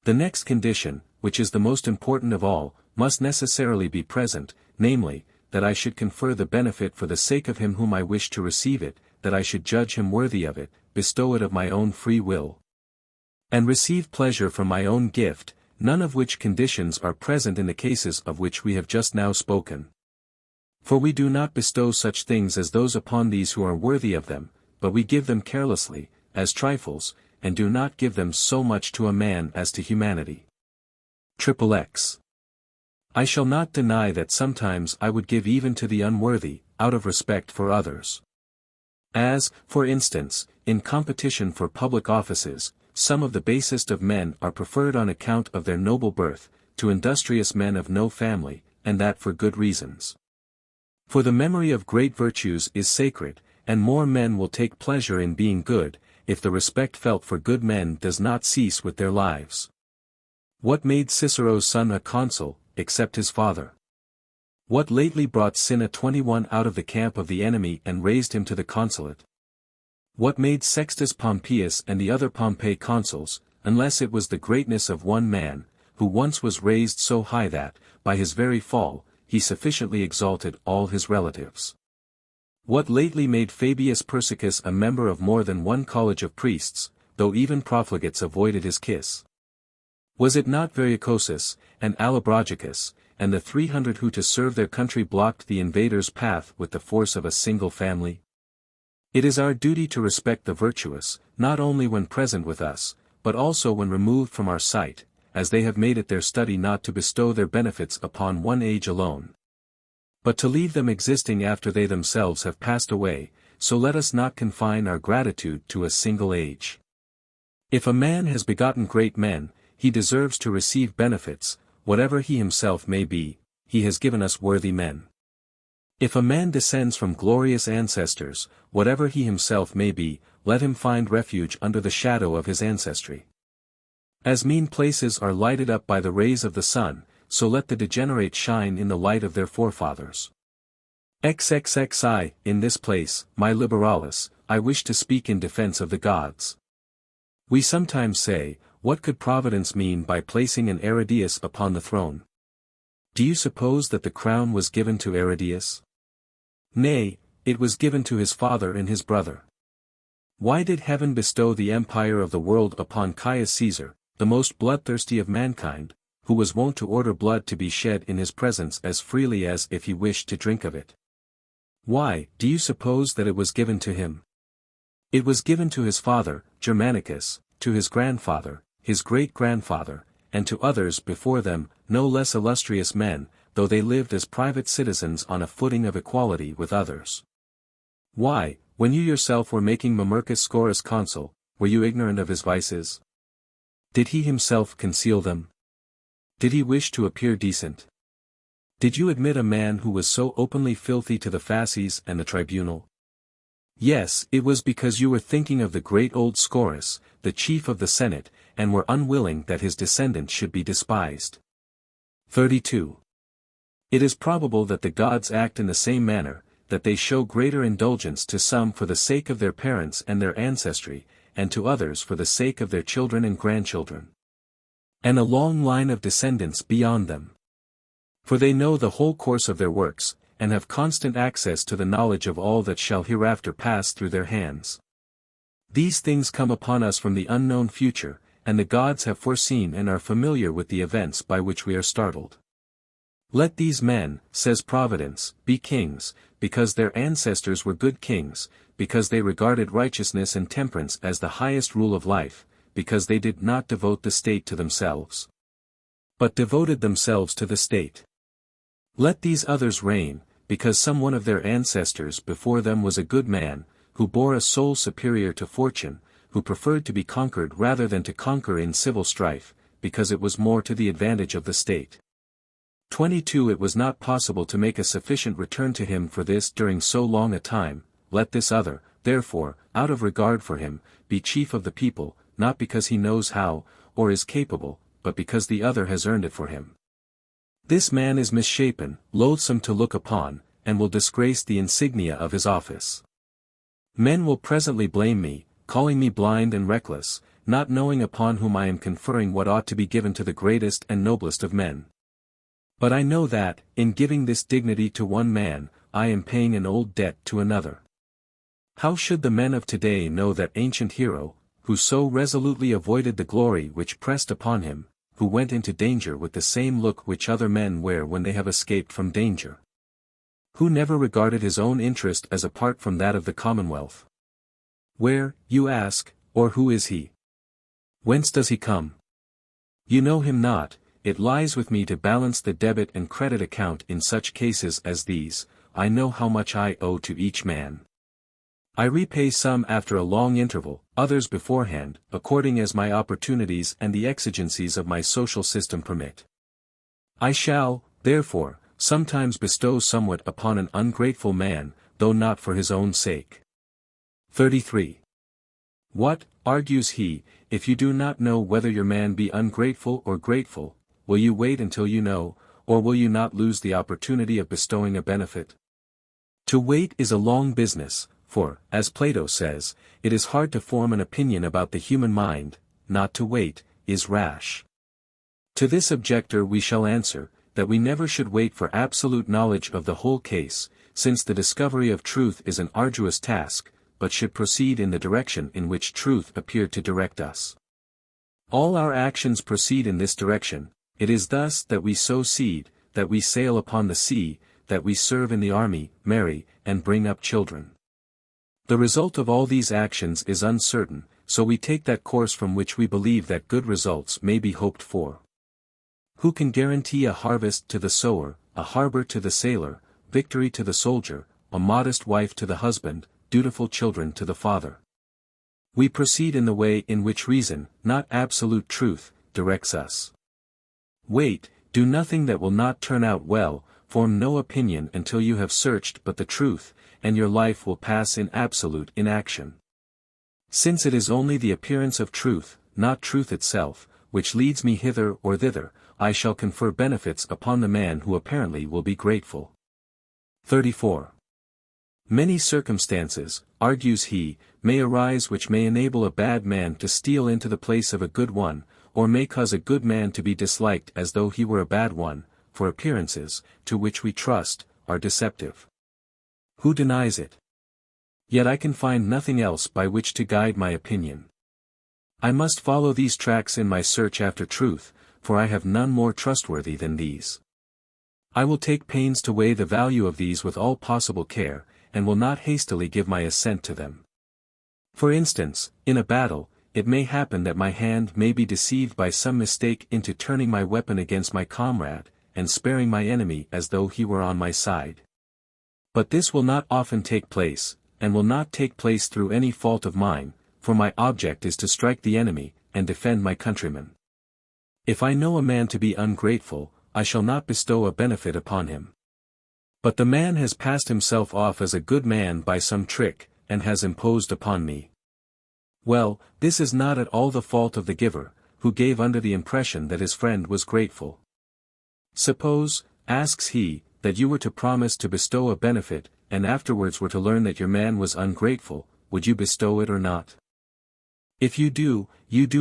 [SPEAKER 1] The next condition, which is the most important of all, must necessarily be present, namely, that I should confer the benefit for the sake of him whom I wish to receive it, that I should judge him worthy of it, bestow it of my own free will, and receive pleasure from my own gift, none of which conditions are present in the cases of which we have just now spoken. For we do not bestow such things as those upon these who are worthy of them, but we give them carelessly, as trifles, and do not give them so much to a man as to humanity. XXX. I shall not deny that sometimes I would give even to the unworthy, out of respect for others. As, for instance, in competition for public offices, some of the basest of men are preferred on account of their noble birth, to industrious men of no family, and that for good reasons. For the memory of great virtues is sacred, and more men will take pleasure in being good, if the respect felt for good men does not cease with their lives. What made Cicero's son a consul, except his father? What lately brought Cinna 21 out of the camp of the enemy and raised him to the consulate? What made Sextus Pompeius and the other Pompey consuls, unless it was the greatness of one man, who once was raised so high that, by his very fall, he sufficiently exalted all his relatives? What lately made Fabius Persicus a member of more than one college of priests, though even profligates avoided his kiss? Was it not Variocosus, and Allobrogicus, and the 300 who to serve their country blocked the invader's path with the force of a single family? It is our duty to respect the virtuous, not only when present with us, but also when removed from our sight, as they have made it their study not to bestow their benefits upon one age alone, but to leave them existing after they themselves have passed away. So let us not confine our gratitude to a single age. If a man has begotten great men, he deserves to receive benefits, whatever he himself may be. He has given us worthy men. If a man descends from glorious ancestors, whatever he himself may be, let him find refuge under the shadow of his ancestry. As mean places are lighted up by the rays of the sun, so let the degenerate shine in the light of their forefathers. XXXI, in this place, my liberalis, I wish to speak in defense of the gods. We sometimes say, what could Providence mean by placing an Aridaeus upon the throne? Do you suppose that the crown was given to Aridaeus? Nay, it was given to his father and his brother. Why did heaven bestow the empire of the world upon Caius Caesar, the most bloodthirsty of mankind, who was wont to order blood to be shed in his presence as freely as if he wished to drink of it? Why, do you suppose that it was given to him? It was given to his father, Germanicus, to his grandfather, his great-grandfather, and to others before them, no less illustrious men, though they lived as private citizens on a footing of equality with others. Why, when you yourself were making Mamercus Scaurus consul, were you ignorant of his vices? Did he himself conceal them? Did he wish to appear decent? Did you admit a man who was so openly filthy to the fasces and the tribunal? Yes, it was because you were thinking of the great old Scaurus, the chief of the Senate, and were unwilling that his descendants should be despised. 32. It is probable that the gods act in the same manner, that they show greater indulgence to some for the sake of their parents and their ancestry, and to others for the sake of their children and grandchildren, and a long line of descendants beyond them. For they know the whole course of their works, and have constant access to the knowledge of all that shall hereafter pass through their hands. These things come upon us from the unknown future, and the gods have foreseen and are familiar with the events by which we are startled. Let these men, says Providence, be kings, because their ancestors were good kings, because they regarded righteousness and temperance as the highest rule of life, because they did not devote the state to themselves, but devoted themselves to the state. Let these others reign, because some one of their ancestors before them was a good man, who bore a soul superior to fortune, who preferred to be conquered rather than to conquer in civil strife, because it was more to the advantage of the state. 22 It was not possible to make a sufficient return to him for this during so long a time. Let this other, therefore, out of regard for him, be chief of the people, not because he knows how, or is capable, but because the other has earned it for him. This man is misshapen, loathsome to look upon, and will disgrace the insignia of his office. Men will presently blame me, calling me blind and reckless, not knowing upon whom I am conferring what ought to be given to the greatest and noblest of men. But I know that, in giving this dignity to one man, I am paying an old debt to another. How should the men of today know that ancient hero, who so resolutely avoided the glory which pressed upon him, who went into danger with the same look which other men wear when they have escaped from danger? Who never regarded his own interest as apart from that of the commonwealth? Where, you ask, or who is he? Whence does he come? You know him not. It lies with me to balance the debit and credit account in such cases as these. I know how much I owe to each man. I repay some after a long interval, others beforehand, according as my opportunities and the exigencies of my social system permit. I shall, therefore, sometimes bestow somewhat upon an ungrateful man, though not for his own sake. 33. What, argues he, if you do not know whether your man be ungrateful or grateful, will you wait until you know, or will you not lose the opportunity of bestowing a benefit? To wait is a long business, for, as Plato says, it is hard to form an opinion about the human mind. Not to wait is rash. To this objector we shall answer, that we never should wait for absolute knowledge of the whole case, since the discovery of truth is an arduous task, but should proceed in the direction in which truth appeared to direct us. All our actions proceed in this direction. It is thus that we sow seed, that we sail upon the sea, that we serve in the army, marry, and bring up children. The result of all these actions is uncertain, so we take that course from which we believe that good results may be hoped for. Who can guarantee a harvest to the sower, a harbor to the sailor, victory to the soldier, a modest wife to the husband, dutiful children to the father? We proceed in the way in which reason, not absolute truth, directs us. Wait, do nothing that will not turn out well, form no opinion until you have searched but the truth, and your life will pass in absolute inaction. Since it is only the appearance of truth, not truth itself, which leads me hither or thither, I shall confer benefits upon the man who apparently will be grateful. 34. Many circumstances, argues he, may arise which may enable a bad man to steal into the place of a good one, or may cause a good man to be disliked as though he were a bad one, for appearances, to which we trust, are deceptive. Who denies it? Yet I can find nothing else by which to guide my opinion. I must follow these tracks in my search after truth, for I have none more trustworthy than these. I will take pains to weigh the value of these with all possible care, and will not hastily give my assent to them. For instance, in a battle, it may happen that my hand may be deceived by some mistake into turning my weapon against my comrade, and sparing my enemy as though he were on my side. But this will not often take place, and will not take place through any fault of mine, for my object is to strike the enemy, and defend my countrymen. If I know a man to be ungrateful, I shall not bestow a benefit upon him. But the man has passed himself off as a good man by some trick, and has imposed upon me. Well, this is not at all the fault of the giver, who gave under the impression that his friend was grateful. Suppose, asks he, that you were to promise to bestow a benefit, and afterwards were to learn that your man was ungrateful, would you bestow it or not? If you do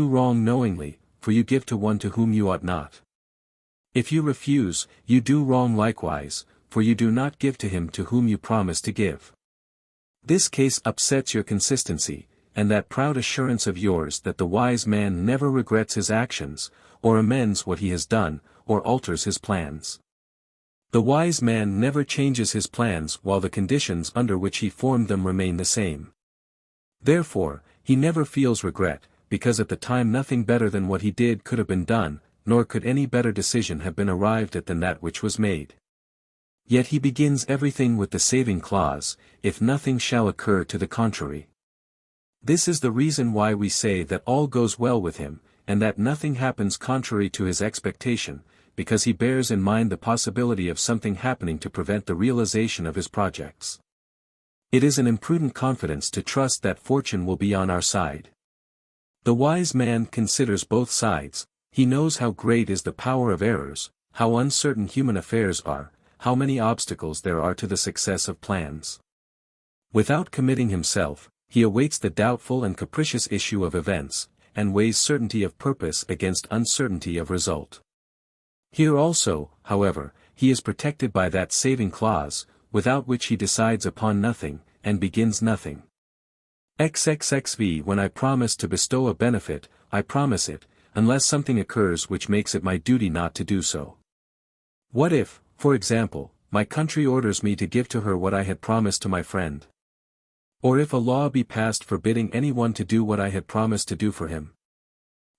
[SPEAKER 1] wrong knowingly, for you give to one to whom you ought not. If you refuse, you do wrong likewise, for you do not give to him to whom you promise to give. This case upsets your consistency, and that proud assurance of yours that the wise man never regrets his actions, or amends what he has done, or alters his plans. The wise man never changes his plans while the conditions under which he formed them remain the same. Therefore, he never feels regret, because at the time nothing better than what he did could have been done, nor could any better decision have been arrived at than that which was made. Yet he begins everything with the saving clause, if nothing shall occur to the contrary. This is the reason why we say that all goes well with him, and that nothing happens contrary to his expectation, because he bears in mind the possibility of something happening to prevent the realization of his projects. It is an imprudent confidence to trust that fortune will be on our side. The wise man considers both sides, he knows how great is the power of errors, how uncertain human affairs are, how many obstacles there are to the success of plans. Without committing himself, he awaits the doubtful and capricious issue of events, and weighs certainty of purpose against uncertainty of result. Here also, however, he is protected by that saving clause, without which he decides upon nothing, and begins nothing. XXXV When I promise to bestow a benefit, I promise it, unless something occurs which makes it my duty not to do so. What if, for example, my country orders me to give to her what I had promised to my friend? Or if a law be passed forbidding anyone to do what I had promised to do for him?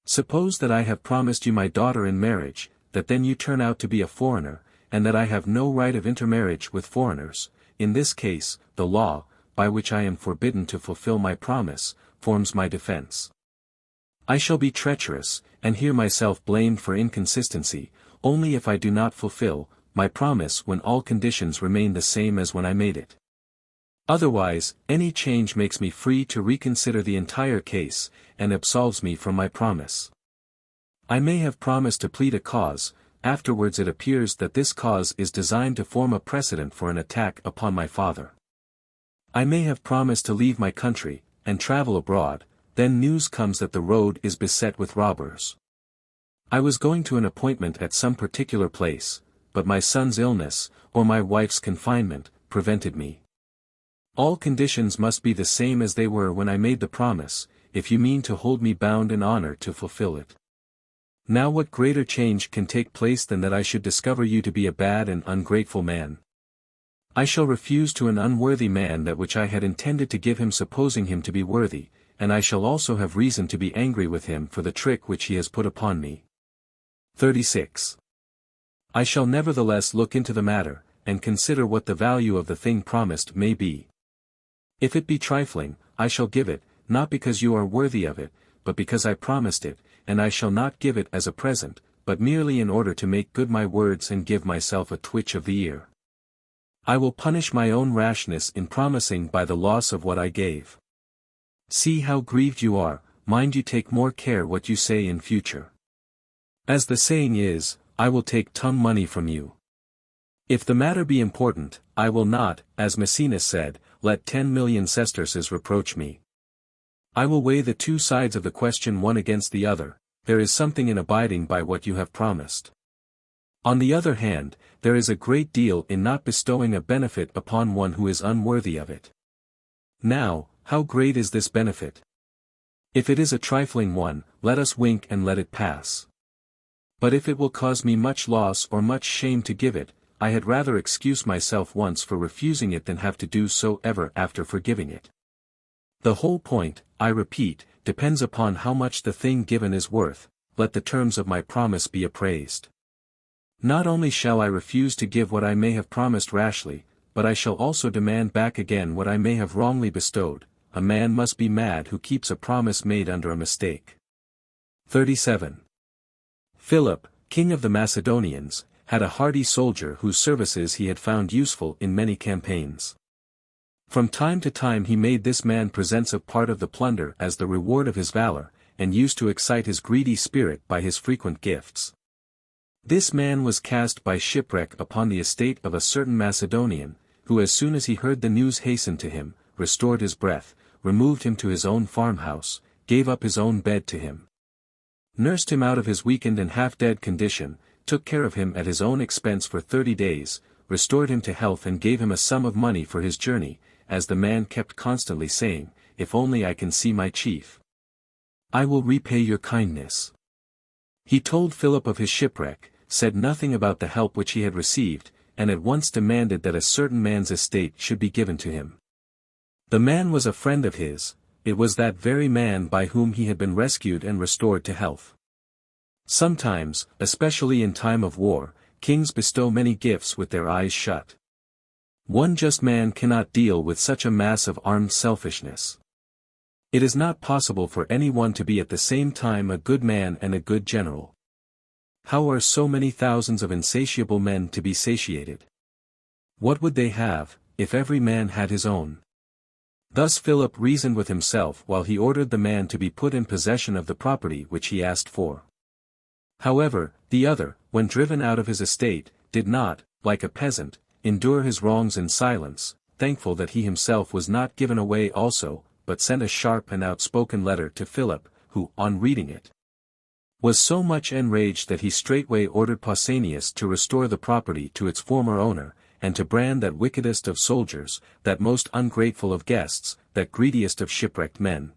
[SPEAKER 1] Suppose that I have promised you my daughter in marriage, that then you turn out to be a foreigner, and that I have no right of intermarriage with foreigners. In this case, the law, by which I am forbidden to fulfill my promise, forms my defense. I shall be treacherous, and hear myself blamed for inconsistency, only if I do not fulfill my promise when all conditions remain the same as when I made it. Otherwise, any change makes me free to reconsider the entire case, and absolves me from my promise. I may have promised to plead a cause, afterwards it appears that this cause is designed to form a precedent for an attack upon my father. I may have promised to leave my country, and travel abroad, then news comes that the road is beset with robbers. I was going to an appointment at some particular place, but my son's illness, or my wife's confinement, prevented me. All conditions must be the same as they were when I made the promise, if you mean to hold me bound in honor to fulfill it. Now what greater change can take place than that I should discover you to be a bad and ungrateful man? I shall refuse to an unworthy man that which I had intended to give him supposing him to be worthy, and I shall also have reason to be angry with him for the trick which he has put upon me. 36. I shall nevertheless look into the matter, and consider what the value of the thing promised may be. If it be trifling, I shall give it, not because you are worthy of it, but because I promised it, and I shall not give it as a present, but merely in order to make good my words and give myself a twitch of the ear. I will punish my own rashness in promising by the loss of what I gave. See how grieved you are, mind you take more care what you say in future. As the saying is, I will take ton money from you. If the matter be important, I will not, as Maecenas said, let 10,000,000 sesterces reproach me. I will weigh the two sides of the question one against the other. There is something in abiding by what you have promised. On the other hand, there is a great deal in not bestowing a benefit upon one who is unworthy of it. Now, how great is this benefit? If it is a trifling one, let us wink and let it pass. But if it will cause me much loss or much shame to give it, I had rather excuse myself once for refusing it than have to do so ever after for giving it. The whole point, I repeat, depends upon how much the thing given is worth. Let the terms of my promise be appraised. Not only shall I refuse to give what I may have promised rashly, but I shall also demand back again what I may have wrongly bestowed. A man must be mad who keeps a promise made under a mistake. 37. Philip, king of the Macedonians, had a hardy soldier whose services he had found useful in many campaigns. From time to time he made this man presents of part of the plunder as the reward of his valor, and used to excite his greedy spirit by his frequent gifts. This man was cast by shipwreck upon the estate of a certain Macedonian, who as soon as he heard the news hastened to him, restored his breath, removed him to his own farmhouse, gave up his own bed to him, nursed him out of his weakened and half-dead condition, took care of him at his own expense for 30 days, restored him to health and gave him a sum of money for his journey, as the man kept constantly saying, "If only I can see my chief, I will repay your kindness." He told Philip of his shipwreck, said nothing about the help which he had received, and at once demanded that a certain man's estate should be given to him. The man was a friend of his. It was that very man by whom he had been rescued and restored to health. Sometimes, especially in time of war, kings bestow many gifts with their eyes shut. One just man cannot deal with such a mass of armed selfishness. It is not possible for anyone to be at the same time a good man and a good general. How are so many thousands of insatiable men to be satiated? What would they have, if every man had his own? Thus Philip reasoned with himself while he ordered the man to be put in possession of the property which he asked for. However, the other, when driven out of his estate, did not, like a peasant, endure his wrongs in silence, thankful that he himself was not given away also, but sent a sharp and outspoken letter to Philip, who, on reading it, was so much enraged that he straightway ordered Pausanias to restore the property to its former owner, and to brand that wickedest of soldiers, that most ungrateful of guests, that greediest of shipwrecked men,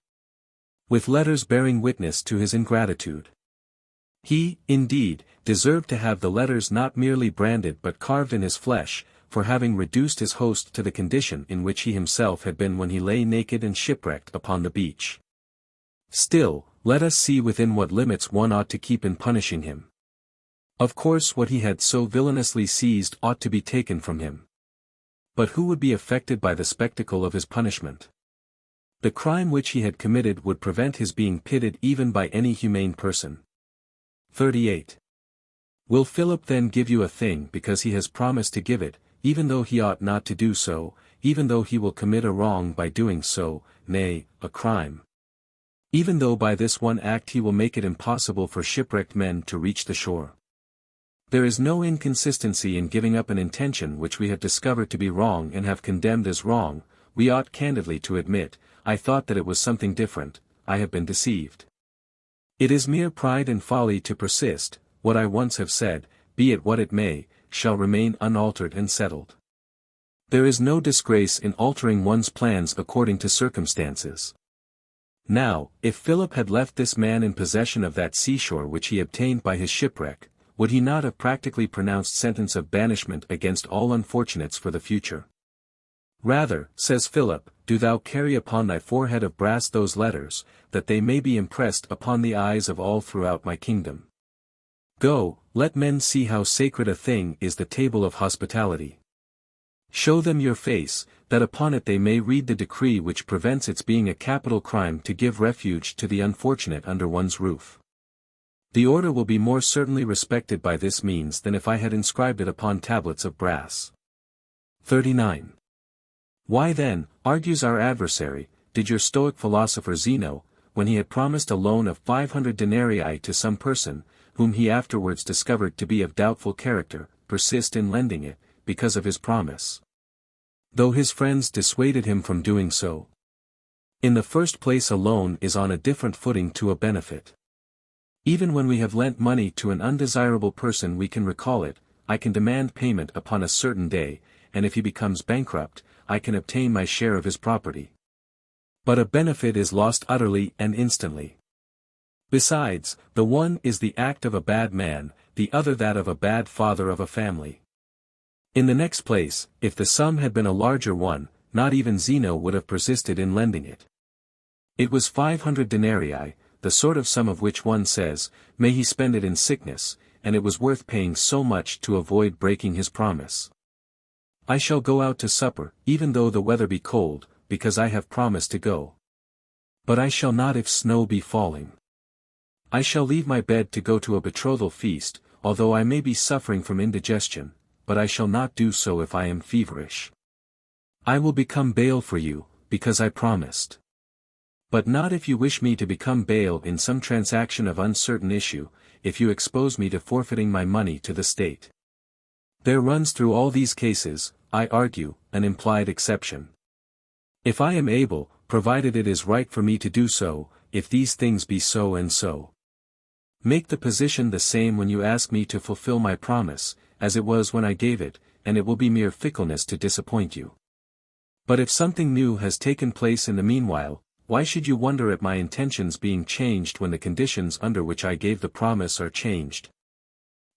[SPEAKER 1] with letters bearing witness to his ingratitude. He, indeed, deserved to have the letters not merely branded but carved in his flesh, for having reduced his host to the condition in which he himself had been when he lay naked and shipwrecked upon the beach. Still, let us see within what limits one ought to keep in punishing him. Of course what he had so villainously seized ought to be taken from him. But who would be affected by the spectacle of his punishment? The crime which he had committed would prevent his being pitied even by any humane person. 38. Will Philip then give you a thing because he has promised to give it, even though he ought not to do so, even though he will commit a wrong by doing so, nay, a crime? Even though by this one act he will make it impossible for shipwrecked men to reach the shore. There is no inconsistency in giving up an intention which we have discovered to be wrong and have condemned as wrong. We ought candidly to admit, "I thought that it was something different, I have been deceived." It is mere pride and folly to persist. What I once have said, be it what it may, shall remain unaltered and settled. There is no disgrace in altering one's plans according to circumstances. Now, if Philip had left this man in possession of that seashore which he obtained by his shipwreck, would he not have practically pronounced sentence of banishment against all unfortunates for the future? Rather, says Philip, do thou carry upon thy forehead of brass those letters, that they may be impressed upon the eyes of all throughout my kingdom. Go, let men see how sacred a thing is the table of hospitality. Show them your face, that upon it they may read the decree which prevents its being a capital crime to give refuge to the unfortunate under one's roof. The order will be more certainly respected by this means than if I had inscribed it upon tablets of brass. 39. Why then, argues our adversary, did your Stoic philosopher Zeno, when he had promised a loan of 500 denarii to some person, whom he afterwards discovered to be of doubtful character, persist in lending it, because of his promise, though his friends dissuaded him from doing so? In the first place, a loan is on a different footing to a benefit. Even when we have lent money to an undesirable person we can recall it, I can demand payment upon a certain day, and if he becomes bankrupt, I can obtain my share of his property. But a benefit is lost utterly and instantly. Besides, the one is the act of a bad man, the other that of a bad father of a family. In the next place, if the sum had been a larger one, not even Zeno would have persisted in lending it. It was 500 denarii, the sort of sum of which one says, may he spend it in sickness, and it was worth paying so much to avoid breaking his promise. I shall go out to supper, even though the weather be cold, because I have promised to go. But I shall not if snow be falling. I shall leave my bed to go to a betrothal feast, although I may be suffering from indigestion, but I shall not do so if I am feverish. I will become bail for you, because I promised. But not if you wish me to become bail in some transaction of uncertain issue, if you expose me to forfeiting my money to the state. There runs through all these cases, I argue, an implied exception. If I am able, provided it is right for me to do so, if these things be so and so. Make the position the same when you ask me to fulfill my promise, as it was when I gave it, and it will be mere fickleness to disappoint you. But if something new has taken place in the meanwhile, why should you wonder at my intentions being changed when the conditions under which I gave the promise are changed?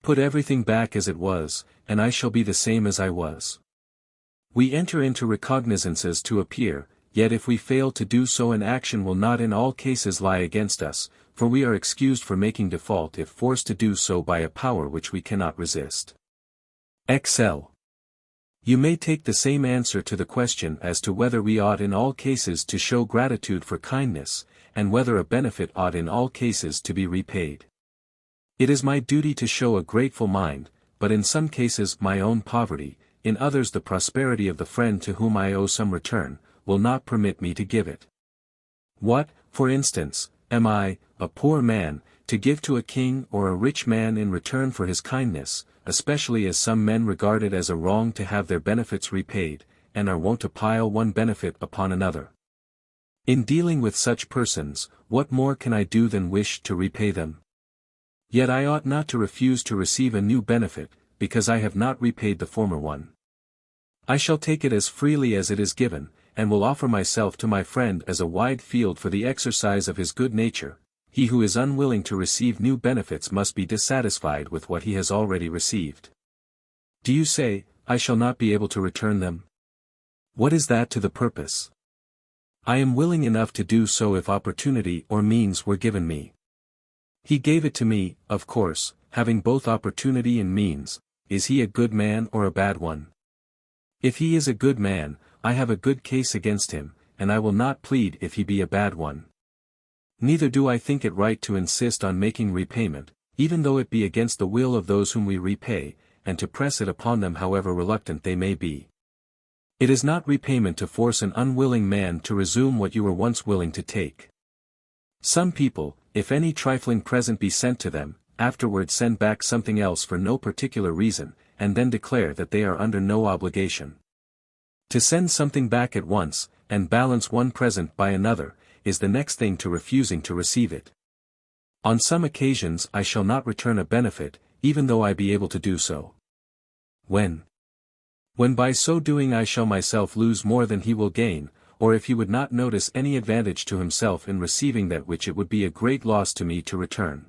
[SPEAKER 1] Put everything back as it was, and I shall be the same as I was. We enter into recognizances to appear, yet if we fail to do so an action will not in all cases lie against us, for we are excused for making default if forced to do so by a power which we cannot resist. XL. You may take the same answer to the question as to whether we ought in all cases to show gratitude for kindness, and whether a benefit ought in all cases to be repaid. It is my duty to show a grateful mind, but in some cases my own poverty, in others the prosperity of the friend to whom I owe some return, will not permit me to give it. What, for instance, am I, a poor man, to give to a king or a rich man in return for his kindness, especially as some men regard it as a wrong to have their benefits repaid, and are wont to pile one benefit upon another? In dealing with such persons, what more can I do than wish to repay them? Yet I ought not to refuse to receive a new benefit, because I have not repaid the former one. I shall take it as freely as it is given, and will offer myself to my friend as a wide field for the exercise of his good nature. He who is unwilling to receive new benefits must be dissatisfied with what he has already received. Do you say, I shall not be able to return them? What is that to the purpose? I am willing enough to do so if opportunity or means were given me. He gave it to me, of course, having both opportunity and means. Is he a good man or a bad one? If he is a good man, I have a good case against him, and I will not plead if he be a bad one. Neither do I think it right to insist on making repayment, even though it be against the will of those whom we repay, and to press it upon them however reluctant they may be. It is not repayment to force an unwilling man to resume what you were once willing to take. Some people, if any trifling present be sent to them, afterward send back something else for no particular reason, and then declare that they are under no obligation. To send something back at once, and balance one present by another, is the next thing to refusing to receive it. On some occasions I shall not return a benefit, even though I be able to do so. When by so doing I shall myself lose more than he will gain, or if he would not notice any advantage to himself in receiving that which it would be a great loss to me to return.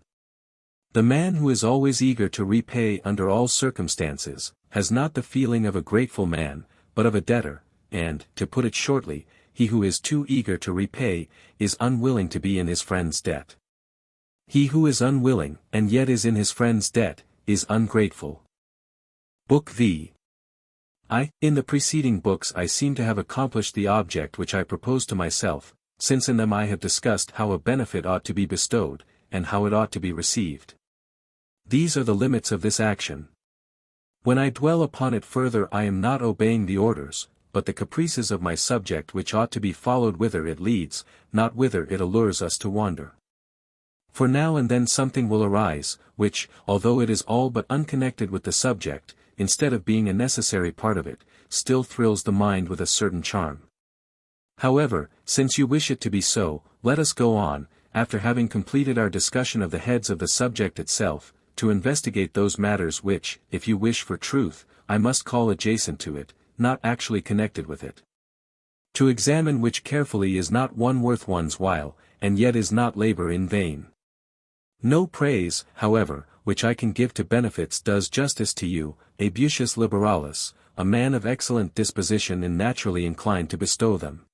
[SPEAKER 1] The man who is always eager to repay under all circumstances, has not the feeling of a grateful man, but of a debtor, and, to put it shortly, he who is too eager to repay, is unwilling to be in his friend's debt. He who is unwilling, and yet is in his friend's debt, is ungrateful. Book V. In the preceding books I seem to have accomplished the object which I proposed to myself, since in them I have discussed how a benefit ought to be bestowed, and how it ought to be received. These are the limits of this action. When I dwell upon it further I am not obeying the orders, but the caprices of my subject which ought to be followed whither it leads, not whither it allures us to wander. For now and then something will arise, which, although it is all but unconnected with the subject, instead of being a necessary part of it, still thrills the mind with a certain charm. However, since you wish it to be so, let us go on, after having completed our discussion of the heads of the subject itself, to investigate those matters which, if you wish for truth, I must call adjacent to it, not actually connected with it. To examine which carefully is not one worth one's while, and yet is not labor in vain. No praise, however, which I can give to benefits does justice to you, Abusius Liberalis, a man of excellent disposition and naturally inclined to bestow them.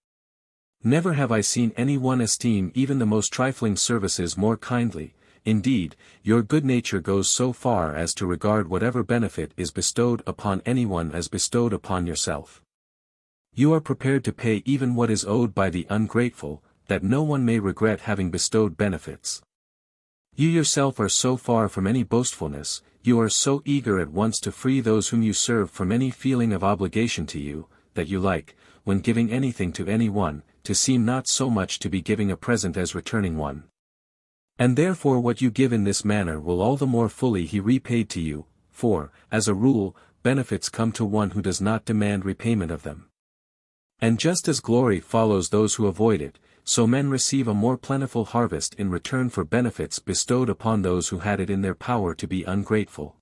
[SPEAKER 1] Never have I seen any one esteem even the most trifling services more kindly. Indeed, your good nature goes so far as to regard whatever benefit is bestowed upon anyone as bestowed upon yourself. You are prepared to pay even what is owed by the ungrateful, that no one may regret having bestowed benefits. You yourself are so far from any boastfulness, you are so eager at once to free those whom you serve from any feeling of obligation to you, that you like, when giving anything to any one, to seem not so much to be giving a present as returning one. And therefore what you give in this manner will all the more fully he repaid to you, for, as a rule, benefits come to one who does not demand repayment of them. And just as glory follows those who avoid it, so men receive a more plentiful harvest in return for benefits bestowed upon those who had it in their power to be ungrateful.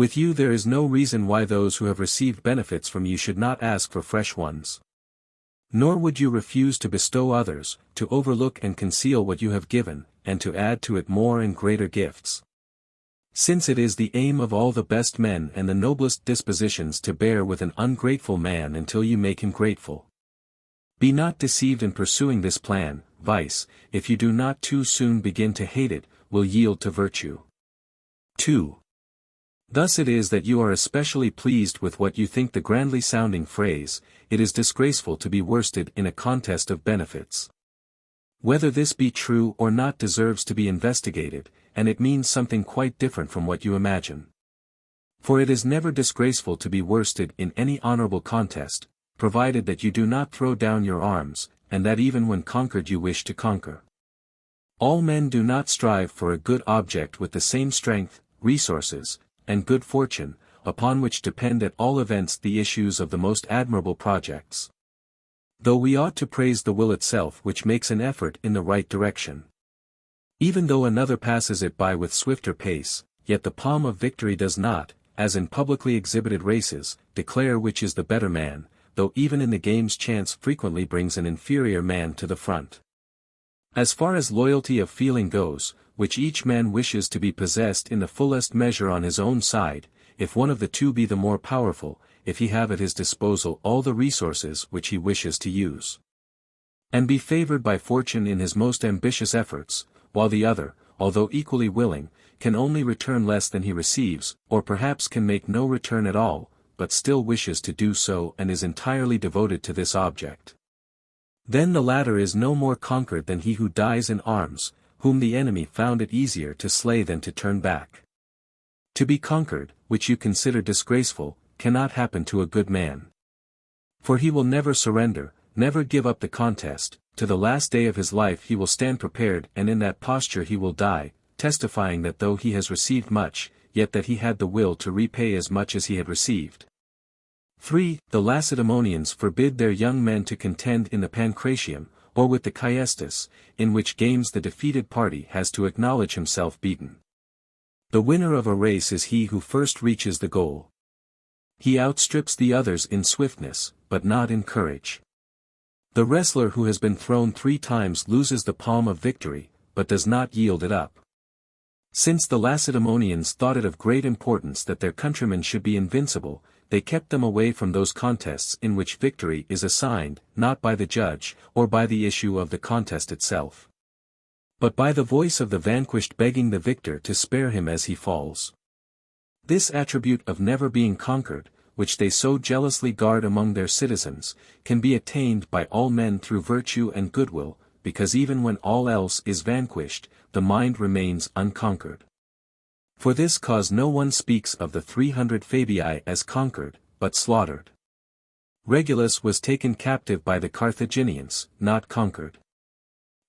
[SPEAKER 1] With you there is no reason why those who have received benefits from you should not ask for fresh ones. Nor would you refuse to bestow others, to overlook and conceal what you have given, and to add to it more and greater gifts. Since it is the aim of all the best men and the noblest dispositions to bear with an ungrateful man until you make him grateful. Be not deceived in pursuing this plan. Vice, if you do not too soon begin to hate it, will yield to virtue. 2. Thus it is that you are especially pleased with what you think the grandly sounding phrase, "It is disgraceful to be worsted in a contest of benefits." Whether this be true or not deserves to be investigated, and it means something quite different from what you imagine. For it is never disgraceful to be worsted in any honorable contest, provided that you do not throw down your arms, and that even when conquered you wish to conquer. All men do not strive for a good object with the same strength, resources, and good fortune, upon which depend at all events the issues of the most admirable projects. Though we ought to praise the will itself which makes an effort in the right direction. Even though another passes it by with swifter pace, yet the palm of victory does not, as in publicly exhibited races, declare which is the better man, though even in the games chance frequently brings an inferior man to the front. As far as loyalty of feeling goes, which each man wishes to be possessed in the fullest measure on his own side, if one of the two be the more powerful, if he have at his disposal all the resources which he wishes to use, and be favored by fortune in his most ambitious efforts, while the other, although equally willing, can only return less than he receives, or perhaps can make no return at all, but still wishes to do so and is entirely devoted to this object. Then the latter is no more conquered than he who dies in arms, whom the enemy found it easier to slay than to turn back. To be conquered, which you consider disgraceful, cannot happen to a good man. For he will never surrender, never give up the contest, to the last day of his life he will stand prepared, and in that posture he will die, testifying that though he has received much, yet that he had the will to repay as much as he had received. 3. The Lacedaemonians forbid their young men to contend in the Pancratium, or with the Caiestus, in which games the defeated party has to acknowledge himself beaten. The winner of a race is he who first reaches the goal. He outstrips the others in swiftness, but not in courage. The wrestler who has been thrown 3 times loses the palm of victory, but does not yield it up. Since the Lacedaemonians thought it of great importance that their countrymen should be invincible, they kept them away from those contests in which victory is assigned, not by the judge, or by the issue of the contest itself, but by the voice of the vanquished begging the victor to spare him as he falls. This attribute of never being conquered, which they so jealously guard among their citizens, can be attained by all men through virtue and goodwill, because even when all else is vanquished, the mind remains unconquered. For this cause no one speaks of the 300 Fabii as conquered, but slaughtered. Regulus was taken captive by the Carthaginians, not conquered.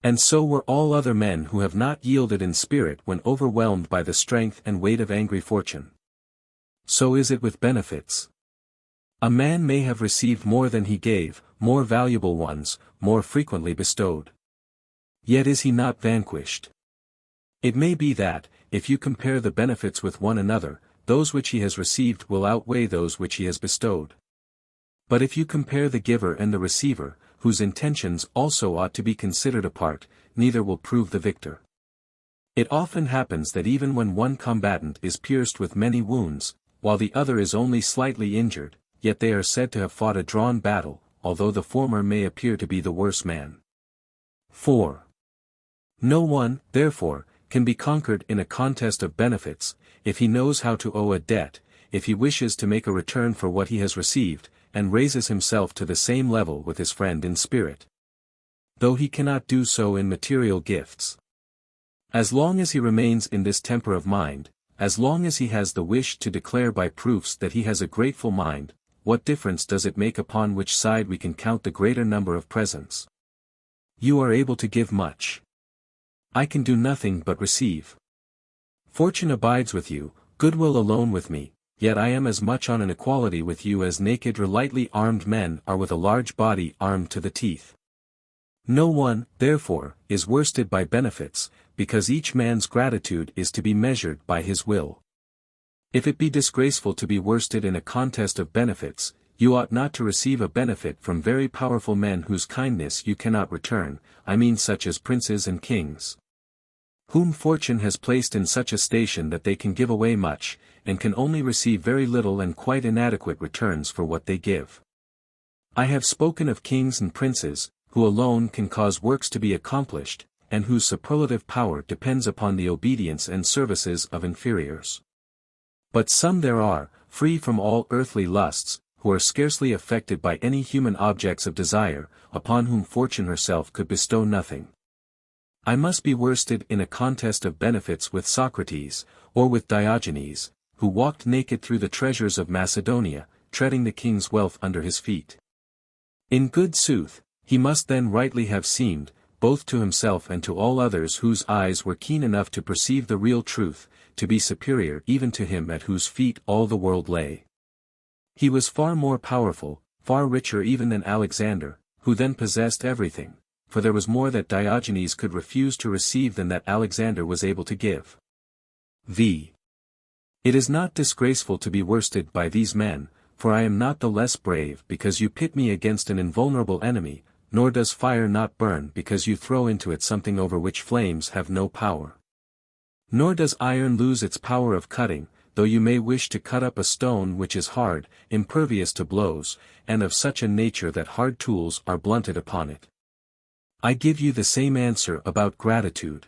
[SPEAKER 1] And so were all other men who have not yielded in spirit when overwhelmed by the strength and weight of angry fortune. So is it with benefits. A man may have received more than he gave, more valuable ones, more frequently bestowed. Yet is he not vanquished. It may be that, if you compare the benefits with one another, those which he has received will outweigh those which he has bestowed. But if you compare the giver and the receiver, whose intentions also ought to be considered apart, neither will prove the victor. It often happens that even when one combatant is pierced with many wounds, while the other is only slightly injured, yet they are said to have fought a drawn battle, although the former may appear to be the worse man. 4. No one, therefore, can be conquered in a contest of benefits, if he knows how to owe a debt, if he wishes to make a return for what he has received, and raises himself to the same level with his friend in spirit, though he cannot do so in material gifts. As long as he remains in this temper of mind, as long as he has the wish to declare by proofs that he has a grateful mind, what difference does it make upon which side we can count the greater number of presents? You are able to give much. I can do nothing but receive. Fortune abides with you, goodwill alone with me, yet I am as much on an equality with you as naked or lightly armed men are with a large body armed to the teeth. No one, therefore, is worsted by benefits, because each man's gratitude is to be measured by his will. If it be disgraceful to be worsted in a contest of benefits, you ought not to receive a benefit from very powerful men whose kindness you cannot return, I mean such as princes and kings, whom fortune has placed in such a station that they can give away much, and can only receive very little and quite inadequate returns for what they give. I have spoken of kings and princes, who alone can cause works to be accomplished, and whose superlative power depends upon the obedience and services of inferiors. But some there are, free from all earthly lusts, who are scarcely affected by any human objects of desire, upon whom fortune herself could bestow nothing. I must be worsted in a contest of benefits with Socrates, or with Diogenes, who walked naked through the treasures of Macedonia, treading the king's wealth under his feet. In good sooth, he must then rightly have seemed, both to himself and to all others whose eyes were keen enough to perceive the real truth, to be superior even to him at whose feet all the world lay. He was far more powerful, far richer even than Alexander, who then possessed everything, for there was more that Diogenes could refuse to receive than that Alexander was able to give. V. It is not disgraceful to be worsted by these men, for I am not the less brave because you pit me against an invulnerable enemy, nor does fire not burn because you throw into it something over which flames have no power. Nor does iron lose its power of cutting, though you may wish to cut up a stone which is hard, impervious to blows, and of such a nature that hard tools are blunted upon it. I give you the same answer about gratitude.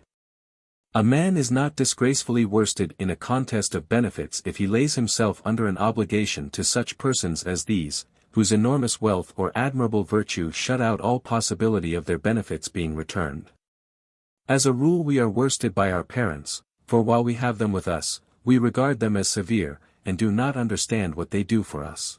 [SPEAKER 1] A man is not disgracefully worsted in a contest of benefits if he lays himself under an obligation to such persons as these, whose enormous wealth or admirable virtue shut out all possibility of their benefits being returned. As a rule we are worsted by our parents, for while we have them with us, we regard them as severe, and do not understand what they do for us.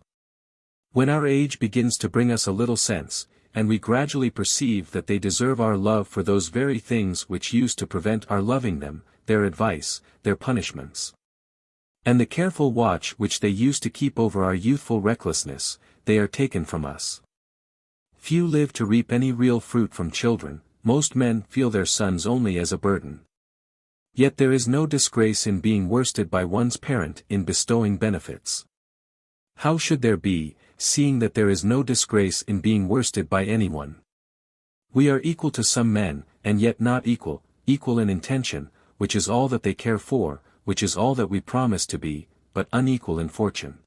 [SPEAKER 1] When our age begins to bring us a little sense, and we gradually perceive that they deserve our love for those very things which used to prevent our loving them, their advice, their punishments, and the careful watch which they used to keep over our youthful recklessness, they are taken from us. Few live to reap any real fruit from children, most men feel their sons only as a burden. Yet there is no disgrace in being worsted by one's parent in bestowing benefits. How should there be, seeing that there is no disgrace in being worsted by anyone? We are equal to some men, and yet not equal, equal in intention, which is all that they care for, which is all that we promise to be, but unequal in fortune.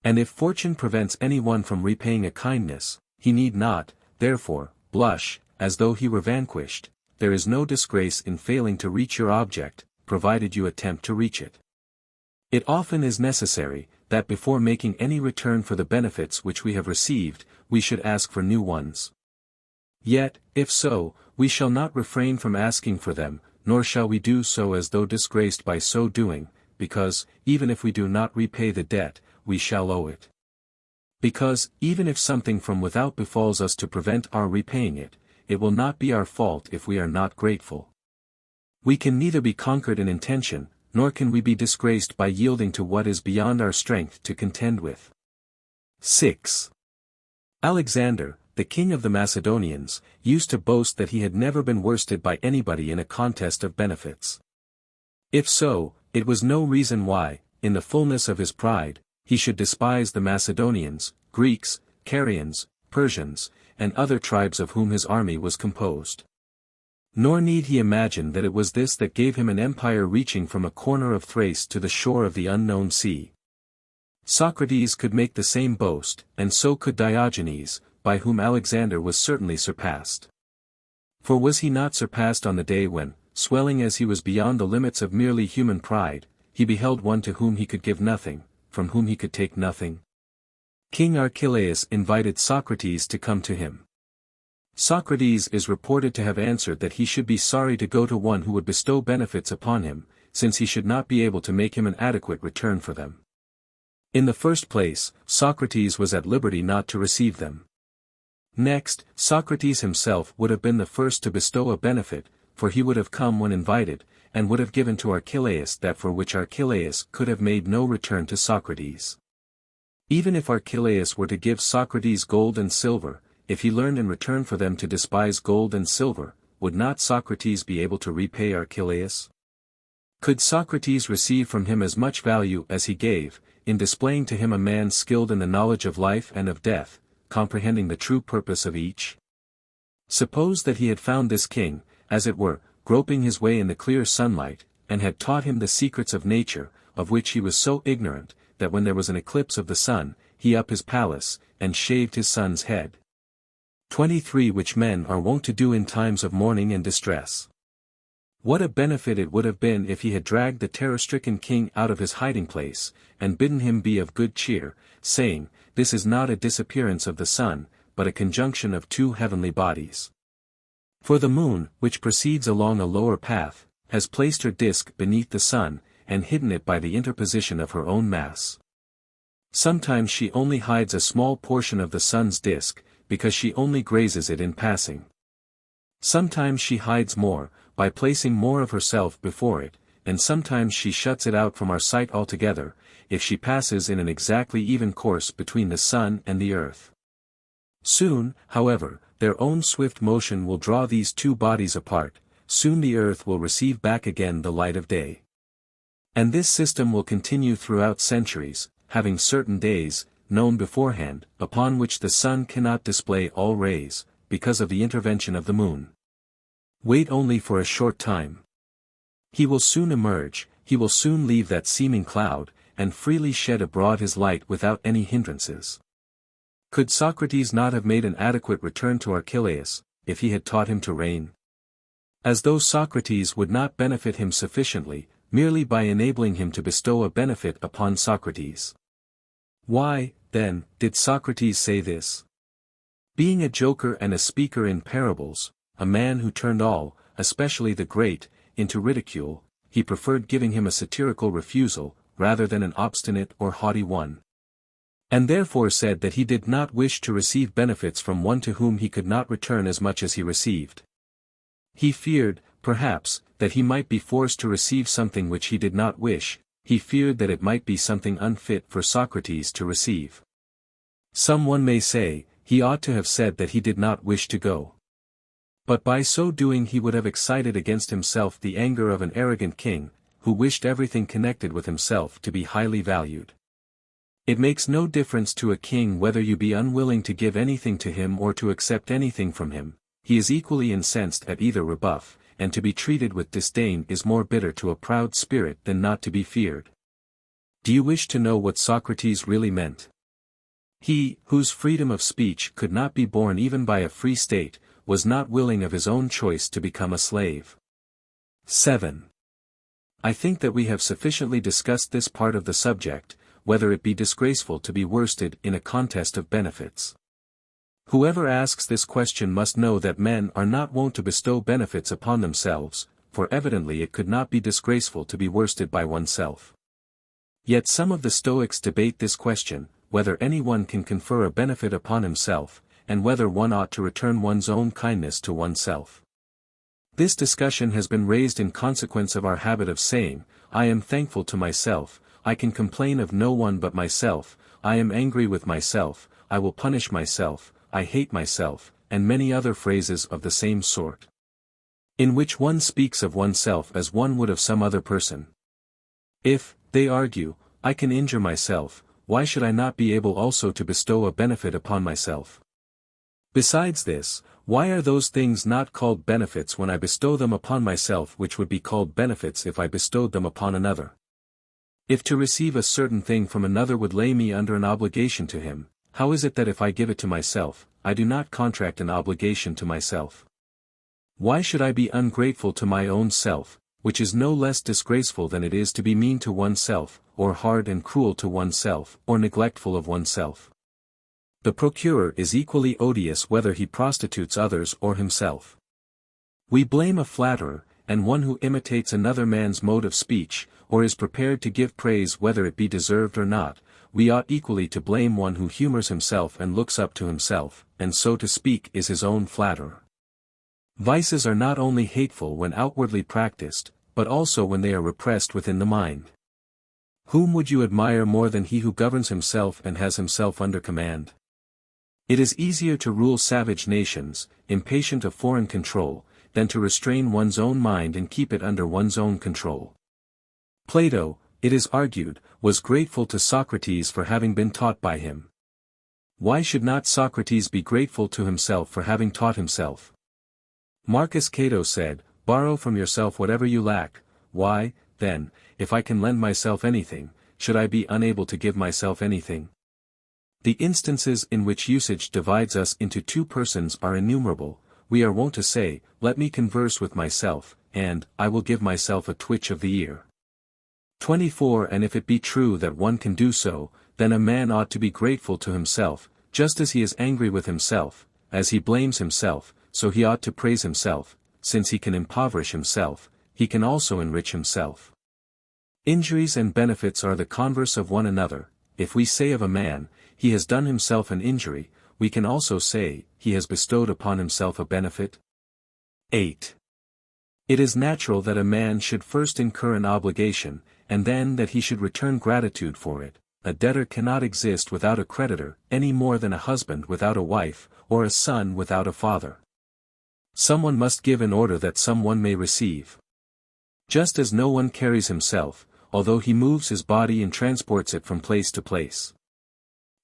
[SPEAKER 1] And if fortune prevents anyone from repaying a kindness, he need not, therefore, blush, as though he were vanquished. There is no disgrace in failing to reach your object, provided you attempt to reach it. It often is necessary, that before making any return for the benefits which we have received, we should ask for new ones. Yet, if so, we shall not refrain from asking for them, nor shall we do so as though disgraced by so doing, because, even if we do not repay the debt, we shall owe it. Because, even if something from without befalls us to prevent our repaying it, it will not be our fault if we are not grateful. We can neither be conquered in intention, nor can we be disgraced by yielding to what is beyond our strength to contend with. 6. Alexander, the king of the Macedonians, used to boast that he had never been worsted by anybody in a contest of benefits. If so, it was no reason why, in the fullness of his pride, he should despise the Macedonians, Greeks, Carians, Persians, and other tribes of whom his army was composed. Nor need he imagine that it was this that gave him an empire reaching from a corner of Thrace to the shore of the unknown sea. Socrates could make the same boast, and so could Diogenes, by whom Alexander was certainly surpassed. For was he not surpassed on the day when, swelling as he was beyond the limits of merely human pride, he beheld one to whom he could give nothing, from whom he could take nothing? King Archelaus invited Socrates to come to him. Socrates is reported to have answered that he should be sorry to go to one who would bestow benefits upon him, since he should not be able to make him an adequate return for them. In the first place, Socrates was at liberty not to receive them. Next, Socrates himself would have been the first to bestow a benefit, for he would have come when invited, and would have given to Archelaus that for which Archelaus could have made no return to Socrates. Even if Archelaus were to give Socrates gold and silver, if he learned in return for them to despise gold and silver, would not Socrates be able to repay Archelaus? Could Socrates receive from him as much value as he gave, in displaying to him a man skilled in the knowledge of life and of death, comprehending the true purpose of each? Suppose that he had found this king, as it were, groping his way in the clear sunlight, and had taught him the secrets of nature, of which he was so ignorant, that when there was an eclipse of the sun, he up his palace, and shaved his son's head. 23 Which men are wont to do in times of mourning and distress. What a benefit it would have been if he had dragged the terror-stricken king out of his hiding-place, and bidden him be of good cheer, saying, "This is not a disappearance of the sun, but a conjunction of two heavenly bodies. For the moon, which proceeds along a lower path, has placed her disk beneath the sun, and hidden it by the interposition of her own mass. Sometimes she only hides a small portion of the sun's disk, because she only grazes it in passing. Sometimes she hides more, by placing more of herself before it, and sometimes she shuts it out from our sight altogether, if she passes in an exactly even course between the sun and the earth. Soon, however, their own swift motion will draw these two bodies apart, soon the earth will receive back again the light of day. And this system will continue throughout centuries, having certain days, known beforehand, upon which the sun cannot display all rays, because of the intervention of the moon. Wait only for a short time. He will soon emerge, he will soon leave that seeming cloud, and freely shed abroad his light without any hindrances. Could Socrates not have made an adequate return to Archelaus, if he had taught him to reign? As though Socrates would not benefit him sufficiently, merely by enabling him to bestow a benefit upon Socrates. Why, then, did Socrates say this? Being a joker and a speaker in parables, a man who turned all, especially the great, into ridicule, he preferred giving him a satirical refusal, rather than an obstinate or haughty one. And therefore said that he did not wish to receive benefits from one to whom he could not return as much as he received. He feared, perhaps, that he might be forced to receive something which he did not wish, he feared that it might be something unfit for Socrates to receive. Some one may say, he ought to have said that he did not wish to go. But by so doing he would have excited against himself the anger of an arrogant king, who wished everything connected with himself to be highly valued. It makes no difference to a king whether you be unwilling to give anything to him or to accept anything from him, he is equally incensed at either rebuff, and to be treated with disdain is more bitter to a proud spirit than not to be feared. Do you wish to know what Socrates really meant? He, whose freedom of speech could not be borne even by a free state, was not willing of his own choice to become a slave. 7. I think that we have sufficiently discussed this part of the subject, whether it be disgraceful to be worsted in a contest of benefits. Whoever asks this question must know that men are not wont to bestow benefits upon themselves, for evidently it could not be disgraceful to be worsted by oneself. Yet some of the Stoics debate this question, whether anyone can confer a benefit upon himself, and whether one ought to return one's own kindness to oneself. This discussion has been raised in consequence of our habit of saying, "I am thankful to myself, I can complain of no one but myself, I am angry with myself, I will punish myself, I hate myself," and many other phrases of the same sort, in which one speaks of oneself as one would of some other person. If, they argue, I can injure myself, why should I not be able also to bestow a benefit upon myself? Besides this, why are those things not called benefits when I bestow them upon myself which would be called benefits if I bestowed them upon another? If to receive a certain thing from another would lay me under an obligation to him, how is it that if I give it to myself, I do not contract an obligation to myself? Why should I be ungrateful to my own self, which is no less disgraceful than it is to be mean to oneself, or hard and cruel to oneself, or neglectful of oneself? The procurer is equally odious whether he prostitutes others or himself. We blame a flatterer, and one who imitates another man's mode of speech, or is prepared to give praise whether it be deserved or not. We ought equally to blame one who humors himself and looks up to himself, and so to speak is his own flatterer. Vices are not only hateful when outwardly practiced, but also when they are repressed within the mind. Whom would you admire more than he who governs himself and has himself under command? It is easier to rule savage nations, impatient of foreign control, than to restrain one's own mind and keep it under one's own control. Plato, it is argued, was grateful to Socrates for having been taught by him. Why should not Socrates be grateful to himself for having taught himself? Marcus Cato said, "Borrow from yourself whatever you lack. Why, then, if I can lend myself anything, should I be unable to give myself anything?" The instances in which usage divides us into two persons are innumerable. We are wont to say, "Let me converse with myself," and, "I will give myself a twitch of the ear." 24 And if it be true that one can do so, then a man ought to be grateful to himself, just as he is angry with himself, as he blames himself, so he ought to praise himself, since he can impoverish himself, he can also enrich himself. Injuries and benefits are the converse of one another. If we say of a man, he has done himself an injury, we can also say, he has bestowed upon himself a benefit. 8. It is natural that a man should first incur an obligation, and then that he should return gratitude for it. A debtor cannot exist without a creditor, any more than a husband without a wife, or a son without a father. Someone must give in order that someone may receive. Just as no one carries himself, although he moves his body and transports it from place to place.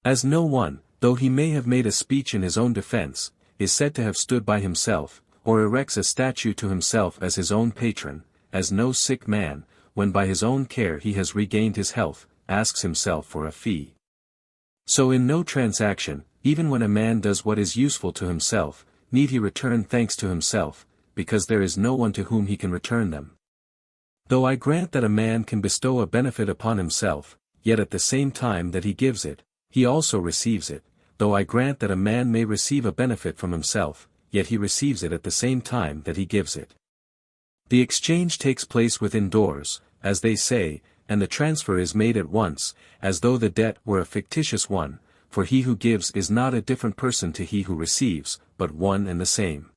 [SPEAKER 1] As no one, though he may have made a speech in his own defense, is said to have stood by himself, or erects a statue to himself as his own patron, as no sick man, when by his own care he has regained his health, asks himself for a fee. So in no transaction, even when a man does what is useful to himself, need he return thanks to himself, because there is no one to whom he can return them. Though I grant that a man can bestow a benefit upon himself, yet at the same time that he gives it, he also receives it. Though I grant that a man may receive a benefit from himself, yet he receives it at the same time that he gives it. The exchange takes place within doors, as they say, and the transfer is made at once, as though the debt were a fictitious one, for he who gives is not a different person to he who receives, but one and the same.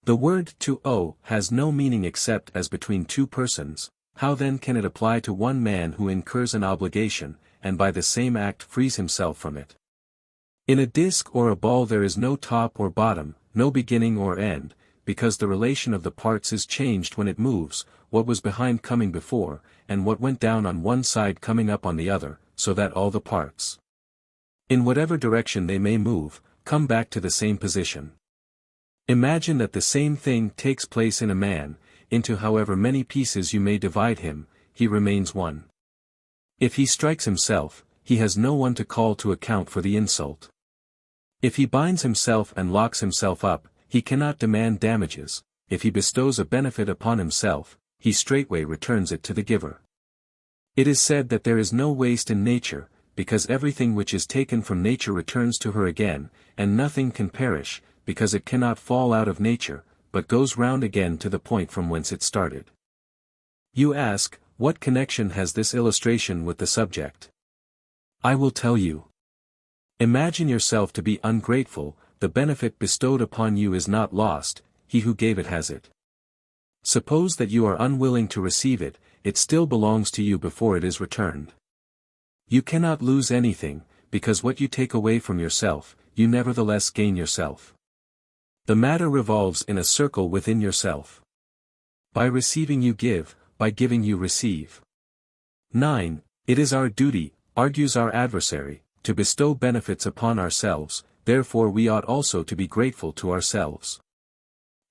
[SPEAKER 1] The word to owe has no meaning except as between two persons. How then can it apply to one man who incurs an obligation, and by the same act frees himself from it? In a disc or a ball there is no top or bottom, no beginning or end, because the relation of the parts is changed when it moves, what was behind coming before, and what went down on one side coming up on the other, so that all the parts, in whatever direction they may move, come back to the same position. Imagine that the same thing takes place in a man, into however many pieces you may divide him, he remains one. If he strikes himself, he has no one to call to account for the insult. If he binds himself and locks himself up, he cannot demand damages. If he bestows a benefit upon himself, he straightway returns it to the giver. It is said that there is no waste in nature, because everything which is taken from nature returns to her again, and nothing can perish, because it cannot fall out of nature, but goes round again to the point from whence it started. You ask, what connection has this illustration with the subject? I will tell you. Imagine yourself to be ungrateful, the benefit bestowed upon you is not lost, he who gave it has it. Suppose that you are unwilling to receive it, it still belongs to you before it is returned. You cannot lose anything, because what you take away from yourself, you nevertheless gain yourself. The matter revolves in a circle within yourself. By receiving you give, by giving you receive. 9. It is our duty, argues our adversary, to bestow benefits upon ourselves, therefore we ought also to be grateful to ourselves.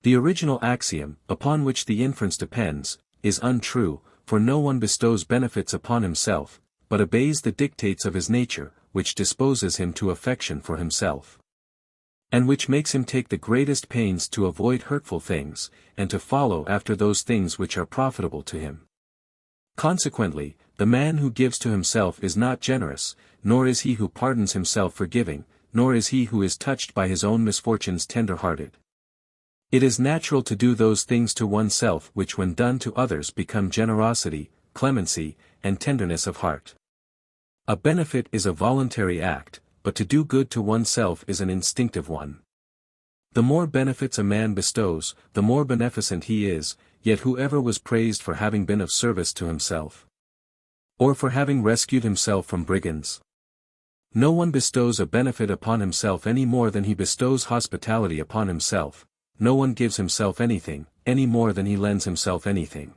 [SPEAKER 1] The original axiom, upon which the inference depends, is untrue, for no one bestows benefits upon himself, but obeys the dictates of his nature, which disposes him to affection for himself, and which makes him take the greatest pains to avoid hurtful things, and to follow after those things which are profitable to him. Consequently, the man who gives to himself is not generous, nor is he who pardons himself for giving, nor is he who is touched by his own misfortunes tender-hearted. It is natural to do those things to oneself which when done to others become generosity, clemency, and tenderness of heart. A benefit is a voluntary act, but to do good to oneself is an instinctive one. The more benefits a man bestows, the more beneficent he is, yet whoever was praised for having been of service to himself, or for having rescued himself from brigands. No one bestows a benefit upon himself any more than he bestows hospitality upon himself, no one gives himself anything, any more than he lends himself anything.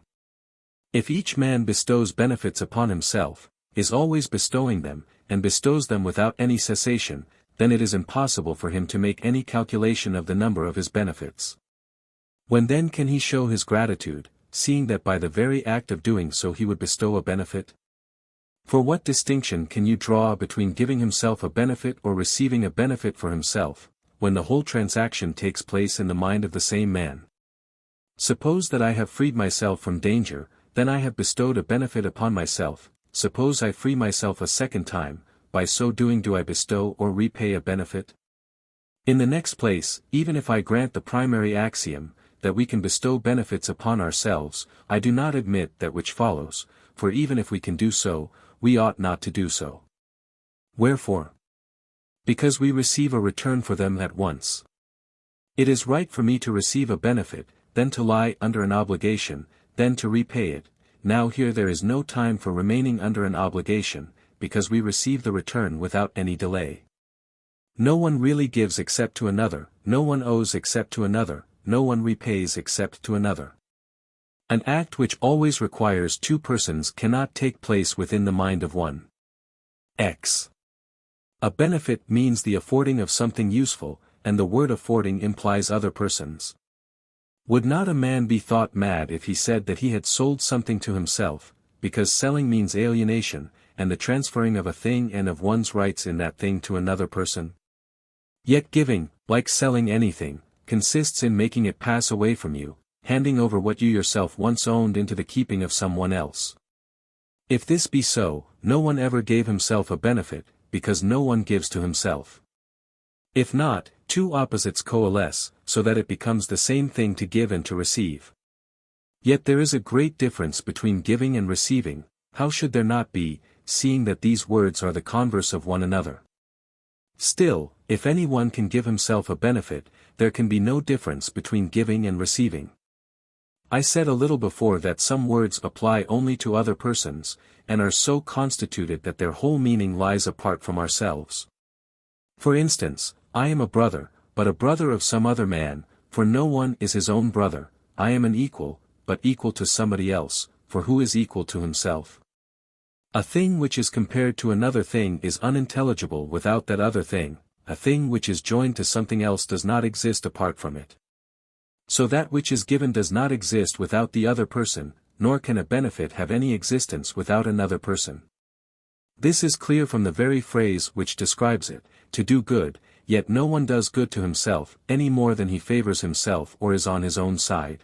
[SPEAKER 1] If each man bestows benefits upon himself, is always bestowing them, and bestows them without any cessation, then it is impossible for him to make any calculation of the number of his benefits. When then can he show his gratitude, seeing that by the very act of doing so he would bestow a benefit? For what distinction can you draw between giving himself a benefit or receiving a benefit for himself, when the whole transaction takes place in the mind of the same man? Suppose that I have freed myself from danger, then I have bestowed a benefit upon myself. Suppose I free myself a second time, by so doing do I bestow or repay a benefit? In the next place, even if I grant the primary axiom, that we can bestow benefits upon ourselves, I do not admit that which follows, for even if we can do so, we ought not to do so. Wherefore? Because we receive a return for them at once. It is right for me to receive a benefit, then to lie under an obligation, then to repay it. Now here there is no time for remaining under an obligation, because we receive the return without any delay. No one really gives except to another, no one owes except to another, no one repays except to another. An act which always requires two persons cannot take place within the mind of one. X. A benefit means the affording of something useful, and the word affording implies other persons. Would not a man be thought mad if he said that he had sold something to himself, because selling means alienation, and the transferring of a thing and of one's rights in that thing to another person? Yet giving, like selling anything, consists in making it pass away from you, handing over what you yourself once owned into the keeping of someone else. If this be so, no one ever gave himself a benefit, because no one gives to himself. If not, two opposites coalesce, so that it becomes the same thing to give and to receive. Yet there is a great difference between giving and receiving. How should there not be, seeing that these words are the converse of one another? Still, if any one can give himself a benefit, there can be no difference between giving and receiving. I said a little before that some words apply only to other persons, and are so constituted that their whole meaning lies apart from ourselves. For instance, I am a brother, but a brother of some other man, for no one is his own brother. I am an equal, but equal to somebody else, for who is equal to himself? A thing which is compared to another thing is unintelligible without that other thing. A thing which is joined to something else does not exist apart from it. So that which is given does not exist without the other person, nor can a benefit have any existence without another person. This is clear from the very phrase which describes it, to do good, yet no one does good to himself any more than he favors himself or is on his own side.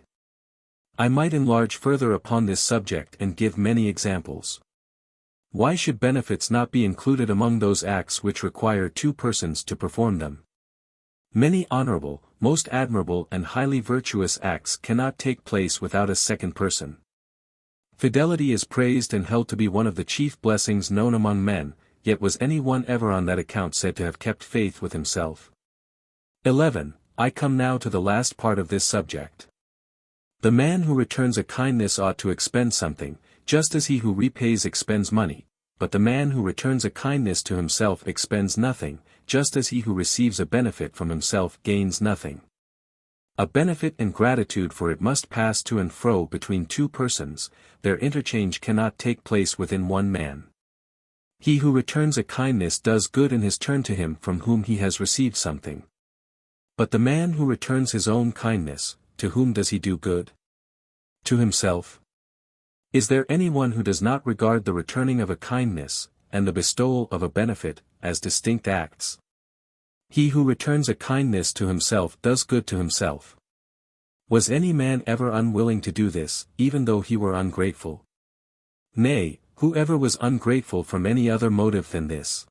[SPEAKER 1] I might enlarge further upon this subject and give many examples. Why should benefits not be included among those acts which require two persons to perform them? Many honorable, most admirable and highly virtuous acts cannot take place without a second person. Fidelity is praised and held to be one of the chief blessings known among men, yet was any one ever on that account said to have kept faith with himself? 11. I come now to the last part of this subject. The man who returns a kindness ought to expend something, just as he who repays expends money, but the man who returns a kindness to himself expends nothing, just as he who receives a benefit from himself gains nothing. A benefit and gratitude for it must pass to and fro between two persons, their interchange cannot take place within one man. He who returns a kindness does good in his turn to him from whom he has received something. But the man who returns his own kindness, to whom does he do good? To himself. Is there anyone who does not regard the returning of a kindness, and the bestowal of a benefit, as distinct acts? He who returns a kindness to himself does good to himself. Was any man ever unwilling to do this, even though he were ungrateful? Nay, whoever was ungrateful from any other motive than this?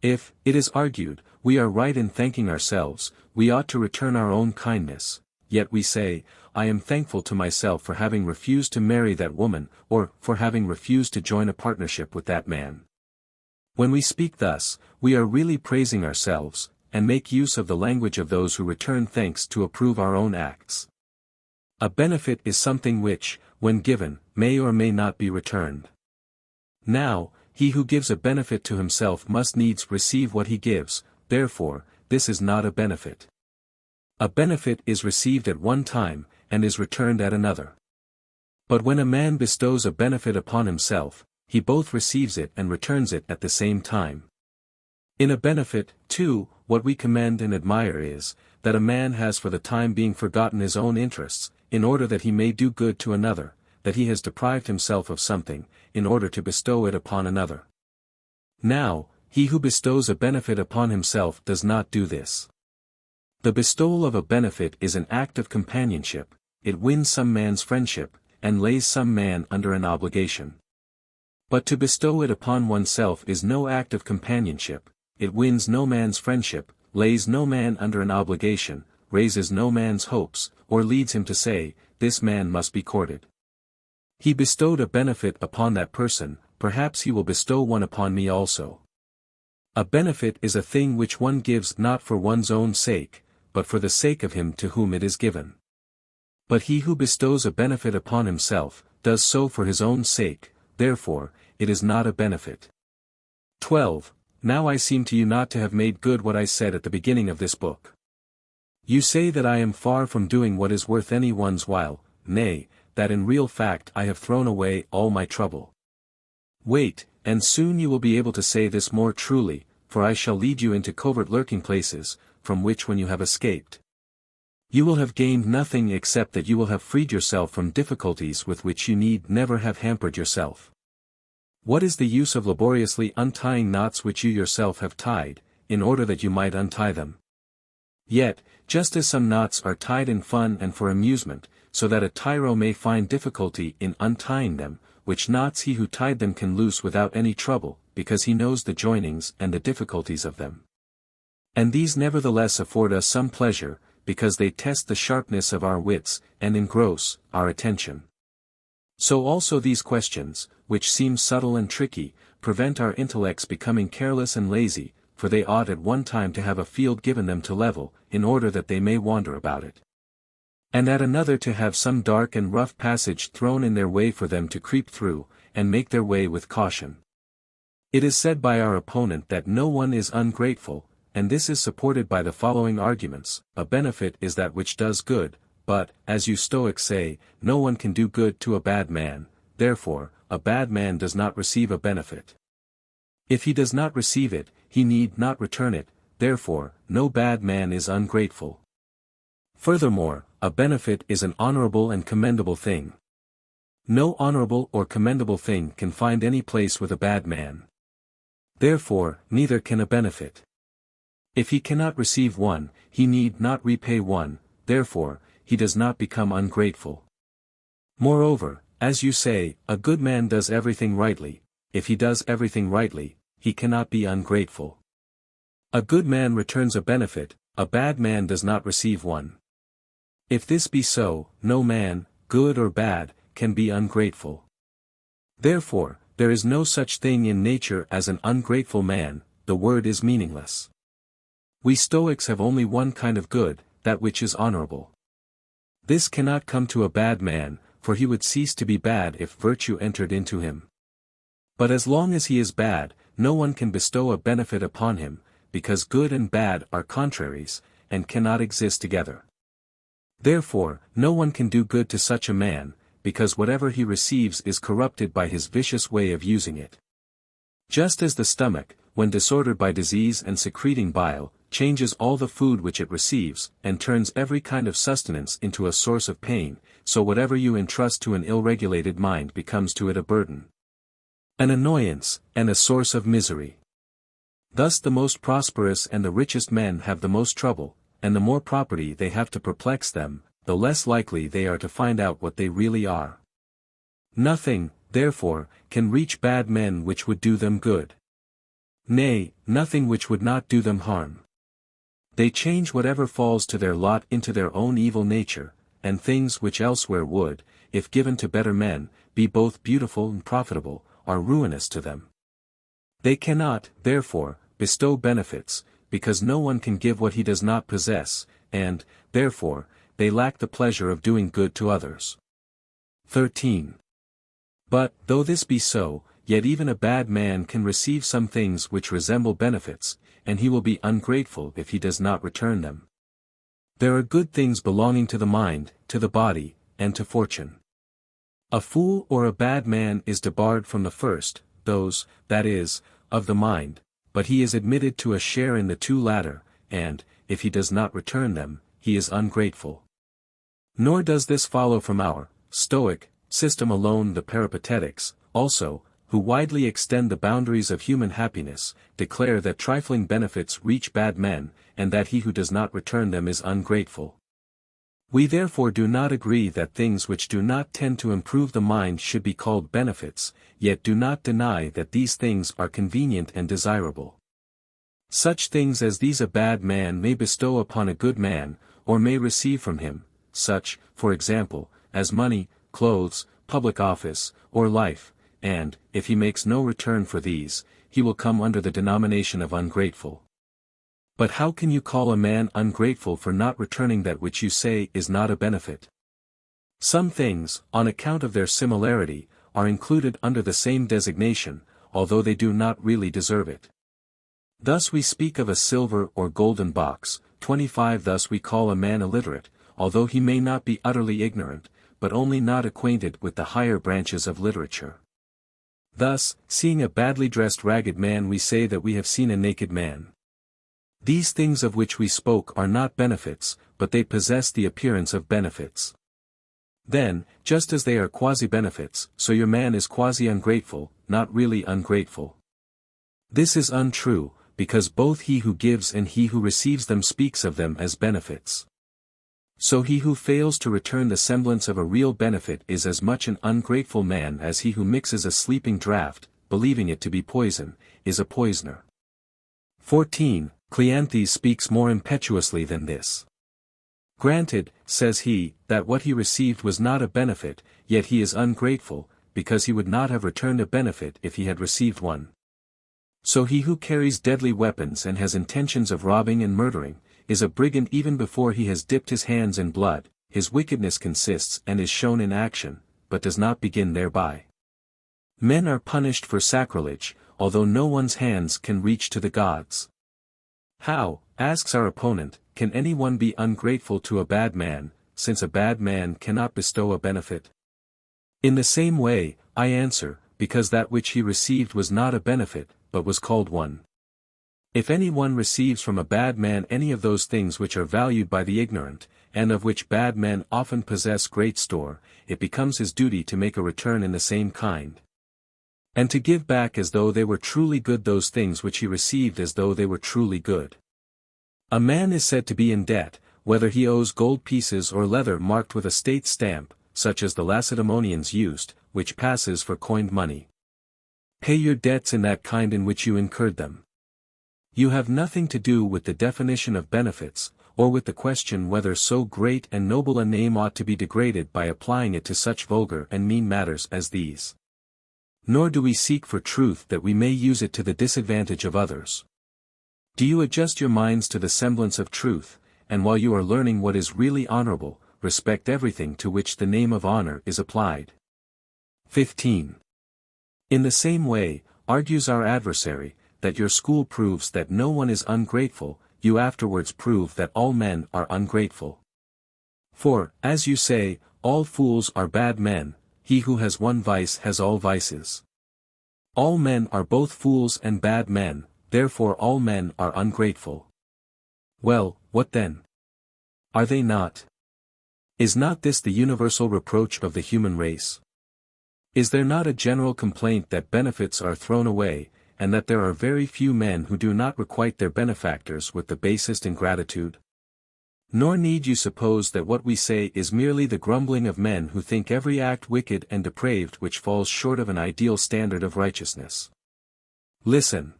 [SPEAKER 1] If, it is argued, we are right in thanking ourselves, we ought to return our own kindness, yet we say, I am thankful to myself for having refused to marry that woman, or for having refused to join a partnership with that man. When we speak thus, we are really praising ourselves, and make use of the language of those who return thanks to approve our own acts. A benefit is something which, when given, may or may not be returned. Now, he who gives a benefit to himself must needs receive what he gives, therefore, this is not a benefit. A benefit is received at one time, and is returned at another. But when a man bestows a benefit upon himself, he both receives it and returns it at the same time. In a benefit, too, what we commend and admire is, that a man has for the time being forgotten his own interests, in order that he may do good to another, that he has deprived himself of something, in order to bestow it upon another. Now, he who bestows a benefit upon himself does not do this. The bestowal of a benefit is an act of companionship, it wins some man's friendship, and lays some man under an obligation. But to bestow it upon oneself is no act of companionship, it wins no man's friendship, lays no man under an obligation, raises no man's hopes, or leads him to say, this man must be courted. He bestowed a benefit upon that person, perhaps he will bestow one upon me also. A benefit is a thing which one gives not for one's own sake, but for the sake of him to whom it is given. But he who bestows a benefit upon himself, does so for his own sake, therefore, it is not a benefit. 12. Now I seem to you not to have made good what I said at the beginning of this book. You say that I am far from doing what is worth any one's while, nay, that in real fact I have thrown away all my trouble. Wait, and soon you will be able to say this more truly, for I shall lead you into covert lurking places, from which when you have escaped, you will have gained nothing except that you will have freed yourself from difficulties with which you need never have hampered yourself. What is the use of laboriously untying knots which you yourself have tied, in order that you might untie them? Yet, just as some knots are tied in fun and for amusement, so that a tyro may find difficulty in untying them, which knots he who tied them can loose without any trouble, because he knows the joinings and the difficulties of them. And these nevertheless afford us some pleasure, because they test the sharpness of our wits, and engross our attention. So also these questions, which seem subtle and tricky, prevent our intellects becoming careless and lazy, for they ought at one time to have a field given them to level, in order that they may wander about it. And at another to have some dark and rough passage thrown in their way for them to creep through, and make their way with caution. It is said by our opponent that no one is ungrateful, and this is supported by the following arguments: a benefit is that which does good, but, as you Stoics say, no one can do good to a bad man, therefore, a bad man does not receive a benefit. If he does not receive it, he need not return it, therefore, no bad man is ungrateful. Furthermore, a benefit is an honorable and commendable thing. No honorable or commendable thing can find any place with a bad man. Therefore, neither can a benefit. If he cannot receive one, he need not repay one, therefore, he does not become ungrateful. Moreover, as you say, a good man does everything rightly, if he does everything rightly, he cannot be ungrateful. A good man returns a benefit, a bad man does not receive one. If this be so, no man, good or bad, can be ungrateful. Therefore, there is no such thing in nature as an ungrateful man, the word is meaningless. We Stoics have only one kind of good, that which is honorable. This cannot come to a bad man, for he would cease to be bad if virtue entered into him. But as long as he is bad, no one can bestow a benefit upon him, because good and bad are contraries, and cannot exist together. Therefore, no one can do good to such a man, because whatever he receives is corrupted by his vicious way of using it. Just as the stomach, when disordered by disease and secreting bile, changes all the food which it receives, and turns every kind of sustenance into a source of pain, so whatever you entrust to an ill-regulated mind becomes to it a burden, an annoyance, and a source of misery. Thus the most prosperous and the richest men have the most trouble, and the more property they have to perplex them, the less likely they are to find out what they really are. Nothing, therefore, can reach bad men which would do them good. Nay, nothing which would not do them harm. They change whatever falls to their lot into their own evil nature, and things which elsewhere would, if given to better men, be both beautiful and profitable, are ruinous to them. They cannot, therefore, bestow benefits, because no one can give what he does not possess, and, therefore, they lack the pleasure of doing good to others. 13. But, though this be so, yet even a bad man can receive some things which resemble benefits, and he will be ungrateful if he does not return them. There are good things belonging to the mind, to the body, and to fortune. A fool or a bad man is debarred from the first, those, that is, of the mind, but he is admitted to a share in the two latter, and, if he does not return them, he is ungrateful. Nor does this follow from our Stoic system alone. The Peripatetics, also, who widely extend the boundaries of human happiness, declare that trifling benefits reach bad men, and that he who does not return them is ungrateful. We therefore do not agree that things which do not tend to improve the mind should be called benefits, yet do not deny that these things are convenient and desirable. Such things as these a bad man may bestow upon a good man, or may receive from him, such, for example, as money, clothes, public office, or life, and, if he makes no return for these, he will come under the denomination of ungrateful. But how can you call a man ungrateful for not returning that which you say is not a benefit? Some things, on account of their similarity, are included under the same designation, although they do not really deserve it. Thus we speak of a silver or golden box. 25 Thus we call a man illiterate, although he may not be utterly ignorant, but only not acquainted with the higher branches of literature. Thus, seeing a badly dressed ragged man we say that we have seen a naked man. These things of which we spoke are not benefits, but they possess the appearance of benefits. Then, just as they are quasi-benefits, so your man is quasi-ungrateful, not really ungrateful. This is untrue, because both he who gives and he who receives them speaks of them as benefits. So he who fails to return the semblance of a real benefit is as much an ungrateful man as he who mixes a sleeping draught, believing it to be poison, is a poisoner. 14. Cleanthes speaks more impetuously than this. Granted, says he, that what he received was not a benefit, yet he is ungrateful, because he would not have returned a benefit if he had received one. So he who carries deadly weapons and has intentions of robbing and murdering, is a brigand even before he has dipped his hands in blood. His wickedness consists and is shown in action, but does not begin thereby. Men are punished for sacrilege, although no one's hands can reach to the gods. How, asks our opponent, can anyone be ungrateful to a bad man, since a bad man cannot bestow a benefit? In the same way, I answer, because that which he received was not a benefit, but was called one. If any one receives from a bad man any of those things which are valued by the ignorant, and of which bad men often possess great store, it becomes his duty to make a return in the same kind, and to give back as though they were truly good those things which he received as though they were truly good. A man is said to be in debt, whether he owes gold pieces or leather marked with a state stamp, such as the Lacedaemonians used, which passes for coined money. Pay your debts in that kind in which you incurred them. You have nothing to do with the definition of benefits, or with the question whether so great and noble a name ought to be degraded by applying it to such vulgar and mean matters as these. Nor do we seek for truth that we may use it to the disadvantage of others. Do you adjust your minds to the semblance of truth, and while you are learning what is really honorable, respect everything to which the name of honor is applied. 15. In the same way, argues our adversary, that your school proves that no one is ungrateful, you afterwards prove that all men are ungrateful. For, as you say, all fools are bad men, he who has one vice has all vices. All men are both fools and bad men, therefore all men are ungrateful. Well, what then? Are they not? Is not this the universal reproach of the human race? Is there not a general complaint that benefits are thrown away, and that there are very few men who do not requite their benefactors with the basest ingratitude? Nor need you suppose that what we say is merely the grumbling of men who think every act wicked and depraved which falls short of an ideal standard of righteousness. Listen.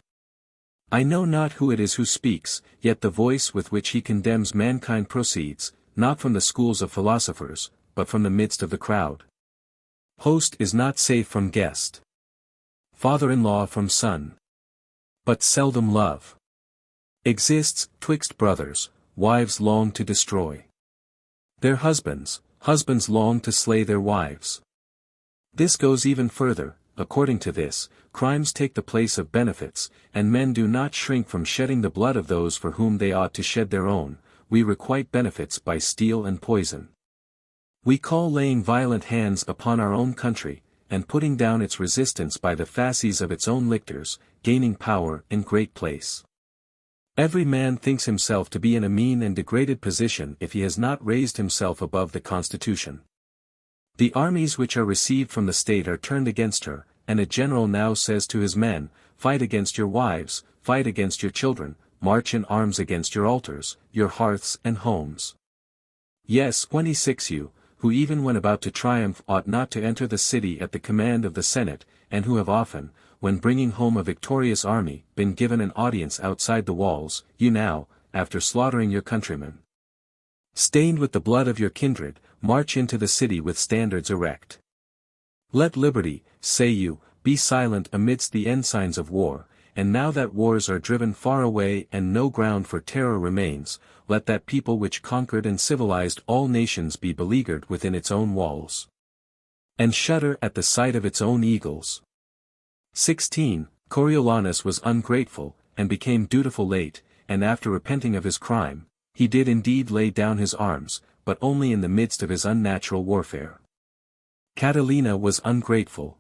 [SPEAKER 1] I know not who it is who speaks, yet the voice with which he condemns mankind proceeds, not from the schools of philosophers, but from the midst of the crowd. Host is not safe from guest. Father-in-law from son. But seldom love exists, twixt brothers, wives long to destroy their husbands, husbands long to slay their wives. This goes even further. According to this, crimes take the place of benefits, and men do not shrink from shedding the blood of those for whom they ought to shed their own. We requite benefits by steel and poison. We call laying violent hands upon our own country, and putting down its resistance by the fasces of its own lictors, gaining power in great place. Every man thinks himself to be in a mean and degraded position if he has not raised himself above the constitution. The armies which are received from the state are turned against her, and a general now says to his men, fight against your wives, fight against your children, march in arms against your altars, your hearths and homes. Yes, 26 you, who even when about to triumph ought not to enter the city at the command of the Senate, and who have often, when bringing home a victorious army, been given an audience outside the walls, you now, after slaughtering your countrymen, stained with the blood of your kindred, march into the city with standards erect. Let liberty, say you, be silent amidst the ensigns of war, and now that wars are driven far away and no ground for terror remains, let that people which conquered and civilized all nations be beleaguered within its own walls, and shudder at the sight of its own eagles. 16. Coriolanus was ungrateful, and became dutiful late, and after repenting of his crime, he did indeed lay down his arms, but only in the midst of his unnatural warfare. Catilina was ungrateful.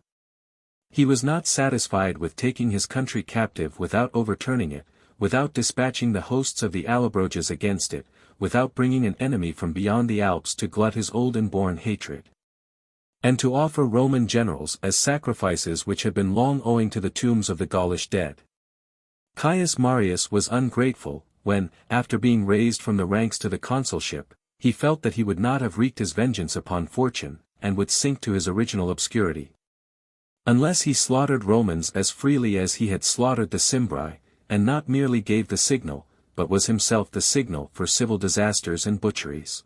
[SPEAKER 1] He was not satisfied with taking his country captive without overturning it, without dispatching the hosts of the Allobroges against it, without bringing an enemy from beyond the Alps to glut his old inborn hatred, and to offer Roman generals as sacrifices which had been long owing to the tombs of the Gaulish dead. Caius Marius was ungrateful, when, after being raised from the ranks to the consulship, he felt that he would not have wreaked his vengeance upon fortune, and would sink to his original obscurity, unless he slaughtered Romans as freely as he had slaughtered the Cimbri, and not merely gave the signal, but was himself the signal for civil disasters and butcheries.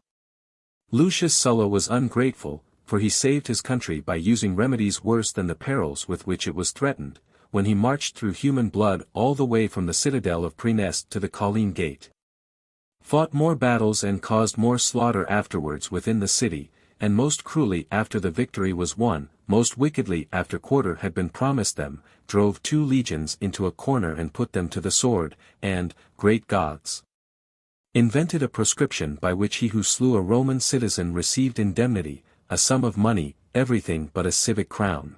[SPEAKER 1] Lucius Sulla was ungrateful, for he saved his country by using remedies worse than the perils with which it was threatened, when he marched through human blood all the way from the citadel of Praeneste to the Colline Gate, fought more battles and caused more slaughter afterwards within the city, and most cruelly after the victory was won, most wickedly after quarter had been promised them, drove 2 legions into a corner and put them to the sword, and, great gods, invented a proscription by which he who slew a Roman citizen received indemnity, a sum of money, everything but a civic crown.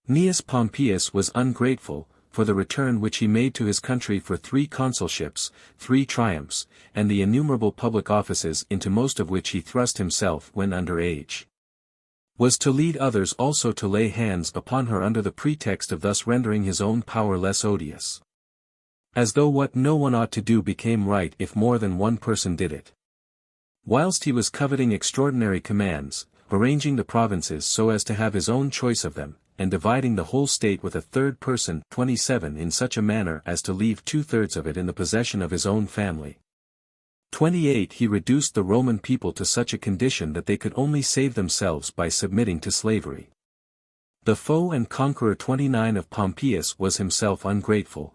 [SPEAKER 1] Gnaeus Pompeius was ungrateful, for the return which he made to his country for 3 consulships, 3 triumphs, and the innumerable public offices into most of which he thrust himself when under age, was to lead others also to lay hands upon her under the pretext of thus rendering his own power less odious. As though what no one ought to do became right if more than one person did it. Whilst he was coveting extraordinary commands, arranging the provinces so as to have his own choice of them, and dividing the whole state with a third person 27 in such a manner as to leave 2/3 of it in the possession of his own family. 28 He reduced the Roman people to such a condition that they could only save themselves by submitting to slavery. The foe and conqueror 29 of Pompeius was himself ungrateful.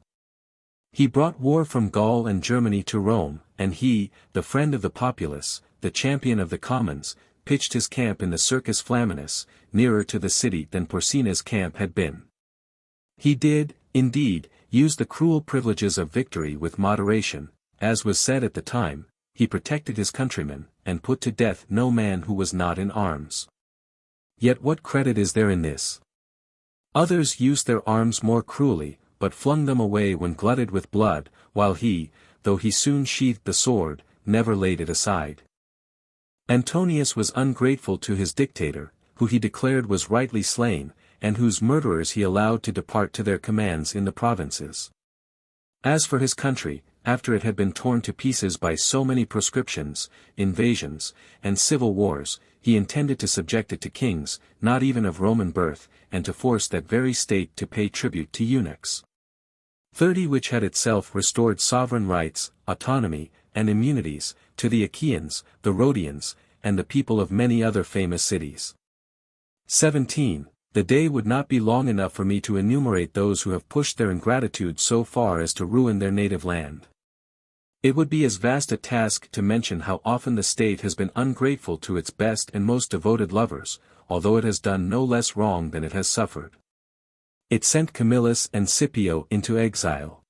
[SPEAKER 1] He brought war from Gaul and Germany to Rome, and he, the friend of the populace, the champion of the commons, pitched his camp in the Circus Flaminus, nearer to the city than Porcina's camp had been. He did, indeed, use the cruel privileges of victory with moderation, as was said at the time, he protected his countrymen, and put to death no man who was not in arms. Yet what credit is there in this? Others used their arms more cruelly, but flung them away when glutted with blood, while he, though he soon sheathed the sword, never laid it aside. Antonius was ungrateful to his dictator, who he declared was rightly slain, and whose murderers he allowed to depart to their commands in the provinces. As for his country, after it had been torn to pieces by so many proscriptions, invasions, and civil wars, he intended to subject it to kings, not even of Roman birth, and to force that very state to pay tribute to eunuchs. 30 Which had itself restored sovereign rights, autonomy, and immunities, to the Achaeans, the Rhodians, and the people of many other famous cities. 17 The day would not be long enough for me to enumerate those who have pushed their ingratitude so far as to ruin their native land. It would be as vast a task to mention how often the state has been ungrateful to its best and most devoted lovers, although it has done no less wrong than it has suffered. It sent Camillus and Scipio into exile.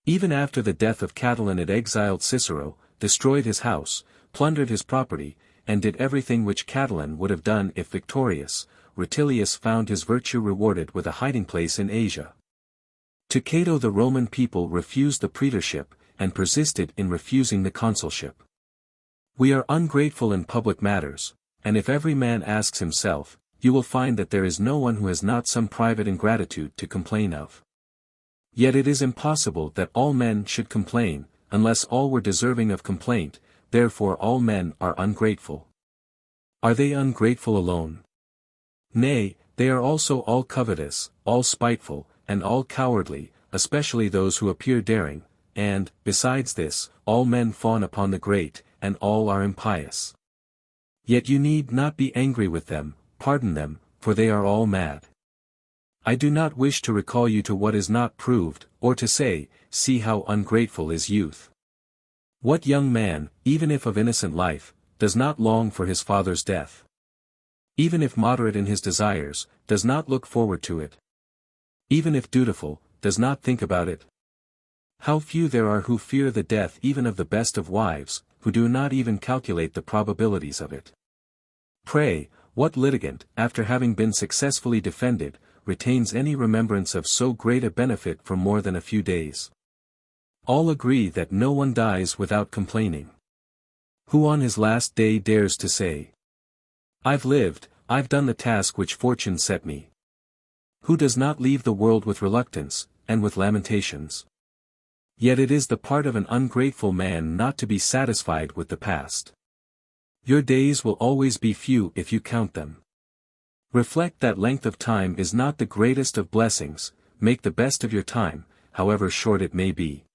[SPEAKER 1] Even after the death of Catiline it exiled Cicero, destroyed his house, plundered his property, and did everything which Catiline would have done if victorious. Rutilius found his virtue rewarded with a hiding place in Asia. To Cato the Roman people refused the praetorship, and persisted in refusing the consulship. We are ungrateful in public matters, and if every man asks himself, you will find that there is no one who has not some private ingratitude to complain of. Yet it is impossible that all men should complain, unless all were deserving of complaint, therefore all men are ungrateful. Are they ungrateful alone? Nay, they are also all covetous, all spiteful, and all cowardly, especially those who appear daring, and, besides this, all men fawn upon the great, and all are impious. Yet you need not be angry with them, pardon them, for they are all mad. I do not wish to recall you to what is not proved, or to say, see how ungrateful is youth. What young man, even if of innocent life, does not long for his father's death? Even if moderate in his desires, does not look forward to it? Even if dutiful, does not think about it? How few there are who fear the death even of the best of wives, who do not even calculate the probabilities of it. Pray, what litigant, after having been successfully defended, retains any remembrance of so great a benefit for more than a few days? All agree that no one dies without complaining. Who on his last day dares to say, I've lived, I've done the task which fortune set me? Who does not leave the world with reluctance, and with lamentations? Yet it is the part of an ungrateful man not to be satisfied with the past. Your days will always be few if you count them. Reflect that length of time is not the greatest of blessings, make the best of your time, however short it may be.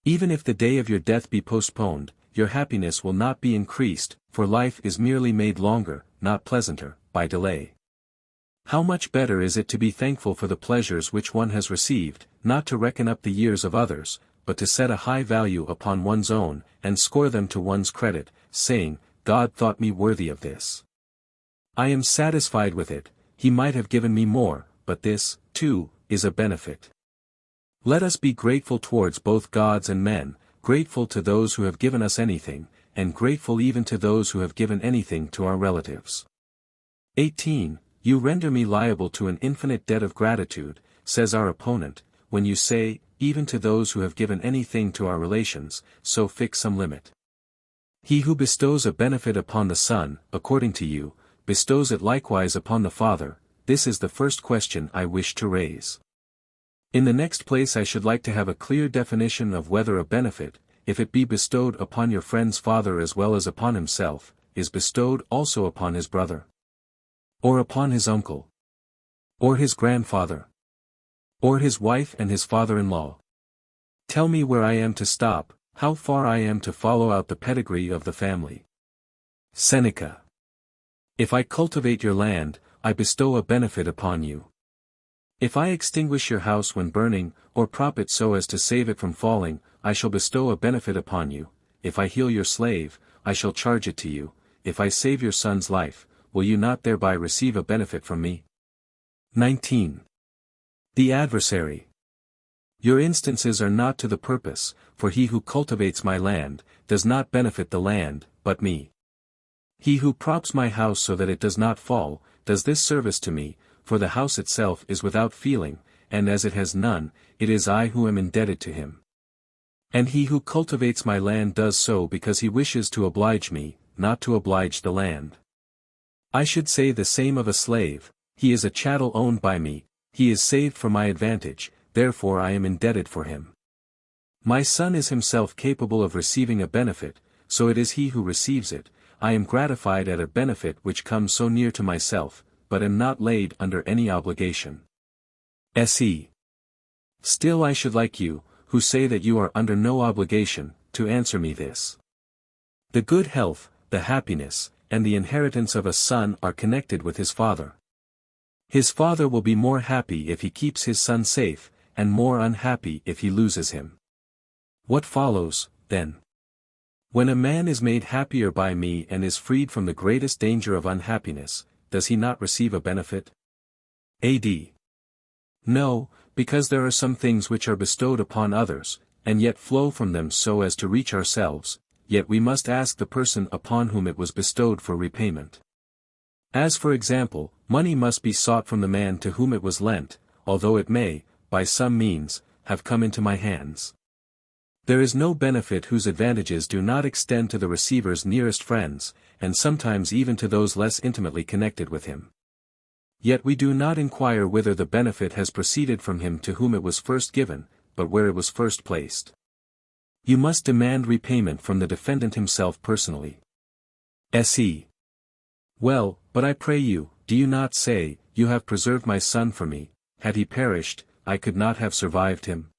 [SPEAKER 1] Even if the day of your death be postponed, your happiness will not be increased, for life is merely made longer, not pleasanter, by delay. How much better is it to be thankful for the pleasures which one has received, not to reckon up the years of others, but to set a high value upon one's own, and score them to one's credit, saying, God thought me worthy of this. I am satisfied with it, he might have given me more, but this, too, is a benefit. Let us be grateful towards both gods and men, grateful to those who have given us anything, and grateful even to those who have given anything to our relatives. 18. You render me liable to an infinite debt of gratitude, says our opponent, when you say, even to those who have given anything to our relations, so fix some limit. He who bestows a benefit upon the son, according to you, bestows it likewise upon the father. This is the first question I wish to raise. In the next place I should like to have a clear definition of whether a benefit, if it be bestowed upon your friend's father as well as upon himself, is bestowed also upon his brother, or upon his uncle, or his grandfather, or his wife and his father-in-law. Tell me where I am to stop, how far I am to follow out the pedigree of the family. Sêneca. If I cultivate your land, I bestow a benefit upon you. If I extinguish your house when burning, or prop it so as to save it from falling, I shall bestow a benefit upon you. If I heal your slave, I shall charge it to you. If I save your son's life, will you not thereby receive a benefit from me? 19. The adversary. Your instances are not to the purpose, for he who cultivates my land, does not benefit the land, but me. He who props my house so that it does not fall, does this service to me, for the house itself is without feeling, and as it has none, it is I who am indebted to him. And he who cultivates my land does so because he wishes to oblige me, not to oblige the land. I should say the same of a slave, he is a chattel owned by me, he is saved for my advantage, therefore I am indebted for him. My son is himself capable of receiving a benefit, so it is he who receives it. I am gratified at a benefit which comes so near to myself, but am not laid under any obligation. Se. Still I should like you, who say that you are under no obligation, to answer me this. The good health, the happiness, and the inheritance of a son are connected with his father. His father will be more happy if he keeps his son safe, and more unhappy if he loses him. What follows, then? When a man is made happier by me and is freed from the greatest danger of unhappiness, does he not receive a benefit? A.D. No, because there are some things which are bestowed upon others, and yet flow from them so as to reach ourselves, yet we must ask the person upon whom it was bestowed for repayment. As for example, money must be sought from the man to whom it was lent, although it may, by some means, have come into my hands. There is no benefit whose advantages do not extend to the receiver's nearest friends, and sometimes even to those less intimately connected with him. Yet we do not inquire whither the benefit has proceeded from him to whom it was first given, but where it was first placed. You must demand repayment from the defendant himself personally. Se. Well, but I pray you, do you not say, you have preserved my son for me, had he perished, I could not have survived him?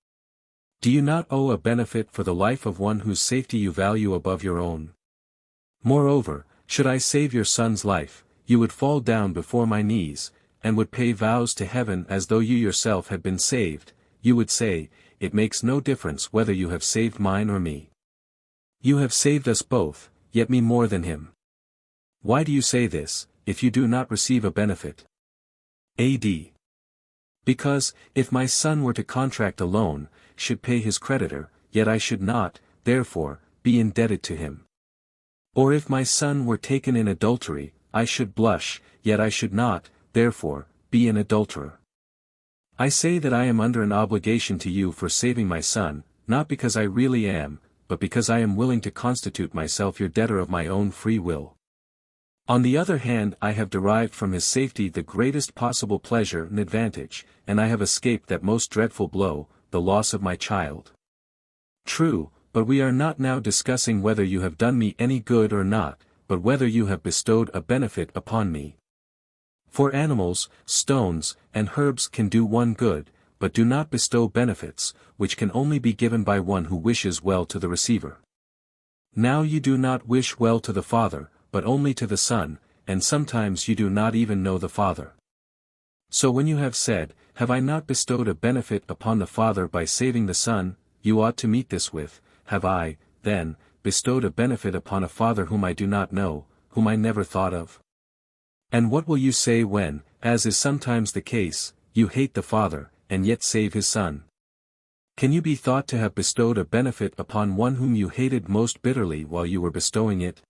[SPEAKER 1] Do you not owe a benefit for the life of one whose safety you value above your own? Moreover, should I save your son's life, you would fall down before my knees, and would pay vows to heaven as though you yourself had been saved. You would say, it makes no difference whether you have saved mine or me. You have saved us both, yet me more than him. Why do you say this, if you do not receive a benefit? A.D. Because, if my son were to contract a loan, should pay his creditor, yet I should not, therefore, be indebted to him. Or if my son were taken in adultery, I should blush, yet I should not, therefore, be an adulterer. I say that I am under an obligation to you for saving my son, not because I really am, but because I am willing to constitute myself your debtor of my own free will. On the other hand, I have derived from his safety the greatest possible pleasure and advantage, and I have escaped that most dreadful blow, the loss of my child. True, but we are not now discussing whether you have done me any good or not, but whether you have bestowed a benefit upon me. For animals, stones, and herbs can do one good, but do not bestow benefits, which can only be given by one who wishes well to the receiver. Now you do not wish well to the Father, but only to the Son, and sometimes you do not even know the Father. So when you have said, have I not bestowed a benefit upon the Father by saving the Son, you ought to meet this with, have I, then, bestowed a benefit upon a Father whom I do not know, whom I never thought of? And what will you say when, as is sometimes the case, you hate the Father, and yet save his Son? Can you be thought to have bestowed a benefit upon one whom you hated most bitterly while you were bestowing it?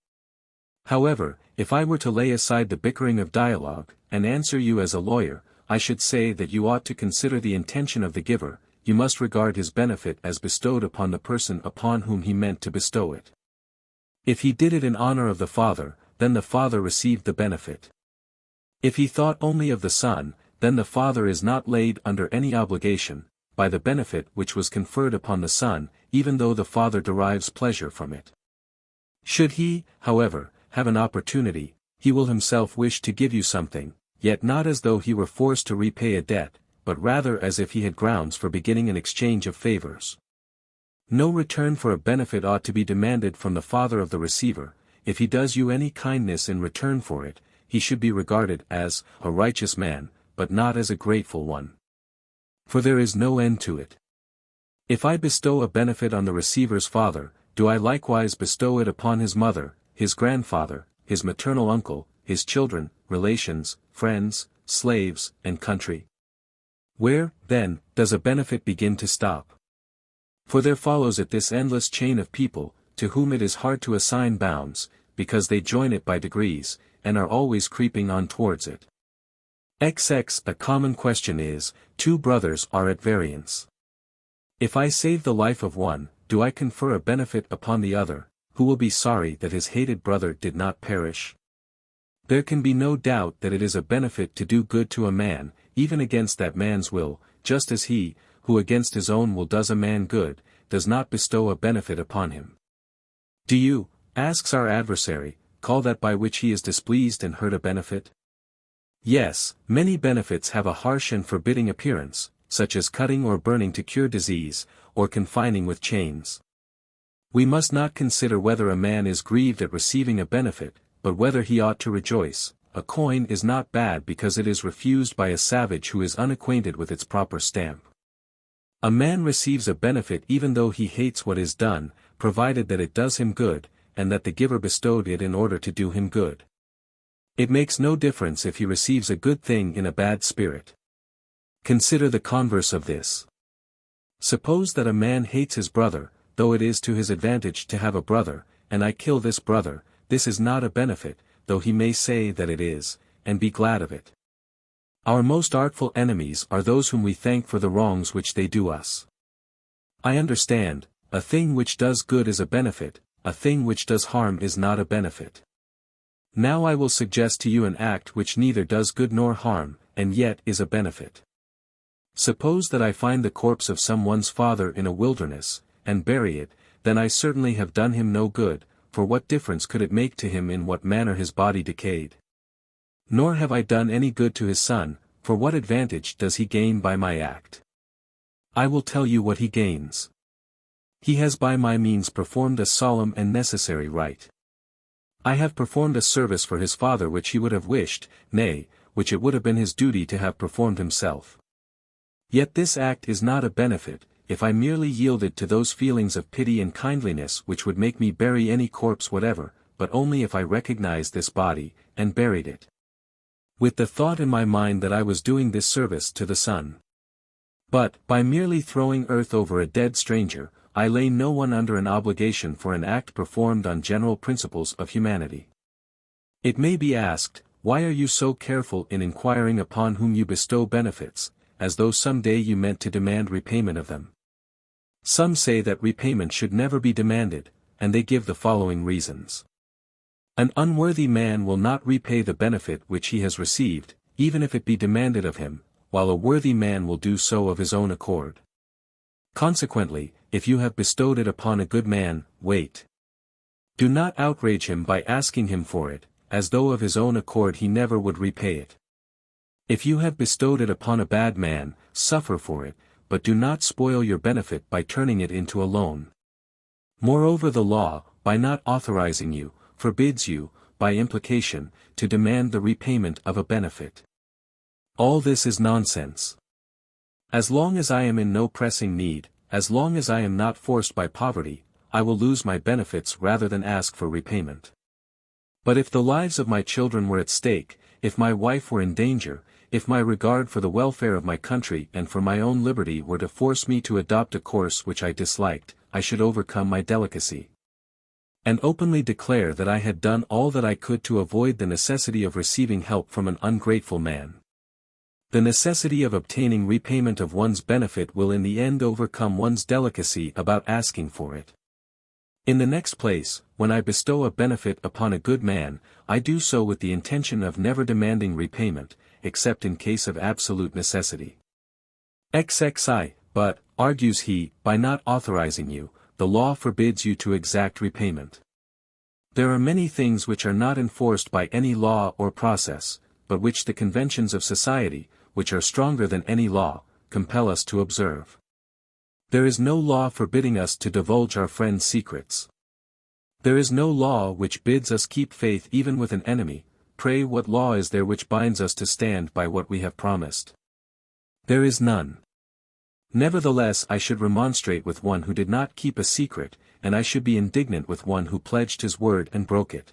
[SPEAKER 1] However, if I were to lay aside the bickering of dialogue, and answer you as a lawyer, I should say that you ought to consider the intention of the giver. You must regard his benefit as bestowed upon the person upon whom he meant to bestow it. If he did it in honor of the Father, then the Father received the benefit. If he thought only of the Son, then the Father is not laid under any obligation, by the benefit which was conferred upon the Son, even though the Father derives pleasure from it. Should he, however, have an opportunity, he will himself wish to give you something, yet not as though he were forced to repay a debt, but rather as if he had grounds for beginning an exchange of favors. No return for a benefit ought to be demanded from the father of the receiver. If he does you any kindness in return for it, he should be regarded as a righteous man, but not as a grateful one. For there is no end to it. If I bestow a benefit on the receiver's father, do I likewise bestow it upon his mother, his grandfather, his maternal uncle, his children, relations, friends, slaves, and country? Where, then, does a benefit begin to stop? For there follows it this endless chain of people, to whom it is hard to assign bounds, because they join it by degrees, and are always creeping on towards it. XX A common question is, two brothers are at variance. If I save the life of one, do I confer a benefit upon the other, who will be sorry that his hated brother did not perish? There can be no doubt that it is a benefit to do good to a man, even against that man's will, just as he, who against his own will does a man good, does not bestow a benefit upon him. Do you, asks our adversary, call that by which he is displeased and hurt a benefit? Yes, many benefits have a harsh and forbidding appearance, such as cutting or burning to cure disease, or confining with chains. We must not consider whether a man is grieved at receiving a benefit, but whether he ought to rejoice. A coin is not bad because it is refused by a savage who is unacquainted with its proper stamp. A man receives a benefit even though he hates what is done, provided that it does him good, and that the giver bestowed it in order to do him good. It makes no difference if he receives a good thing in a bad spirit. Consider the converse of this. Suppose that a man hates his brother, though it is to his advantage to have a brother, and I kill this brother, this is not a benefit, though he may say that it is, and be glad of it. Our most artful enemies are those whom we thank for the wrongs which they do us. I understand, a thing which does good is a benefit, a thing which does harm is not a benefit. Now I will suggest to you an act which neither does good nor harm, and yet is a benefit. Suppose that I find the corpse of some one's father in a wilderness, and bury it, then I certainly have done him no good, for what difference could it make to him in what manner his body decayed? Nor have I done any good to his son, for what advantage does he gain by my act? I will tell you what he gains. He has by my means performed a solemn and necessary rite. I have performed a service for his father which he would have wished, nay, which it would have been his duty to have performed himself. Yet this act is not a benefit, if I merely yielded to those feelings of pity and kindliness which would make me bury any corpse whatever, but only if I recognized this body, and buried it, with the thought in my mind that I was doing this service to the son. But, by merely throwing earth over a dead stranger, I lay no one under an obligation for an act performed on general principles of humanity. It may be asked, why are you so careful in inquiring upon whom you bestow benefits, as though some day you meant to demand repayment of them? Some say that repayment should never be demanded, and they give the following reasons. An unworthy man will not repay the benefit which he has received, even if it be demanded of him, while a worthy man will do so of his own accord. Consequently, if you have bestowed it upon a good man, wait. Do not outrage him by asking him for it, as though of his own accord he never would repay it. If you have bestowed it upon a bad man, suffer for it, but do not spoil your benefit by turning it into a loan. Moreover, the law, by not authorizing you, forbids you, by implication, to demand the repayment of a benefit. All this is nonsense. As long as I am in no pressing need, as long as I am not forced by poverty, I will lose my benefits rather than ask for repayment. But if the lives of my children were at stake, if my wife were in danger, if my regard for the welfare of my country and for my own liberty were to force me to adopt a course which I disliked, I should overcome my delicacy, and openly declare that I had done all that I could to avoid the necessity of receiving help from an ungrateful man. The necessity of obtaining repayment of one's benefit will in the end overcome one's delicacy about asking for it. In the next place, when I bestow a benefit upon a good man, I do so with the intention of never demanding repayment, except in case of absolute necessity. XXI, but, argues he, by not authorizing you, the law forbids you to exact repayment. There are many things which are not enforced by any law or process, but which the conventions of society, which are stronger than any law, compel us to observe. There is no law forbidding us to divulge our friends' secrets. There is no law which bids us keep faith even with an enemy. Pray, what law is there which binds us to stand by what we have promised? There is none. Nevertheless, I should remonstrate with one who did not keep a secret, and I should be indignant with one who pledged his word and broke it.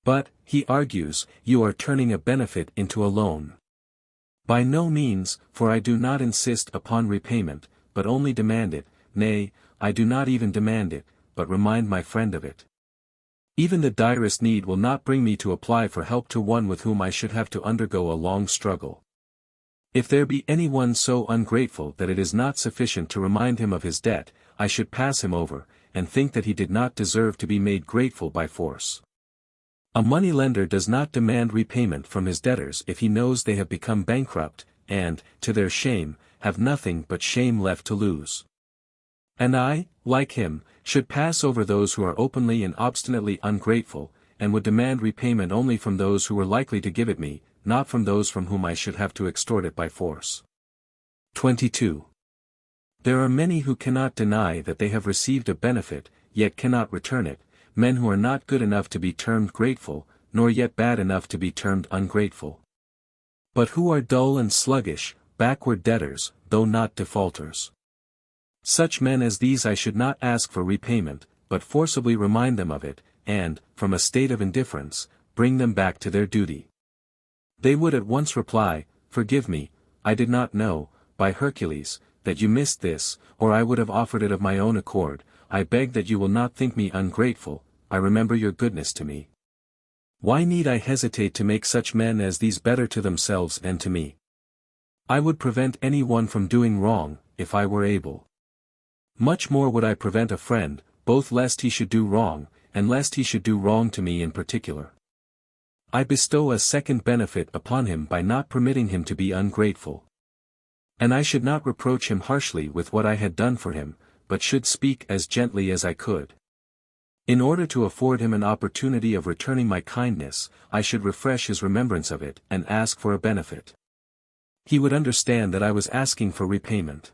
[SPEAKER 1] But, he argues, you are turning a benefit into a loan. By no means, for I do not insist upon repayment, but only demand it, nay, I do not even demand it, but remind my friend of it. Even the direst need will not bring me to apply for help to one with whom I should have to undergo a long struggle. If there be any one so ungrateful that it is not sufficient to remind him of his debt, I should pass him over, and think that he did not deserve to be made grateful by force. A moneylender does not demand repayment from his debtors if he knows they have become bankrupt, and, to their shame, have nothing but shame left to lose. And I, like him, should pass over those who are openly and obstinately ungrateful, and would demand repayment only from those who were likely to give it me, not from those from whom I should have to extort it by force. 22. There are many who cannot deny that they have received a benefit, yet cannot return it, men who are not good enough to be termed grateful, nor yet bad enough to be termed ungrateful, but who are dull and sluggish, backward debtors, though not defaulters. Such men as these I should not ask for repayment, but forcibly remind them of it, and, from a state of indifference, bring them back to their duty. They would at once reply, "Forgive me, I did not know, by Hercules, that you missed this, or I would have offered it of my own accord. I beg that you will not think me ungrateful, I remember your goodness to me. Why need I hesitate to make such men as these better to themselves and to me? I would prevent any one from doing wrong, if I were able. Much more would I prevent a friend, both lest he should do wrong, and lest he should do wrong to me in particular. I bestow a second benefit upon him by not permitting him to be ungrateful. And I should not reproach him harshly with what I had done for him, but should speak as gently as I could. In order to afford him an opportunity of returning my kindness, I should refresh his remembrance of it and ask for a benefit. He would understand that I was asking for repayment.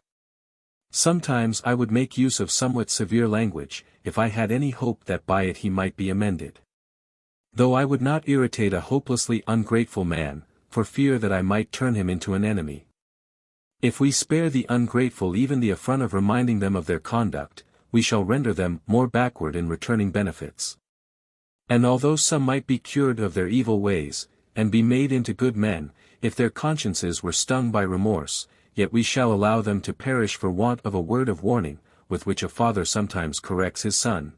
[SPEAKER 1] Sometimes I would make use of somewhat severe language, if I had any hope that by it he might be amended. Though I would not irritate a hopelessly ungrateful man, for fear that I might turn him into an enemy. If we spare the ungrateful even the affront of reminding them of their conduct, we shall render them more backward in returning benefits. And although some might be cured of their evil ways, and be made into good men, if their consciences were stung by remorse, yet we shall allow them to perish for want of a word of warning, with which a father sometimes corrects his son.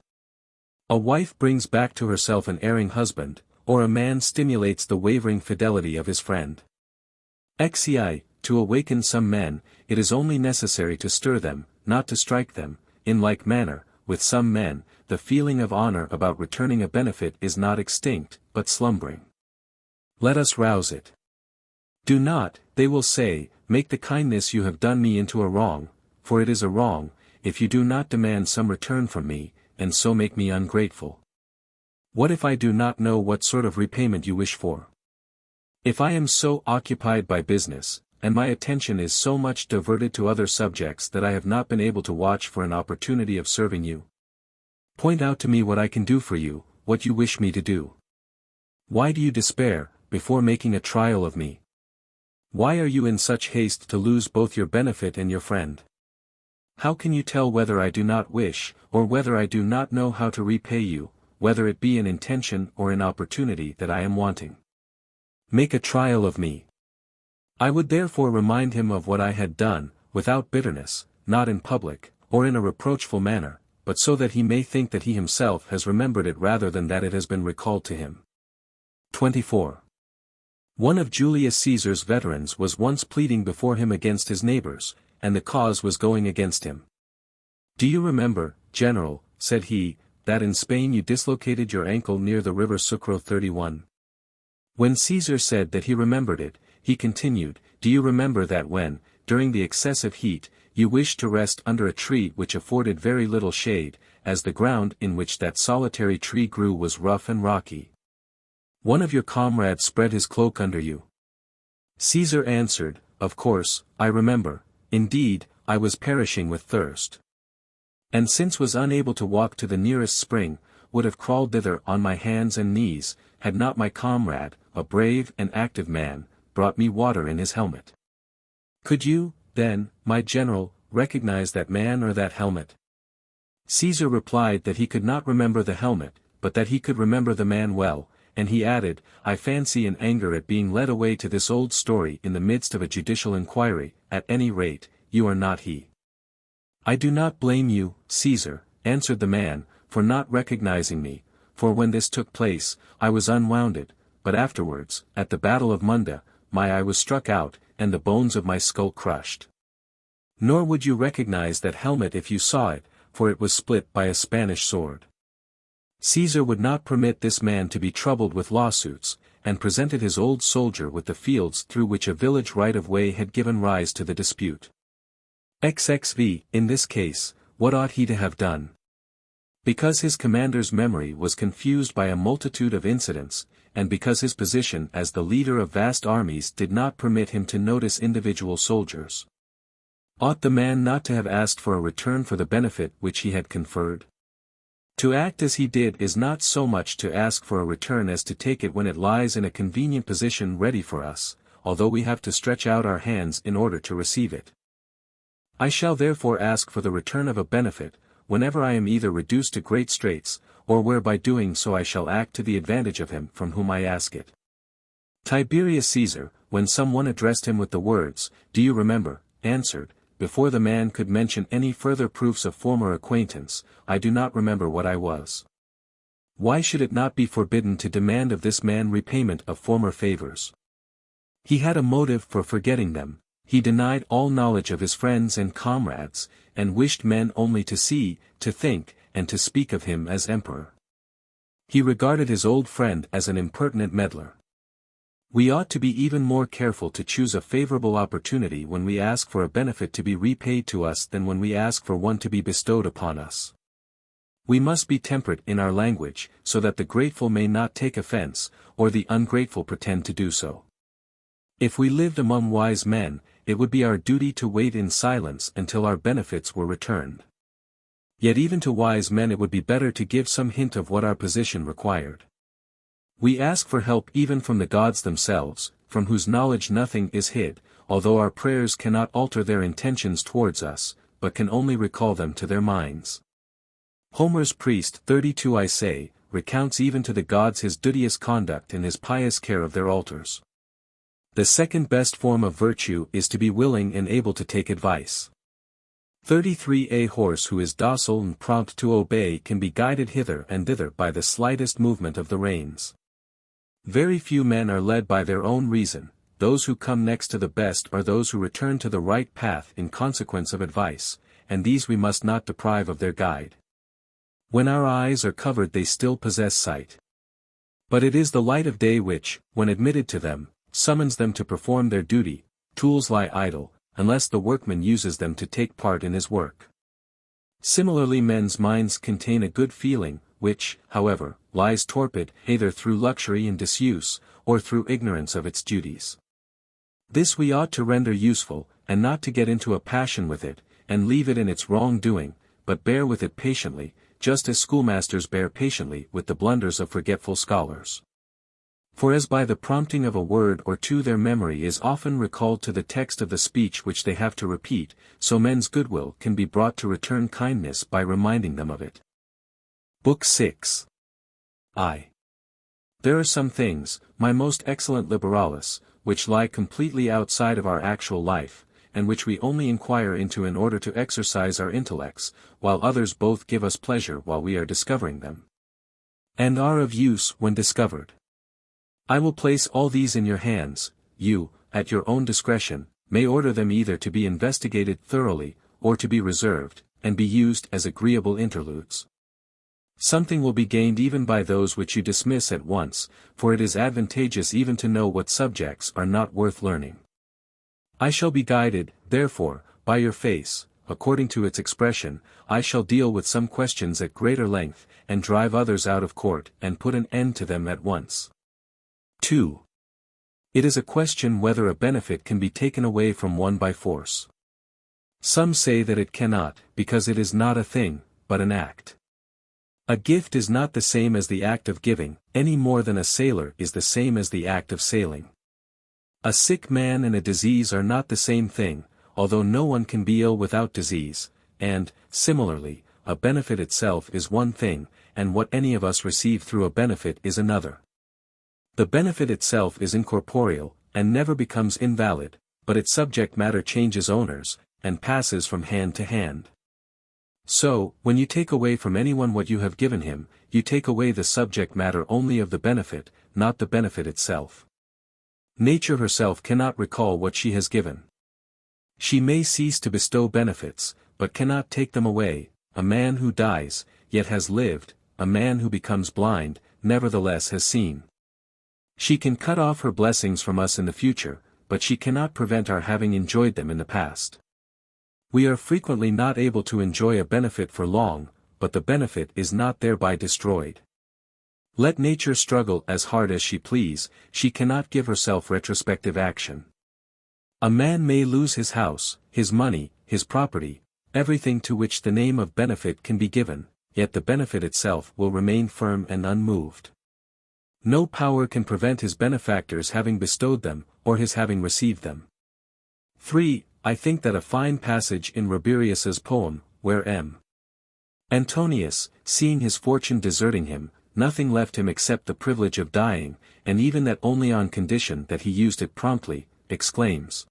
[SPEAKER 1] A wife brings back to herself an erring husband, or a man stimulates the wavering fidelity of his friend. XCI, to awaken some men, it is only necessary to stir them, not to strike them. In like manner, with some men, the feeling of honor about returning a benefit is not extinct, but slumbering. Let us rouse it. Do not, they will say, make the kindness you have done me into a wrong, for it is a wrong, if you do not demand some return from me, and so make me ungrateful. What if I do not know what sort of repayment you wish for? If I am so occupied by business, and my attention is so much diverted to other subjects that I have not been able to watch for an opportunity of serving you? Point out to me what I can do for you, what you wish me to do. Why do you despair, before making a trial of me? Why are you in such haste to lose both your benefit and your friend? How can you tell whether I do not wish, or whether I do not know how to repay you, whether it be in intention or in opportunity that I am wanting? Make a trial of me. I would therefore remind him of what I had done, without bitterness, not in public, or in a reproachful manner, but so that he may think that he himself has remembered it rather than that it has been recalled to him. 24. One of Julius Caesar's veterans was once pleading before him against his neighbors, and the cause was going against him. Do you remember, General, said he, that in Spain you dislocated your ankle near the river Sucro 31? When Caesar said that he remembered it, he continued, do you remember that when, during the excessive heat, you wished to rest under a tree which afforded very little shade, as the ground in which that solitary tree grew was rough and rocky? One of your comrades spread his cloak under you. Caesar answered, of course, I remember, indeed, I was perishing with thirst. And since was unable to walk to the nearest spring, would have crawled thither on my hands and knees, had not my comrade, a brave and active man, brought me water in his helmet. Could you, then, my general, recognize that man or that helmet? Caesar replied that he could not remember the helmet, but that he could remember the man well, and he added, I fancy in anger at being led away to this old story in the midst of a judicial inquiry, at any rate, you are not he. I do not blame you, Caesar, answered the man, for not recognizing me, for when this took place, I was unwounded, but afterwards, at the battle of Munda, my eye was struck out, and the bones of my skull crushed. Nor would you recognize that helmet if you saw it, for it was split by a Spanish sword. Caesar would not permit this man to be troubled with lawsuits, and presented his old soldier with the fields through which a village right-of-way had given rise to the dispute. XXV, in this case, what ought he to have done? Because his commander's memory was confused by a multitude of incidents, and because his position as the leader of vast armies did not permit him to notice individual soldiers. Ought the man not to have asked for a return for the benefit which he had conferred? To act as he did is not so much to ask for a return as to take it when it lies in a convenient position ready for us, although we have to stretch out our hands in order to receive it. I shall therefore ask for the return of a benefit, whenever I am either reduced to great straits, or where by doing so I shall act to the advantage of him from whom I ask it. Tiberius Caesar, when someone addressed him with the words, do you remember, answered, before the man could mention any further proofs of former acquaintance, I do not remember what I was. Why should it not be forbidden to demand of this man repayment of former favors? He had a motive for forgetting them, he denied all knowledge of his friends and comrades, and wished men only to see, to think, and to speak of him as emperor. He regarded his old friend as an impertinent meddler. We ought to be even more careful to choose a favorable opportunity when we ask for a benefit to be repaid to us than when we ask for one to be bestowed upon us. We must be temperate in our language, so that the grateful may not take offense, or the ungrateful pretend to do so. If we lived among wise men, it would be our duty to wait in silence until our benefits were returned. Yet even to wise men it would be better to give some hint of what our position required. We ask for help even from the gods themselves, from whose knowledge nothing is hid, although our prayers cannot alter their intentions towards us, but can only recall them to their minds. Homer's priest 32 I say, recounts even to the gods his duteous conduct and his pious care of their altars. The second best form of virtue is to be willing and able to take advice. 33 A horse who is docile and prompt to obey can be guided hither and thither by the slightest movement of the reins. Very few men are led by their own reason, those who come next to the best are those who return to the right path in consequence of advice, and these we must not deprive of their guide. When our eyes are covered they still possess sight. But it is the light of day which, when admitted to them, summons them to perform their duty. Tools lie idle, unless the workman uses them to take part in his work. Similarly men's minds contain a good feeling, which, however, lies torpid, either through luxury and disuse, or through ignorance of its duties. This we ought to render useful, and not to get into a passion with it, and leave it in its wrong-doing, but bear with it patiently, just as schoolmasters bear patiently with the blunders of forgetful scholars. For as by the prompting of a word or two their memory is often recalled to the text of the speech which they have to repeat, so men's goodwill can be brought to return kindness by reminding them of it. Book 6. I. There are some things, my most excellent Liberalis, which lie completely outside of our actual life, and which we only inquire into in order to exercise our intellects, while others both give us pleasure while we are discovering them, and are of use when discovered. I will place all these in your hands, you, at your own discretion, may order them either to be investigated thoroughly, or to be reserved, and be used as agreeable interludes. Something will be gained even by those which you dismiss at once, for it is advantageous even to know what subjects are not worth learning. I shall be guided, therefore, by your face, according to its expression. I shall deal with some questions at greater length, and drive others out of court, and put an end to them at once. 2. It is a question whether a benefit can be taken away from one by force. Some say that it cannot, because it is not a thing, but an act. A gift is not the same as the act of giving, any more than a sailor is the same as the act of sailing. A sick man and a disease are not the same thing, although no one can be ill without disease, and, similarly, a benefit itself is one thing, and what any of us receive through a benefit is another. The benefit itself is incorporeal, and never becomes invalid, but its subject matter changes owners, and passes from hand to hand. So, when you take away from anyone what you have given him, you take away the subject matter only of the benefit, not the benefit itself. Nature herself cannot recall what she has given. She may cease to bestow benefits, but cannot take them away. A man who dies, yet has lived, a man who becomes blind, nevertheless has seen. She can cut off her blessings from us in the future, but she cannot prevent our having enjoyed them in the past. We are frequently not able to enjoy a benefit for long, but the benefit is not thereby destroyed. Let nature struggle as hard as she please, she cannot give herself retrospective action. A man may lose his house, his money, his property, everything to which the name of benefit can be given, yet the benefit itself will remain firm and unmoved. No power can prevent his benefactors having bestowed them, or his having received them. 3. I think that a fine passage in Rabirius's poem, where M. Antonius, seeing his fortune deserting him, nothing left him except the privilege of dying, and even that only on condition that he used it promptly, exclaims,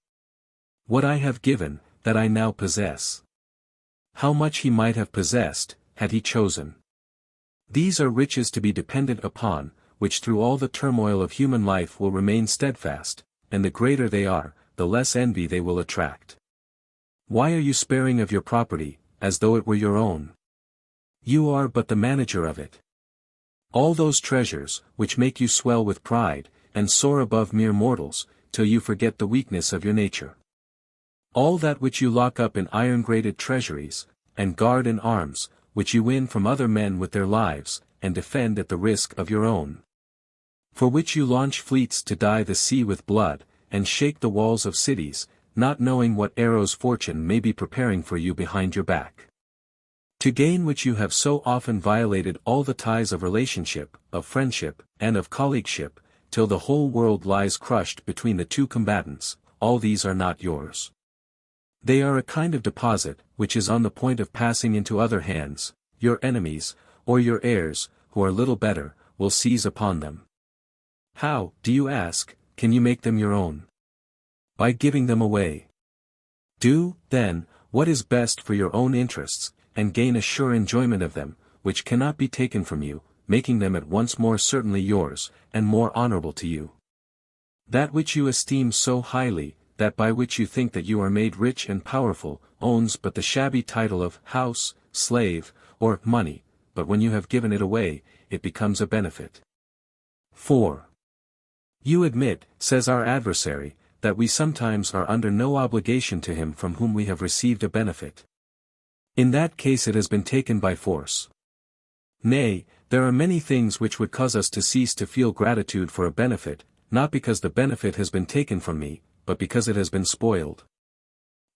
[SPEAKER 1] "What I have given, that I now possess." How much he might have possessed, had he chosen. These are riches to be dependent upon, which through all the turmoil of human life will remain steadfast, and the greater they are, the less envy they will attract. Why are you sparing of your property, as though it were your own? You are but the manager of it. All those treasures, which make you swell with pride, and soar above mere mortals, till you forget the weakness of your nature. All that which you lock up in iron-grated treasuries, and guard in arms, which you win from other men with their lives, and defend at the risk of your own. For which you launch fleets to dye the sea with blood, and shake the walls of cities, not knowing what arrows fortune may be preparing for you behind your back. To gain which you have so often violated all the ties of relationship, of friendship, and of colleagueship, till the whole world lies crushed between the two combatants, all these are not yours. They are a kind of deposit, which is on the point of passing into other hands. Your enemies, or your heirs, who are little better, will seize upon them. How, do you ask, can you make them your own? By giving them away. Do, then, what is best for your own interests, and gain a sure enjoyment of them, which cannot be taken from you, making them at once more certainly yours, and more honorable to you. That which you esteem so highly, that by which you think that you are made rich and powerful, owns but the shabby title of house, slave, or money, but when you have given it away, it becomes a benefit. 4. You admit, says our adversary, that we sometimes are under no obligation to him from whom we have received a benefit. In that case it has been taken by force. Nay, there are many things which would cause us to cease to feel gratitude for a benefit, not because the benefit has been taken from me, but because it has been spoiled.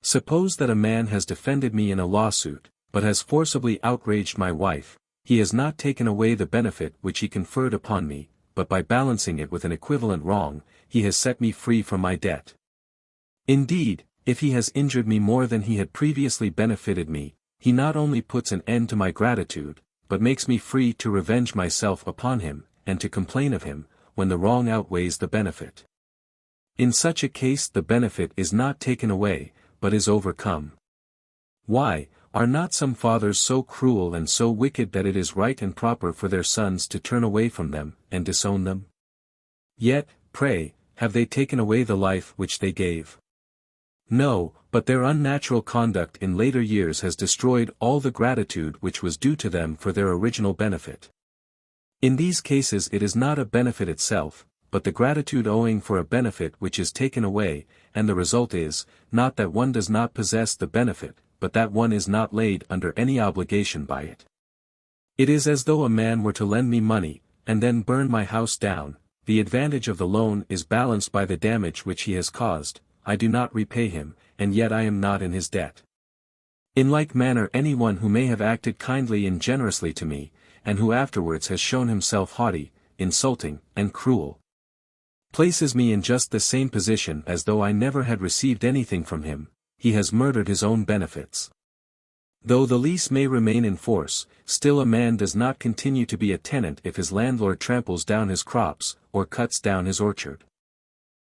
[SPEAKER 1] Suppose that a man has defended me in a lawsuit, but has forcibly outraged my wife. He has not taken away the benefit which he conferred upon me, but by balancing it with an equivalent wrong, he has set me free from my debt. Indeed, if he has injured me more than he had previously benefited me, he not only puts an end to my gratitude, but makes me free to revenge myself upon him, and to complain of him, when the wrong outweighs the benefit. In such a case the benefit is not taken away, but is overcome. Why, are not some fathers so cruel and so wicked that it is right and proper for their sons to turn away from them, and disown them? Yet, pray, have they taken away the life which they gave? No, but their unnatural conduct in later years has destroyed all the gratitude which was due to them for their original benefit. In these cases it is not a benefit itself, but the gratitude owing for a benefit which is taken away, and the result is, not that one does not possess the benefit, but that one is not laid under any obligation by it. It is as though a man were to lend me money, and then burn my house down. The advantage of the loan is balanced by the damage which he has caused. I do not repay him, and yet I am not in his debt. In like manner anyone who may have acted kindly and generously to me, and who afterwards has shown himself haughty, insulting, and cruel, places me in just the same position as though I never had received anything from him. He has murdered his own benefits. Though the lease may remain in force, still a man does not continue to be a tenant if his landlord tramples down his crops, or cuts down his orchard.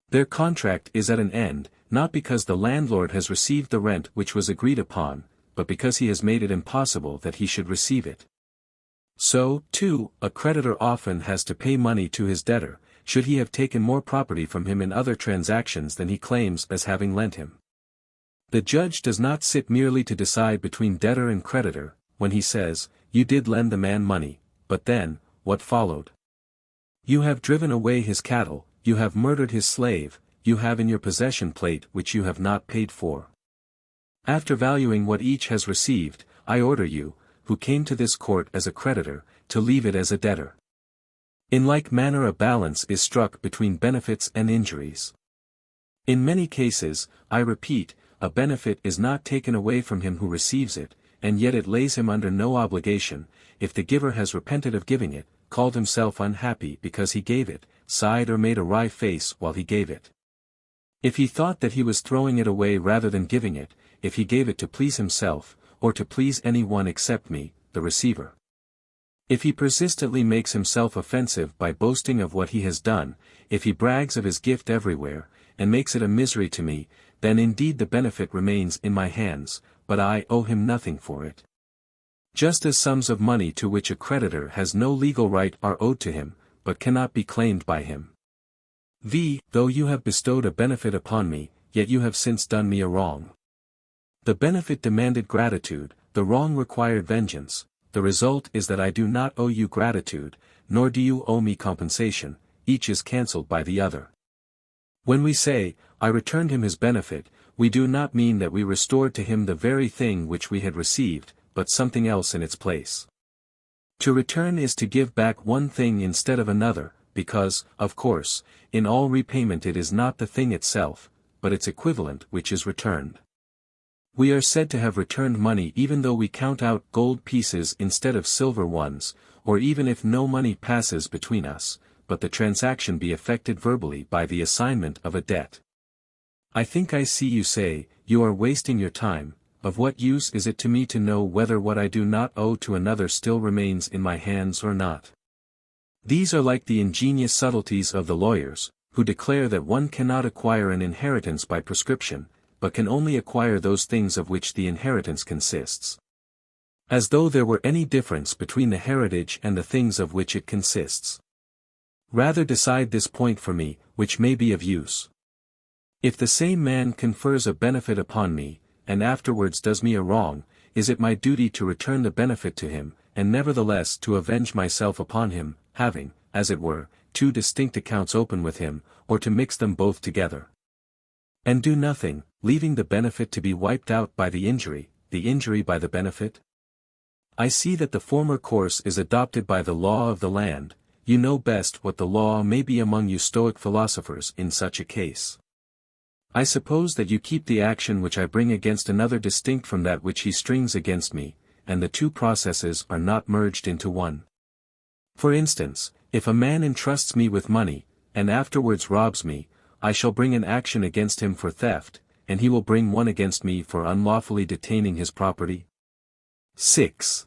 [SPEAKER 1] Their contract is at an end, not because the landlord has received the rent which was agreed upon, but because he has made it impossible that he should receive it. So, too, a creditor often has to pay money to his debtor, should he have taken more property from him in other transactions than he claims as having lent him. The judge does not sit merely to decide between debtor and creditor, when he says, "You did lend the man money," but then, what followed? You have driven away his cattle, you have murdered his slave, you have in your possession plate which you have not paid for. After valuing what each has received, I order you, who came to this court as a creditor, to leave it as a debtor. In like manner a balance is struck between benefits and injuries. In many cases, I repeat, a benefit is not taken away from him who receives it, and yet it lays him under no obligation, if the giver has repented of giving it, called himself unhappy because he gave it, sighed or made a wry face while he gave it. If he thought that he was throwing it away rather than giving it, if he gave it to please himself, or to please any one except me, the receiver. If he persistently makes himself offensive by boasting of what he has done, if he brags of his gift everywhere, and makes it a misery to me, then indeed the benefit remains in my hands, but I owe him nothing for it. Just as sums of money to which a creditor has no legal right are owed to him, but cannot be claimed by him. Though you have bestowed a benefit upon me, yet you have since done me a wrong. The benefit demanded gratitude, the wrong required vengeance. The result is that I do not owe you gratitude, nor do you owe me compensation, each is cancelled by the other. When we say, I returned him his benefit, we do not mean that we restored to him the very thing which we had received, but something else in its place. To return is to give back one thing instead of another, because, of course, in all repayment it is not the thing itself, but its equivalent which is returned. We are said to have returned money even though we count out gold pieces instead of silver ones, or even if no money passes between us, but the transaction be effected verbally by the assignment of a debt. I think I see you say, you are wasting your time. Of what use is it to me to know whether what I do not owe to another still remains in my hands or not? These are like the ingenious subtleties of the lawyers, who declare that one cannot acquire an inheritance by prescription, but can only acquire those things of which the inheritance consists. As though there were any difference between the heritage and the things of which it consists. Rather decide this point for me, which may be of use. If the same man confers a benefit upon me, and afterwards does me a wrong, is it my duty to return the benefit to him, and nevertheless to avenge myself upon him, having, as it were, two distinct accounts open with him, or to mix them both together? And do nothing, leaving the benefit to be wiped out by the injury by the benefit? I see that the former course is adopted by the law of the land. You know best what the law may be among you Stoic philosophers in such a case. I suppose that you keep the action which I bring against another distinct from that which he strings against me, and the two processes are not merged into one. For instance, if a man entrusts me with money, and afterwards robs me, I shall bring an action against him for theft, and he will bring one against me for unlawfully detaining his property. 6.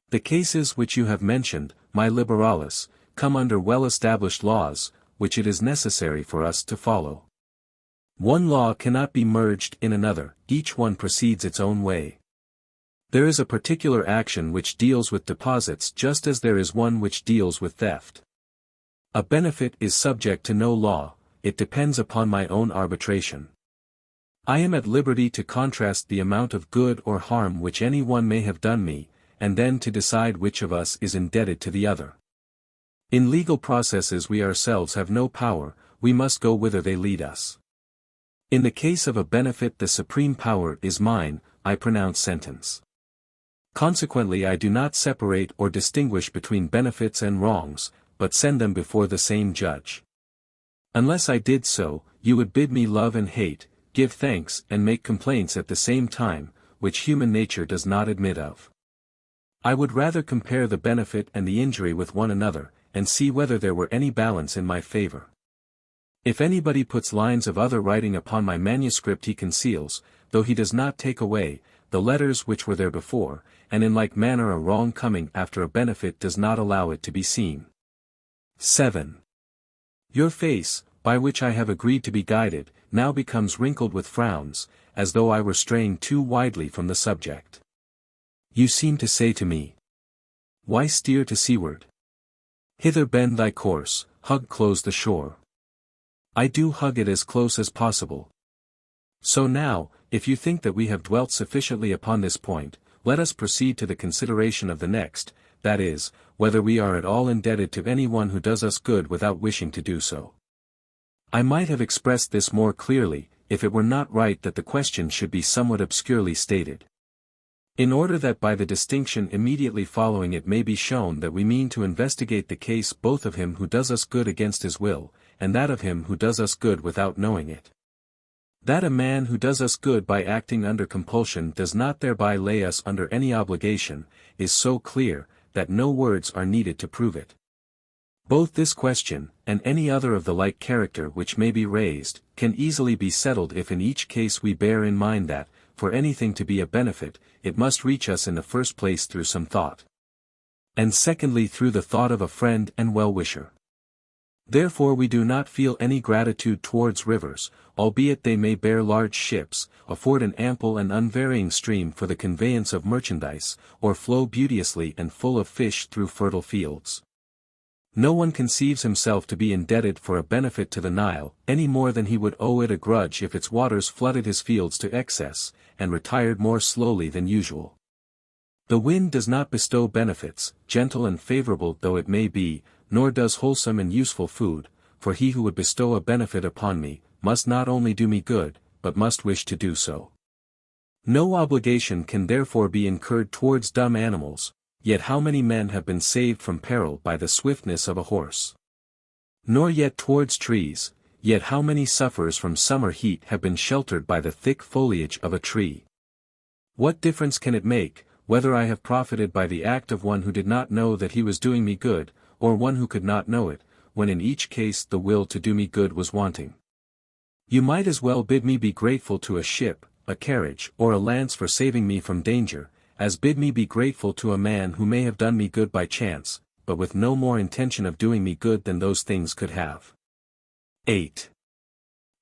[SPEAKER 1] The cases which you have mentioned, my liberalis, come under well-established laws, which it is necessary for us to follow. One law cannot be merged in another, each one proceeds its own way. There is a particular action which deals with deposits just as there is one which deals with theft. A benefit is subject to no law, it depends upon my own arbitration. I am at liberty to contrast the amount of good or harm which any one may have done me, and then to decide which of us is indebted to the other. In legal processes we ourselves have no power, we must go whither they lead us. In the case of a benefit the supreme power is mine, I pronounce sentence. Consequently I do not separate or distinguish between benefits and wrongs, but send them before the same judge. Unless I did so, you would bid me love and hate, give thanks and make complaints at the same time, which human nature does not admit of. I would rather compare the benefit and the injury with one another, and see whether there were any balance in my favor. If anybody puts lines of other writing upon my manuscript he conceals, though he does not take away, the letters which were there before, and in like manner a wrong coming after a benefit does not allow it to be seen. 7. Your face, by which I have agreed to be guided, now becomes wrinkled with frowns, as though I were straying too widely from the subject. You seem to say to me, why steer to seaward? Hither bend thy course, hug close the shore. I do hug it as close as possible. So now, if you think that we have dwelt sufficiently upon this point, let us proceed to the consideration of the next, that is, whether we are at all indebted to any one who does us good without wishing to do so. I might have expressed this more clearly, if it were not right that the question should be somewhat obscurely stated. In order that by the distinction immediately following it may be shown that we mean to investigate the case both of him who does us good against his will, and that of him who does us good without knowing it. That a man who does us good by acting under compulsion does not thereby lay us under any obligation, is so clear, that no words are needed to prove it. Both this question, and any other of the like character which may be raised, can easily be settled if in each case we bear in mind that, for anything to be a benefit, it must reach us in the first place through some thought. And secondly through the thought of a friend and well-wisher. Therefore we do not feel any gratitude towards rivers, albeit they may bear large ships, afford an ample and unvarying stream for the conveyance of merchandise, or flow beauteously and full of fish through fertile fields. No one conceives himself to be indebted for a benefit to the Nile, any more than he would owe it a grudge if its waters flooded his fields to excess, and retired more slowly than usual. The wind does not bestow benefits, gentle and favorable though it may be, nor does wholesome and useful food, for he who would bestow a benefit upon me, must not only do me good, but must wish to do so. No obligation can therefore be incurred towards dumb animals, yet how many men have been saved from peril by the swiftness of a horse? Nor yet towards trees, yet how many sufferers from summer heat have been sheltered by the thick foliage of a tree? What difference can it make, whether I have profited by the act of one who did not know that he was doing me good, or one who could not know it, when in each case the will to do me good was wanting? You might as well bid me be grateful to a ship, a carriage, or a lance for saving me from danger, as bid me be grateful to a man who may have done me good by chance, but with no more intention of doing me good than those things could have. 8.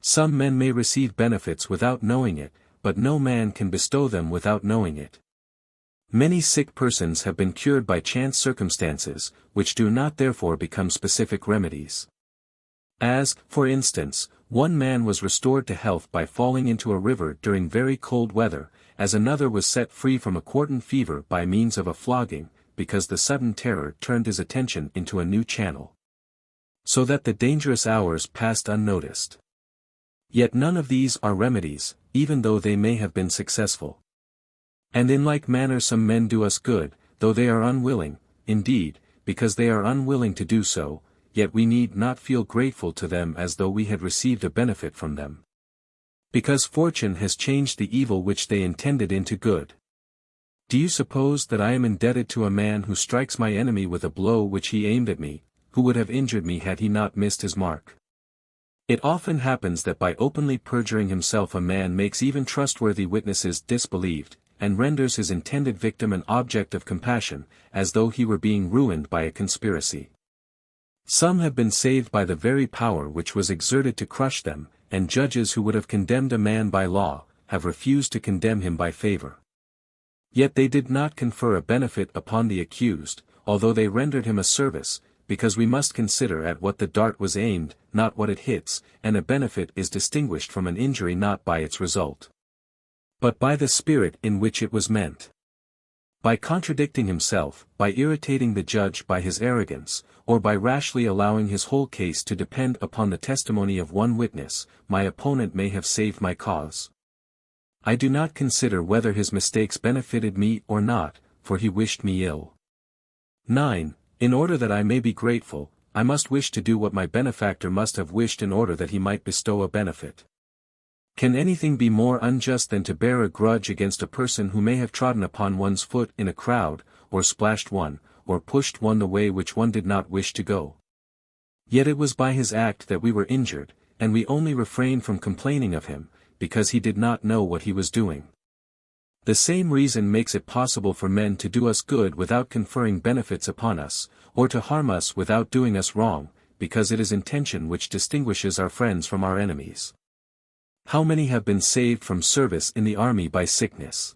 [SPEAKER 1] Some men may receive benefits without knowing it, but no man can bestow them without knowing it. Many sick persons have been cured by chance circumstances, which do not therefore become specific remedies. As, for instance, one man was restored to health by falling into a river during very cold weather, as another was set free from a quartan fever by means of a flogging, because the sudden terror turned his attention into a new channel. So that the dangerous hours passed unnoticed. Yet none of these are remedies, even though they may have been successful. And in like manner some men do us good, though they are unwilling, indeed, because they are unwilling to do so, yet we need not feel grateful to them as though we had received a benefit from them. Because fortune has changed the evil which they intended into good. Do you suppose that I am indebted to a man who strikes my enemy with a blow which he aimed at me, who would have injured me had he not missed his mark? It often happens that by openly perjuring himself a man makes even trustworthy witnesses disbelieved, and renders his intended victim an object of compassion, as though he were being ruined by a conspiracy. Some have been saved by the very power which was exerted to crush them, and judges who would have condemned a man by law, have refused to condemn him by favor. Yet they did not confer a benefit upon the accused, although they rendered him a service, because we must consider at what the dart was aimed, not what it hits, and a benefit is distinguished from an injury not by its result, but by the spirit in which it was meant. By contradicting himself, by irritating the judge by his arrogance, or by rashly allowing his whole case to depend upon the testimony of one witness, my opponent may have saved my cause. I do not consider whether his mistakes benefited me or not, for he wished me ill. 9. In order that I may be grateful, I must wish to do what my benefactor must have wished in order that he might bestow a benefit. Can anything be more unjust than to bear a grudge against a person who may have trodden upon one's foot in a crowd, or splashed one, or pushed one the way which one did not wish to go? Yet it was by his act that we were injured, and we only refrained from complaining of him, because he did not know what he was doing. The same reason makes it possible for men to do us good without conferring benefits upon us, or to harm us without doing us wrong, because it is intention which distinguishes our friends from our enemies. How many have been saved from service in the army by sickness?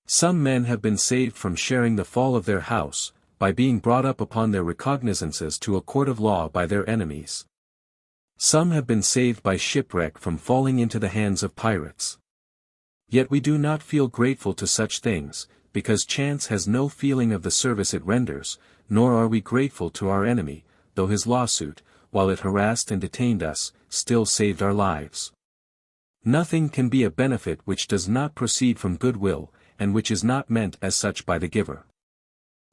[SPEAKER 1] Some men have been saved from sharing the fall of their house, by being brought up upon their recognizances to a court of law by their enemies. Some have been saved by shipwreck from falling into the hands of pirates. Yet we do not feel grateful to such things, because chance has no feeling of the service it renders, nor are we grateful to our enemy, though his lawsuit, while it harassed and detained us, still saved our lives. Nothing can be a benefit which does not proceed from goodwill, and which is not meant as such by the giver.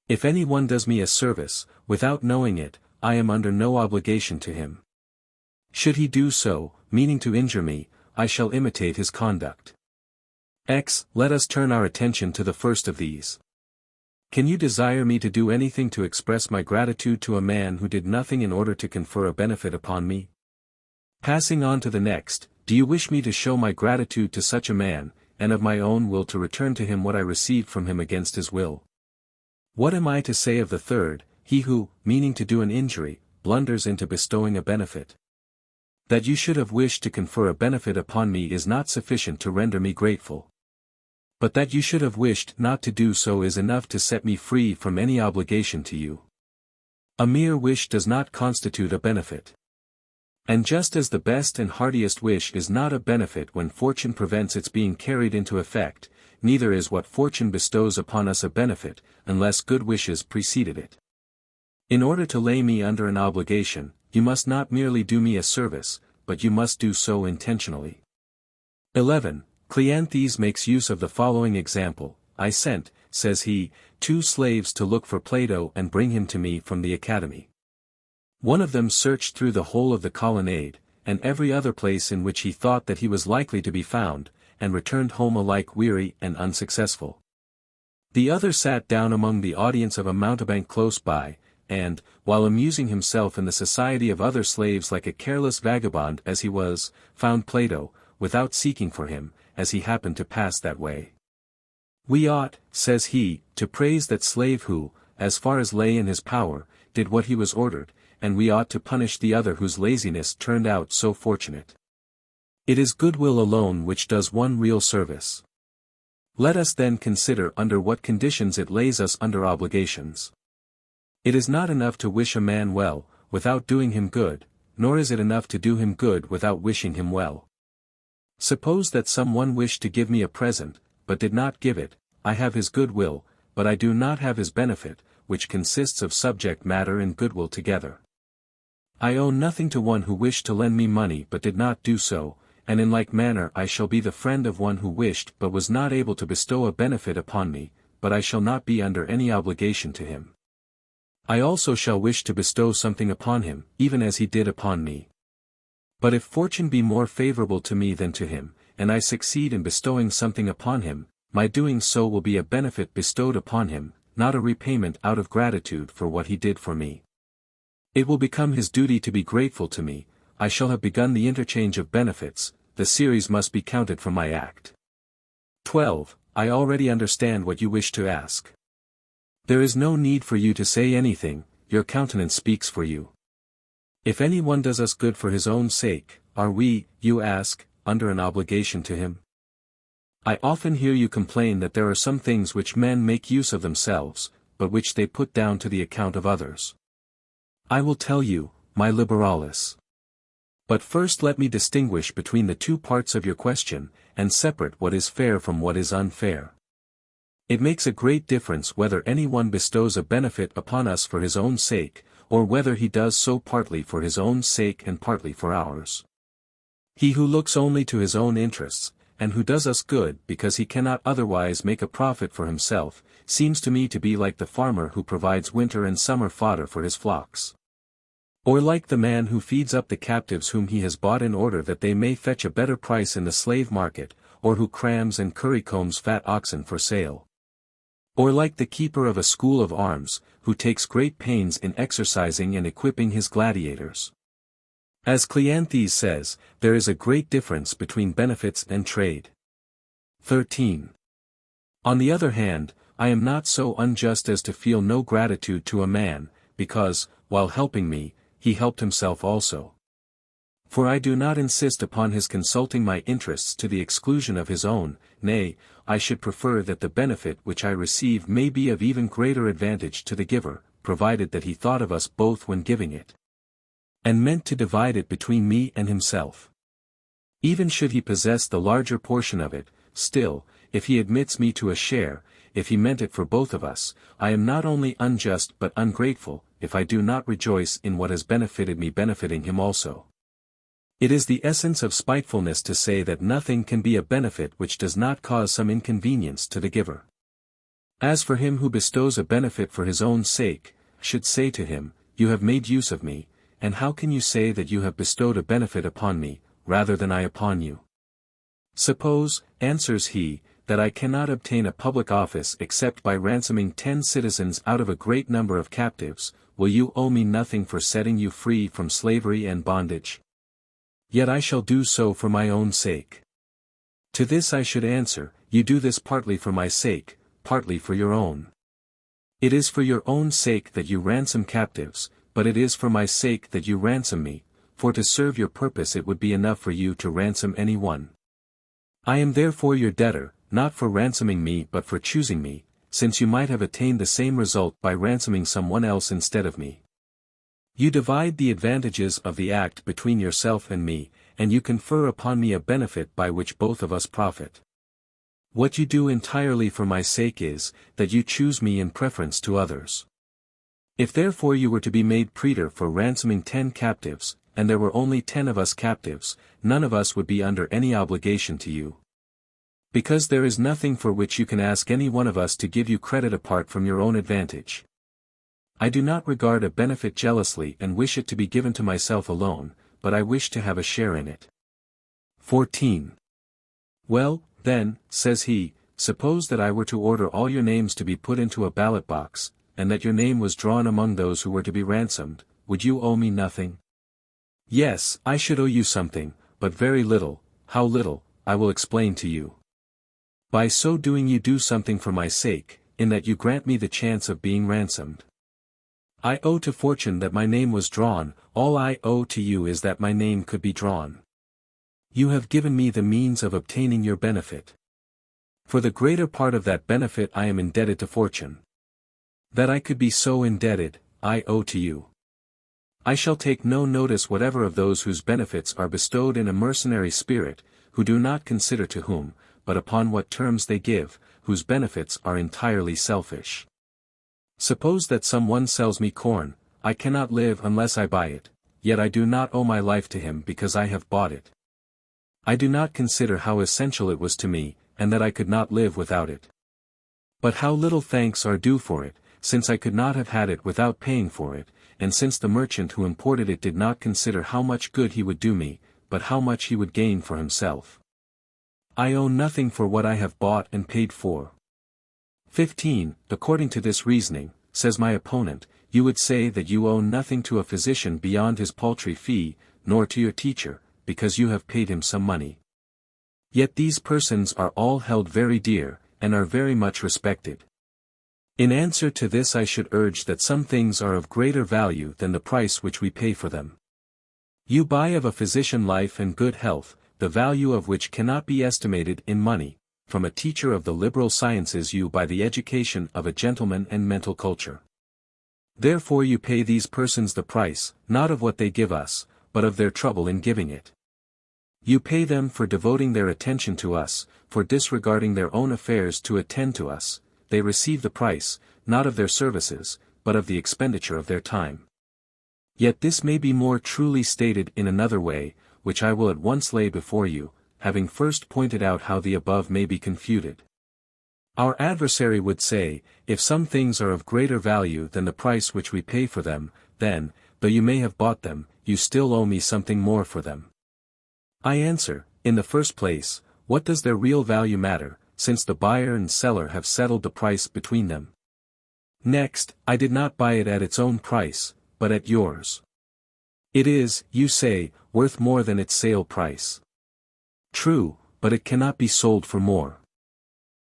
[SPEAKER 1] If any one does me a service, without knowing it, I am under no obligation to him. Should he do so, meaning to injure me, I shall imitate his conduct. Let us turn our attention to the first of these. Can you desire me to do anything to express my gratitude to a man who did nothing in order to confer a benefit upon me? Passing on to the next, do you wish me to show my gratitude to such a man, and of my own will to return to him what I received from him against his will? What am I to say of the third, he who, meaning to do an injury, blunders into bestowing a benefit. That you should have wished to confer a benefit upon me is not sufficient to render me grateful. But that you should have wished not to do so is enough to set me free from any obligation to you. A mere wish does not constitute a benefit. And just as the best and heartiest wish is not a benefit when fortune prevents its being carried into effect, neither is what fortune bestows upon us a benefit, unless good wishes preceded it. In order to lay me under an obligation, you must not merely do me a service, but you must do so intentionally. 11. Cleanthes makes use of the following example: I sent, says he, 2 slaves to look for Plato and bring him to me from the academy. One of them searched through the whole of the colonnade, and every other place in which he thought that he was likely to be found, and returned home alike weary and unsuccessful. The other sat down among the audience of a mountebank close by, and, while amusing himself in the society of other slaves like a careless vagabond as he was, found Plato, without seeking for him, as he happened to pass that way. We ought, says he, to praise that slave who, as far as lay in his power, did what he was ordered, and we ought to punish the other whose laziness turned out so fortunate. It is goodwill alone which does one real service. Let us then consider under what conditions it lays us under obligations. It is not enough to wish a man well, without doing him good, nor is it enough to do him good without wishing him well. Suppose that some one wished to give me a present, but did not give it. I have his goodwill, but I do not have his benefit, which consists of subject matter and goodwill together. I owe nothing to one who wished to lend me money but did not do so, and in like manner I shall be the friend of one who wished but was not able to bestow a benefit upon me, but I shall not be under any obligation to him. I also shall wish to bestow something upon him, even as he did upon me. But if fortune be more favorable to me than to him, and I succeed in bestowing something upon him, my doing so will be a benefit bestowed upon him, not a repayment out of gratitude for what he did for me. It will become his duty to be grateful to me. I shall have begun the interchange of benefits, the series must be counted from my act. 12. I already understand what you wish to ask. There is no need for you to say anything, your countenance speaks for you. If any one does us good for his own sake, are we, you ask, under an obligation to him? I often hear you complain that there are some things which men make use of themselves, but which they put down to the account of others. I will tell you, my liberalis. But first let me distinguish between the two parts of your question, and separate what is fair from what is unfair. It makes a great difference whether anyone bestows a benefit upon us for his own sake, or whether he does so partly for his own sake and partly for ours. He who looks only to his own interests, and who does us good because he cannot otherwise make a profit for himself, seems to me to be like the farmer who provides winter and summer fodder for his flocks. Or like the man who feeds up the captives whom he has bought in order that they may fetch a better price in the slave market, or who crams and currycombs fat oxen for sale. Or like the keeper of a school of arms, who takes great pains in exercising and equipping his gladiators. As Cleanthes says, there is a great difference between benefits and trade. 13. On the other hand, I am not so unjust as to feel no gratitude to a man, because, while helping me, he helped himself also. For I do not insist upon his consulting my interests to the exclusion of his own, nay, I should prefer that the benefit which I receive may be of even greater advantage to the giver, provided that he thought of us both when giving it, and meant to divide it between me and himself. Even should he possess the larger portion of it, still, if he admits me to a share, if he meant it for both of us, I am not only unjust but ungrateful, if I do not rejoice in what has benefited me benefiting him also. It is the essence of spitefulness to say that nothing can be a benefit which does not cause some inconvenience to the giver. As for him who bestows a benefit for his own sake, I should say to him, you have made use of me, and how can you say that you have bestowed a benefit upon me, rather than I upon you? Suppose, answers he, that I cannot obtain a public office except by ransoming 10 citizens out of a great number of captives, will you owe me nothing for setting you free from slavery and bondage? Yet I shall do so for my own sake. To this I should answer, you do this partly for my sake, partly for your own. It is for your own sake that you ransom captives, but it is for my sake that you ransom me, for to serve your purpose it would be enough for you to ransom any one. I am therefore your debtor, not for ransoming me but for choosing me, since you might have attained the same result by ransoming someone else instead of me. You divide the advantages of the act between yourself and me, and you confer upon me a benefit by which both of us profit. What you do entirely for my sake is, that you choose me in preference to others. If therefore you were to be made praetor for ransoming 10 captives, and there were only 10 of us captives, none of us would be under any obligation to you. Because there is nothing for which you can ask any one of us to give you credit apart from your own advantage. I do not regard a benefit jealously and wish it to be given to myself alone, but I wish to have a share in it. 14. Well, then, says he, suppose that I were to order all your names to be put into a ballot box, and that your name was drawn among those who were to be ransomed, would you owe me nothing? Yes, I should owe you something, but very little. How little, I will explain to you. By so doing you do something for my sake, in that you grant me the chance of being ransomed. I owe to fortune that my name was drawn, all I owe to you is that my name could be drawn. You have given me the means of obtaining your benefit. For the greater part of that benefit I am indebted to fortune. That I could be so indebted, I owe to you. I shall take no notice whatever of those whose benefits are bestowed in a mercenary spirit, who do not consider to whom, but upon what terms they give, whose benefits are entirely selfish. Suppose that some one sells me corn, I cannot live unless I buy it, yet I do not owe my life to him because I have bought it. I do not consider how essential it was to me, and that I could not live without it. But how little thanks are due for it, since I could not have had it without paying for it, and since the merchant who imported it did not consider how much good he would do me, but how much he would gain for himself. I owe nothing for what I have bought and paid for. 15. According to this reasoning, says my opponent, you would say that you owe nothing to a physician beyond his paltry fee, nor to your teacher, because you have paid him some money. Yet these persons are all held very dear, and are very much respected. In answer to this I should urge that some things are of greater value than the price which we pay for them. You buy of a physician life and good health, the value of which cannot be estimated in money, from a teacher of the liberal sciences you buy the education of a gentleman and mental culture. Therefore you pay these persons the price, not of what they give us, but of their trouble in giving it. You pay them for devoting their attention to us, for disregarding their own affairs to attend to us. They receive the price, not of their services, but of the expenditure of their time. Yet this may be more truly stated in another way, which I will at once lay before you, having first pointed out how the above may be confuted. Our adversary would say, if some things are of greater value than the price which we pay for them, then, though you may have bought them, you still owe me something more for them. I answer, in the first place, what does their real value matter, since the buyer and seller have settled the price between them? Next, I did not buy it at its own price, but at yours. It is, you say, worth more than its sale price. True, but it cannot be sold for more.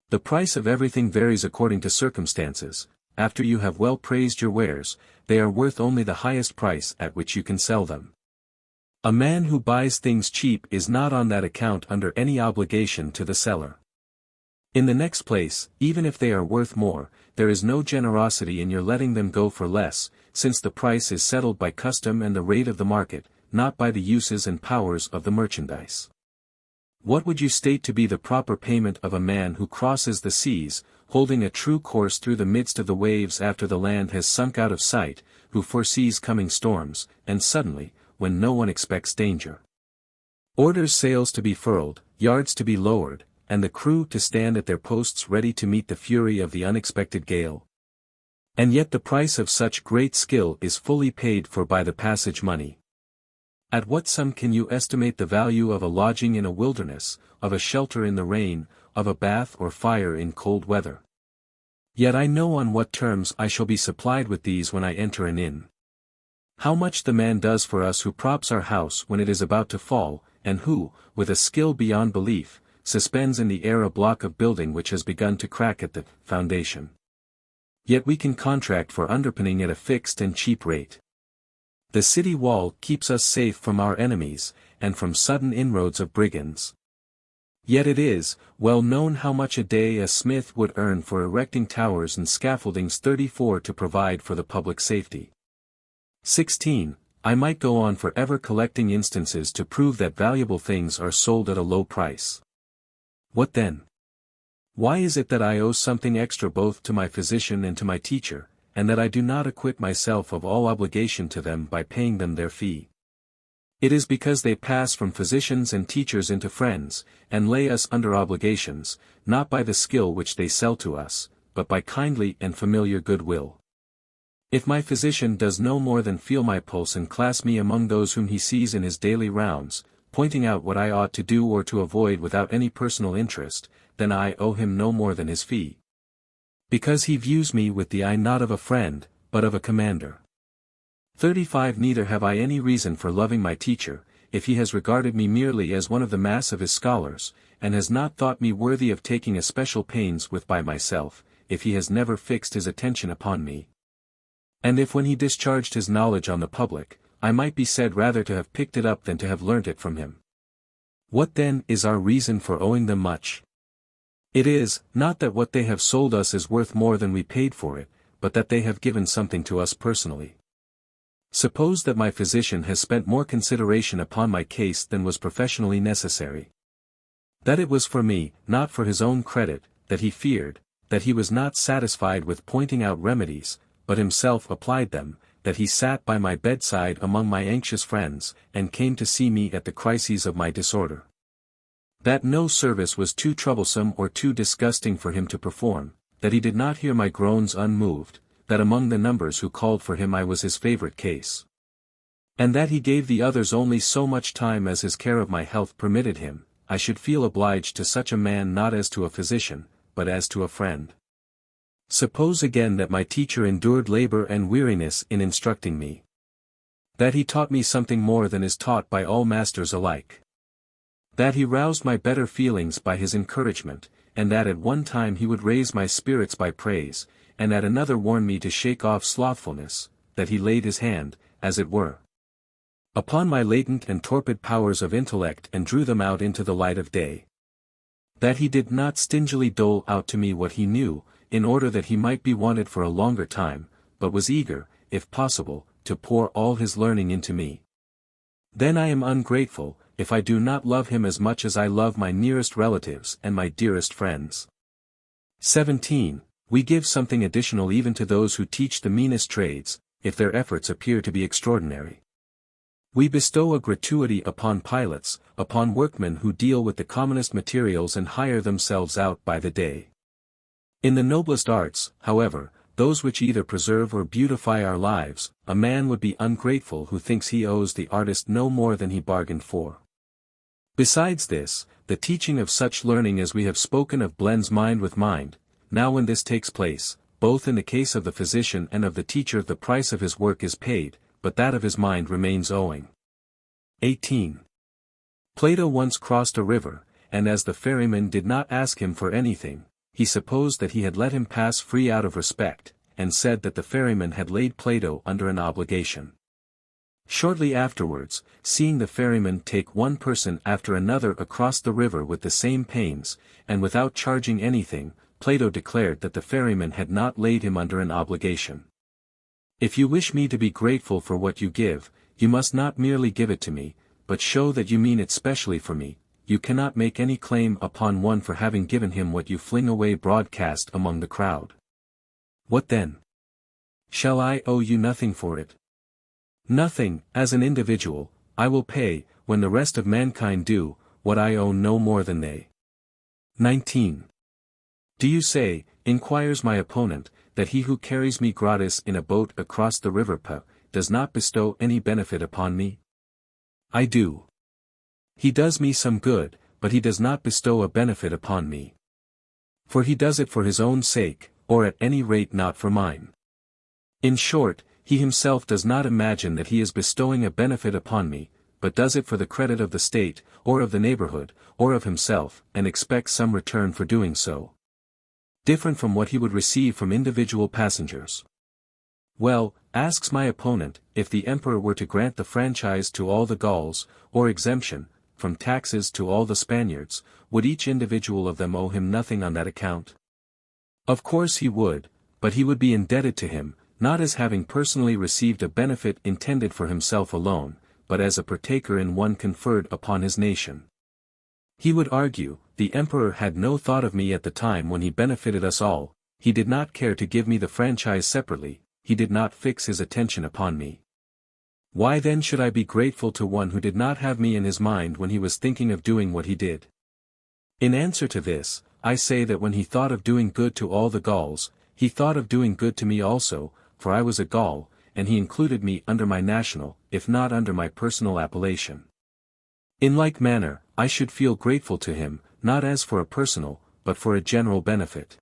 [SPEAKER 1] The price of everything varies according to circumstances. After you have well praised your wares, they are worth only the highest price at which you can sell them. A man who buys things cheap is not on that account under any obligation to the seller. In the next place, even if they are worth more, there is no generosity in your letting them go for less, since the price is settled by custom and the rate of the market, not by the uses and powers of the merchandise. What would you state to be the proper payment of a man who crosses the seas, holding a true course through the midst of the waves after the land has sunk out of sight, who foresees coming storms, and suddenly, when no one expects danger, orders sails to be furled, yards to be lowered, and the crew to stand at their posts ready to meet the fury of the unexpected gale? And yet the price of such great skill is fully paid for by the passage money. At what sum can you estimate the value of a lodging in a wilderness, of a shelter in the rain, of a bath or fire in cold weather? Yet I know on what terms I shall be supplied with these when I enter an inn. How much the man does for us who props our house when it is about to fall, and who, with a skill beyond belief, suspends in the air a block of building which has begun to crack at the foundation. Yet we can contract for underpinning at a fixed and cheap rate. The city wall keeps us safe from our enemies, and from sudden inroads of brigands. Yet it is well known how much a day a smith would earn for erecting towers and scaffoldings 34 to provide for the public safety. 16. I might go on forever collecting instances to prove that valuable things are sold at a low price. What then? Why is it that I owe something extra both to my physician and to my teacher, and that I do not acquit myself of all obligation to them by paying them their fee? It is because they pass from physicians and teachers into friends, and lay us under obligations, not by the skill which they sell to us, but by kindly and familiar goodwill. If my physician does no more than feel my pulse and class me among those whom he sees in his daily rounds, pointing out what I ought to do or to avoid without any personal interest, then I owe him no more than his fee. Because he views me with the eye not of a friend, but of a commander. 35. Neither have I any reason for loving my teacher, if he has regarded me merely as one of the mass of his scholars, and has not thought me worthy of taking especial pains with by myself, if he has never fixed his attention upon me. And if when he discharged his knowledge on the public, I might be said rather to have picked it up than to have learnt it from him. What then is our reason for owing them much? It is, not that what they have sold us is worth more than we paid for it, but that they have given something to us personally. Suppose that my physician has spent more consideration upon my case than was professionally necessary. That it was for me, not for his own credit, that he feared, that he was not satisfied with pointing out remedies, but himself applied them, that he sat by my bedside among my anxious friends, and came to see me at the crises of my disorder. That no service was too troublesome or too disgusting for him to perform, that he did not hear my groans unmoved, that among the numbers who called for him I was his favorite case. And that he gave the others only so much time as his care of my health permitted him, I should feel obliged to such a man not as to a physician, but as to a friend. Suppose again that my teacher endured labor and weariness in instructing me. That he taught me something more than is taught by all masters alike. That he roused my better feelings by his encouragement, and that at one time he would raise my spirits by praise, and at another warn me to shake off slothfulness, that he laid his hand, as it were, upon my latent and torpid powers of intellect and drew them out into the light of day. That he did not stingily dole out to me what he knew, in order that he might be wanted for a longer time, but was eager, if possible, to pour all his learning into me. Then I am ungrateful, if I do not love him as much as I love my nearest relatives and my dearest friends. 17. We give something additional even to those who teach the meanest trades, if their efforts appear to be extraordinary. We bestow a gratuity upon pilots, upon workmen who deal with the commonest materials and hire themselves out by the day. In the noblest arts, however, those which either preserve or beautify our lives, a man would be ungrateful who thinks he owes the artist no more than he bargained for. Besides this, the teaching of such learning as we have spoken of blends mind with mind. Now when this takes place, both in the case of the physician and of the teacher the price of his work is paid, but that of his mind remains owing. 18. Plato once crossed a river, and as the ferryman did not ask him for anything, he supposed that he had let him pass free out of respect, and said that the ferryman had laid Plato under an obligation. Shortly afterwards, seeing the ferryman take one person after another across the river with the same pains, and without charging anything, Plato declared that the ferryman had not laid him under an obligation. If you wish me to be grateful for what you give, you must not merely give it to me, but show that you mean it specially for me. You cannot make any claim upon one for having given him what you fling away broadcast among the crowd. What then? Shall I owe you nothing for it? Nothing, as an individual, I will pay, when the rest of mankind do, what I owe no more than they. 19. Do you say, inquires my opponent, that he who carries me gratis in a boat across the river does not bestow any benefit upon me? I do. He does me some good, but he does not bestow a benefit upon me. For he does it for his own sake, or at any rate not for mine. In short, he himself does not imagine that he is bestowing a benefit upon me, but does it for the credit of the state, or of the neighborhood, or of himself, and expects some return for doing so. Different from what he would receive from individual passengers. Well, Asks my opponent, if the emperor were to grant the franchise to all the Gauls, or exemption, from taxes to all the Spaniards, would each individual of them owe him nothing on that account? Of course he would, but he would be indebted to him, not as having personally received a benefit intended for himself alone, but as a partaker in one conferred upon his nation. He would argue, the emperor had no thought of me at the time when he benefited us all, he did not care to give me the franchise separately, he did not fix his attention upon me. Why then should I be grateful to one who did not have me in his mind when he was thinking of doing what he did? In answer to this, I say that when he thought of doing good to all the Gauls, he thought of doing good to me also, for I was a Gaul, and he included me under my national, if not under my personal appellation. In like manner, I should feel grateful to him, not as for a personal, but for a general benefit.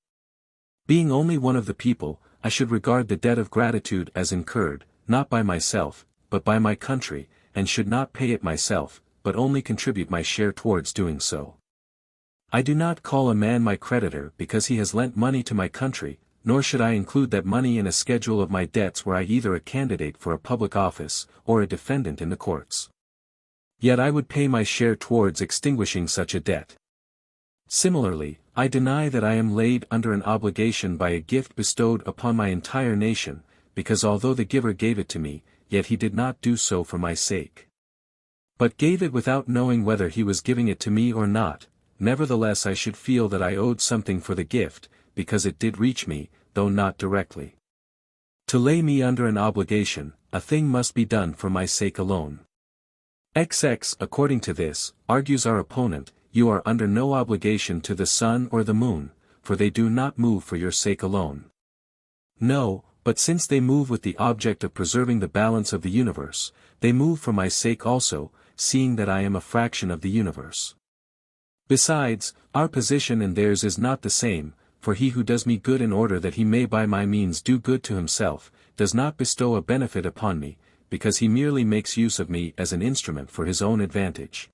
[SPEAKER 1] Being only one of the people, I should regard the debt of gratitude as incurred, not by myself, but by my country, and should not pay it myself, but only contribute my share towards doing so. I do not call a man my creditor because he has lent money to my country, nor should I include that money in a schedule of my debts were I either a candidate for a public office, or a defendant in the courts. Yet I would pay my share towards extinguishing such a debt. Similarly, I deny that I am laid under an obligation by a gift bestowed upon my entire nation, because although the giver gave it to me, yet he did not do so for my sake, but gave it without knowing whether he was giving it to me or not. Nevertheless I should feel that I owed something for the gift, because it did reach me, though not directly. To lay me under an obligation, a thing must be done for my sake alone. XX, according to this, argues our opponent, you are under no obligation to the sun or the moon, for they do not move for your sake alone. No, but since they move with the object of preserving the balance of the universe, they move for my sake also, seeing that I am a fraction of the universe. Besides, our position and theirs is not the same, for he who does me good in order that he may by my means do good to himself, does not bestow a benefit upon me, because he merely makes use of me as an instrument for his own advantage.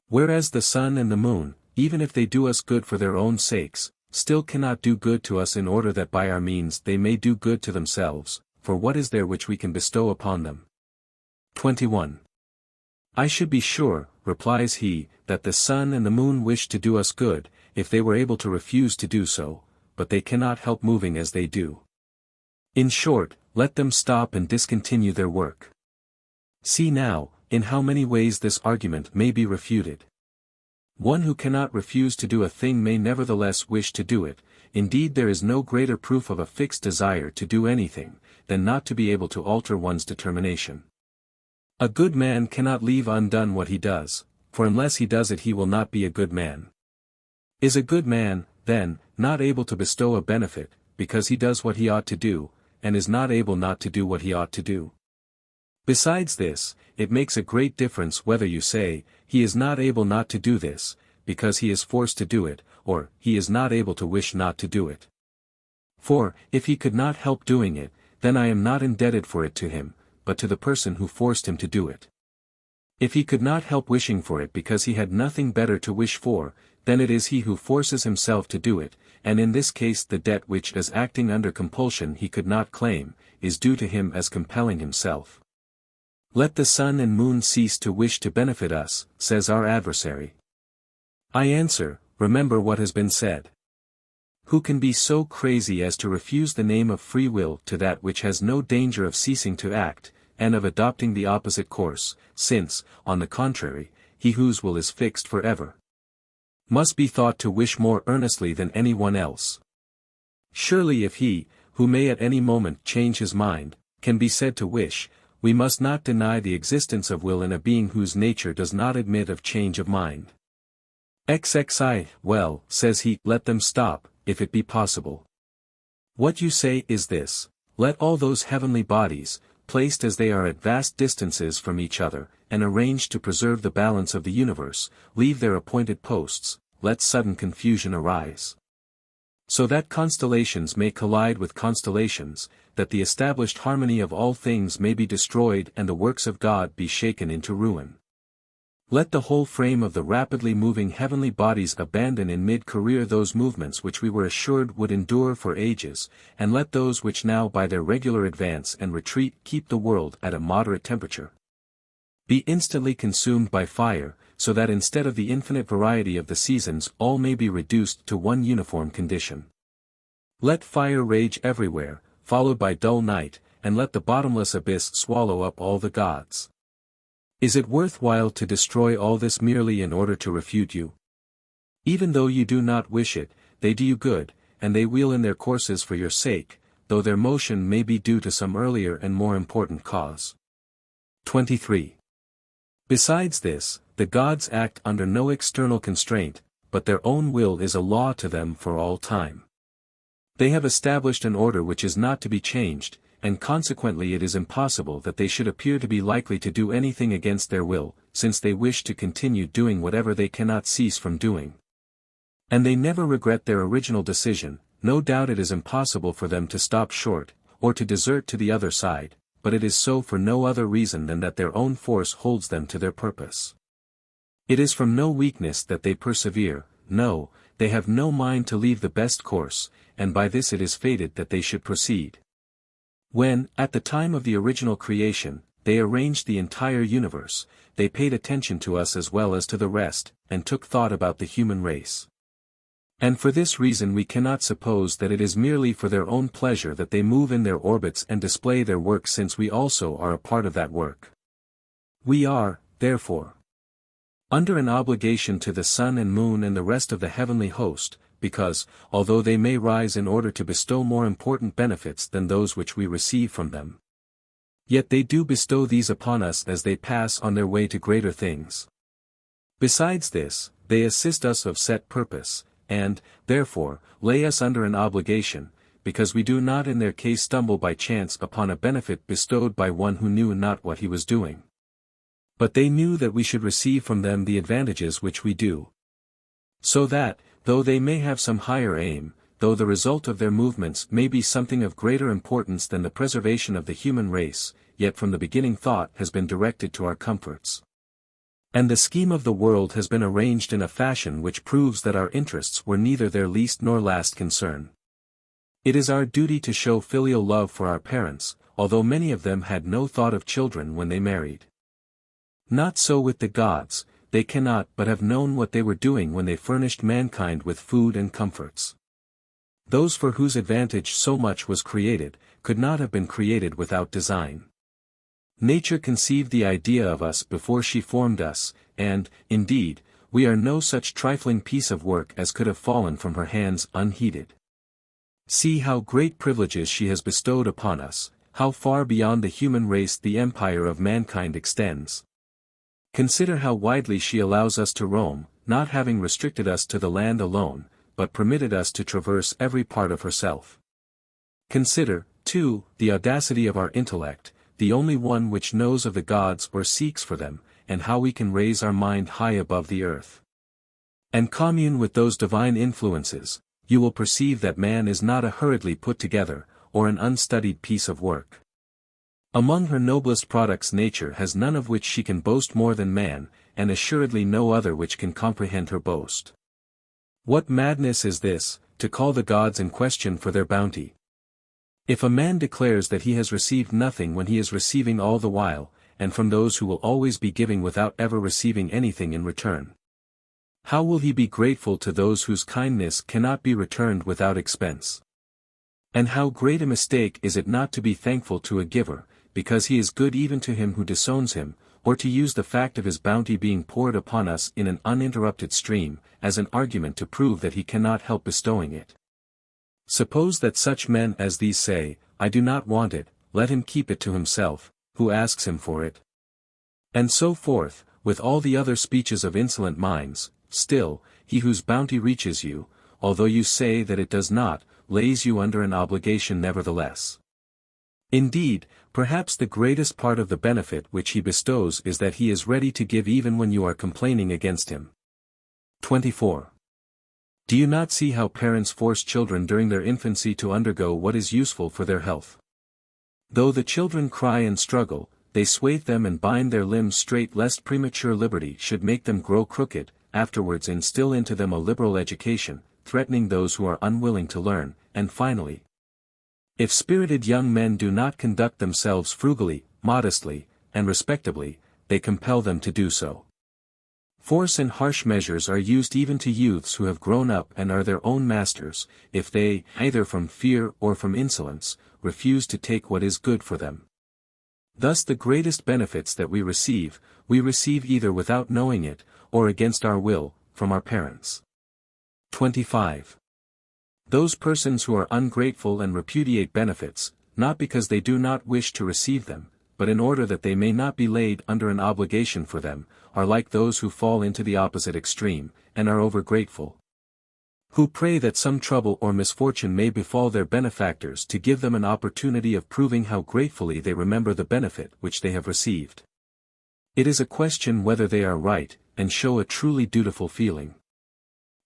[SPEAKER 1] Whereas the sun and the moon, even if they do us good for their own sakes, still cannot do good to us in order that by our means they may do good to themselves, for what is there which we can bestow upon them? 21. I should be sure, replies he, that the sun and the moon wish to do us good, if they were able to refuse to do so, but they cannot help moving as they do. In short, let them stop and discontinue their work. See now, in how many ways this argument may be refuted. One who cannot refuse to do a thing may nevertheless wish to do it. Indeed, there is no greater proof of a fixed desire to do anything, than not to be able to alter one's determination. A good man cannot leave undone what he does, for unless he does it he will not be a good man. Is a good man, then, not able to bestow a benefit, because he does what he ought to do, and is not able not to do what he ought to do? Besides this, it makes a great difference whether you say, he is not able not to do this, because he is forced to do it, or, he is not able to wish not to do it. For, if he could not help doing it, then I am not indebted for it to him, but to the person who forced him to do it. If he could not help wishing for it because he had nothing better to wish for, then it is he who forces himself to do it, and in this case the debt which as acting under compulsion he could not claim, is due to him as compelling himself. Let the sun and moon cease to wish to benefit us, says our adversary. I answer, remember what has been said. Who can be so crazy as to refuse the name of free will to that which has no danger of ceasing to act, and of adopting the opposite course, since, on the contrary, he whose will is fixed forever, must be thought to wish more earnestly than any one else? Surely if he, who may at any moment change his mind, can be said to wish, we must not deny the existence of will in a being whose nature does not admit of change of mind. XXI, well, says he, let them stop, if it be possible. What you say is this: let all those heavenly bodies, placed as they are at vast distances from each other, and arranged to preserve the balance of the universe, leave their appointed posts, let sudden confusion arise, so that constellations may collide with constellations, that the established harmony of all things may be destroyed and the works of God be shaken into ruin. Let the whole frame of the rapidly moving heavenly bodies abandon in mid-career those movements which we were assured would endure for ages, and let those which now by their regular advance and retreat keep the world at a moderate temperature be instantly consumed by fire, so that instead of the infinite variety of the seasons all may be reduced to one uniform condition. Let fire rage everywhere, followed by dull night, and let the bottomless abyss swallow up all the gods. Is it worth while to destroy all this merely in order to refute you? Even though you do not wish it, they do you good, and they wheel in their courses for your sake, though their motion may be due to some earlier and more important cause. 23. Besides this, the gods act under no external constraint, but their own will is a law to them for all time. They have established an order which is not to be changed, and consequently it is impossible that they should appear to be likely to do anything against their will, since they wish to continue doing whatever they cannot cease from doing. And they never regret their original decision. No doubt it is impossible for them to stop short, or to desert to the other side, but it is so for no other reason than that their own force holds them to their purpose. It is from no weakness that they persevere, no, they have no mind to leave the best course, and by this it is fated that they should proceed. When, at the time of the original creation, they arranged the entire universe, they paid attention to us as well as to the rest, and took thought about the human race. And for this reason we cannot suppose that it is merely for their own pleasure that they move in their orbits and display their work, since we also are a part of that work. We are, therefore, under an obligation to the sun and moon and the rest of the heavenly host, because, although they may rise in order to bestow more important benefits than those which we receive from them, yet they do bestow these upon us as they pass on their way to greater things. Besides this, they assist us of set purpose, and, therefore, lay us under an obligation, because we do not in their case stumble by chance upon a benefit bestowed by one who knew not what he was doing. But they knew that we should receive from them the advantages which we do. So that, though they may have some higher aim, though the result of their movements may be something of greater importance than the preservation of the human race, yet from the beginning thought has been directed to our comforts. And the scheme of the world has been arranged in a fashion which proves that our interests were neither their least nor last concern. It is our duty to show filial love for our parents, although many of them had no thought of children when they married. Not so with the gods, they cannot but have known what they were doing when they furnished mankind with food and comforts. Those for whose advantage so much was created, could not have been created without design. Nature conceived the idea of us before she formed us, and, indeed, we are no such trifling piece of work as could have fallen from her hands unheeded. See how great privileges she has bestowed upon us, how far beyond the human race the empire of mankind extends. Consider how widely she allows us to roam, not having restricted us to the land alone, but permitted us to traverse every part of herself. Consider, too, the audacity of our intellect, the only one which knows of the gods or seeks for them, and how we can raise our mind high above the earth, and commune with those divine influences. You will perceive that man is not a hurriedly put together, or an unstudied piece of work. Among her noblest products nature has none of which she can boast more than man, and assuredly no other which can comprehend her boast. What madness is this, to call the gods in question for their bounty? If a man declares that he has received nothing when he is receiving all the while, and from those who will always be giving without ever receiving anything in return, how will he be grateful to those whose kindness cannot be returned without expense? And how great a mistake is it not to be thankful to a giver, because he is good even to him who disowns him, or to use the fact of his bounty being poured upon us in an uninterrupted stream, as an argument to prove that he cannot help bestowing it. Suppose that such men as these say, I do not want it, let him keep it to himself, who asks him for it. And so forth, with all the other speeches of insolent minds. Still, he whose bounty reaches you, although you say that it does not, lays you under an obligation nevertheless. Indeed, perhaps the greatest part of the benefit which he bestows is that he is ready to give even when you are complaining against him. 24. Do you not see how parents force children during their infancy to undergo what is useful for their health? Though the children cry and struggle, they swathe them and bind their limbs straight lest premature liberty should make them grow crooked, afterwards instill into them a liberal education, threatening those who are unwilling to learn, and finally, if spirited young men do not conduct themselves frugally, modestly, and respectably, they compel them to do so. Force and harsh measures are used even to youths who have grown up and are their own masters, if they, either from fear or from insolence, refuse to take what is good for them. Thus the greatest benefits that we receive either without knowing it, or against our will, from our parents. 25. Those persons who are ungrateful and repudiate benefits, not because they do not wish to receive them, but in order that they may not be laid under an obligation for them, are like those who fall into the opposite extreme, and are overgrateful. Who pray that some trouble or misfortune may befall their benefactors to give them an opportunity of proving how gratefully they remember the benefit which they have received. It is a question whether they are right, and show a truly dutiful feeling.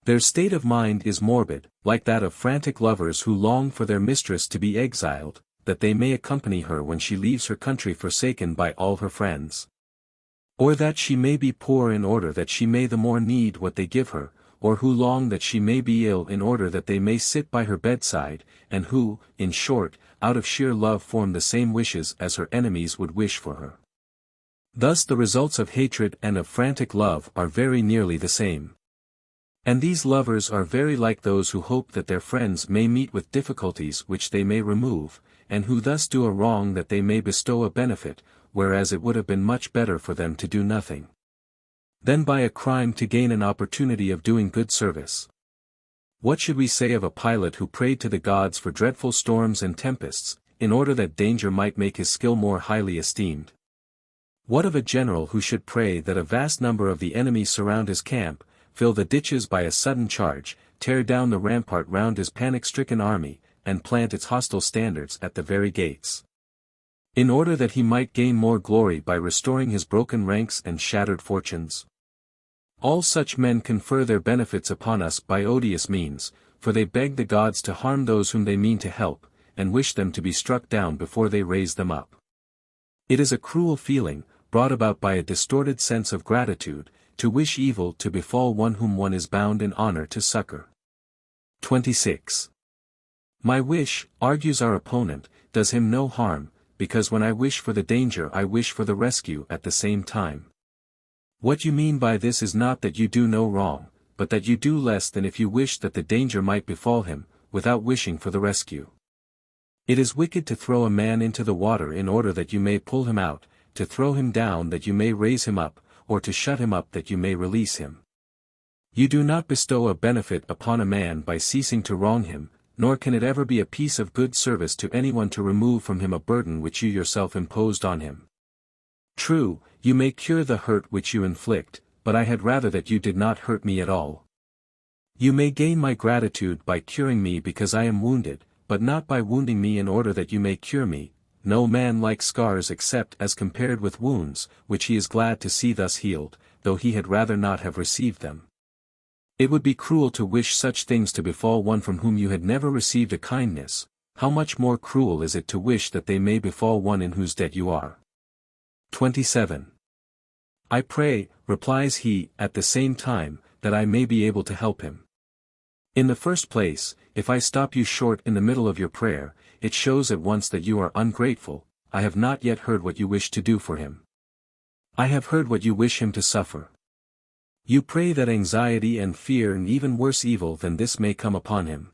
[SPEAKER 1] Their state of mind is morbid, like that of frantic lovers who long for their mistress to be exiled, that they may accompany her when she leaves her country forsaken by all her friends. Or that she may be poor in order that she may the more need what they give her, or who long that she may be ill in order that they may sit by her bedside, and who, in short, out of sheer love form the same wishes as her enemies would wish for her. Thus the results of hatred and of frantic love are very nearly the same. And these lovers are very like those who hope that their friends may meet with difficulties which they may remove, and who thus do a wrong that they may bestow a benefit, whereas it would have been much better for them to do nothing than by a crime to gain an opportunity of doing good service. What should we say of a pilot who prayed to the gods for dreadful storms and tempests, in order that danger might make his skill more highly esteemed? What of a general who should pray that a vast number of the enemy surround his camp, fill the ditches by a sudden charge, tear down the rampart round his panic-stricken army, and plant its hostile standards at the very gates, in order that he might gain more glory by restoring his broken ranks and shattered fortunes? All such men confer their benefits upon us by odious means, for they beg the gods to harm those whom they mean to help, and wish them to be struck down before they raise them up. It is a cruel feeling, brought about by a distorted sense of gratitude, to wish evil to befall one whom one is bound in honor to succor. 26. My wish, argues our opponent, does him no harm, because when I wish for the danger I wish for the rescue at the same time. What you mean by this is not that you do no wrong, but that you do less than if you wished that the danger might befall him, without wishing for the rescue. It is wicked to throw a man into the water in order that you may pull him out, to throw him down that you may raise him up, or to shut him up that you may release him. You do not bestow a benefit upon a man by ceasing to wrong him, nor can it ever be a piece of good service to anyone to remove from him a burden which you yourself imposed on him. True, you may cure the hurt which you inflict, but I had rather that you did not hurt me at all. You may gain my gratitude by curing me because I am wounded, but not by wounding me in order that you may cure me. No man likes scars except as compared with wounds, which he is glad to see thus healed, though he had rather not have received them. It would be cruel to wish such things to befall one from whom you had never received a kindness. How much more cruel is it to wish that they may befall one in whose debt you are. 27. I pray, replies he, at the same time, that I may be able to help him. In the first place, if I stop you short in the middle of your prayer, it shows at once that you are ungrateful. I have not yet heard what you wish to do for him. I have heard what you wish him to suffer. You pray that anxiety and fear and even worse evil than this may come upon him.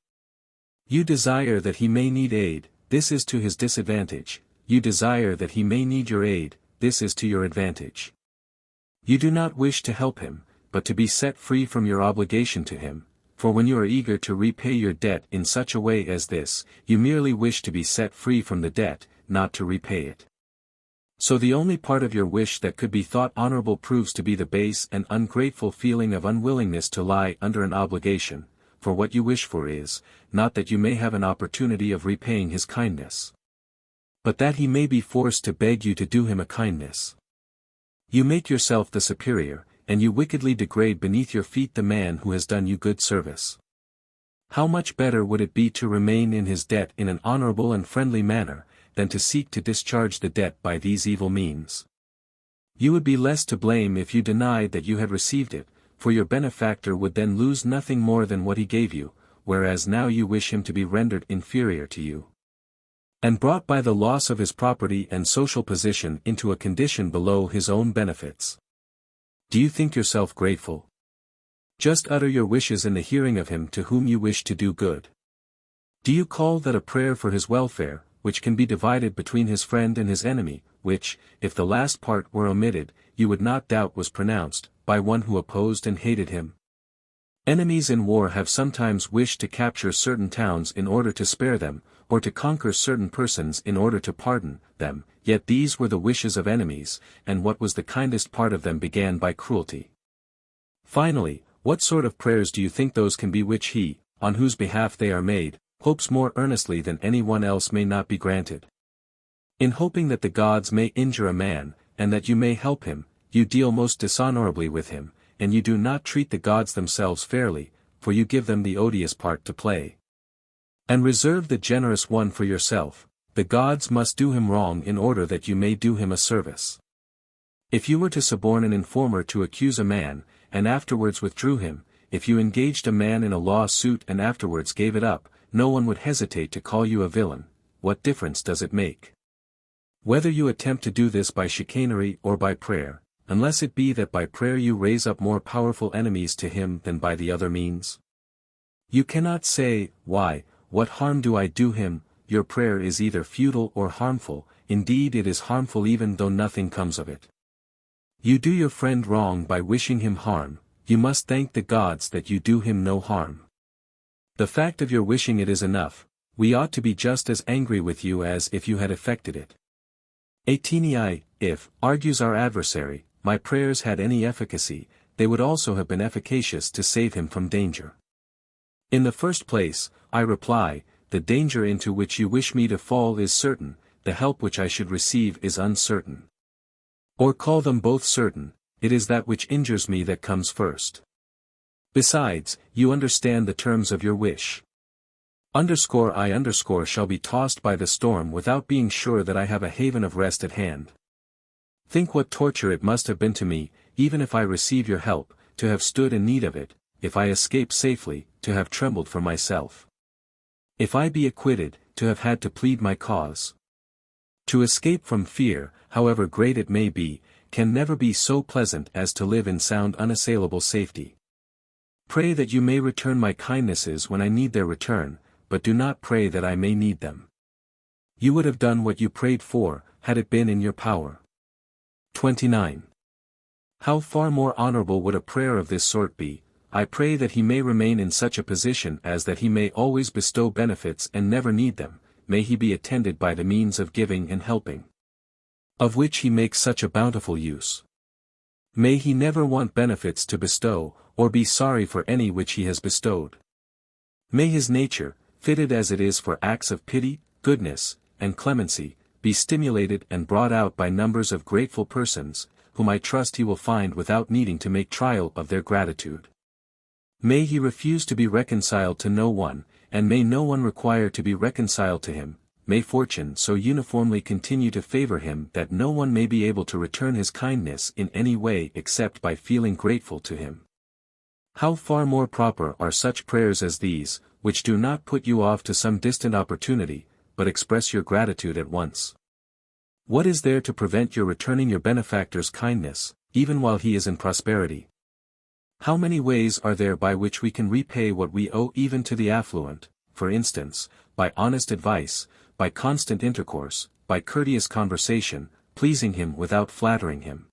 [SPEAKER 1] You desire that he may need aid, this is to his disadvantage. You desire that he may need your aid, this is to your advantage. You do not wish to help him, but to be set free from your obligation to him, for when you are eager to repay your debt in such a way as this, you merely wish to be set free from the debt, not to repay it. So the only part of your wish that could be thought honorable proves to be the base and ungrateful feeling of unwillingness to lie under an obligation, for what you wish for is, not that you may have an opportunity of repaying his kindness, but that he may be forced to beg you to do him a kindness. You make yourself the superior, and you wickedly degrade beneath your feet the man who has done you good service. How much better would it be to remain in his debt in an honorable and friendly manner, than to seek to discharge the debt by these evil means. You would be less to blame if you denied that you had received it, for your benefactor would then lose nothing more than what he gave you, whereas now you wish him to be rendered inferior to you, and brought by the loss of his property and social position into a condition below his own benefits. Do you think yourself grateful? Just utter your wishes in the hearing of him to whom you wish to do good. Do you call that a prayer for his welfare, which can be divided between his friend and his enemy, which, if the last part were omitted, you would not doubt was pronounced, by one who opposed and hated him? Enemies in war have sometimes wished to capture certain towns in order to spare them, or to conquer certain persons in order to pardon them, yet these were the wishes of enemies, and what was the kindest part of them began by cruelty. Finally, what sort of prayers do you think those can be which he, on whose behalf they are made, hopes more earnestly than any one else may not be granted? In hoping that the gods may injure a man, and that you may help him, you deal most dishonorably with him, and you do not treat the gods themselves fairly, for you give them the odious part to play, and reserve the generous one for yourself. The gods must do him wrong in order that you may do him a service. If you were to suborn an informer to accuse a man, and afterwards withdrew him, if you engaged a man in a law-suit and afterwards gave it up, no one would hesitate to call you a villain. What difference does it make whether you attempt to do this by chicanery or by prayer, unless it be that by prayer you raise up more powerful enemies to him than by the other means? You cannot say, "Why, what harm do I do him?" Your prayer is either futile or harmful. Indeed, it is harmful even though nothing comes of it. You do your friend wrong by wishing him harm. You must thank the gods that you do him no harm. The fact of your wishing it is enough. We ought to be just as angry with you as if you had effected it. 18. If, argues our adversary, my prayers had any efficacy, they would also have been efficacious to save him from danger. In the first place, I reply, the danger into which you wish me to fall is certain, the help which I should receive is uncertain. Or call them both certain, it is that which injures me that comes first. Besides, you understand the terms of your wish. I shall be tossed by the storm without being sure that I have a haven of rest at hand. Think what torture it must have been to me, even if I receive your help, to have stood in need of it, if I escape safely, to have trembled for myself. If I be acquitted, to have had to plead my cause. To escape from fear, however great it may be, can never be so pleasant as to live in sound unassailable safety. Pray that you may return my kindnesses when I need their return, but do not pray that I may need them. You would have done what you prayed for, had it been in your power. 29. How far more honorable would a prayer of this sort be: I pray that he may remain in such a position as that he may always bestow benefits and never need them, may he be attended by the means of giving and helping, of which he makes such a bountiful use. May he never want benefits to bestow, or be sorry for any which he has bestowed. May his nature, fitted as it is for acts of pity, goodness, and clemency, be stimulated and brought out by numbers of grateful persons, whom I trust he will find without needing to make trial of their gratitude. May he refuse to be reconciled to no one, and may no one require to be reconciled to him. May fortune so uniformly continue to favor him that no one may be able to return his kindness in any way except by feeling grateful to him. How far more proper are such prayers as these, which do not put you off to some distant opportunity, but express your gratitude at once. What is there to prevent your returning your benefactor's kindness, even while he is in prosperity? How many ways are there by which we can repay what we owe even to the affluent, for instance, by honest advice, by constant intercourse, by courteous conversation, pleasing him without flattering him,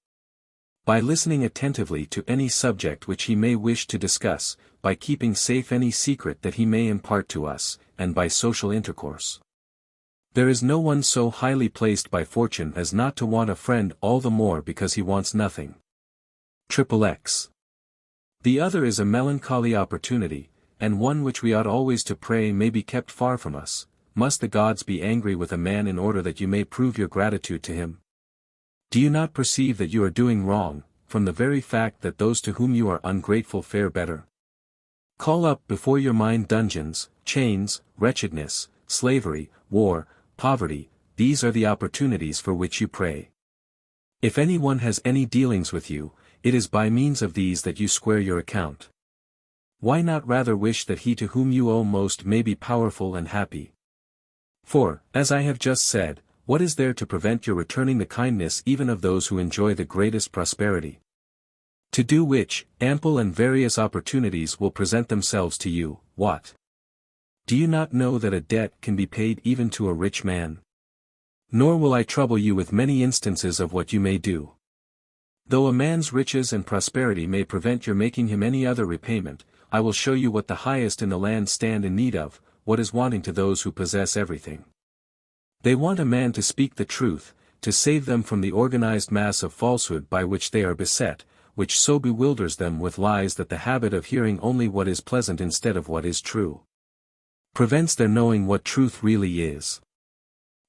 [SPEAKER 1] by listening attentively to any subject which he may wish to discuss, by keeping safe any secret that he may impart to us, and by social intercourse. There is no one so highly placed by fortune as not to want a friend all the more because he wants nothing. XXX. The other is a melancholy opportunity, and one which we ought always to pray may be kept far from us. Must the gods be angry with a man in order that you may prove your gratitude to him? Do you not perceive that you are doing wrong, from the very fact that those to whom you are ungrateful fare better? Call up before your mind dungeons, chains, wretchedness, slavery, war, poverty, these are the opportunities for which you pray. If anyone has any dealings with you, it is by means of these that you square your account. Why not rather wish that he to whom you owe most may be powerful and happy? For, as I have just said, what is there to prevent your returning the kindness even of those who enjoy the greatest prosperity? To do which, ample and various opportunities will present themselves to you. What? Do you not know that a debt can be paid even to a rich man? Nor will I trouble you with many instances of what you may do. Though a man's riches and prosperity may prevent your making him any other repayment, I will show you what the highest in the land stand in need of, what is wanting to those who possess everything. They want a man to speak the truth, to save them from the organized mass of falsehood by which they are beset, which so bewilders them with lies that the habit of hearing only what is pleasant instead of what is true prevents their knowing what truth really is.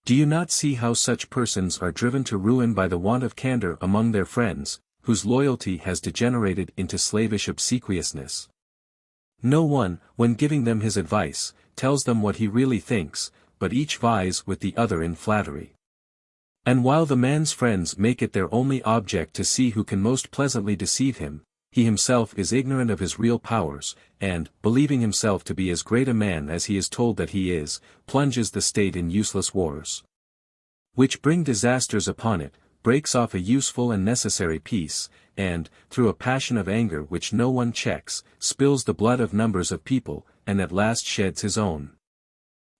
[SPEAKER 1] Do you not see how such persons are driven to ruin by the want of candor among their friends, whose loyalty has degenerated into slavish obsequiousness? No one, when giving them his advice, tells them what he really thinks, but each vies with the other in flattery. And while the man's friends make it their only object to see who can most pleasantly deceive him, he himself is ignorant of his real powers, and, believing himself to be as great a man as he is told that he is, plunges the state in useless wars, which bring disasters upon it, breaks off a useful and necessary peace, and, through a passion of anger which no one checks, spills the blood of numbers of people, and at last sheds his own.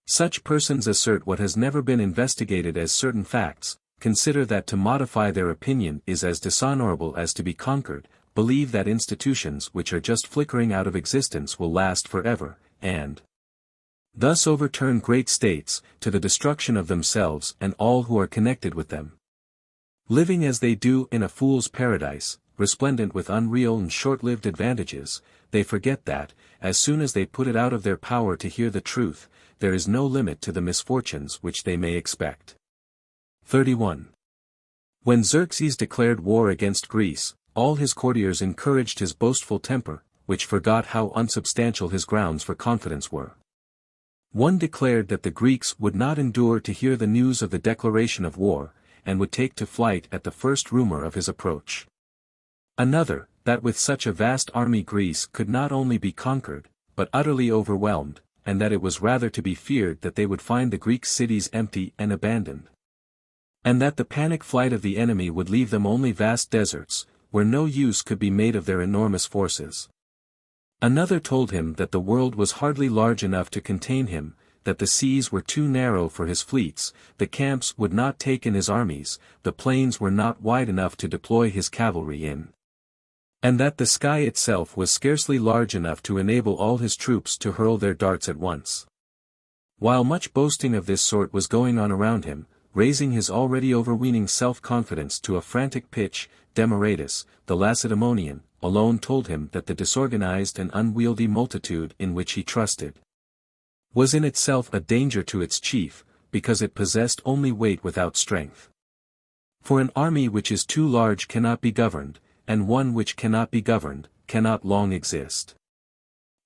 [SPEAKER 1] Such persons assert what has never been investigated as certain facts, consider that to modify their opinion is as dishonorable as to be conquered, believe that institutions which are just flickering out of existence will last forever, and thus overturn great states, to the destruction of themselves and all who are connected with them. Living as they do in a fool's paradise, resplendent with unreal and short-lived advantages, they forget that, as soon as they put it out of their power to hear the truth, there is no limit to the misfortunes which they may expect. 31. When Xerxes declared war against Greece, all his courtiers encouraged his boastful temper, which forgot how unsubstantial his grounds for confidence were. One declared that the Greeks would not endure to hear the news of the declaration of war, and would take to flight at the first rumor of his approach. Another, that with such a vast army Greece could not only be conquered, but utterly overwhelmed, and that it was rather to be feared that they would find the Greek cities empty and abandoned, and that the panic flight of the enemy would leave them only vast deserts, where no use could be made of their enormous forces. Another told him that the world was hardly large enough to contain him, that the seas were too narrow for his fleets, the camps would not take in his armies, the plains were not wide enough to deploy his cavalry in, and that the sky itself was scarcely large enough to enable all his troops to hurl their darts at once. While much boasting of this sort was going on around him, raising his already overweening self-confidence to a frantic pitch, Demaratus, the Lacedaemonian, alone told him that the disorganized and unwieldy multitude in which he trusted was in itself a danger to its chief, because it possessed only weight without strength. For an army which is too large cannot be governed, and one which cannot be governed, cannot long exist.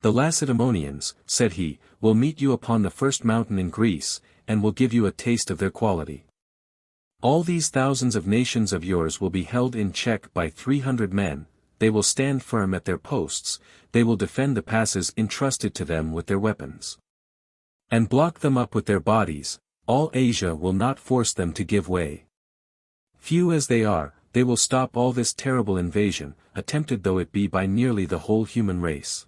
[SPEAKER 1] The Lacedaemonians, said he, will meet you upon the first mountain in Greece, and will give you a taste of their quality. All these thousands of nations of yours will be held in check by 300 men, they will stand firm at their posts, they will defend the passes entrusted to them with their weapons, and block them up with their bodies. All Asia will not force them to give way. Few as they are, they will stop all this terrible invasion, attempted though it be by nearly the whole human race.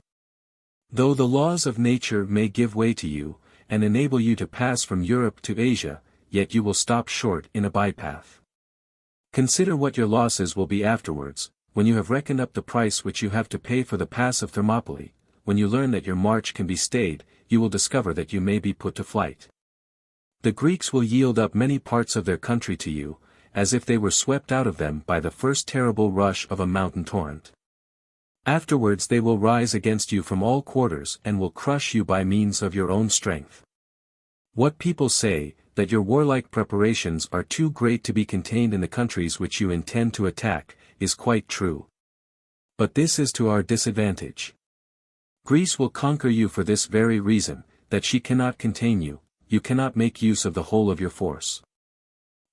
[SPEAKER 1] Though the laws of nature may give way to you, and enable you to pass from Europe to Asia, yet you will stop short in a bypath. Consider what your losses will be afterwards, when you have reckoned up the price which you have to pay for the pass of Thermopylae. When you learn that your march can be stayed, you will discover that you may be put to flight. The Greeks will yield up many parts of their country to you, as if they were swept out of them by the first terrible rush of a mountain torrent. Afterwards they will rise against you from all quarters and will crush you by means of your own strength. What people say, that your warlike preparations are too great to be contained in the countries which you intend to attack, is quite true. But this is to our disadvantage. Greece will conquer you for this very reason, that she cannot contain you, you cannot make use of the whole of your force.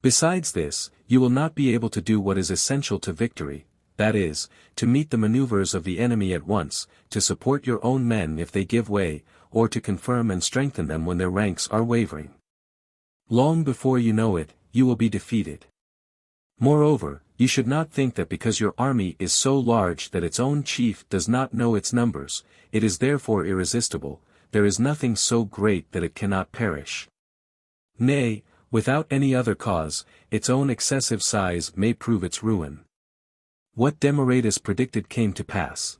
[SPEAKER 1] Besides this, you will not be able to do what is essential to victory, that is, to meet the maneuvers of the enemy at once, to support your own men if they give way, or to confirm and strengthen them when their ranks are wavering. Long before you know it, you will be defeated. Moreover, you should not think that because your army is so large that its own chief does not know its numbers, it is therefore irresistible. There is nothing so great that it cannot perish. Nay, without any other cause, its own excessive size may prove its ruin. What Demaratus predicted came to pass.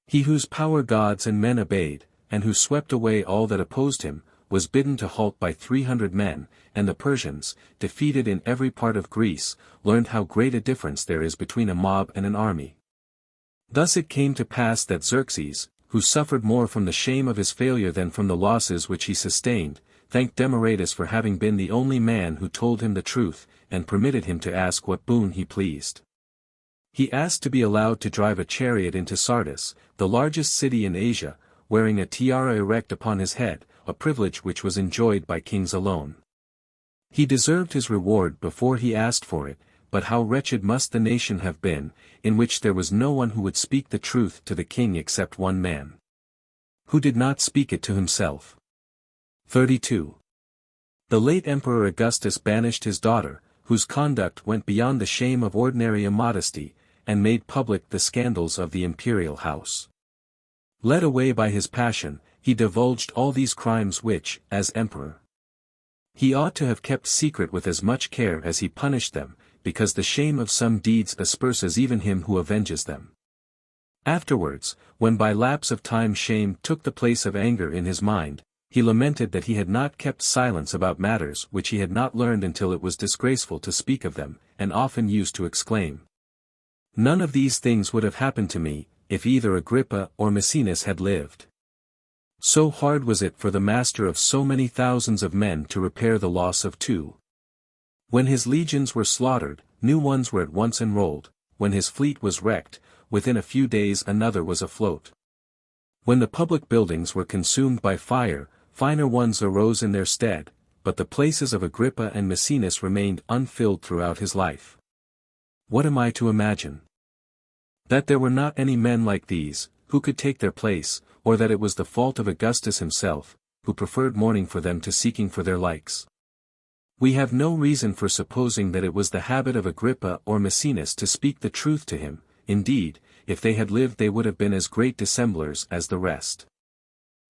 [SPEAKER 1] He whose power gods and men obeyed, and who swept away all that opposed him, was bidden to halt by 300 men, and the Persians, defeated in every part of Greece, learned how great a difference there is between a mob and an army. Thus it came to pass that Xerxes, who suffered more from the shame of his failure than from the losses which he sustained, thanked Demaratus for having been the only man who told him the truth, and permitted him to ask what boon he pleased. He asked to be allowed to drive a chariot into Sardis, the largest city in Asia, wearing a tiara erect upon his head, a privilege which was enjoyed by kings alone. He deserved his reward before he asked for it, but how wretched must the nation have been, in which there was no one who would speak the truth to the king except one man, who did not speak it to himself. 32. The late Emperor Augustus banished his daughter, whose conduct went beyond the shame of ordinary immodesty, and made public the scandals of the imperial house. Led away by his passion, he divulged all these crimes which, as emperor, he ought to have kept secret with as much care as he punished them, because the shame of some deeds asperses even him who avenges them. Afterwards, when by lapse of time shame took the place of anger in his mind, he lamented that he had not kept silence about matters which he had not learned until it was disgraceful to speak of them, and often used to exclaim, "None of these things would have happened to me, if either Agrippa or Maecenas had lived." So hard was it for the master of so many thousands of men to repair the loss of two. When his legions were slaughtered, new ones were at once enrolled. When his fleet was wrecked, within a few days another was afloat. When the public buildings were consumed by fire, finer ones arose in their stead, but the places of Agrippa and Maecenas remained unfilled throughout his life. What am I to imagine? That there were not any men like these, who could take their place, or that it was the fault of Augustus himself, who preferred mourning for them to seeking for their likes. We have no reason for supposing that it was the habit of Agrippa or Maecenas to speak the truth to him. Indeed, if they had lived they would have been as great dissemblers as the rest.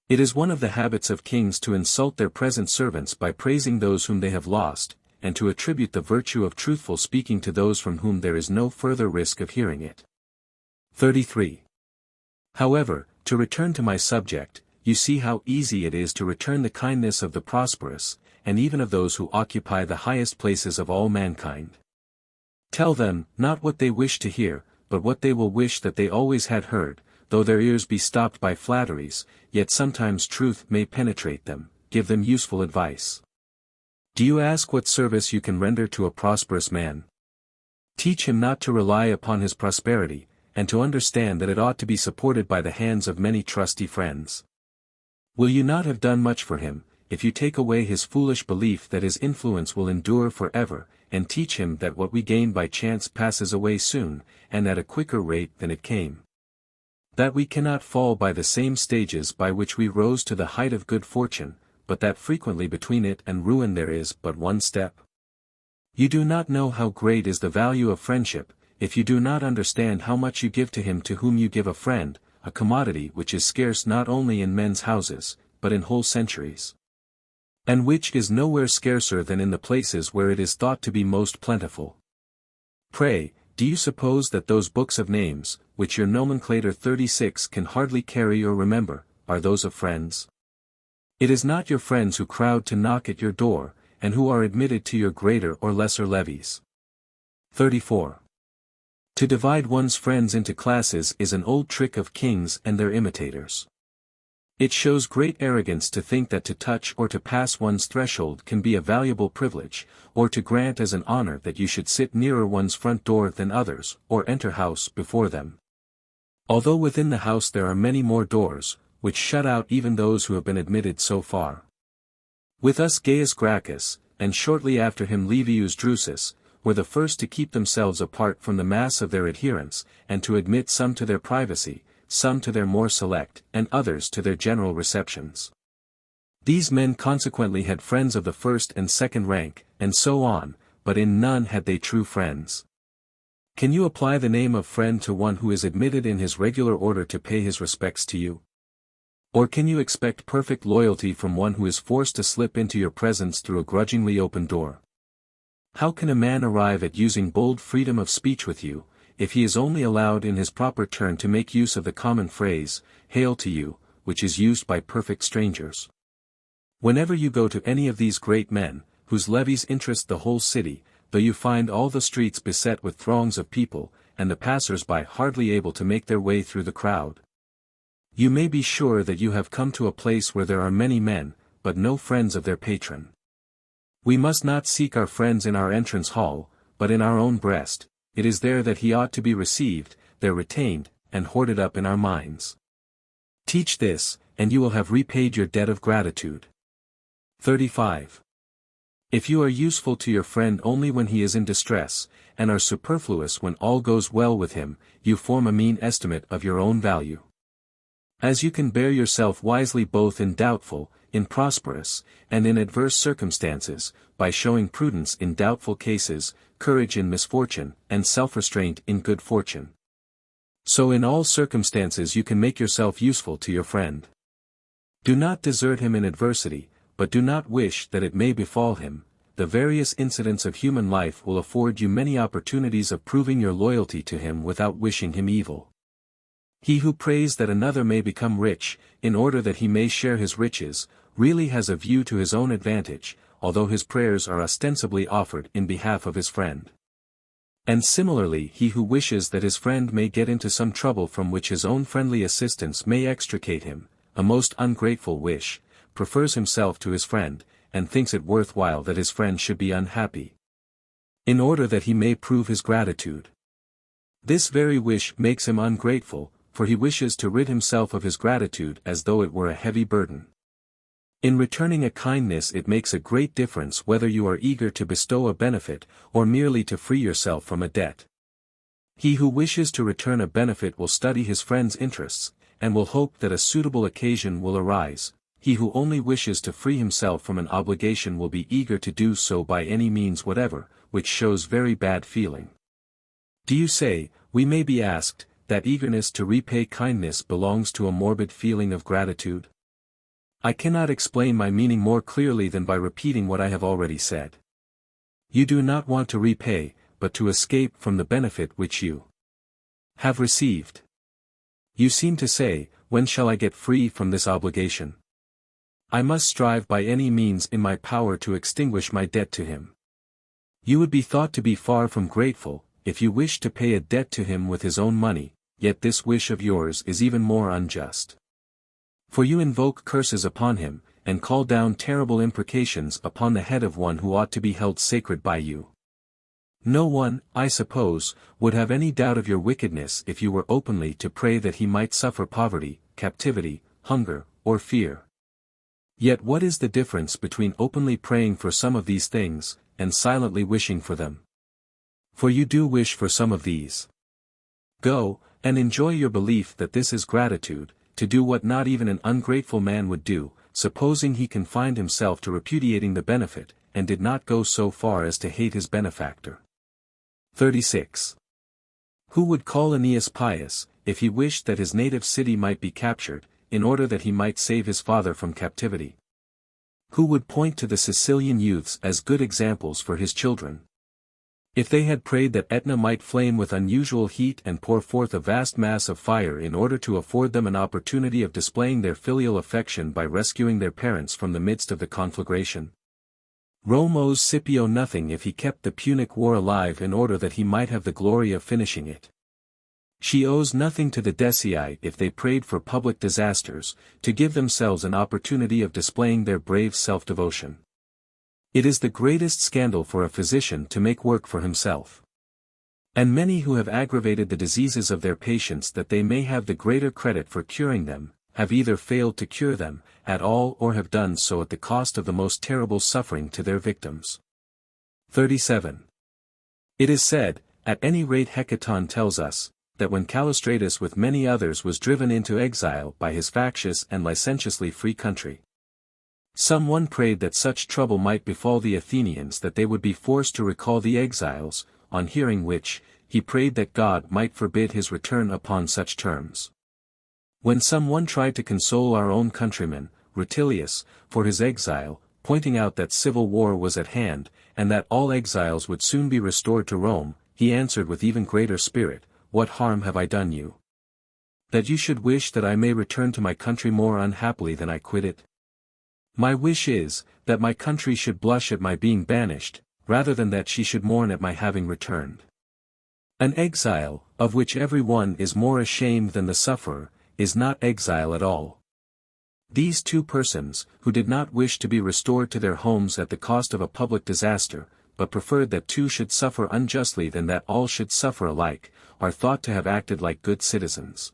[SPEAKER 1] It is one of the habits of kings to insult their present servants by praising those whom they have lost, and to attribute the virtue of truthful speaking to those from whom there is no further risk of hearing it. 33. However, to return to my subject, you see how easy it is to return the kindness of the prosperous, and even of those who occupy the highest places of all mankind. Tell them, not what they wish to hear, but what they will wish that they always had heard, though their ears be stopped by flatteries, yet sometimes truth may penetrate them. Give them useful advice. Do you ask what service you can render to a prosperous man? Teach him not to rely upon his prosperity, and to understand that it ought to be supported by the hands of many trusty friends. Will you not have done much for him, if you take away his foolish belief that his influence will endure forever, and teach him that what we gain by chance passes away soon, and at a quicker rate than it came? That we cannot fall by the same stages by which we rose to the height of good fortune, but that frequently between it and ruin there is but one step? You do not know how great is the value of friendship, if you do not understand how much you give to him to whom you give a friend, a commodity which is scarce not only in men's houses, but in whole centuries, and which is nowhere scarcer than in the places where it is thought to be most plentiful. Pray, do you suppose that those books of names, which your nomenclator 36 can hardly carry or remember, are those of friends? It is not your friends who crowd to knock at your door, and who are admitted to your greater or lesser levees. 34. To divide one's friends into classes is an old trick of kings and their imitators. It shows great arrogance to think that to touch or to pass one's threshold can be a valuable privilege, or to grant as an honor that you should sit nearer one's front door than others, or enter house before them. Although within the house there are many more doors, which shut out even those who have been admitted so far. With us Gaius Gracchus, and shortly after him Livius Drusus, were the first to keep themselves apart from the mass of their adherents, and to admit some to their privacy, some to their more select, and others to their general receptions. These men consequently had friends of the first and second rank, and so on, but in none had they true friends. Can you apply the name of friend to one who is admitted in his regular order to pay his respects to you? Or can you expect perfect loyalty from one who is forced to slip into your presence through a grudgingly open door? How can a man arrive at using bold freedom of speech with you, if he is only allowed in his proper turn to make use of the common phrase, "Hail to you," which is used by perfect strangers? Whenever you go to any of these great men, whose levees interest the whole city, though you find all the streets beset with throngs of people, and the passers-by hardly able to make their way through the crowd, you may be sure that you have come to a place where there are many men, but no friends of their patron. We must not seek our friends in our entrance hall, but in our own breast. It is there that he ought to be received, there retained, and hoarded up in our minds. Teach this, and you will have repaid your debt of gratitude. 35. If you are useful to your friend only when he is in distress, and are superfluous when all goes well with him, you form a mean estimate of your own value. As you can bear yourself wisely both in doubtful, in prosperous, and in adverse circumstances, by showing prudence in doubtful cases, courage in misfortune, and self-restraint in good fortune, so in all circumstances you can make yourself useful to your friend. Do not desert him in adversity, but do not wish that it may befall him. The various incidents of human life will afford you many opportunities of proving your loyalty to him without wishing him evil. He who prays that another may become rich, in order that he may share his riches, really has a view to his own advantage, although his prayers are ostensibly offered in behalf of his friend. And similarly he who wishes that his friend may get into some trouble from which his own friendly assistance may extricate him, a most ungrateful wish, prefers himself to his friend, and thinks it worth while that his friend should be unhappy, in order that he may prove his gratitude. This very wish makes him ungrateful, for he wishes to rid himself of his gratitude as though it were a heavy burden. In returning a kindness it makes a great difference whether you are eager to bestow a benefit, or merely to free yourself from a debt. He who wishes to return a benefit will study his friend's interests, and will hope that a suitable occasion will arise. He who only wishes to free himself from an obligation will be eager to do so by any means whatever, which shows very bad feeling. Do you say, we may be asked, that eagerness to repay kindness belongs to a morbid feeling of gratitude? I cannot explain my meaning more clearly than by repeating what I have already said. You do not want to repay, but to escape from the benefit which you have received. You seem to say, when shall I get free from this obligation? I must strive by any means in my power to extinguish my debt to him. You would be thought to be far from grateful, if you wish to pay a debt to him with his own money, yet this wish of yours is even more unjust. For you invoke curses upon him, and call down terrible imprecations upon the head of one who ought to be held sacred by you. No one, I suppose, would have any doubt of your wickedness if you were openly to pray that he might suffer poverty, captivity, hunger, or fear. Yet what is the difference between openly praying for some of these things, and silently wishing for them? For you do wish for some of these. Go, and enjoy your belief that this is gratitude, to do what not even an ungrateful man would do, supposing he confined himself to repudiating the benefit, and did not go so far as to hate his benefactor. 36. Who would call Aeneas pious, if he wished that his native city might be captured, in order that he might save his father from captivity? Who would point to the Sicilian youths as good examples for his children? If they had prayed that Etna might flame with unusual heat and pour forth a vast mass of fire in order to afford them an opportunity of displaying their filial affection by rescuing their parents from the midst of the conflagration? Rome owes Scipio nothing if he kept the Punic War alive in order that he might have the glory of finishing it. She owes nothing to the Decii if they prayed for public disasters, to give themselves an opportunity of displaying their brave self-devotion. It is the greatest scandal for a physician to make work for himself. And many who have aggravated the diseases of their patients that they may have the greater credit for curing them, have either failed to cure them at all or have done so at the cost of the most terrible suffering to their victims. 37. It is said, at any rate Hecaton tells us, that when Callistratus with many others was driven into exile by his factious and licentiously free country, someone prayed that such trouble might befall the Athenians that they would be forced to recall the exiles, on hearing which, he prayed that God might forbid his return upon such terms. When someone tried to console our own countryman, Rutilius, for his exile, pointing out that civil war was at hand, and that all exiles would soon be restored to Rome, he answered with even greater spirit, "What harm have I done you? That you should wish that I may return to my country more unhappily than I quit it? My wish is, that my country should blush at my being banished, rather than that she should mourn at my having returned. An exile, of which every one is more ashamed than the sufferer, is not exile at all." These two persons, who did not wish to be restored to their homes at the cost of a public disaster, but preferred that two should suffer unjustly than that all should suffer alike, are thought to have acted like good citizens.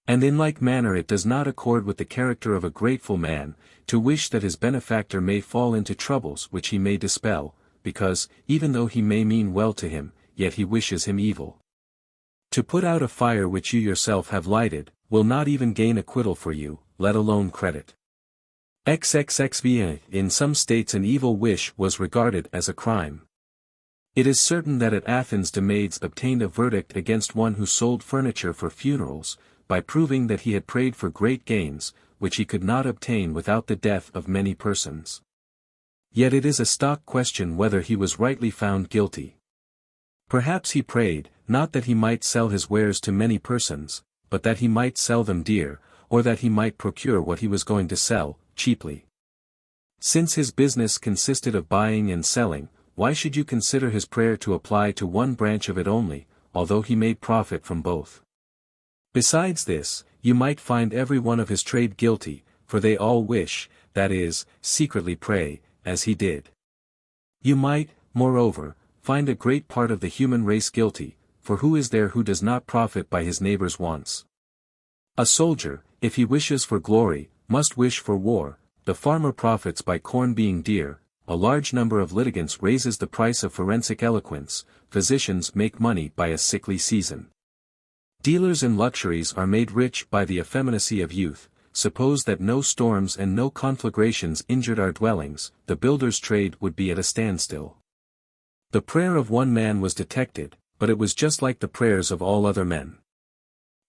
[SPEAKER 1] And in like manner it does not accord with the character of a grateful man, to wish that his benefactor may fall into troubles which he may dispel, because, even though he may mean well to him, yet he wishes him evil. To put out a fire which you yourself have lighted, will not even gain acquittal for you, let alone credit. XXXVA. In some states an evil wish was regarded as a crime. It is certain that at Athens Demades obtained a verdict against one who sold furniture for funerals, by proving that he had prayed for great gains, which he could not obtain without the death of many persons. Yet it is a stock question whether he was rightly found guilty. Perhaps he prayed, not that he might sell his wares to many persons, but that he might sell them dear, or that he might procure what he was going to sell, cheaply. Since his business consisted of buying and selling, why should you consider his prayer to apply to one branch of it only, although he made profit from both? Besides this, you might find every one of his trade guilty, for they all wish, that is, secretly pray, as he did. You might, moreover, find a great part of the human race guilty, for who is there who does not profit by his neighbor's wants? A soldier, if he wishes for glory, must wish for war, the farmer profits by corn being dear, a large number of litigants raises the price of forensic eloquence, physicians make money by a sickly season. Dealers in luxuries are made rich by the effeminacy of youth. Suppose that no storms and no conflagrations injured our dwellings, the builder's trade would be at a standstill. The prayer of one man was detected, but it was just like the prayers of all other men.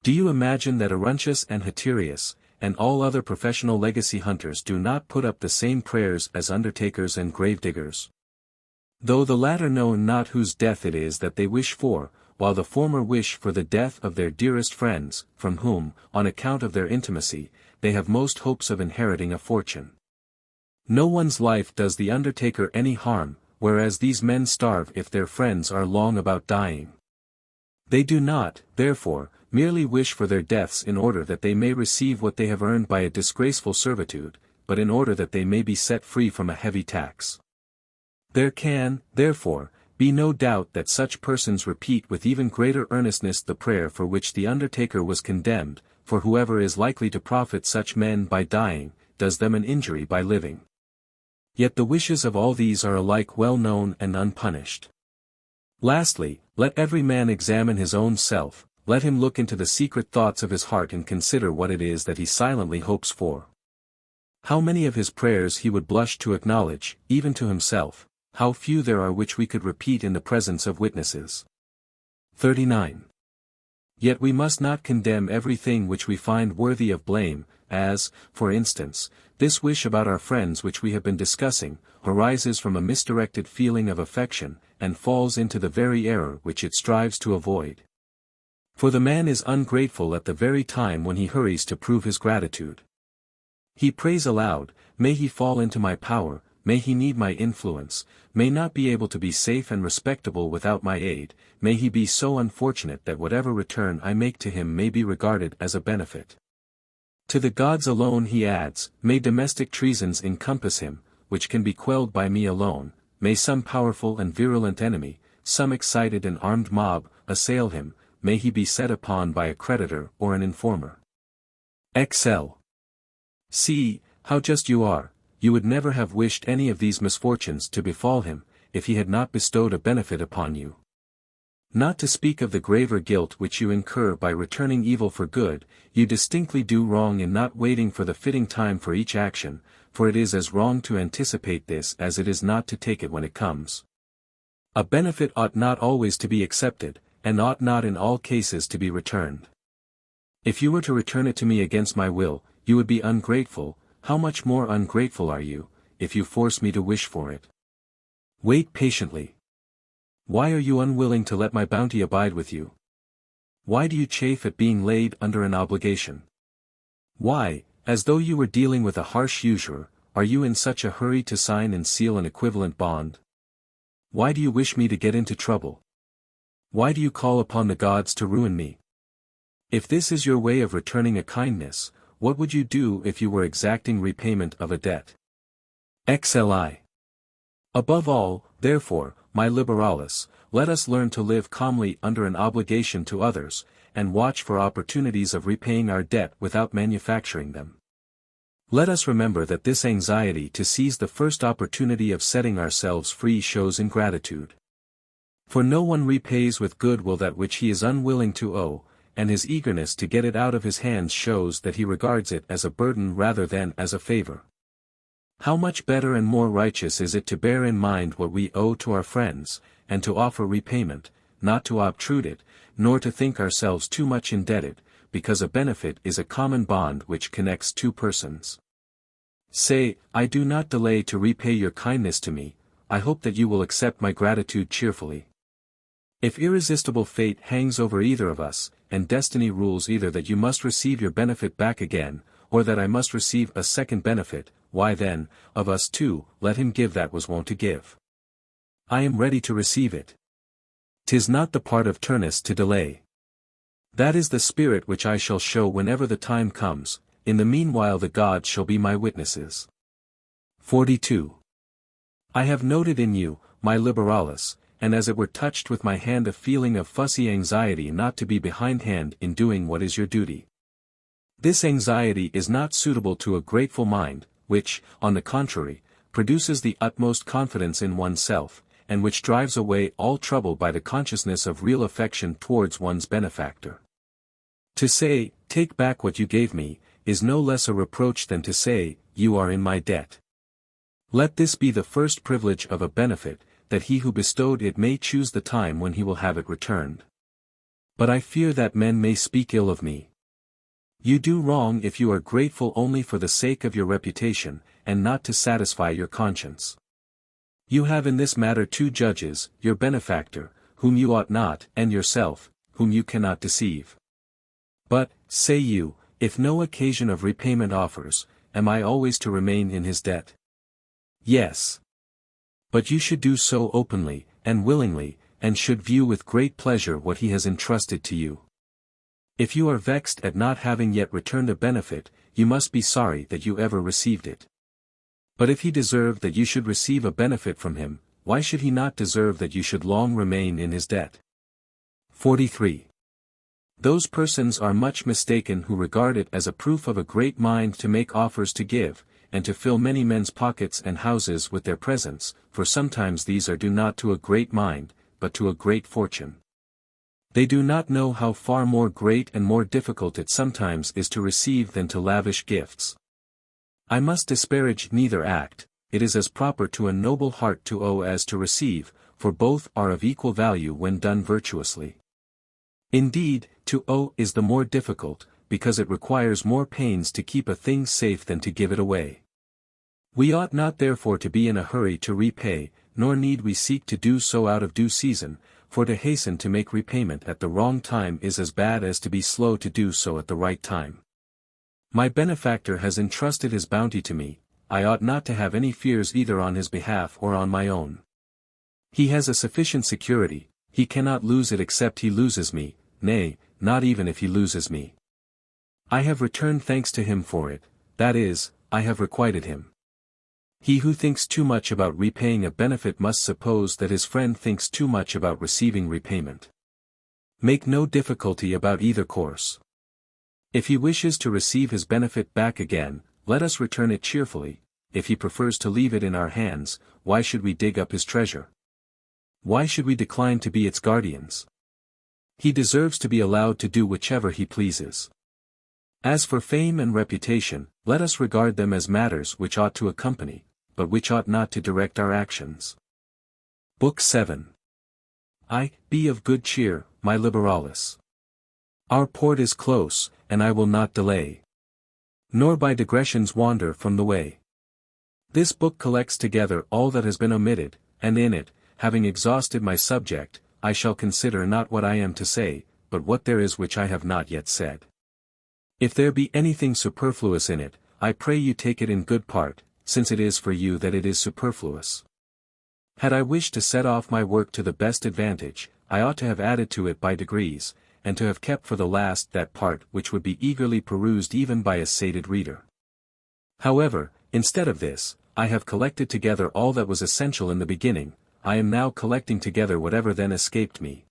[SPEAKER 1] Do you imagine that Aruntius and Haterius, and all other professional legacy hunters do not put up the same prayers as undertakers and gravediggers? Though the latter know not whose death it is that they wish for, while the former wish for the death of their dearest friends, from whom, on account of their intimacy, they have most hopes of inheriting a fortune. No one's life does the undertaker any harm, whereas these men starve if their friends are long about dying. They do not, therefore, merely wish for their deaths in order that they may receive what they have earned by a disgraceful servitude, but in order that they may be set free from a heavy tax. There can, therefore, be no doubt that such persons repeat with even greater earnestness the prayer for which the undertaker was condemned, for whoever is likely to profit such men by dying, does them an injury by living. Yet the wishes of all these are alike well known and unpunished. Lastly, let every man examine his own self, let him look into the secret thoughts of his heart and consider what it is that he silently hopes for. How many of his prayers he would blush to acknowledge, even to himself, how few there are which we could repeat in the presence of witnesses. 39. Yet we must not condemn everything which we find worthy of blame, as, for instance, this wish about our friends which we have been discussing, arises from a misdirected feeling of affection, and falls into the very error which it strives to avoid. For the man is ungrateful at the very time when he hurries to prove his gratitude. He prays aloud, "May he fall into my power, may he need my influence, may not be able to be safe and respectable without my aid, may he be so unfortunate that whatever return I make to him may be regarded as a benefit." To the gods alone he adds, "May domestic treasons encompass him, which can be quelled by me alone, may some powerful and virulent enemy, some excited and armed mob, assail him, may he be set upon by a creditor or an informer. XL. See, how just you are, you would never have wished any of these misfortunes to befall him, if he had not bestowed a benefit upon you. Not to speak of the graver guilt which you incur by returning evil for good, you distinctly do wrong in not waiting for the fitting time for each action, for it is as wrong to anticipate this as it is not to take it when it comes. A benefit ought not always to be accepted, and ought not in all cases to be returned. If you were to return it to me against my will, you would be ungrateful. How much more ungrateful are you, if you force me to wish for it? Wait patiently. Why are you unwilling to let my bounty abide with you? Why do you chafe at being laid under an obligation? Why, as though you were dealing with a harsh usurer, are you in such a hurry to sign and seal an equivalent bond? Why do you wish me to get into trouble? Why do you call upon the gods to ruin me? If this is your way of returning a kindness, what would you do if you were exacting repayment of a debt? XLI. Above all, therefore, my liberalis, let us learn to live calmly under an obligation to others, and watch for opportunities of repaying our debt without manufacturing them. Let us remember that this anxiety to seize the first opportunity of setting ourselves free shows ingratitude. For no one repays with goodwill that which he is unwilling to owe, and his eagerness to get it out of his hands shows that he regards it as a burden rather than as a favor. How much better and more righteous is it to bear in mind what we owe to our friends, and to offer repayment, not to obtrude it, nor to think ourselves too much indebted, because a benefit is a common bond which connects two persons. Say, I do not delay to repay your kindness to me, I hope that you will accept my gratitude cheerfully. If irresistible fate hangs over either of us, and destiny rules either that you must receive your benefit back again, or that I must receive a second benefit, why then, of us two, let him give that was wont to give. I am ready to receive it. 'Tis not the part of Turnus to delay. That is the spirit which I shall show whenever the time comes, in the meanwhile the gods shall be my witnesses. 42. I have noted in you, my liberalis, and as it were touched with my hand a feeling of fussy anxiety not to be behindhand in doing what is your duty. This anxiety is not suitable to a grateful mind, which, on the contrary, produces the utmost confidence in oneself, and which drives away all trouble by the consciousness of real affection towards one's benefactor. To say, take back what you gave me, is no less a reproach than to say, you are in my debt. Let this be the first privilege of a benefit, that he who bestowed it may choose the time when he will have it returned. But I fear that men may speak ill of me. You do wrong if you are grateful only for the sake of your reputation, and not to satisfy your conscience. You have in this matter two judges, your benefactor, whom you ought not, and yourself, whom you cannot deceive. But, say you, if no occasion of repayment offers, am I always to remain in his debt? Yes. But you should do so openly, and willingly, and should view with great pleasure what he has entrusted to you. If you are vexed at not having yet returned a benefit, you must be sorry that you ever received it. But if he deserved that you should receive a benefit from him, why should he not deserve that you should long remain in his debt? 43. Those persons are much mistaken who regard it as a proof of a great mind to make offers to give, and to fill many men's pockets and houses with their presents, for sometimes these are due not to a great mind, but to a great fortune. They do not know how far more great and more difficult it sometimes is to receive than to lavish gifts. I must disparage neither act, it is as proper to a noble heart to owe as to receive, for both are of equal value when done virtuously. Indeed, to owe is the more difficult, because it requires more pains to keep a thing safe than to give it away. We ought not therefore to be in a hurry to repay, nor need we seek to do so out of due season, for to hasten to make repayment at the wrong time is as bad as to be slow to do so at the right time. My benefactor has entrusted his bounty to me, I ought not to have any fears either on his behalf or on my own. He has a sufficient security, he cannot lose it except he loses me, nay, not even if he loses me. I have returned thanks to him for it, that is, I have requited him. He who thinks too much about repaying a benefit must suppose that his friend thinks too much about receiving repayment. Make no difficulty about either course. If he wishes to receive his benefit back again, let us return it cheerfully. If he prefers to leave it in our hands, why should we dig up his treasure? Why should we decline to be its guardians? He deserves to be allowed to do whichever he pleases. As for fame and reputation, let us regard them as matters which ought to accompany, but which ought not to direct our actions. Book 7. Be of good cheer, my liberalis. Our port is close, and I will not delay, nor by digressions wander from the way. This book collects together all that has been omitted, and in it, having exhausted my subject, I shall consider not what I am to say, but what there is which I have not yet said. If there be anything superfluous in it, I pray you take it in good part, since it is for you that it is superfluous. Had I wished to set off my work to the best advantage, I ought to have added to it by degrees, and to have kept for the last that part which would be eagerly perused even by a sated reader. However, instead of this, I have collected together all that was essential in the beginning. I am now collecting together whatever then escaped me.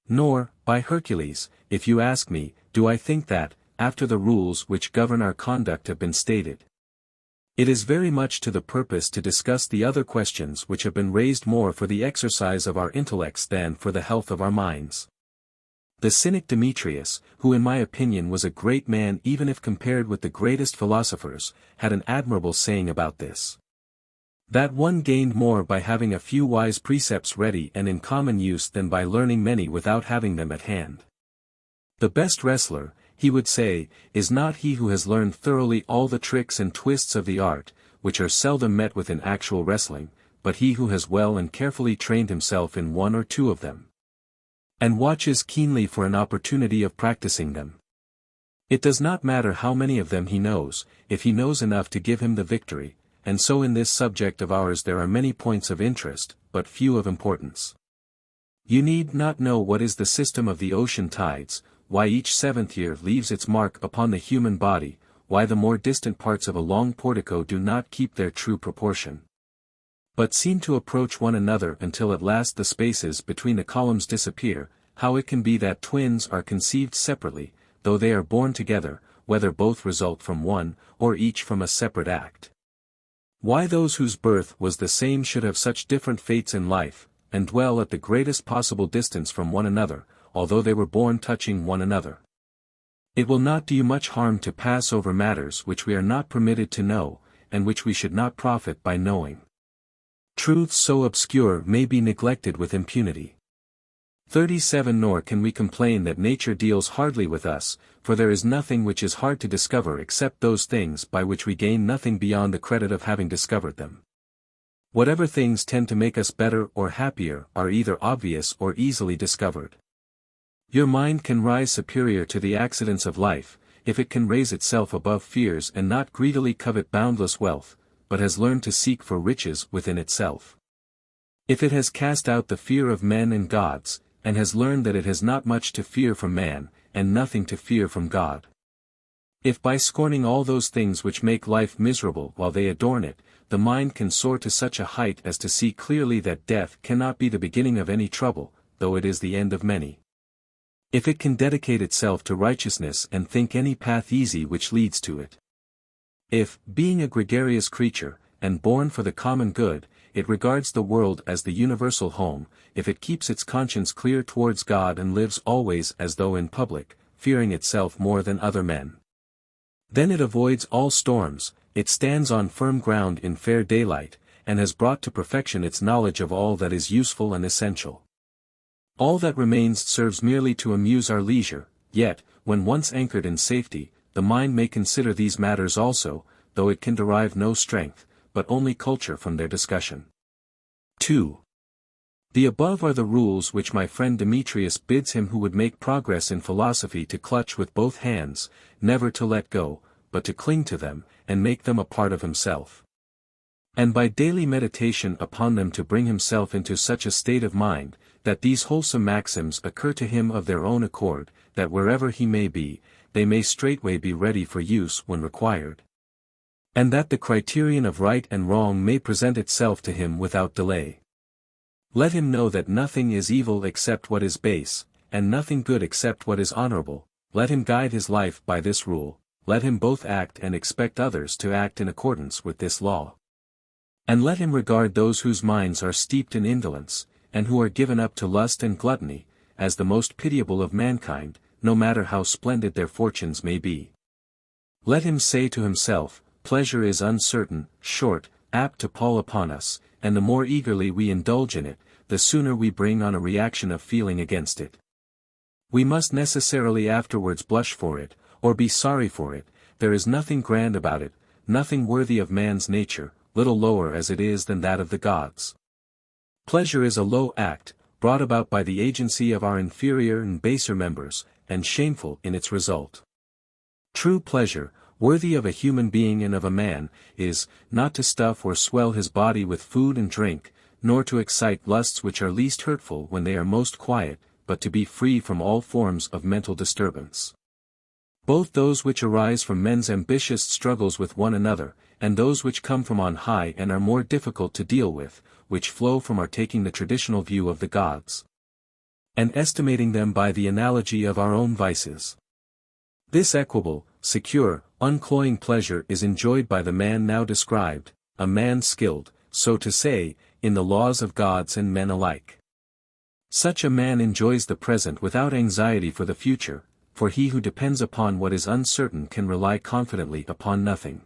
[SPEAKER 1] Nor, by Hercules, if you ask me, do I think that, after the rules which govern our conduct have been stated, it is very much to the purpose to discuss the other questions which have been raised more for the exercise of our intellects than for the health of our minds. The cynic Demetrius, who in my opinion was a great man even if compared with the greatest philosophers, had an admirable saying about this. That one gained more by having a few wise precepts ready and in common use than by learning many without having them at hand. The best wrestler, he would say, is not he who has learned thoroughly all the tricks and twists of the art, which are seldom met with in actual wrestling, but he who has well and carefully trained himself in one or two of them, and watches keenly for an opportunity of practicing them. It does not matter how many of them he knows, if he knows enough to give him the victory, and so in this subject of ours there are many points of interest, but few of importance. You need not know what is the system of the ocean tides, why each seventh year leaves its mark upon the human body, why the more distant parts of a long portico do not keep their true proportion, but seem to approach one another until at last the spaces between the columns disappear, how it can be that twins are conceived separately, though they are born together, whether both result from one, or each from a separate act. Why those whose birth was the same should have such different fates in life, and dwell at the greatest possible distance from one another, although they were born touching one another. It will not do you much harm to pass over matters which we are not permitted to know, and which we should not profit by knowing. Truths so obscure may be neglected with impunity. 37 Nor can we complain that nature deals hardly with us, for there is nothing which is hard to discover except those things by which we gain nothing beyond the credit of having discovered them. Whatever things tend to make us better or happier are either obvious or easily discovered. Your mind can rise superior to the accidents of life, if it can raise itself above fears and not greedily covet boundless wealth, but has learned to seek for riches within itself. If it has cast out the fear of men and gods, and has learned that it has not much to fear from man, and nothing to fear from God. If by scorning all those things which make life miserable while they adorn it, the mind can soar to such a height as to see clearly that death cannot be the beginning of any trouble, though it is the end of many. If it can dedicate itself to righteousness and think any path easy which leads to it. If, being a gregarious creature, and born for the common good, it regards the world as the universal home, if it keeps its conscience clear towards God and lives always as though in public, fearing itself more than other men, then it avoids all storms, it stands on firm ground in fair daylight, and has brought to perfection its knowledge of all that is useful and essential. All that remains serves merely to amuse our leisure, yet, when once anchored in safety, the mind may consider these matters also, though it can derive no strength, but only culture from their discussion. 2. The above are the rules which my friend Demetrius bids him who would make progress in philosophy to clutch with both hands, never to let go, but to cling to them, and make them a part of himself. And by daily meditation upon them to bring himself into such a state of mind, that these wholesome maxims occur to him of their own accord, that wherever he may be, they may straightway be ready for use when required. And that the criterion of right and wrong may present itself to him without delay. Let him know that nothing is evil except what is base, and nothing good except what is honorable, let him guide his life by this rule, let him both act and expect others to act in accordance with this law. And let him regard those whose minds are steeped in indolence, and who are given up to lust and gluttony, as the most pitiable of mankind, no matter how splendid their fortunes may be. Let him say to himself, pleasure is uncertain, short, apt to pall upon us, and the more eagerly we indulge in it, the sooner we bring on a reaction of feeling against it. We must necessarily afterwards blush for it, or be sorry for it. There is nothing grand about it, nothing worthy of man's nature, little lower as it is than that of the gods. Pleasure is a low act, brought about by the agency of our inferior and baser members, and shameful in its result. True pleasure, worthy of a human being and of a man, is, not to stuff or swell his body with food and drink, nor to excite lusts which are least hurtful when they are most quiet, but to be free from all forms of mental disturbance. Both those which arise from men's ambitious struggles with one another, and those which come from on high and are more difficult to deal with, which flow from our taking the traditional view of the gods, and estimating them by the analogy of our own vices. This equable, secure, uncloying pleasure is enjoyed by the man now described, a man skilled, so to say, in the laws of gods and men alike. Such a man enjoys the present without anxiety for the future, for he who depends upon what is uncertain can rely confidently upon nothing.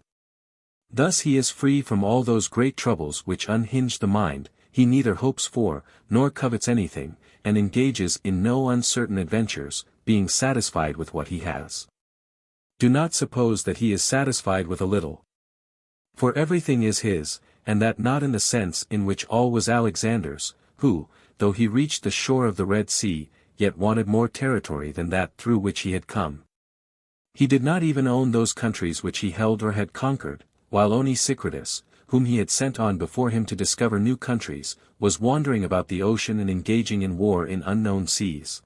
[SPEAKER 1] Thus he is free from all those great troubles which unhinge the mind, he neither hopes for, nor covets anything, and engages in no uncertain adventures, being satisfied with what he has. Do not suppose that he is satisfied with a little. For everything is his, and that not in the sense in which all was Alexander's, who, though he reached the shore of the Red Sea, yet wanted more territory than that through which he had come. He did not even own those countries which he held or had conquered, while Onesicritus, whom he had sent on before him to discover new countries, was wandering about the ocean and engaging in war in unknown seas.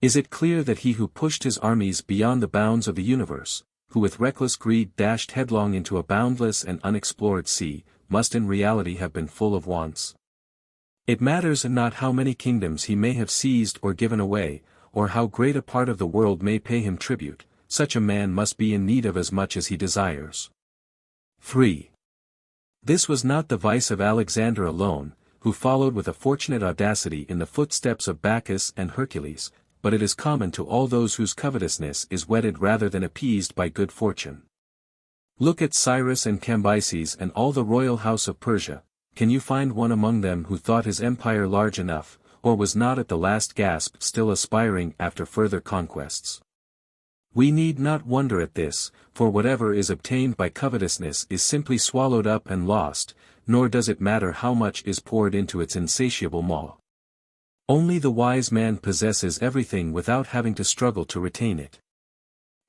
[SPEAKER 1] Is it clear that he who pushed his armies beyond the bounds of the universe, who with reckless greed dashed headlong into a boundless and unexplored sea, must in reality have been full of wants? It matters not how many kingdoms he may have seized or given away, or how great a part of the world may pay him tribute, such a man must be in need of as much as he desires. 3. This was not the vice of Alexander alone, who followed with a fortunate audacity in the footsteps of Bacchus and Hercules, but it is common to all those whose covetousness is whetted rather than appeased by good fortune. Look at Cyrus and Cambyses and all the royal house of Persia. Can you find one among them who thought his empire large enough, or was not at the last gasp still aspiring after further conquests? We need not wonder at this, for whatever is obtained by covetousness is simply swallowed up and lost, nor does it matter how much is poured into its insatiable maw. Only the wise man possesses everything without having to struggle to retain it.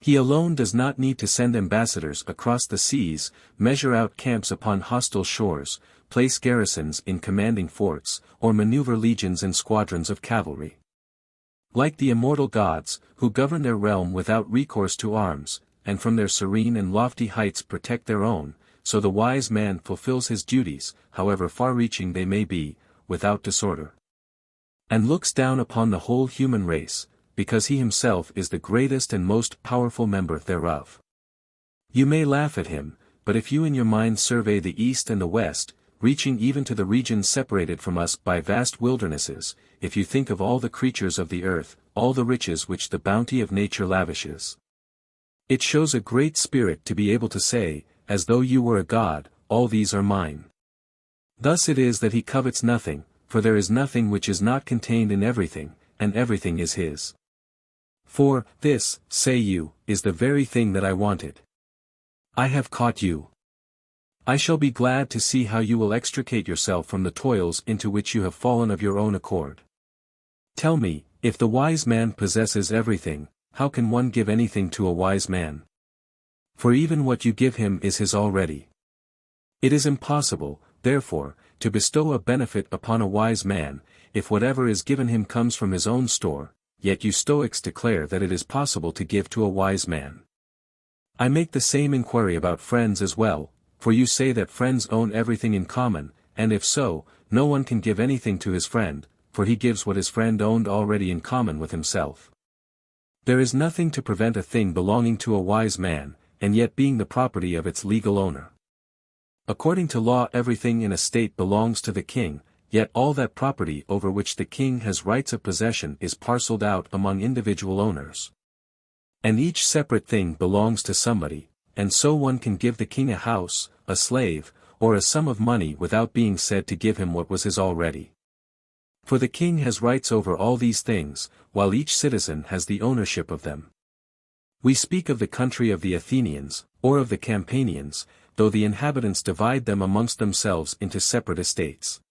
[SPEAKER 1] He alone does not need to send ambassadors across the seas, measure out camps upon hostile shores, place garrisons in commanding forts, or maneuver legions and squadrons of cavalry. Like the immortal gods, who govern their realm without recourse to arms, and from their serene and lofty heights protect their own, so the wise man fulfills his duties, however far-reaching they may be, without disorder. And looks down upon the whole human race, because he himself is the greatest and most powerful member thereof. You may laugh at him, but if you in your mind survey the east and the west, reaching even to the regions separated from us by vast wildernesses, if you think of all the creatures of the earth, all the riches which the bounty of nature lavishes, it shows a great spirit to be able to say, as though you were a god, all these are mine. Thus it is that he covets nothing, for there is nothing which is not contained in everything, and everything is his. For, this, say you, is the very thing that I wanted. I have caught you. I shall be glad to see how you will extricate yourself from the toils into which you have fallen of your own accord. Tell me, if the wise man possesses everything, how can one give anything to a wise man? For even what you give him is his already. It is impossible, therefore, to bestow a benefit upon a wise man, if whatever is given him comes from his own store, yet you Stoics declare that it is possible to give to a wise man. I make the same inquiry about friends as well, for you say that friends own everything in common, and if so, no one can give anything to his friend, for he gives what his friend owned already in common with himself. There is nothing to prevent a thing belonging to a wise man, and yet being the property of its legal owner. According to law everything in a state belongs to the king, yet all that property over which the king has rights of possession is parceled out among individual owners. And each separate thing belongs to somebody, and so one can give the king a house, a slave, or a sum of money without being said to give him what was his already. For the king has rights over all these things, while each citizen has the ownership of them. We speak of the country of the Athenians, or of the Campanians, though the inhabitants divide them amongst themselves into separate estates.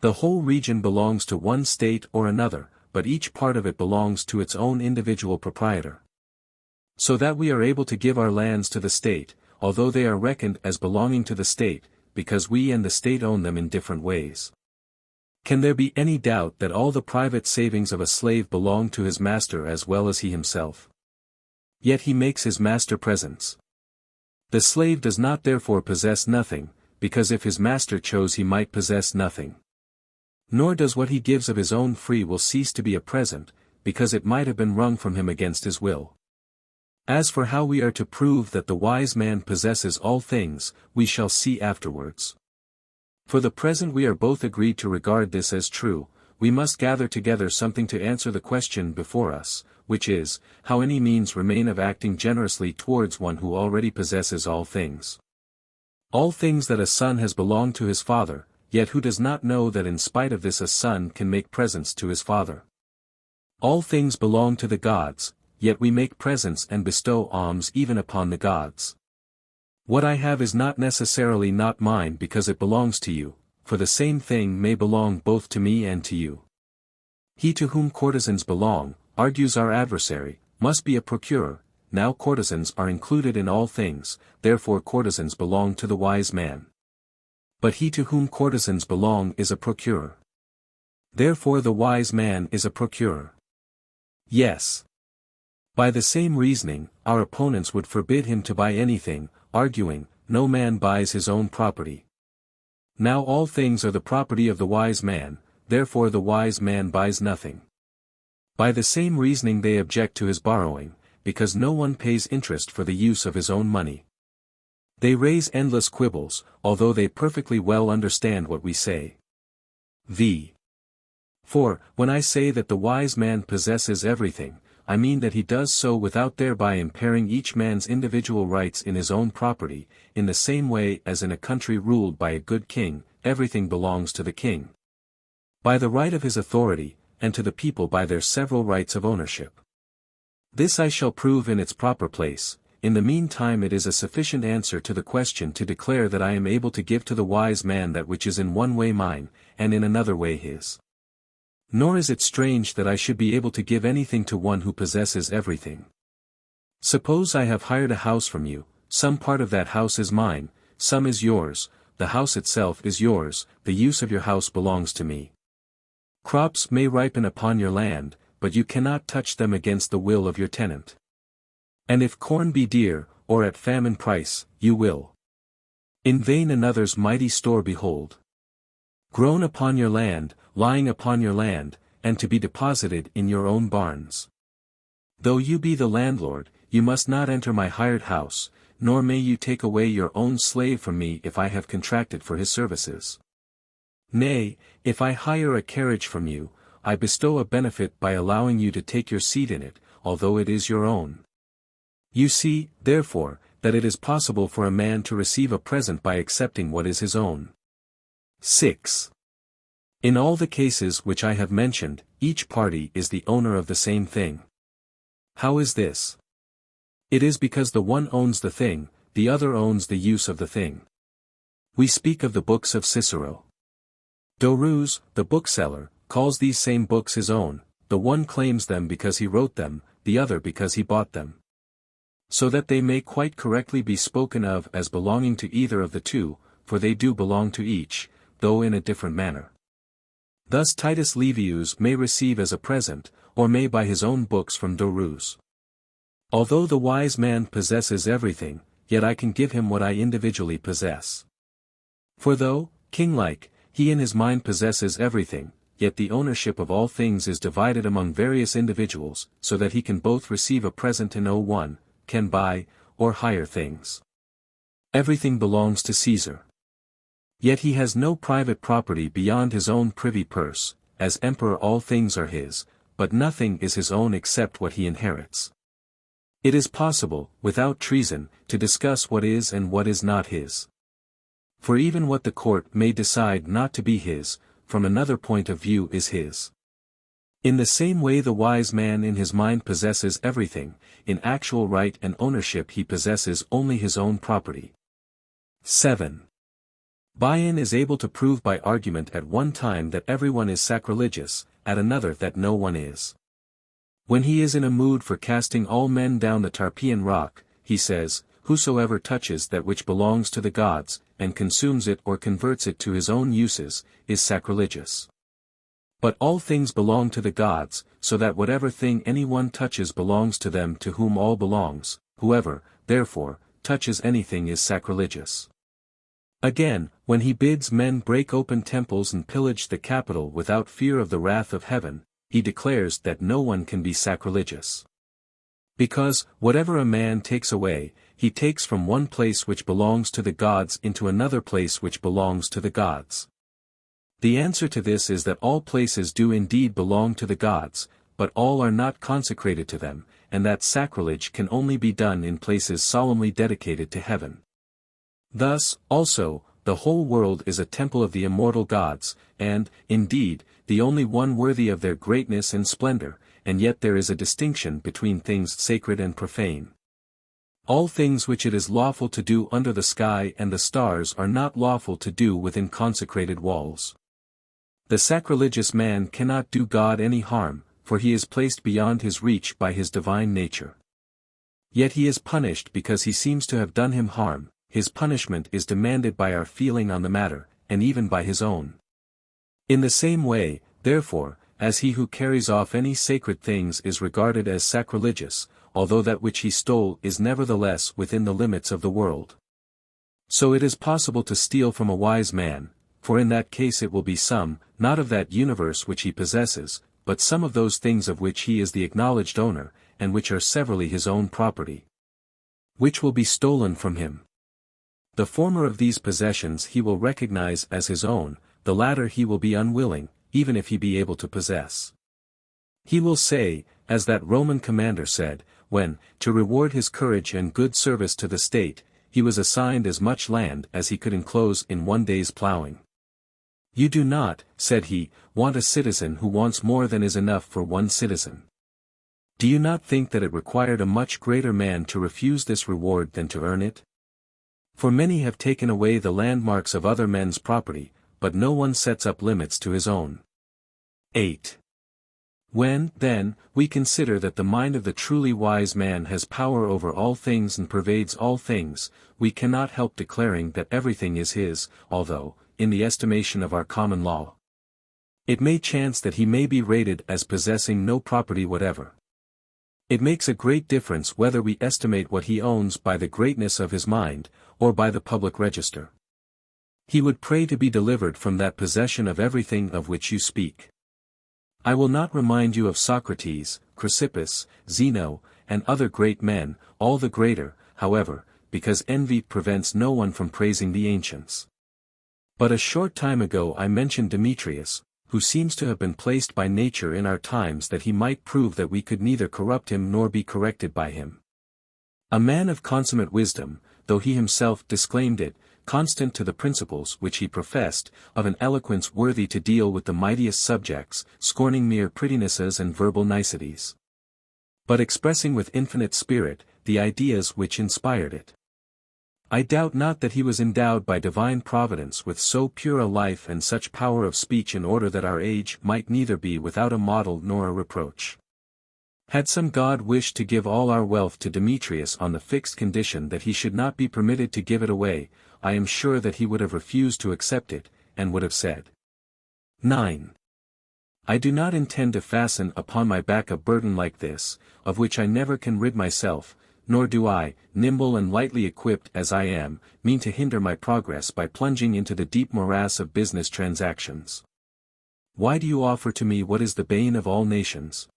[SPEAKER 1] The whole region belongs to one state or another, but each part of it belongs to its own individual proprietor. So that we are able to give our lands to the state, although they are reckoned as belonging to the state, because we and the state own them in different ways. Can there be any doubt that all the private savings of a slave belong to his master as well as he himself? Yet he makes his master presents. The slave does not therefore possess nothing, because if his master chose he might possess nothing. Nor does what he gives of his own free will cease to be a present, because it might have been wrung from him against his will. As for how we are to prove that the wise man possesses all things, we shall see afterwards. For the present we are both agreed to regard this as true. We must gather together something to answer the question before us, which is, how any means remain of acting generously towards one who already possesses all things. All things that a son has belong to his father, yet who does not know that in spite of this a son can make presents to his father. All things belong to the gods, yet we make presents and bestow alms even upon the gods. What I have is not necessarily not mine because it belongs to you, for the same thing may belong both to me and to you. He to whom courtesans belong, argues our adversary, must be a procurer. Now courtesans are included in all things, therefore courtesans belong to the wise man. But he to whom courtesans belong is a procurer. Therefore the wise man is a procurer. Yes. By the same reasoning, our opponents would forbid him to buy anything, arguing, no man buys his own property. Now all things are the property of the wise man, therefore the wise man buys nothing. By the same reasoning they object to his borrowing, because no one pays interest for the use of his own money. They raise endless quibbles, although they perfectly well understand what we say. v. For, when I say that the wise man possesses everything, I mean that he does so without thereby impairing each man's individual rights in his own property, in the same way as in a country ruled by a good king, everything belongs to the king. By the right of his authority, and to the people by their several rights of ownership. This I shall prove in its proper place. In the meantime it is a sufficient answer to the question to declare that I am able to give to the wise man that which is in one way mine, and in another way his. Nor is it strange that I should be able to give anything to one who possesses everything. Suppose I have hired a house from you, some part of that house is mine, some is yours, the house itself is yours, the use of your house belongs to me. Crops may ripen upon your land, but you cannot touch them against the will of your tenant. And if corn be dear, or at famine price, you will in vain another's mighty store behold. Grown upon your land, lying upon your land, and to be deposited in your own barns. Though you be the landlord, you must not enter my hired house, nor may you take away your own slave from me if I have contracted for his services. Nay, if I hire a carriage from you, I bestow a benefit by allowing you to take your seat in it, although it is your own. You see, therefore, that it is possible for a man to receive a present by accepting what is his own. 6. In all the cases which I have mentioned, each party is the owner of the same thing. How is this? It is because the one owns the thing, the other owns the use of the thing. We speak of the books of Cicero. Dorus, the bookseller, calls these same books his own, the one claims them because he wrote them, the other because he bought them. So that they may quite correctly be spoken of as belonging to either of the two, for they do belong to each, though in a different manner. Thus Titus Livius may receive as a present, or may buy his own books from Dorus. Although the wise man possesses everything, yet I can give him what I individually possess. For though, king-like, he in his mind possesses everything, yet the ownership of all things is divided among various individuals, so that he can both receive a present and owe one, can buy, or hire things. Everything belongs to Caesar. Yet he has no private property beyond his own privy purse, as emperor all things are his, but nothing is his own except what he inherits. It is possible, without treason, to discuss what is and what is not his. For even what the court may decide not to be his, from another point of view is his. In the same way the wise man in his mind possesses everything, in actual right and ownership he possesses only his own property. 7. Bayan is able to prove by argument at one time that everyone is sacrilegious, at another that no one is. When he is in a mood for casting all men down the Tarpeian rock, he says, "Whosoever touches that which belongs to the gods, and consumes it or converts it to his own uses, is sacrilegious." But all things belong to the gods, so that whatever thing anyone touches belongs to them to whom all belongs. Whoever, therefore, touches anything is sacrilegious. Again, when he bids men break open temples and pillage the capital without fear of the wrath of heaven, he declares that no one can be sacrilegious. Because, whatever a man takes away, he takes from one place which belongs to the gods into another place which belongs to the gods. The answer to this is that all places do indeed belong to the gods, but all are not consecrated to them, and that sacrilege can only be done in places solemnly dedicated to heaven. Thus, also, the whole world is a temple of the immortal gods, and, indeed, the only one worthy of their greatness and splendor, and yet there is a distinction between things sacred and profane. All things which it is lawful to do under the sky and the stars are not lawful to do within consecrated walls. The sacrilegious man cannot do God any harm, for he is placed beyond his reach by his divine nature. Yet he is punished because he seems to have done him harm. His punishment is demanded by our feeling on the matter, and even by his own. In the same way, therefore, as he who carries off any sacred things is regarded as sacrilegious, although that which he stole is nevertheless within the limits of the world. So it is possible to steal from a wise man, for in that case it will be some, not of that universe which he possesses, but some of those things of which he is the acknowledged owner, and which are severally his own property, which will be stolen from him. The former of these possessions he will recognize as his own, the latter he will be unwilling, even if he be able to possess. He will say, as that Roman commander said, when, to reward his courage and good service to the state, he was assigned as much land as he could enclose in one day's plowing. "You do not," said he, "want a citizen who wants more than is enough for one citizen. Do you not think that it required a much greater man to refuse this reward than to earn it? For many have taken away the landmarks of other men's property, but no one sets up limits to his own." 8. When, then, we consider that the mind of the truly wise man has power over all things and pervades all things, we cannot help declaring that everything is his, although, in the estimation of our common law, it may chance that he may be rated as possessing no property whatever. It makes a great difference whether we estimate what he owns by the greatness of his mind, or by the public register. He would pray to be delivered from that possession of everything of which you speak. I will not remind you of Socrates, Chrysippus, Zeno, and other great men, all the greater, however, because envy prevents no one from praising the ancients. But a short time ago I mentioned Demetrius, who seems to have been placed by nature in our times that he might prove that we could neither corrupt him nor be corrected by him. A man of consummate wisdom, though he himself disclaimed it, constant to the principles which he professed, of an eloquence worthy to deal with the mightiest subjects, scorning mere prettinesses and verbal niceties, but expressing with infinite spirit, the ideas which inspired it. I doubt not that he was endowed by divine providence with so pure a life and such power of speech in order that our age might neither be without a model nor a reproach. Had some god wished to give all our wealth to Demetrius on the fixed condition that he should not be permitted to give it away, I am sure that he would have refused to accept it, and would have said, 9. I do not intend to fasten upon my back a burden like this, of which I never can rid myself, nor do I, nimble and lightly equipped as I am, mean to hinder my progress by plunging into the deep morass of business transactions. Why do you offer to me what is the bane of all nations?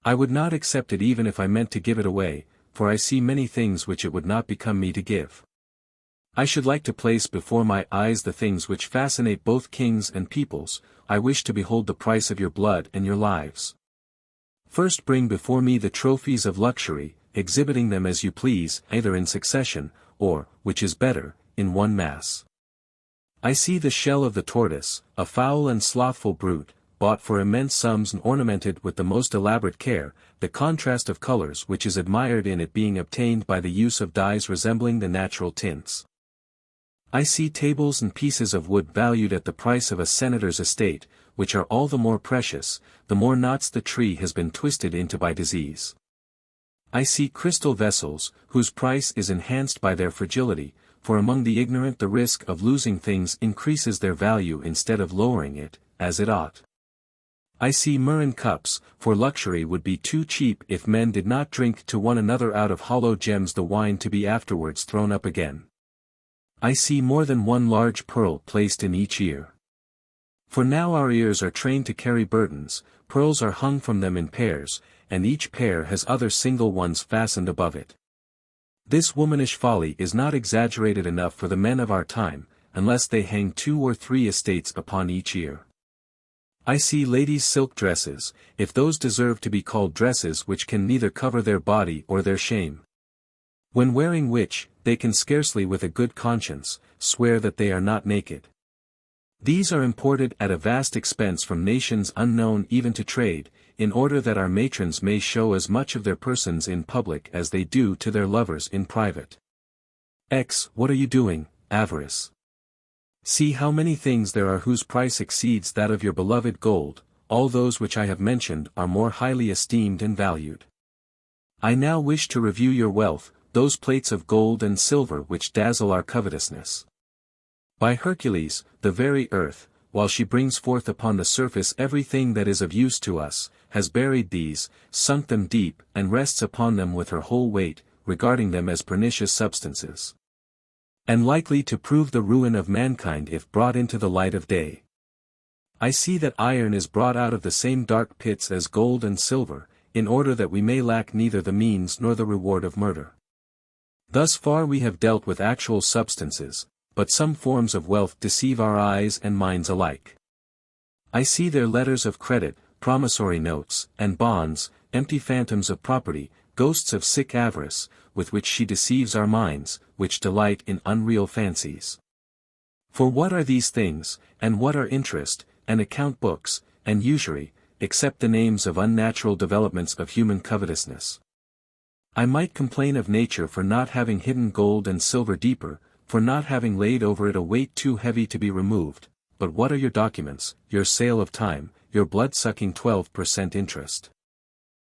[SPEAKER 1] I would not accept it even if I meant to give it away, for I see many things which it would not become me to give. I should like to place before my eyes the things which fascinate both kings and peoples. I wish to behold the price of your blood and your lives. First bring before me the trophies of luxury, exhibiting them as you please, either in succession, or, which is better, in one mass. I see the shell of the tortoise, a foul and slothful brute, bought for immense sums and ornamented with the most elaborate care, the contrast of colors which is admired in it being obtained by the use of dyes resembling the natural tints. I see tables and pieces of wood valued at the price of a senator's estate, which are all the more precious, the more knots the tree has been twisted into by disease. I see crystal vessels, whose price is enhanced by their fragility, for among the ignorant the risk of losing things increases their value instead of lowering it, as it ought. I see murrhine cups, for luxury would be too cheap if men did not drink to one another out of hollow gems the wine to be afterwards thrown up again. I see more than one large pearl placed in each ear. For now our ears are trained to carry burdens, pearls are hung from them in pairs, and each pair has other single ones fastened above it. This womanish folly is not exaggerated enough for the men of our time, unless they hang 2 or 3 estates upon each ear. I see ladies' silk dresses, if those deserve to be called dresses which can neither cover their body or their shame. When wearing which, they can scarcely with a good conscience, swear that they are not naked. These are imported at a vast expense from nations unknown even to trade, in order that our matrons may show as much of their persons in public as they do to their lovers in private. What are you doing, avarice? See how many things there are whose price exceeds that of your beloved gold. All those which I have mentioned are more highly esteemed and valued. I now wish to review your wealth, those plates of gold and silver which dazzle our covetousness. By Hercules, the very earth, while she brings forth upon the surface everything that is of use to us, has buried these, sunk them deep, and rests upon them with her whole weight, regarding them as pernicious substances, and likely to prove the ruin of mankind if brought into the light of day. I see that iron is brought out of the same dark pits as gold and silver, in order that we may lack neither the means nor the reward of murder. Thus far we have dealt with actual substances, but some forms of wealth deceive our eyes and minds alike. I see their letters of credit, promissory notes, and bonds, empty phantoms of property, ghosts of sick avarice, with which she deceives our minds, which delight in unreal fancies. For what are these things, and what are interest, and account books, and usury, except the names of unnatural developments of human covetousness? I might complain of nature for not having hidden gold and silver deeper, for not having laid over it a weight too heavy to be removed, but what are your documents, your sale of time, your blood-sucking 12% interest?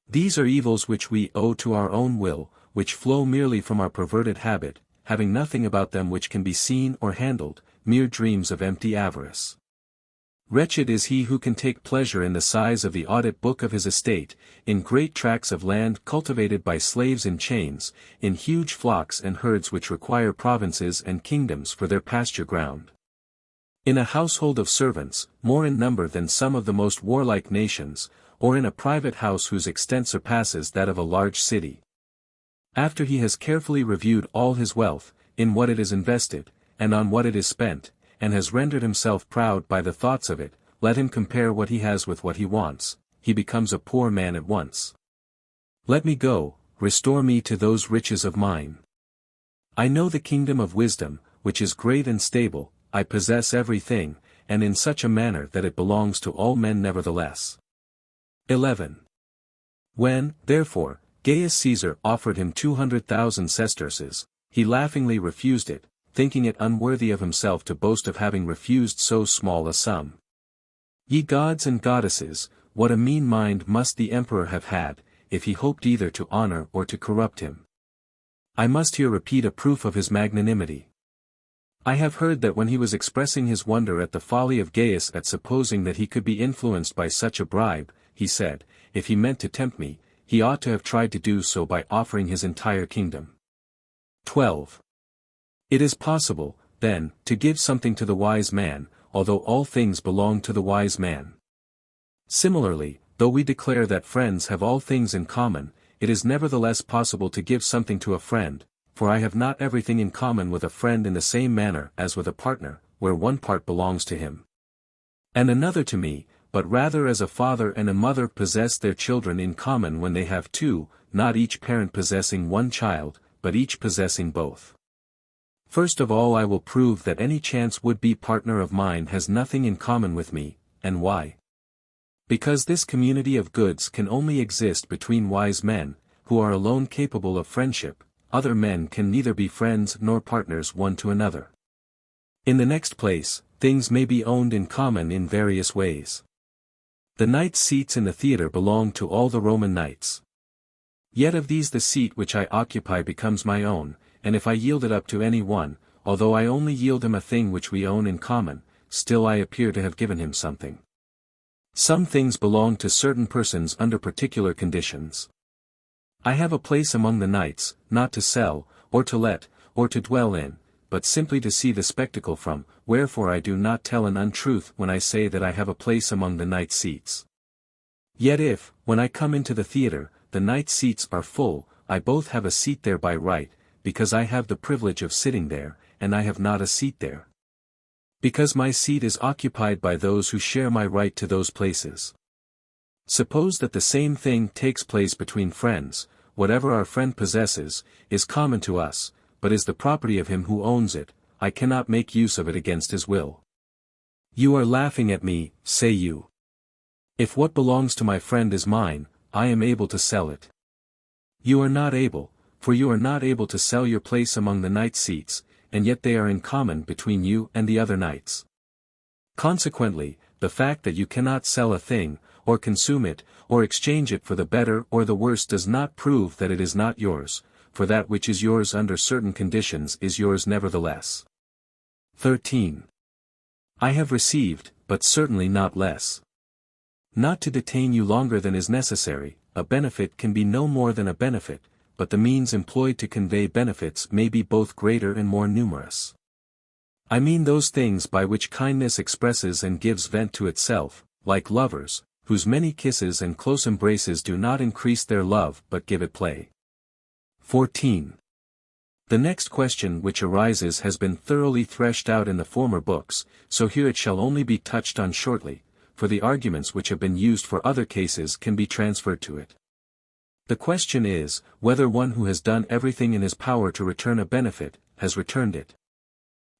[SPEAKER 1] These are evils which we owe to our own will, which flow merely from our perverted habit, having nothing about them which can be seen or handled, mere dreams of empty avarice. Wretched is he who can take pleasure in the size of the audit book of his estate, in great tracts of land cultivated by slaves in chains, in huge flocks and herds which require provinces and kingdoms for their pasture ground. In a household of servants, more in number than some of the most warlike nations, or in a private house whose extent surpasses that of a large city. After he has carefully reviewed all his wealth, in what it is invested, and on what it is spent, and has rendered himself proud by the thoughts of it, let him compare what he has with what he wants, he becomes a poor man at once. Let me go, restore me to those riches of mine. I know the kingdom of wisdom, which is great and stable, I possess everything, and in such a manner that it belongs to all men nevertheless. 11. When, therefore, Gaius Caesar offered him 200,000 sesterces, he laughingly refused it, thinking it unworthy of himself to boast of having refused so small a sum. Ye gods and goddesses, what a mean mind must the emperor have had, if he hoped either to honor or to corrupt him. I must here repeat a proof of his magnanimity. I have heard that when he was expressing his wonder at the folly of Gaius at supposing that he could be influenced by such a bribe, he said, if he meant to tempt me, he ought to have tried to do so by offering his entire kingdom. 12. It is possible, then, to give something to the wise man, although all things belong to the wise man. Similarly, though we declare that friends have all things in common, it is nevertheless possible to give something to a friend, for I have not everything in common with a friend in the same manner as with a partner, where one part belongs to him and another to me, but rather as a father and a mother possess their children in common when they have two, not each parent possessing one child, but each possessing both. First of all I will prove that any chance would-be partner of mine has nothing in common with me, and why? Because this community of goods can only exist between wise men, who are alone capable of friendship. Other men can neither be friends nor partners one to another. In the next place, things may be owned in common in various ways. The knights' seats in the theatre belong to all the Roman knights. Yet of these the seat which I occupy becomes my own, and if I yield it up to any one, although I only yield him a thing which we own in common, still I appear to have given him something. Some things belong to certain persons under particular conditions. I have a place among the knights, not to sell, or to let, or to dwell in, but simply to see the spectacle from, wherefore I do not tell an untruth when I say that I have a place among the knights' seats. Yet if, when I come into the theatre, the knights' seats are full, I both have a seat there by right, because I have the privilege of sitting there, and I have not a seat there, because my seat is occupied by those who share my right to those places. Suppose that the same thing takes place between friends. Whatever our friend possesses, is common to us, but is the property of him who owns it. I cannot make use of it against his will. You are laughing at me, say you. If what belongs to my friend is mine, I am able to sell it. You are not able, for you are not able to sell your place among the knights' seats, and yet they are in common between you and the other knights. Consequently, the fact that you cannot sell a thing, or consume it, or exchange it for the better or the worse does not prove that it is not yours, for that which is yours under certain conditions is yours nevertheless. 13. I have received, but certainly not less. Not to detain you longer than is necessary, a benefit can be no more than a benefit, but the means employed to convey benefits may be both greater and more numerous. I mean those things by which kindness expresses and gives vent to itself, like lovers, whose many kisses and close embraces do not increase their love but give it play. 14. The next question which arises has been thoroughly threshed out in the former books, so here it shall only be touched on shortly, for the arguments which have been used for other cases can be transferred to it. The question is, whether one who has done everything in his power to return a benefit, has returned it.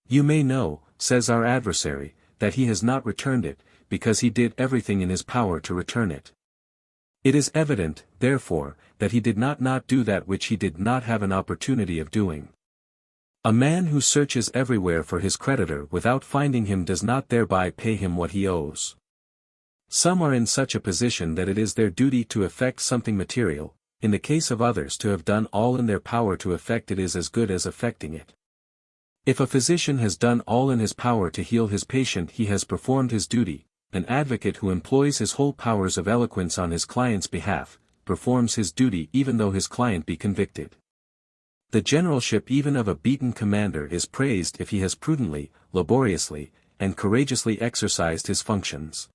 [SPEAKER 1] You may know, says our adversary, that he has not returned it, because he did everything in his power to return it. It is evident, therefore, that he did not do that which he did not have an opportunity of doing. A man who searches everywhere for his creditor without finding him does not thereby pay him what he owes. Some are in such a position that it is their duty to effect something material. In the case of others to have done all in their power to effect it is as good as effecting it. If a physician has done all in his power to heal his patient he has performed his duty. An advocate who employs his whole powers of eloquence on his client's behalf, performs his duty even though his client be convicted. The generalship even of a beaten commander is praised if he has prudently, laboriously, and courageously exercised his functions.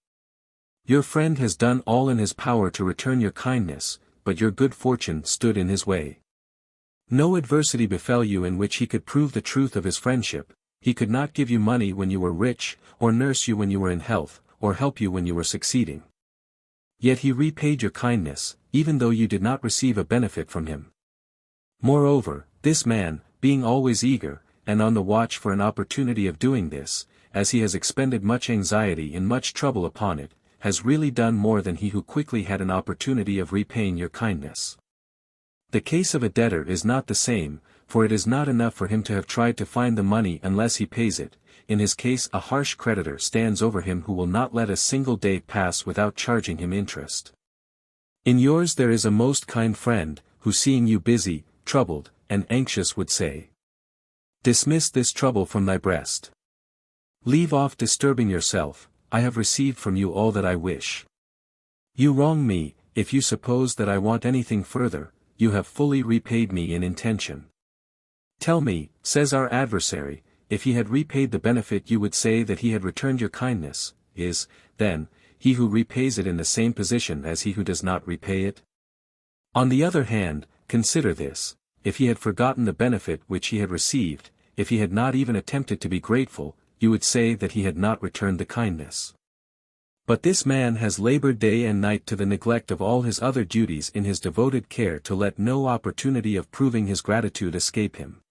[SPEAKER 1] Your friend has done all in his power to return your kindness, but your good fortune stood in his way. No adversity befell you in which he could prove the truth of his friendship. He could not give you money when you were rich, or nurse you when you were in health, or help you when you were succeeding. Yet he repaid your kindness, even though you did not receive a benefit from him. Moreover, this man, being always eager, and on the watch for an opportunity of doing this, as he has expended much anxiety and much trouble upon it, has really done more than he who quickly had an opportunity of repaying your kindness. The case of a debtor is not the same, for it is not enough for him to have tried to find the money unless he pays it. In his case a harsh creditor stands over him who will not let a single day pass without charging him interest. In yours there is a most kind friend, who seeing you busy, troubled, and anxious would say, "Dismiss this trouble from thy breast. Leave off disturbing yourself, I have received from you all that I wish. You wrong me, if you suppose that I want anything further, you have fully repaid me in intention. Tell me, says our adversary, if he had repaid the benefit you would say that he had returned your kindness, is, then, he who repays it in the same position as he who does not repay it? On the other hand, consider this, if he had forgotten the benefit which he had received, if he had not even attempted to be grateful, you would say that he had not returned the kindness. But this man has labored day and night to the neglect of all his other duties in his devoted care to let no opportunity of proving his gratitude escape him.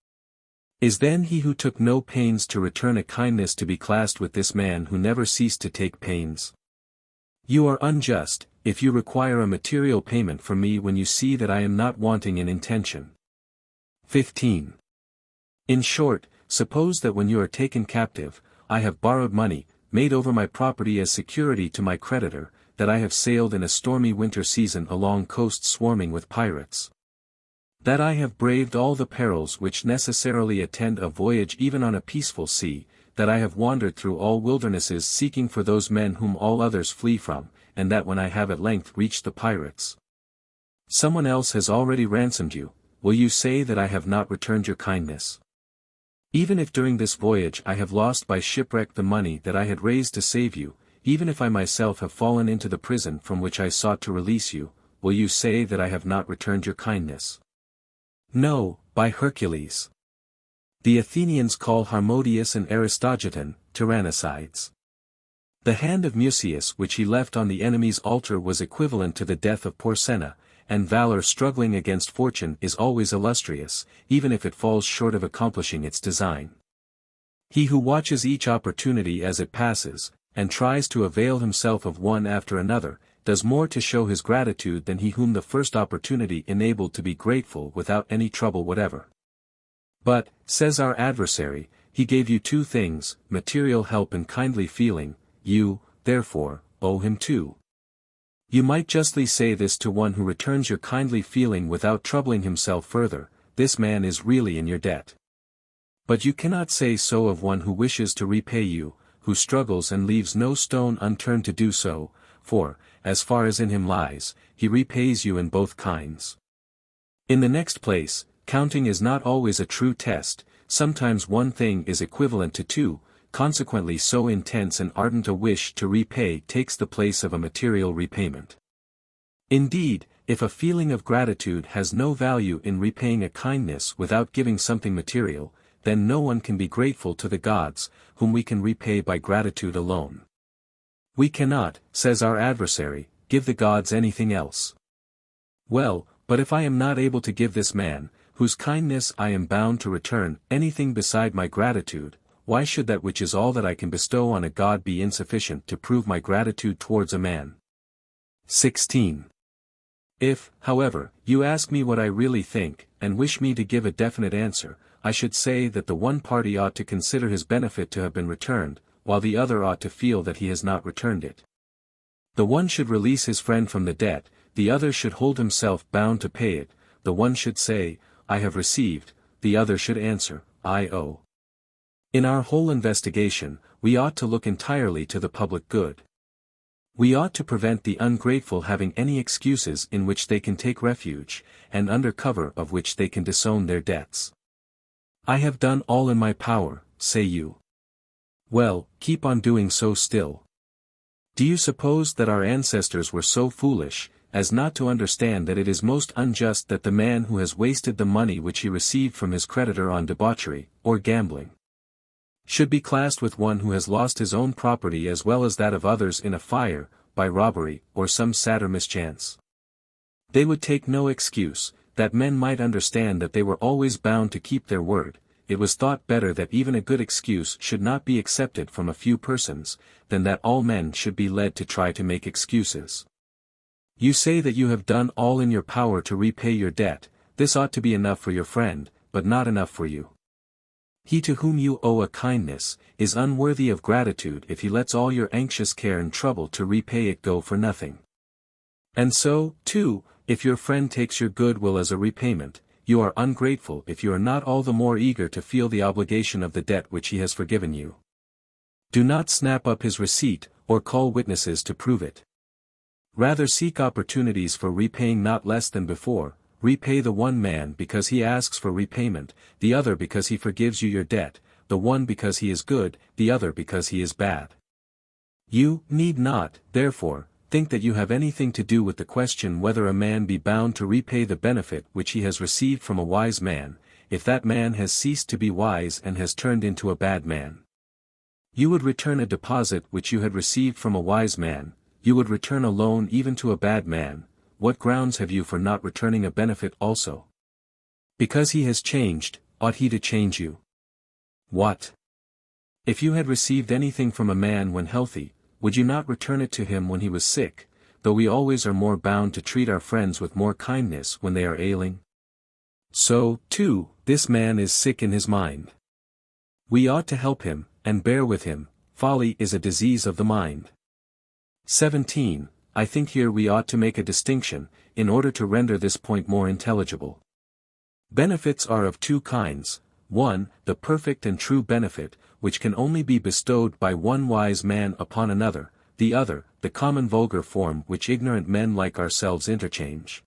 [SPEAKER 1] Is then he who took no pains to return a kindness to be classed with this man who never ceased to take pains? You are unjust, if you require a material payment from me when you see that I am not wanting in intention. 15. In short, suppose that when you are taken captive, I have borrowed money, made over my property as security to my creditor, that I have sailed in a stormy winter season along coasts swarming with pirates. That I have braved all the perils which necessarily attend a voyage even on a peaceful sea, that I have wandered through all wildernesses seeking for those men whom all others flee from, and that when I have at length reached the pirates, someone else has already ransomed you, will you say that I have not returned your kindness? Even if during this voyage I have lost by shipwreck the money that I had raised to save you, even if I myself have fallen into the prison from which I sought to release you, will you say that I have not returned your kindness? No, by Hercules. The Athenians call Harmodius and Aristogiton tyrannicides. The hand of Mucius which he left on the enemy's altar was equivalent to the death of Porsenna, and valor struggling against fortune is always illustrious, even if it falls short of accomplishing its design. He who watches each opportunity as it passes, and tries to avail himself of one after another, does more to show his gratitude than he whom the first opportunity enabled to be grateful without any trouble whatever. But, says our adversary, he gave you two things, material help and kindly feeling, you, therefore, owe him two. You might justly say this to one who returns your kindly feeling without troubling himself further, this man is really in your debt. But you cannot say so of one who wishes to repay you, who struggles and leaves no stone unturned to do so, for, as far as in him lies, he repays you in both kinds. In the next place, counting is not always a true test, sometimes one thing is equivalent to two, consequently so intense and ardent a wish to repay takes the place of a material repayment. Indeed, if a feeling of gratitude has no value in repaying a kindness without giving something material, then no one can be grateful to the gods, whom we can repay by gratitude alone. We cannot, says our adversary, give the gods anything else. Well, but if I am not able to give this man, whose kindness I am bound to return, anything beside my gratitude, why should that which is all that I can bestow on a god be insufficient to prove my gratitude towards a man? 16. If, however, you ask me what I really think, and wish me to give a definite answer, I should say that the one party ought to consider his benefit to have been returned, while the other ought to feel that he has not returned it. The one should release his friend from the debt, the other should hold himself bound to pay it, the one should say, I have received, the other should answer, I owe. In our whole investigation, we ought to look entirely to the public good. We ought to prevent the ungrateful having any excuses in which they can take refuge, and under cover of which they can disown their debts. I have done all in my power, say you. Well, keep on doing so still. Do you suppose that our ancestors were so foolish, as not to understand that it is most unjust that the man who has wasted the money which he received from his creditor on debauchery, or gambling, should be classed with one who has lost his own property as well as that of others in a fire, by robbery, or some sadder mischance? They would take no excuse, that men might understand that they were always bound to keep their word. It was thought better that even a good excuse should not be accepted from a few persons, than that all men should be led to try to make excuses. You say that you have done all in your power to repay your debt, this ought to be enough for your friend, but not enough for you. He to whom you owe a kindness, is unworthy of gratitude if he lets all your anxious care and trouble to repay it go for nothing. And so, too, if your friend takes your goodwill as a repayment, you are ungrateful if you are not all the more eager to feel the obligation of the debt which he has forgiven you. Do not snap up his receipt, or call witnesses to prove it. Rather seek opportunities for repaying not less than before. Repay the one man because he asks for repayment, the other because he forgives you your debt, the one because he is good, the other because he is bad. You need not, therefore, think that you have anything to do with the question whether a man be bound to repay the benefit which he has received from a wise man, if that man has ceased to be wise and has turned into a bad man. You would return a deposit which you had received from a wise man, you would return a loan even to a bad man. What grounds have you for not returning a benefit also? Because he has changed, ought he to change you? What? If you had received anything from a man when healthy, would you not return it to him when he was sick, though we always are more bound to treat our friends with more kindness when they are ailing? So, too, this man is sick in his mind. We ought to help him, and bear with him. Folly is a disease of the mind. 17. I think here we ought to make a distinction, in order to render this point more intelligible. Benefits are of two kinds: 1. The perfect and true benefit, which can only be bestowed by one wise man upon another; the other, the common vulgar form which ignorant men like ourselves interchange.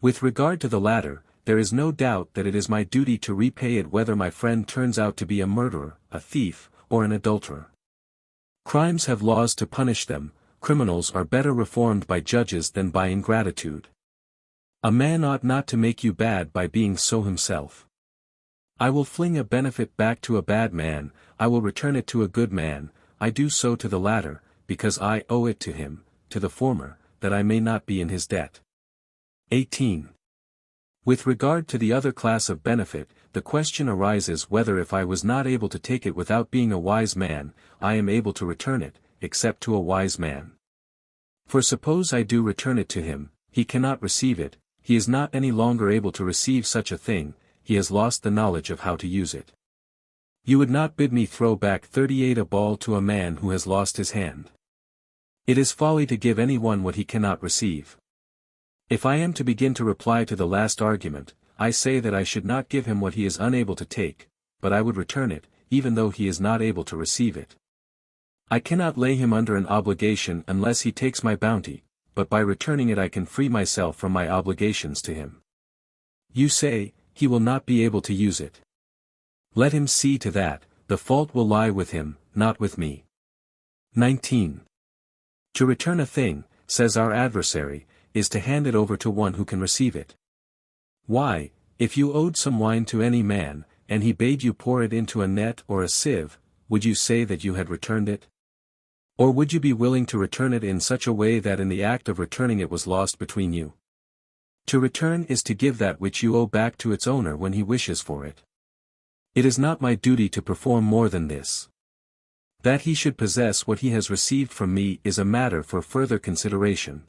[SPEAKER 1] With regard to the latter, there is no doubt that it is my duty to repay it whether my friend turns out to be a murderer, a thief, or an adulterer. Crimes have laws to punish them. Criminals are better reformed by judges than by ingratitude. A man ought not to make you bad by being so himself. I will fling a benefit back to a bad man, I will return it to a good man. I do so to the latter, because I owe it to him; to the former, that I may not be in his debt. 18. With regard to the other class of benefit, the question arises whether if I was not able to take it without being a wise man, I am able to return it, except to a wise man. For suppose I do return it to him, he cannot receive it, he is not any longer able to receive such a thing, he has lost the knowledge of how to use it. You would not bid me throw back 38 a ball to a man who has lost his hand. It is folly to give anyone what he cannot receive. If I am to begin to reply to the last argument, I say that I should not give him what he is unable to take, but I would return it, even though he is not able to receive it. I cannot lay him under an obligation unless he takes my bounty, but by returning it I can free myself from my obligations to him. You say, he will not be able to use it. Let him see to that, the fault will lie with him, not with me. 19. To return a thing, says our adversary, is to hand it over to one who can receive it. Why, if you owed some wine to any man, and he bade you pour it into a net or a sieve, would you say that you had returned it? Or would you be willing to return it in such a way that in the act of returning it was lost between you? To return is to give that which you owe back to its owner when he wishes for it. It is not my duty to perform more than this. That he should possess what he has received from me is a matter for further consideration.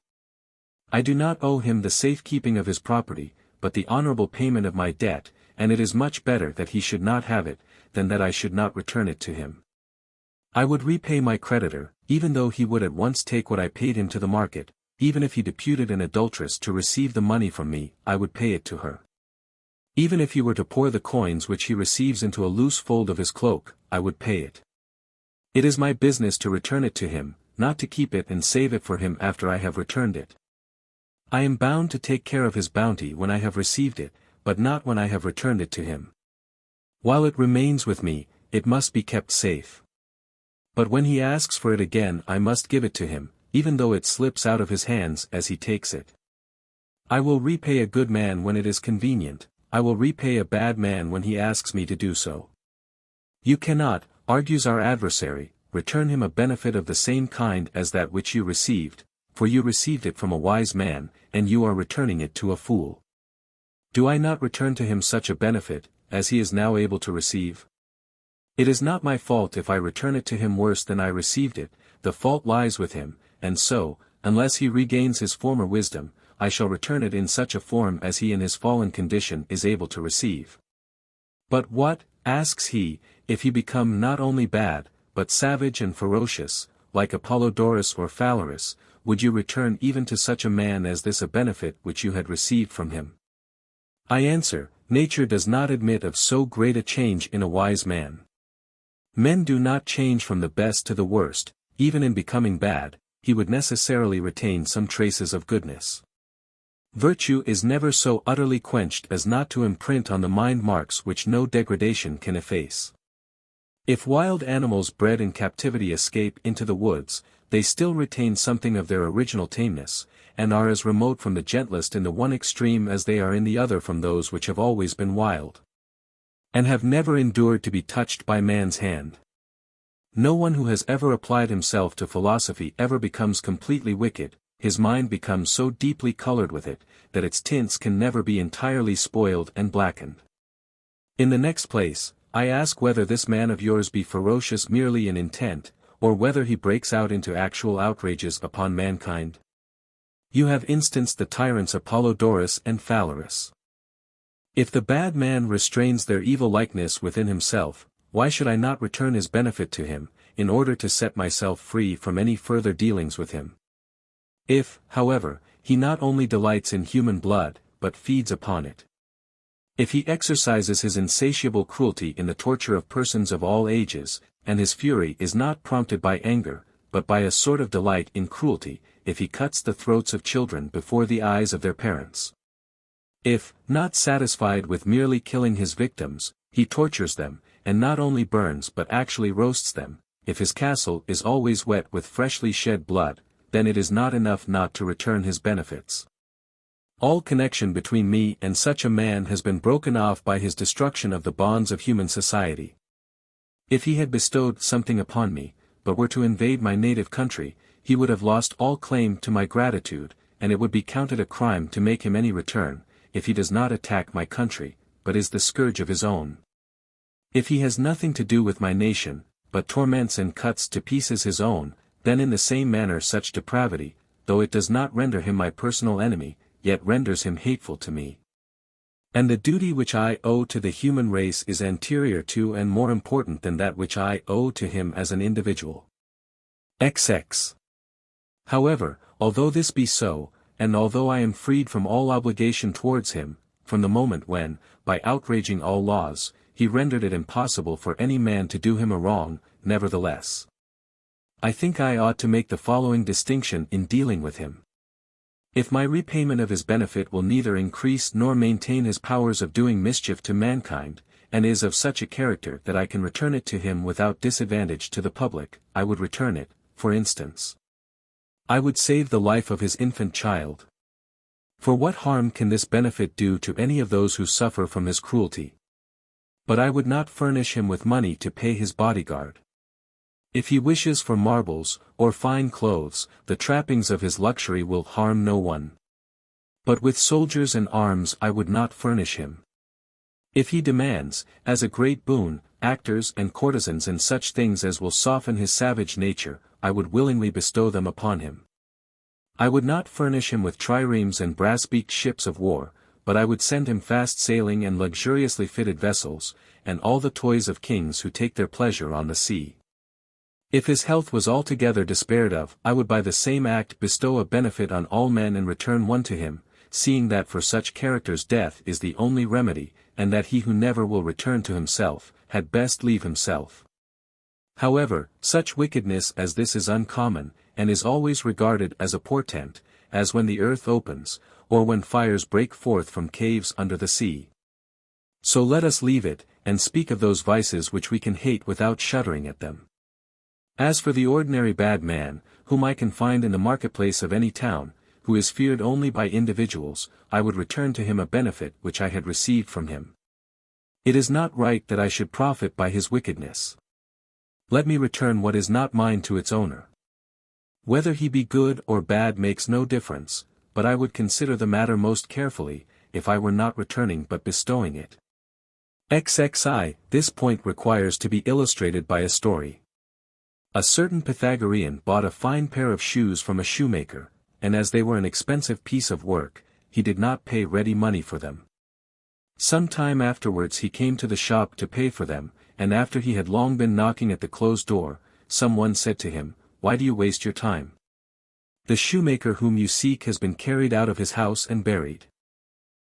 [SPEAKER 1] I do not owe him the safekeeping of his property, but the honorable payment of my debt, and it is much better that he should not have it, than that I should not return it to him. I would repay my creditor, even though he would at once take what I paid him to the market; even if he deputed an adulteress to receive the money from me, I would pay it to her. Even if he were to pour the coins which he receives into a loose fold of his cloak, I would pay it. It is my business to return it to him, not to keep it and save it for him after I have returned it. I am bound to take care of his bounty when I have received it, but not when I have returned it to him. While it remains with me, it must be kept safe. But when he asks for it again I must give it to him, even though it slips out of his hands as he takes it. I will repay a good man when it is convenient, I will repay a bad man when he asks me to do so. You cannot, argues our adversary, return him a benefit of the same kind as that which you received, for you received it from a wise man, and you are returning it to a fool. Do I not return to him such a benefit, as he is now able to receive? It is not my fault if I return it to him worse than I received it, the fault lies with him, and so, unless he regains his former wisdom, I shall return it in such a form as he in his fallen condition is able to receive. But what, asks he, if he become not only bad, but savage and ferocious, like Apollodorus or Phalaris, would you return even to such a man as this a benefit which you had received from him? I answer, nature does not admit of so great a change in a wise man. Men do not change from the best to the worst; even in becoming bad, he would necessarily retain some traces of goodness. Virtue is never so utterly quenched as not to imprint on the mind marks which no degradation can efface. If wild animals bred in captivity escape into the woods, they still retain something of their original tameness, and are as remote from the gentlest in the one extreme as they are in the other from those which have always been wild, and have never endured to be touched by man's hand. No one who has ever applied himself to philosophy ever becomes completely wicked. His mind becomes so deeply colored with it, that its tints can never be entirely spoiled and blackened. In the next place, I ask whether this man of yours be ferocious merely in intent, or whether he breaks out into actual outrages upon mankind. You have instanced the tyrants Apollodorus and Phalaris. If the bad man restrains their evil likeness within himself, why should I not return his benefit to him, in order to set myself free from any further dealings with him? If, however, he not only delights in human blood, but feeds upon it. If he exercises his insatiable cruelty in the torture of persons of all ages, and his fury is not prompted by anger, but by a sort of delight in cruelty, if he cuts the throats of children before the eyes of their parents. If, not satisfied with merely killing his victims, he tortures them, and not only burns but actually roasts them, if his castle is always wet with freshly shed blood, then it is not enough not to return his benefits. All connection between me and such a man has been broken off by his destruction of the bonds of human society. If he had bestowed something upon me, but were to invade my native country, he would have lost all claim to my gratitude, and it would be counted a crime to make him any return, if he does not attack my country, but is the scourge of his own. If he has nothing to do with my nation, but torments and cuts to pieces his own, then in the same manner such depravity, though it does not render him my personal enemy, yet renders him hateful to me. And the duty which I owe to the human race is anterior to and more important than that which I owe to him as an individual. XX. However, although this be so, and although I am freed from all obligation towards him, from the moment when, by outraging all laws, he rendered it impossible for any man to do him a wrong, nevertheless, I think I ought to make the following distinction in dealing with him. If my repayment of his benefit will neither increase nor maintain his powers of doing mischief to mankind, and is of such a character that I can return it to him without disadvantage to the public, I would return it. For instance, I would save the life of his infant child. For what harm can this benefit do to any of those who suffer from his cruelty? But I would not furnish him with money to pay his bodyguard. If he wishes for marbles, or fine clothes, the trappings of his luxury will harm no one. But with soldiers and arms I would not furnish him. If he demands, as a great boon, actors and courtesans and such things as will soften his savage nature, I would willingly bestow them upon him. I would not furnish him with triremes and brass-beaked ships of war, but I would send him fast-sailing and luxuriously fitted vessels, and all the toys of kings who take their pleasure on the sea. If his health was altogether despaired of, I would by the same act bestow a benefit on all men and return one to him, seeing that for such characters death is the only remedy, and that he who never will return to himself, had best leave himself. However, such wickedness as this is uncommon, and is always regarded as a portent, as when the earth opens, or when fires break forth from caves under the sea. So let us leave it, and speak of those vices which we can hate without shuddering at them. As for the ordinary bad man, whom I can find in the marketplace of any town, who is feared only by individuals, I would return to him a benefit which I had received from him. It is not right that I should profit by his wickedness. Let me return what is not mine to its owner. Whether he be good or bad makes no difference, but I would consider the matter most carefully, if I were not returning but bestowing it. XXI. This point requires to be illustrated by a story. A certain Pythagorean bought a fine pair of shoes from a shoemaker, and as they were an expensive piece of work, he did not pay ready money for them. Some time afterwards he came to the shop to pay for them, and after he had long been knocking at the closed door, some one said to him, "Why do you waste your time? The shoemaker whom you seek has been carried out of his house and buried.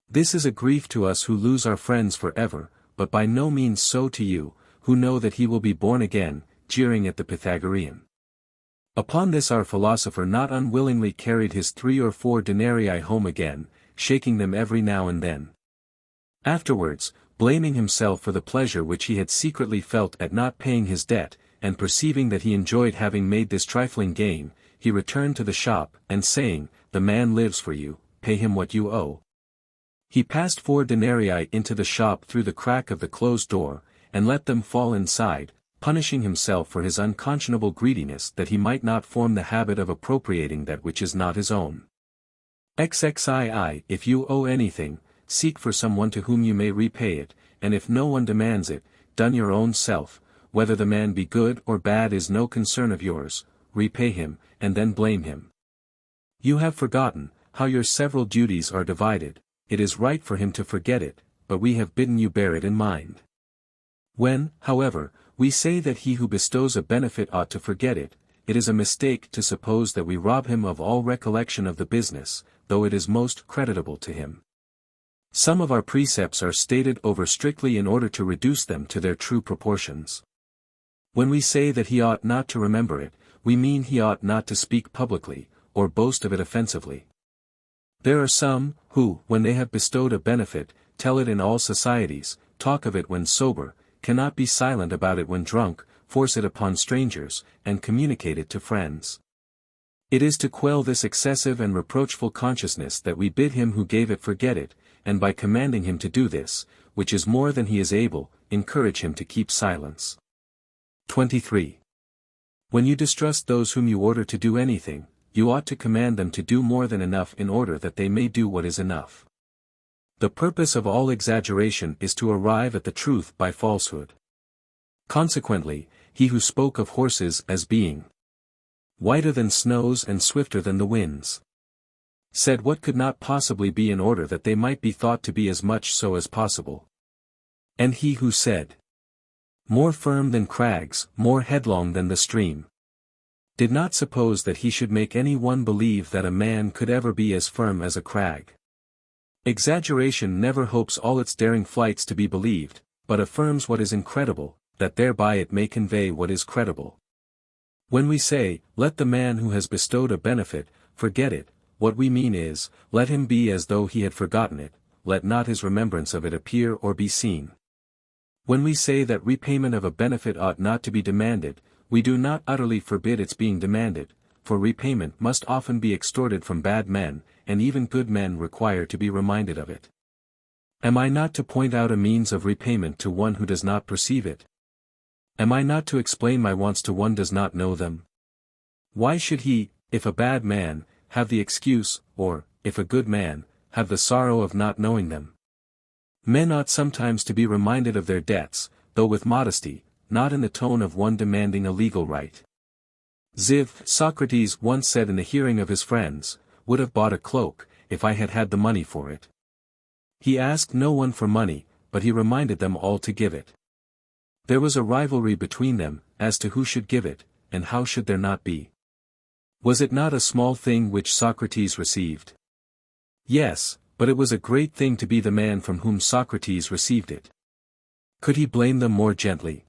[SPEAKER 1] This is a grief to us who lose our friends forever, but by no means so to you, who know that he will be born again," jeering at the Pythagorean. Upon this our philosopher not unwillingly carried his 3 or 4 denarii home again, shaking them every now and then. Afterwards, blaming himself for the pleasure which he had secretly felt at not paying his debt, and perceiving that he enjoyed having made this trifling gain, he returned to the shop, and saying, "The man lives for you, pay him what you owe." He passed 4 denarii into the shop through the crack of the closed door, and let them fall inside, punishing himself for his unconscionable greediness that he might not form the habit of appropriating that which is not his own. XXII If you owe anything, seek for someone to whom you may repay it, and if no one demands it, done your own self, whether the man be good or bad is no concern of yours, repay him, and then blame him. You have forgotten how your several duties are divided. It is right for him to forget it, but we have bidden you bear it in mind. When, however, we say that he who bestows a benefit ought to forget it, it is a mistake to suppose that we rob him of all recollection of the business, though it is most creditable to him. Some of our precepts are stated over strictly in order to reduce them to their true proportions. When we say that he ought not to remember it, we mean he ought not to speak publicly, or boast of it offensively. There are some, who, when they have bestowed a benefit, tell it in all societies, talk of it when sober, cannot be silent about it when drunk, force it upon strangers, and communicate it to friends. It is to quell this excessive and reproachful consciousness that we bid him who gave it forget it, and by commanding him to do this, which is more than he is able, encourage him to keep silence. 23. When you distrust those whom you order to do anything, you ought to command them to do more than enough in order that they may do what is enough. The purpose of all exaggeration is to arrive at the truth by falsehood. Consequently, he who spoke of horses as being whiter than snows and swifter than the winds, said what could not possibly be in order that they might be thought to be as much so as possible. And he who said, more firm than crags, more headlong than the stream, did not suppose that he should make any one believe that a man could ever be as firm as a crag. Exaggeration never hopes all its daring flights to be believed, but affirms what is incredible, that thereby it may convey what is credible. When we say, let the man who has bestowed a benefit, forget it, what we mean is, let him be as though he had forgotten it, let not his remembrance of it appear or be seen. When we say that repayment of a benefit ought not to be demanded, we do not utterly forbid its being demanded, for repayment must often be extorted from bad men, and even good men require to be reminded of it. Am I not to point out a means of repayment to one who does not perceive it? Am I not to explain my wants to one who does not know them? Why should he, if a bad man, have the excuse, or, if a good man, have the sorrow of not knowing them? Men ought sometimes to be reminded of their debts, though with modesty, not in the tone of one demanding a legal right. Socrates once said in the hearing of his friends, would have bought a cloak, if I had had the money for it. He asked no one for money, but he reminded them all to give it. There was a rivalry between them, as to who should give it, and how should there not be? Was it not a small thing which Socrates received? Yes, but it was a great thing to be the man from whom Socrates received it. Could he blame them more gently?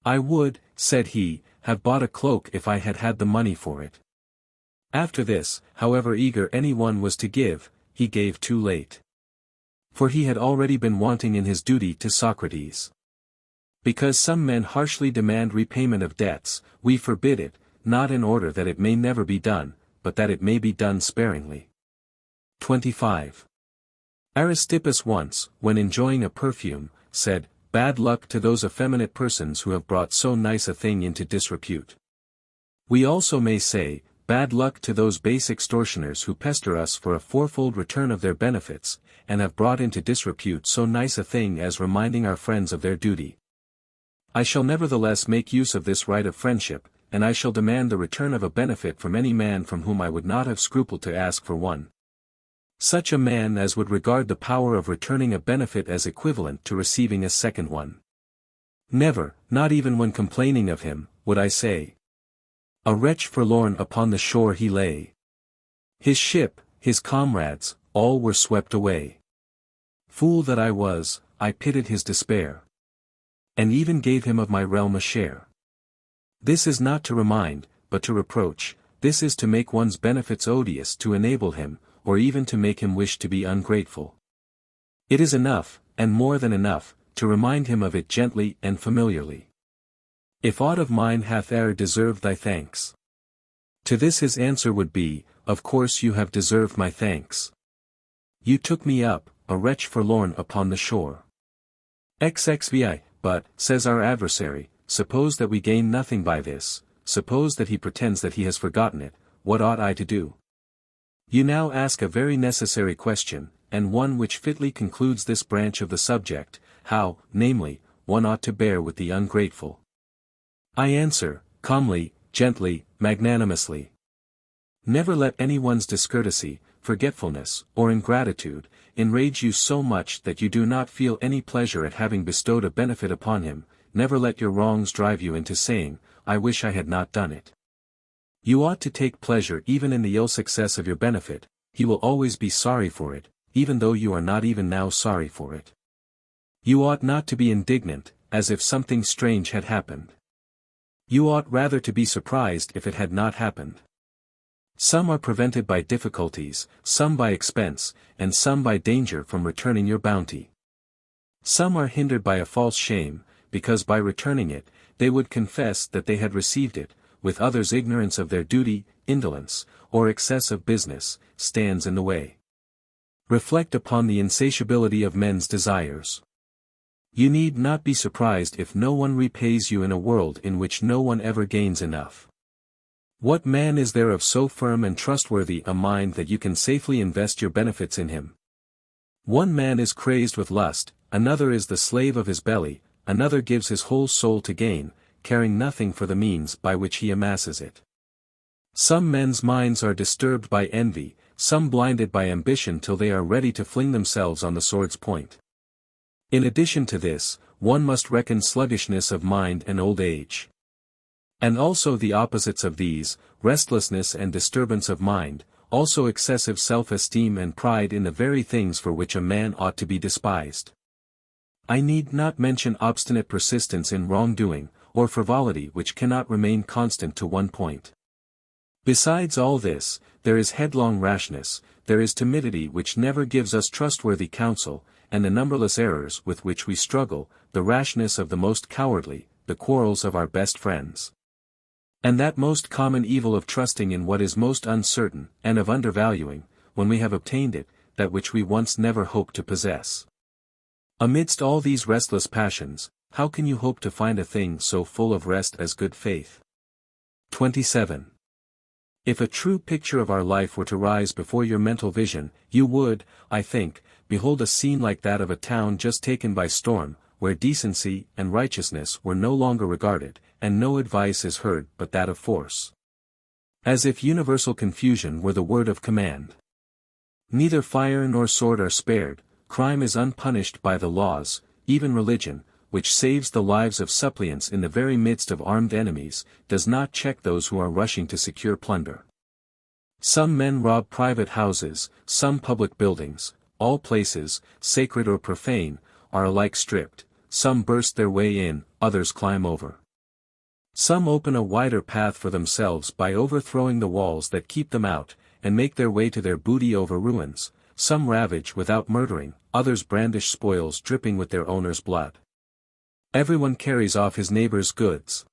[SPEAKER 1] I would, said he, have bought a cloak if I had had the money for it. After this, however eager any one was to give, he gave too late. For he had already been wanting in his duty to Socrates. Because some men harshly demand repayment of debts, we forbid it, not in order that it may never be done, but that it may be done sparingly. 25. Aristippus once, when enjoying a perfume, said, bad luck to those effeminate persons who have brought so nice a thing into disrepute. We also may say, bad luck to those base extortioners who pester us for a fourfold return of their benefits, and have brought into disrepute so nice a thing as reminding our friends of their duty. I shall nevertheless make use of this right of friendship, and I shall demand the return of a benefit from any man from whom I would not have scrupled to ask for one. Such a man as would regard the power of returning a benefit as equivalent to receiving a second one. Never, not even when complaining of him, would I say, a wretch forlorn upon the shore he lay. His ship, his comrades, all were swept away. Fool that I was, I pitied his despair, and even gave him of my realm a share. This is not to remind, but to reproach, this is to make one's benefits odious to enable him, or even to make him wish to be ungrateful. It is enough, and more than enough, to remind him of it gently and familiarly. If aught of mine hath e'er deserved thy thanks. To this his answer would be, of course you have deserved my thanks. You took me up, a wretch forlorn upon the shore. XXVI, but, says our adversary, suppose that we gain nothing by this, suppose that he pretends that he has forgotten it, what ought I to do? You now ask a very necessary question, and one which fitly concludes this branch of the subject, how, namely, one ought to bear with the ungrateful. I answer, calmly, gently, magnanimously. Never let anyone's discourtesy, forgetfulness, or ingratitude, enrage you so much that you do not feel any pleasure at having bestowed a benefit upon him. Never let your wrongs drive you into saying, I wish I had not done it. You ought to take pleasure even in the ill success of your benefit. He will always be sorry for it, even though you are not even now sorry for it. You ought not to be indignant, as if something strange had happened. You ought rather to be surprised if it had not happened. Some are prevented by difficulties, some by expense, and some by danger from returning your bounty. Some are hindered by a false shame, because by returning it, they would confess that they had received it, with others ignorance of their duty, indolence, or excess of business, stands in the way. Reflect upon the insatiability of men's desires. You need not be surprised if no one repays you in a world in which no one ever gains enough. What man is there of so firm and trustworthy a mind that you can safely invest your benefits in him? One man is crazed with lust, another is the slave of his belly, another gives his whole soul to gain, caring nothing for the means by which he amasses it. Some men's minds are disturbed by envy, some blinded by ambition till they are ready to fling themselves on the sword's point. In addition to this, one must reckon sluggishness of mind and old age. And also the opposites of these, restlessness and disturbance of mind, also excessive self-esteem and pride in the very things for which a man ought to be despised. I need not mention obstinate persistence in wrongdoing, or frivolity which cannot remain constant to one point. Besides all this, there is headlong rashness, there is timidity which never gives us trustworthy counsel, and the numberless errors with which we struggle, the rashness of the most cowardly, the quarrels of our best friends. And that most common evil of trusting in what is most uncertain, and of undervaluing, when we have obtained it, that which we once never hoped to possess. Amidst all these restless passions, how can you hope to find a thing so full of rest as good faith? 27. If a true picture of our life were to rise before your mental vision, you would, I think, behold a scene like that of a town just taken by storm, where decency and righteousness were no longer regarded, and no advice is heard but that of force. As if universal confusion were the word of command. Neither fire nor sword are spared, crime is unpunished by the laws, even religion, which saves the lives of suppliants in the very midst of armed enemies, does not check those who are rushing to secure plunder. Some men rob private houses, some public buildings, all places, sacred or profane, are alike stripped, some burst their way in, others climb over. Some open a wider path for themselves by overthrowing the walls that keep them out, and make their way to their booty over ruins, some ravage without murdering, others brandish spoils dripping with their owner's blood. Everyone carries off his neighbor's goods.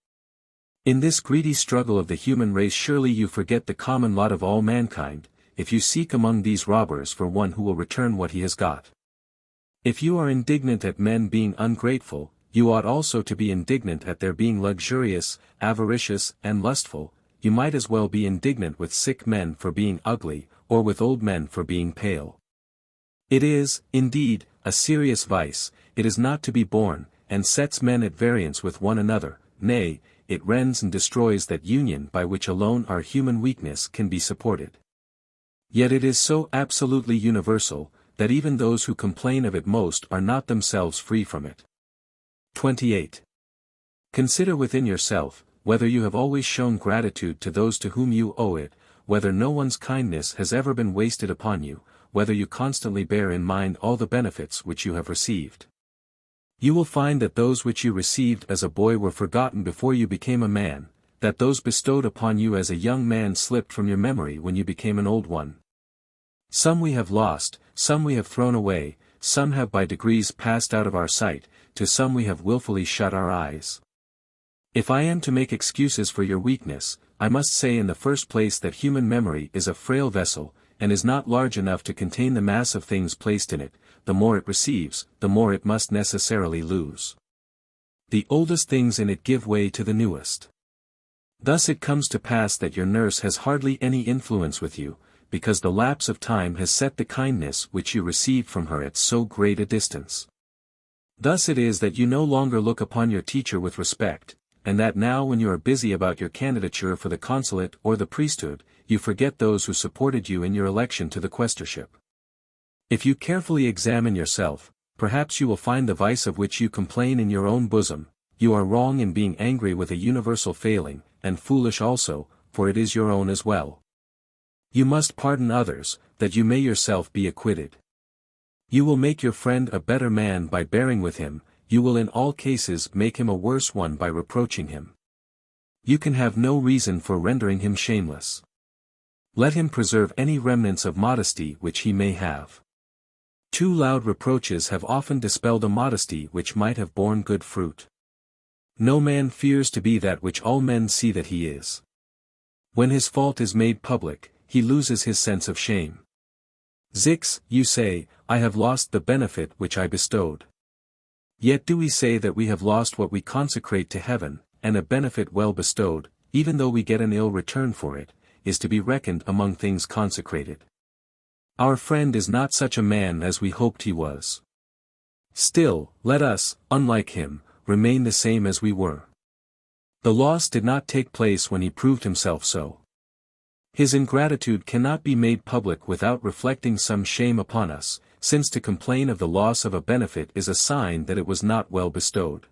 [SPEAKER 1] In this greedy struggle of the human race surely you forget the common lot of all mankind, if you seek among these robbers for one who will return what he has got. If you are indignant at men being ungrateful, you ought also to be indignant at their being luxurious, avaricious, and lustful. You might as well be indignant with sick men for being ugly, or with old men for being pale. It is, indeed, a serious vice, it is not to be borne, and sets men at variance with one another, nay, it rends and destroys that union by which alone our human weakness can be supported. Yet it is so absolutely universal, that even those who complain of it most are not themselves free from it. 28. Consider within yourself, whether you have always shown gratitude to those to whom you owe it, whether no one's kindness has ever been wasted upon you, whether you constantly bear in mind all the benefits which you have received. You will find that those which you received as a boy were forgotten before you became a man, that those bestowed upon you as a young man slipped from your memory when you became an old one. Some we have lost, some we have thrown away, some have by degrees passed out of our sight, to some we have willfully shut our eyes. If I am to make excuses for your weakness, I must say in the first place that human memory is a frail vessel, and is not large enough to contain the mass of things placed in it. The more it receives, the more it must necessarily lose. The oldest things in it give way to the newest. Thus it comes to pass that your nurse has hardly any influence with you, because the lapse of time has set the kindness which you received from her at so great a distance. Thus it is that you no longer look upon your teacher with respect, and that now when you are busy about your candidature for the consulate or the priesthood, you forget those who supported you in your election to the quaestorship. If you carefully examine yourself, perhaps you will find the vice of which you complain in your own bosom. You are wrong in being angry with a universal failing, and foolish also, for it is your own as well. You must pardon others, that you may yourself be acquitted. You will make your friend a better man by bearing with him, you will in all cases make him a worse one by reproaching him. You can have no reason for rendering him shameless. Let him preserve any remnants of modesty which he may have. Too loud reproaches have often dispelled a modesty which might have borne good fruit. No man fears to be that which all men see that he is. When his fault is made public, he loses his sense of shame. Zix, you say, I have lost the benefit which I bestowed. Yet do we say that we have lost what we consecrate to heaven, and a benefit well bestowed, even though we get an ill return for it, is to be reckoned among things consecrated. Our friend is not such a man as we hoped he was. Still, let us, unlike him, remain the same as we were. The loss did not take place when he proved himself so. His ingratitude cannot be made public without reflecting some shame upon us, since to complain of the loss of a benefit is a sign that it was not well bestowed.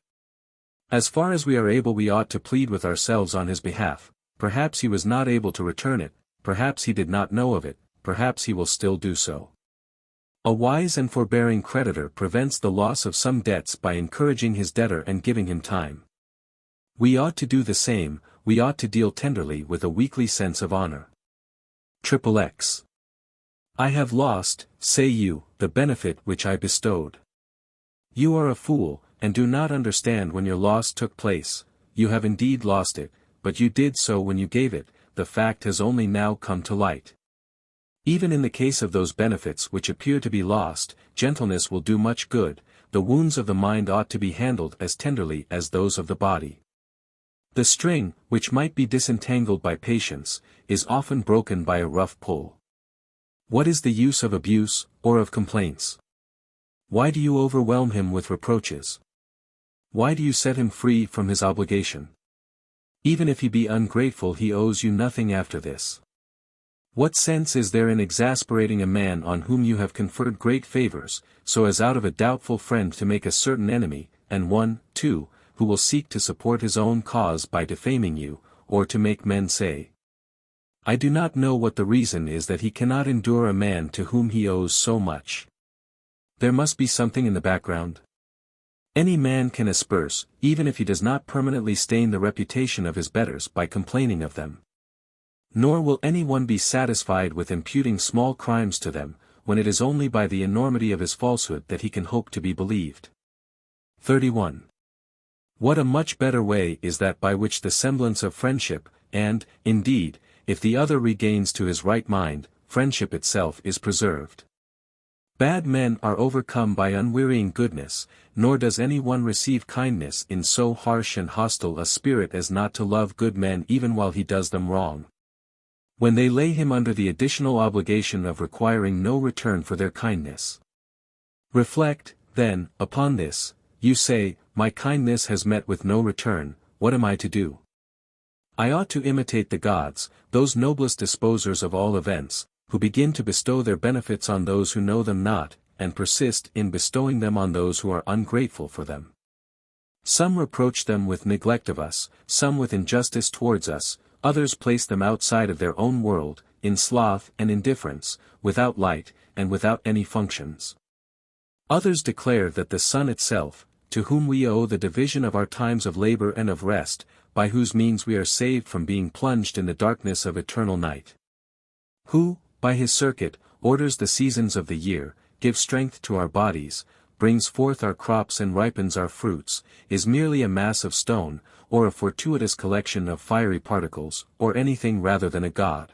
[SPEAKER 1] As far as we are able we ought to plead with ourselves on his behalf. Perhaps he was not able to return it, perhaps he did not know of it, perhaps he will still do so. A wise and forbearing creditor prevents the loss of some debts by encouraging his debtor and giving him time. We ought to do the same, we ought to deal tenderly with a weakly sense of honor. XXX. I have lost, say you, the benefit which I bestowed. You are a fool, and do not understand when your loss took place. You have indeed lost it, but you did so when you gave it. The fact has only now come to light. Even in the case of those benefits which appear to be lost, gentleness will do much good. The wounds of the mind ought to be handled as tenderly as those of the body. The string, which might be disentangled by patience, is often broken by a rough pull. What is the use of abuse, or of complaints? Why do you overwhelm him with reproaches? Why do you set him free from his obligation? Even if he be ungrateful he owes you nothing after this. What sense is there in exasperating a man on whom you have conferred great favors, so as out of a doubtful friend to make a certain enemy, and one, too, who will seek to support his own cause by defaming you, or to make men say, I do not know what the reason is that he cannot endure a man to whom he owes so much. There must be something in the background. Any man can asperse, even if he does not permanently stain the reputation of his betters by complaining of them. Nor will any one be satisfied with imputing small crimes to them, when it is only by the enormity of his falsehood that he can hope to be believed. 31. What a much better way is that by which the semblance of friendship, and, indeed, if the other regains to his right mind, friendship itself is preserved. Bad men are overcome by unwearying goodness, nor does any one receive kindness in so harsh and hostile a spirit as not to love good men even while he does them wrong. When they lay him under the additional obligation of requiring no return for their kindness. Reflect, then, upon this. You say, my kindness has met with no return, what am I to do? I ought to imitate the gods, those noblest disposers of all events, who begin to bestow their benefits on those who know them not, and persist in bestowing them on those who are ungrateful for them. Some reproach them with neglect of us, some with injustice towards us, others place them outside of their own world, in sloth and indifference, without light, and without any functions. Others declare that the sun itself, to whom we owe the division of our times of labor and of rest, by whose means we are saved from being plunged in the darkness of eternal night. Who, by his circuit, orders the seasons of the year, gives strength to our bodies, brings forth our crops and ripens our fruits, is merely a mass of stone, or a fortuitous collection of fiery particles, or anything rather than a god.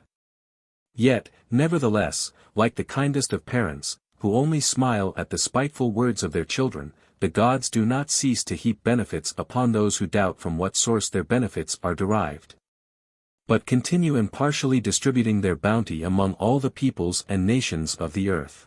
[SPEAKER 1] Yet, nevertheless, like the kindest of parents, who only smile at the spiteful words of their children, the gods do not cease to heap benefits upon those who doubt from what source their benefits are derived, but continue impartially distributing their bounty among all the peoples and nations of the earth.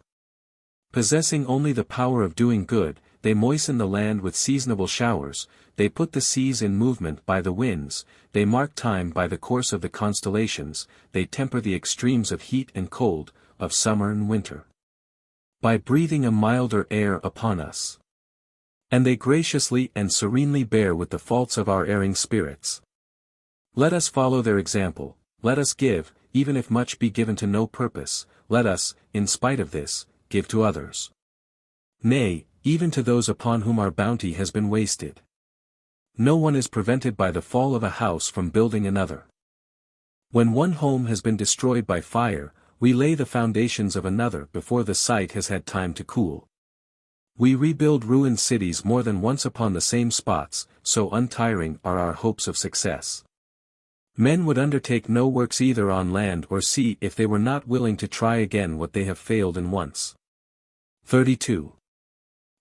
[SPEAKER 1] Possessing only the power of doing good, they moisten the land with seasonable showers, they put the seas in movement by the winds, they mark time by the course of the constellations, they temper the extremes of heat and cold, of summer and winter, by breathing a milder air upon us. And they graciously and serenely bear with the faults of our erring spirits. Let us follow their example, let us give, even if much be given to no purpose, let us, in spite of this, give to others. Nay, even to those upon whom our bounty has been wasted. No one is prevented by the fall of a house from building another. When one home has been destroyed by fire, we lay the foundations of another before the site has had time to cool. We rebuild ruined cities more than once upon the same spots, so untiring are our hopes of success. Men would undertake no works either on land or sea if they were not willing to try again what they have failed in once. 32.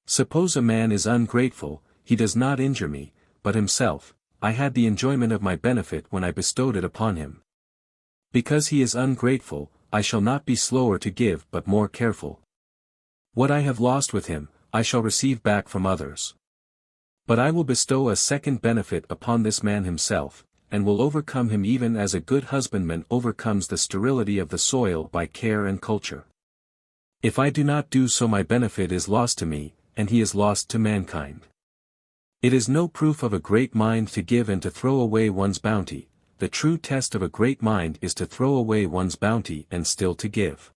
[SPEAKER 1] Suppose a man is ungrateful, he does not injure me, but himself, I had the enjoyment of my benefit when I bestowed it upon him. Because he is ungrateful, I shall not be slower to give but more careful. What I have lost with him, I shall receive back from others. But I will bestow a second benefit upon this man himself, and will overcome him even as a good husbandman overcomes the sterility of the soil by care and culture. If I do not do so, my benefit is lost to me, and he is lost to mankind. It is no proof of a great mind to give and to throw away one's bounty. The true test of a great mind is to throw away one's bounty and still to give.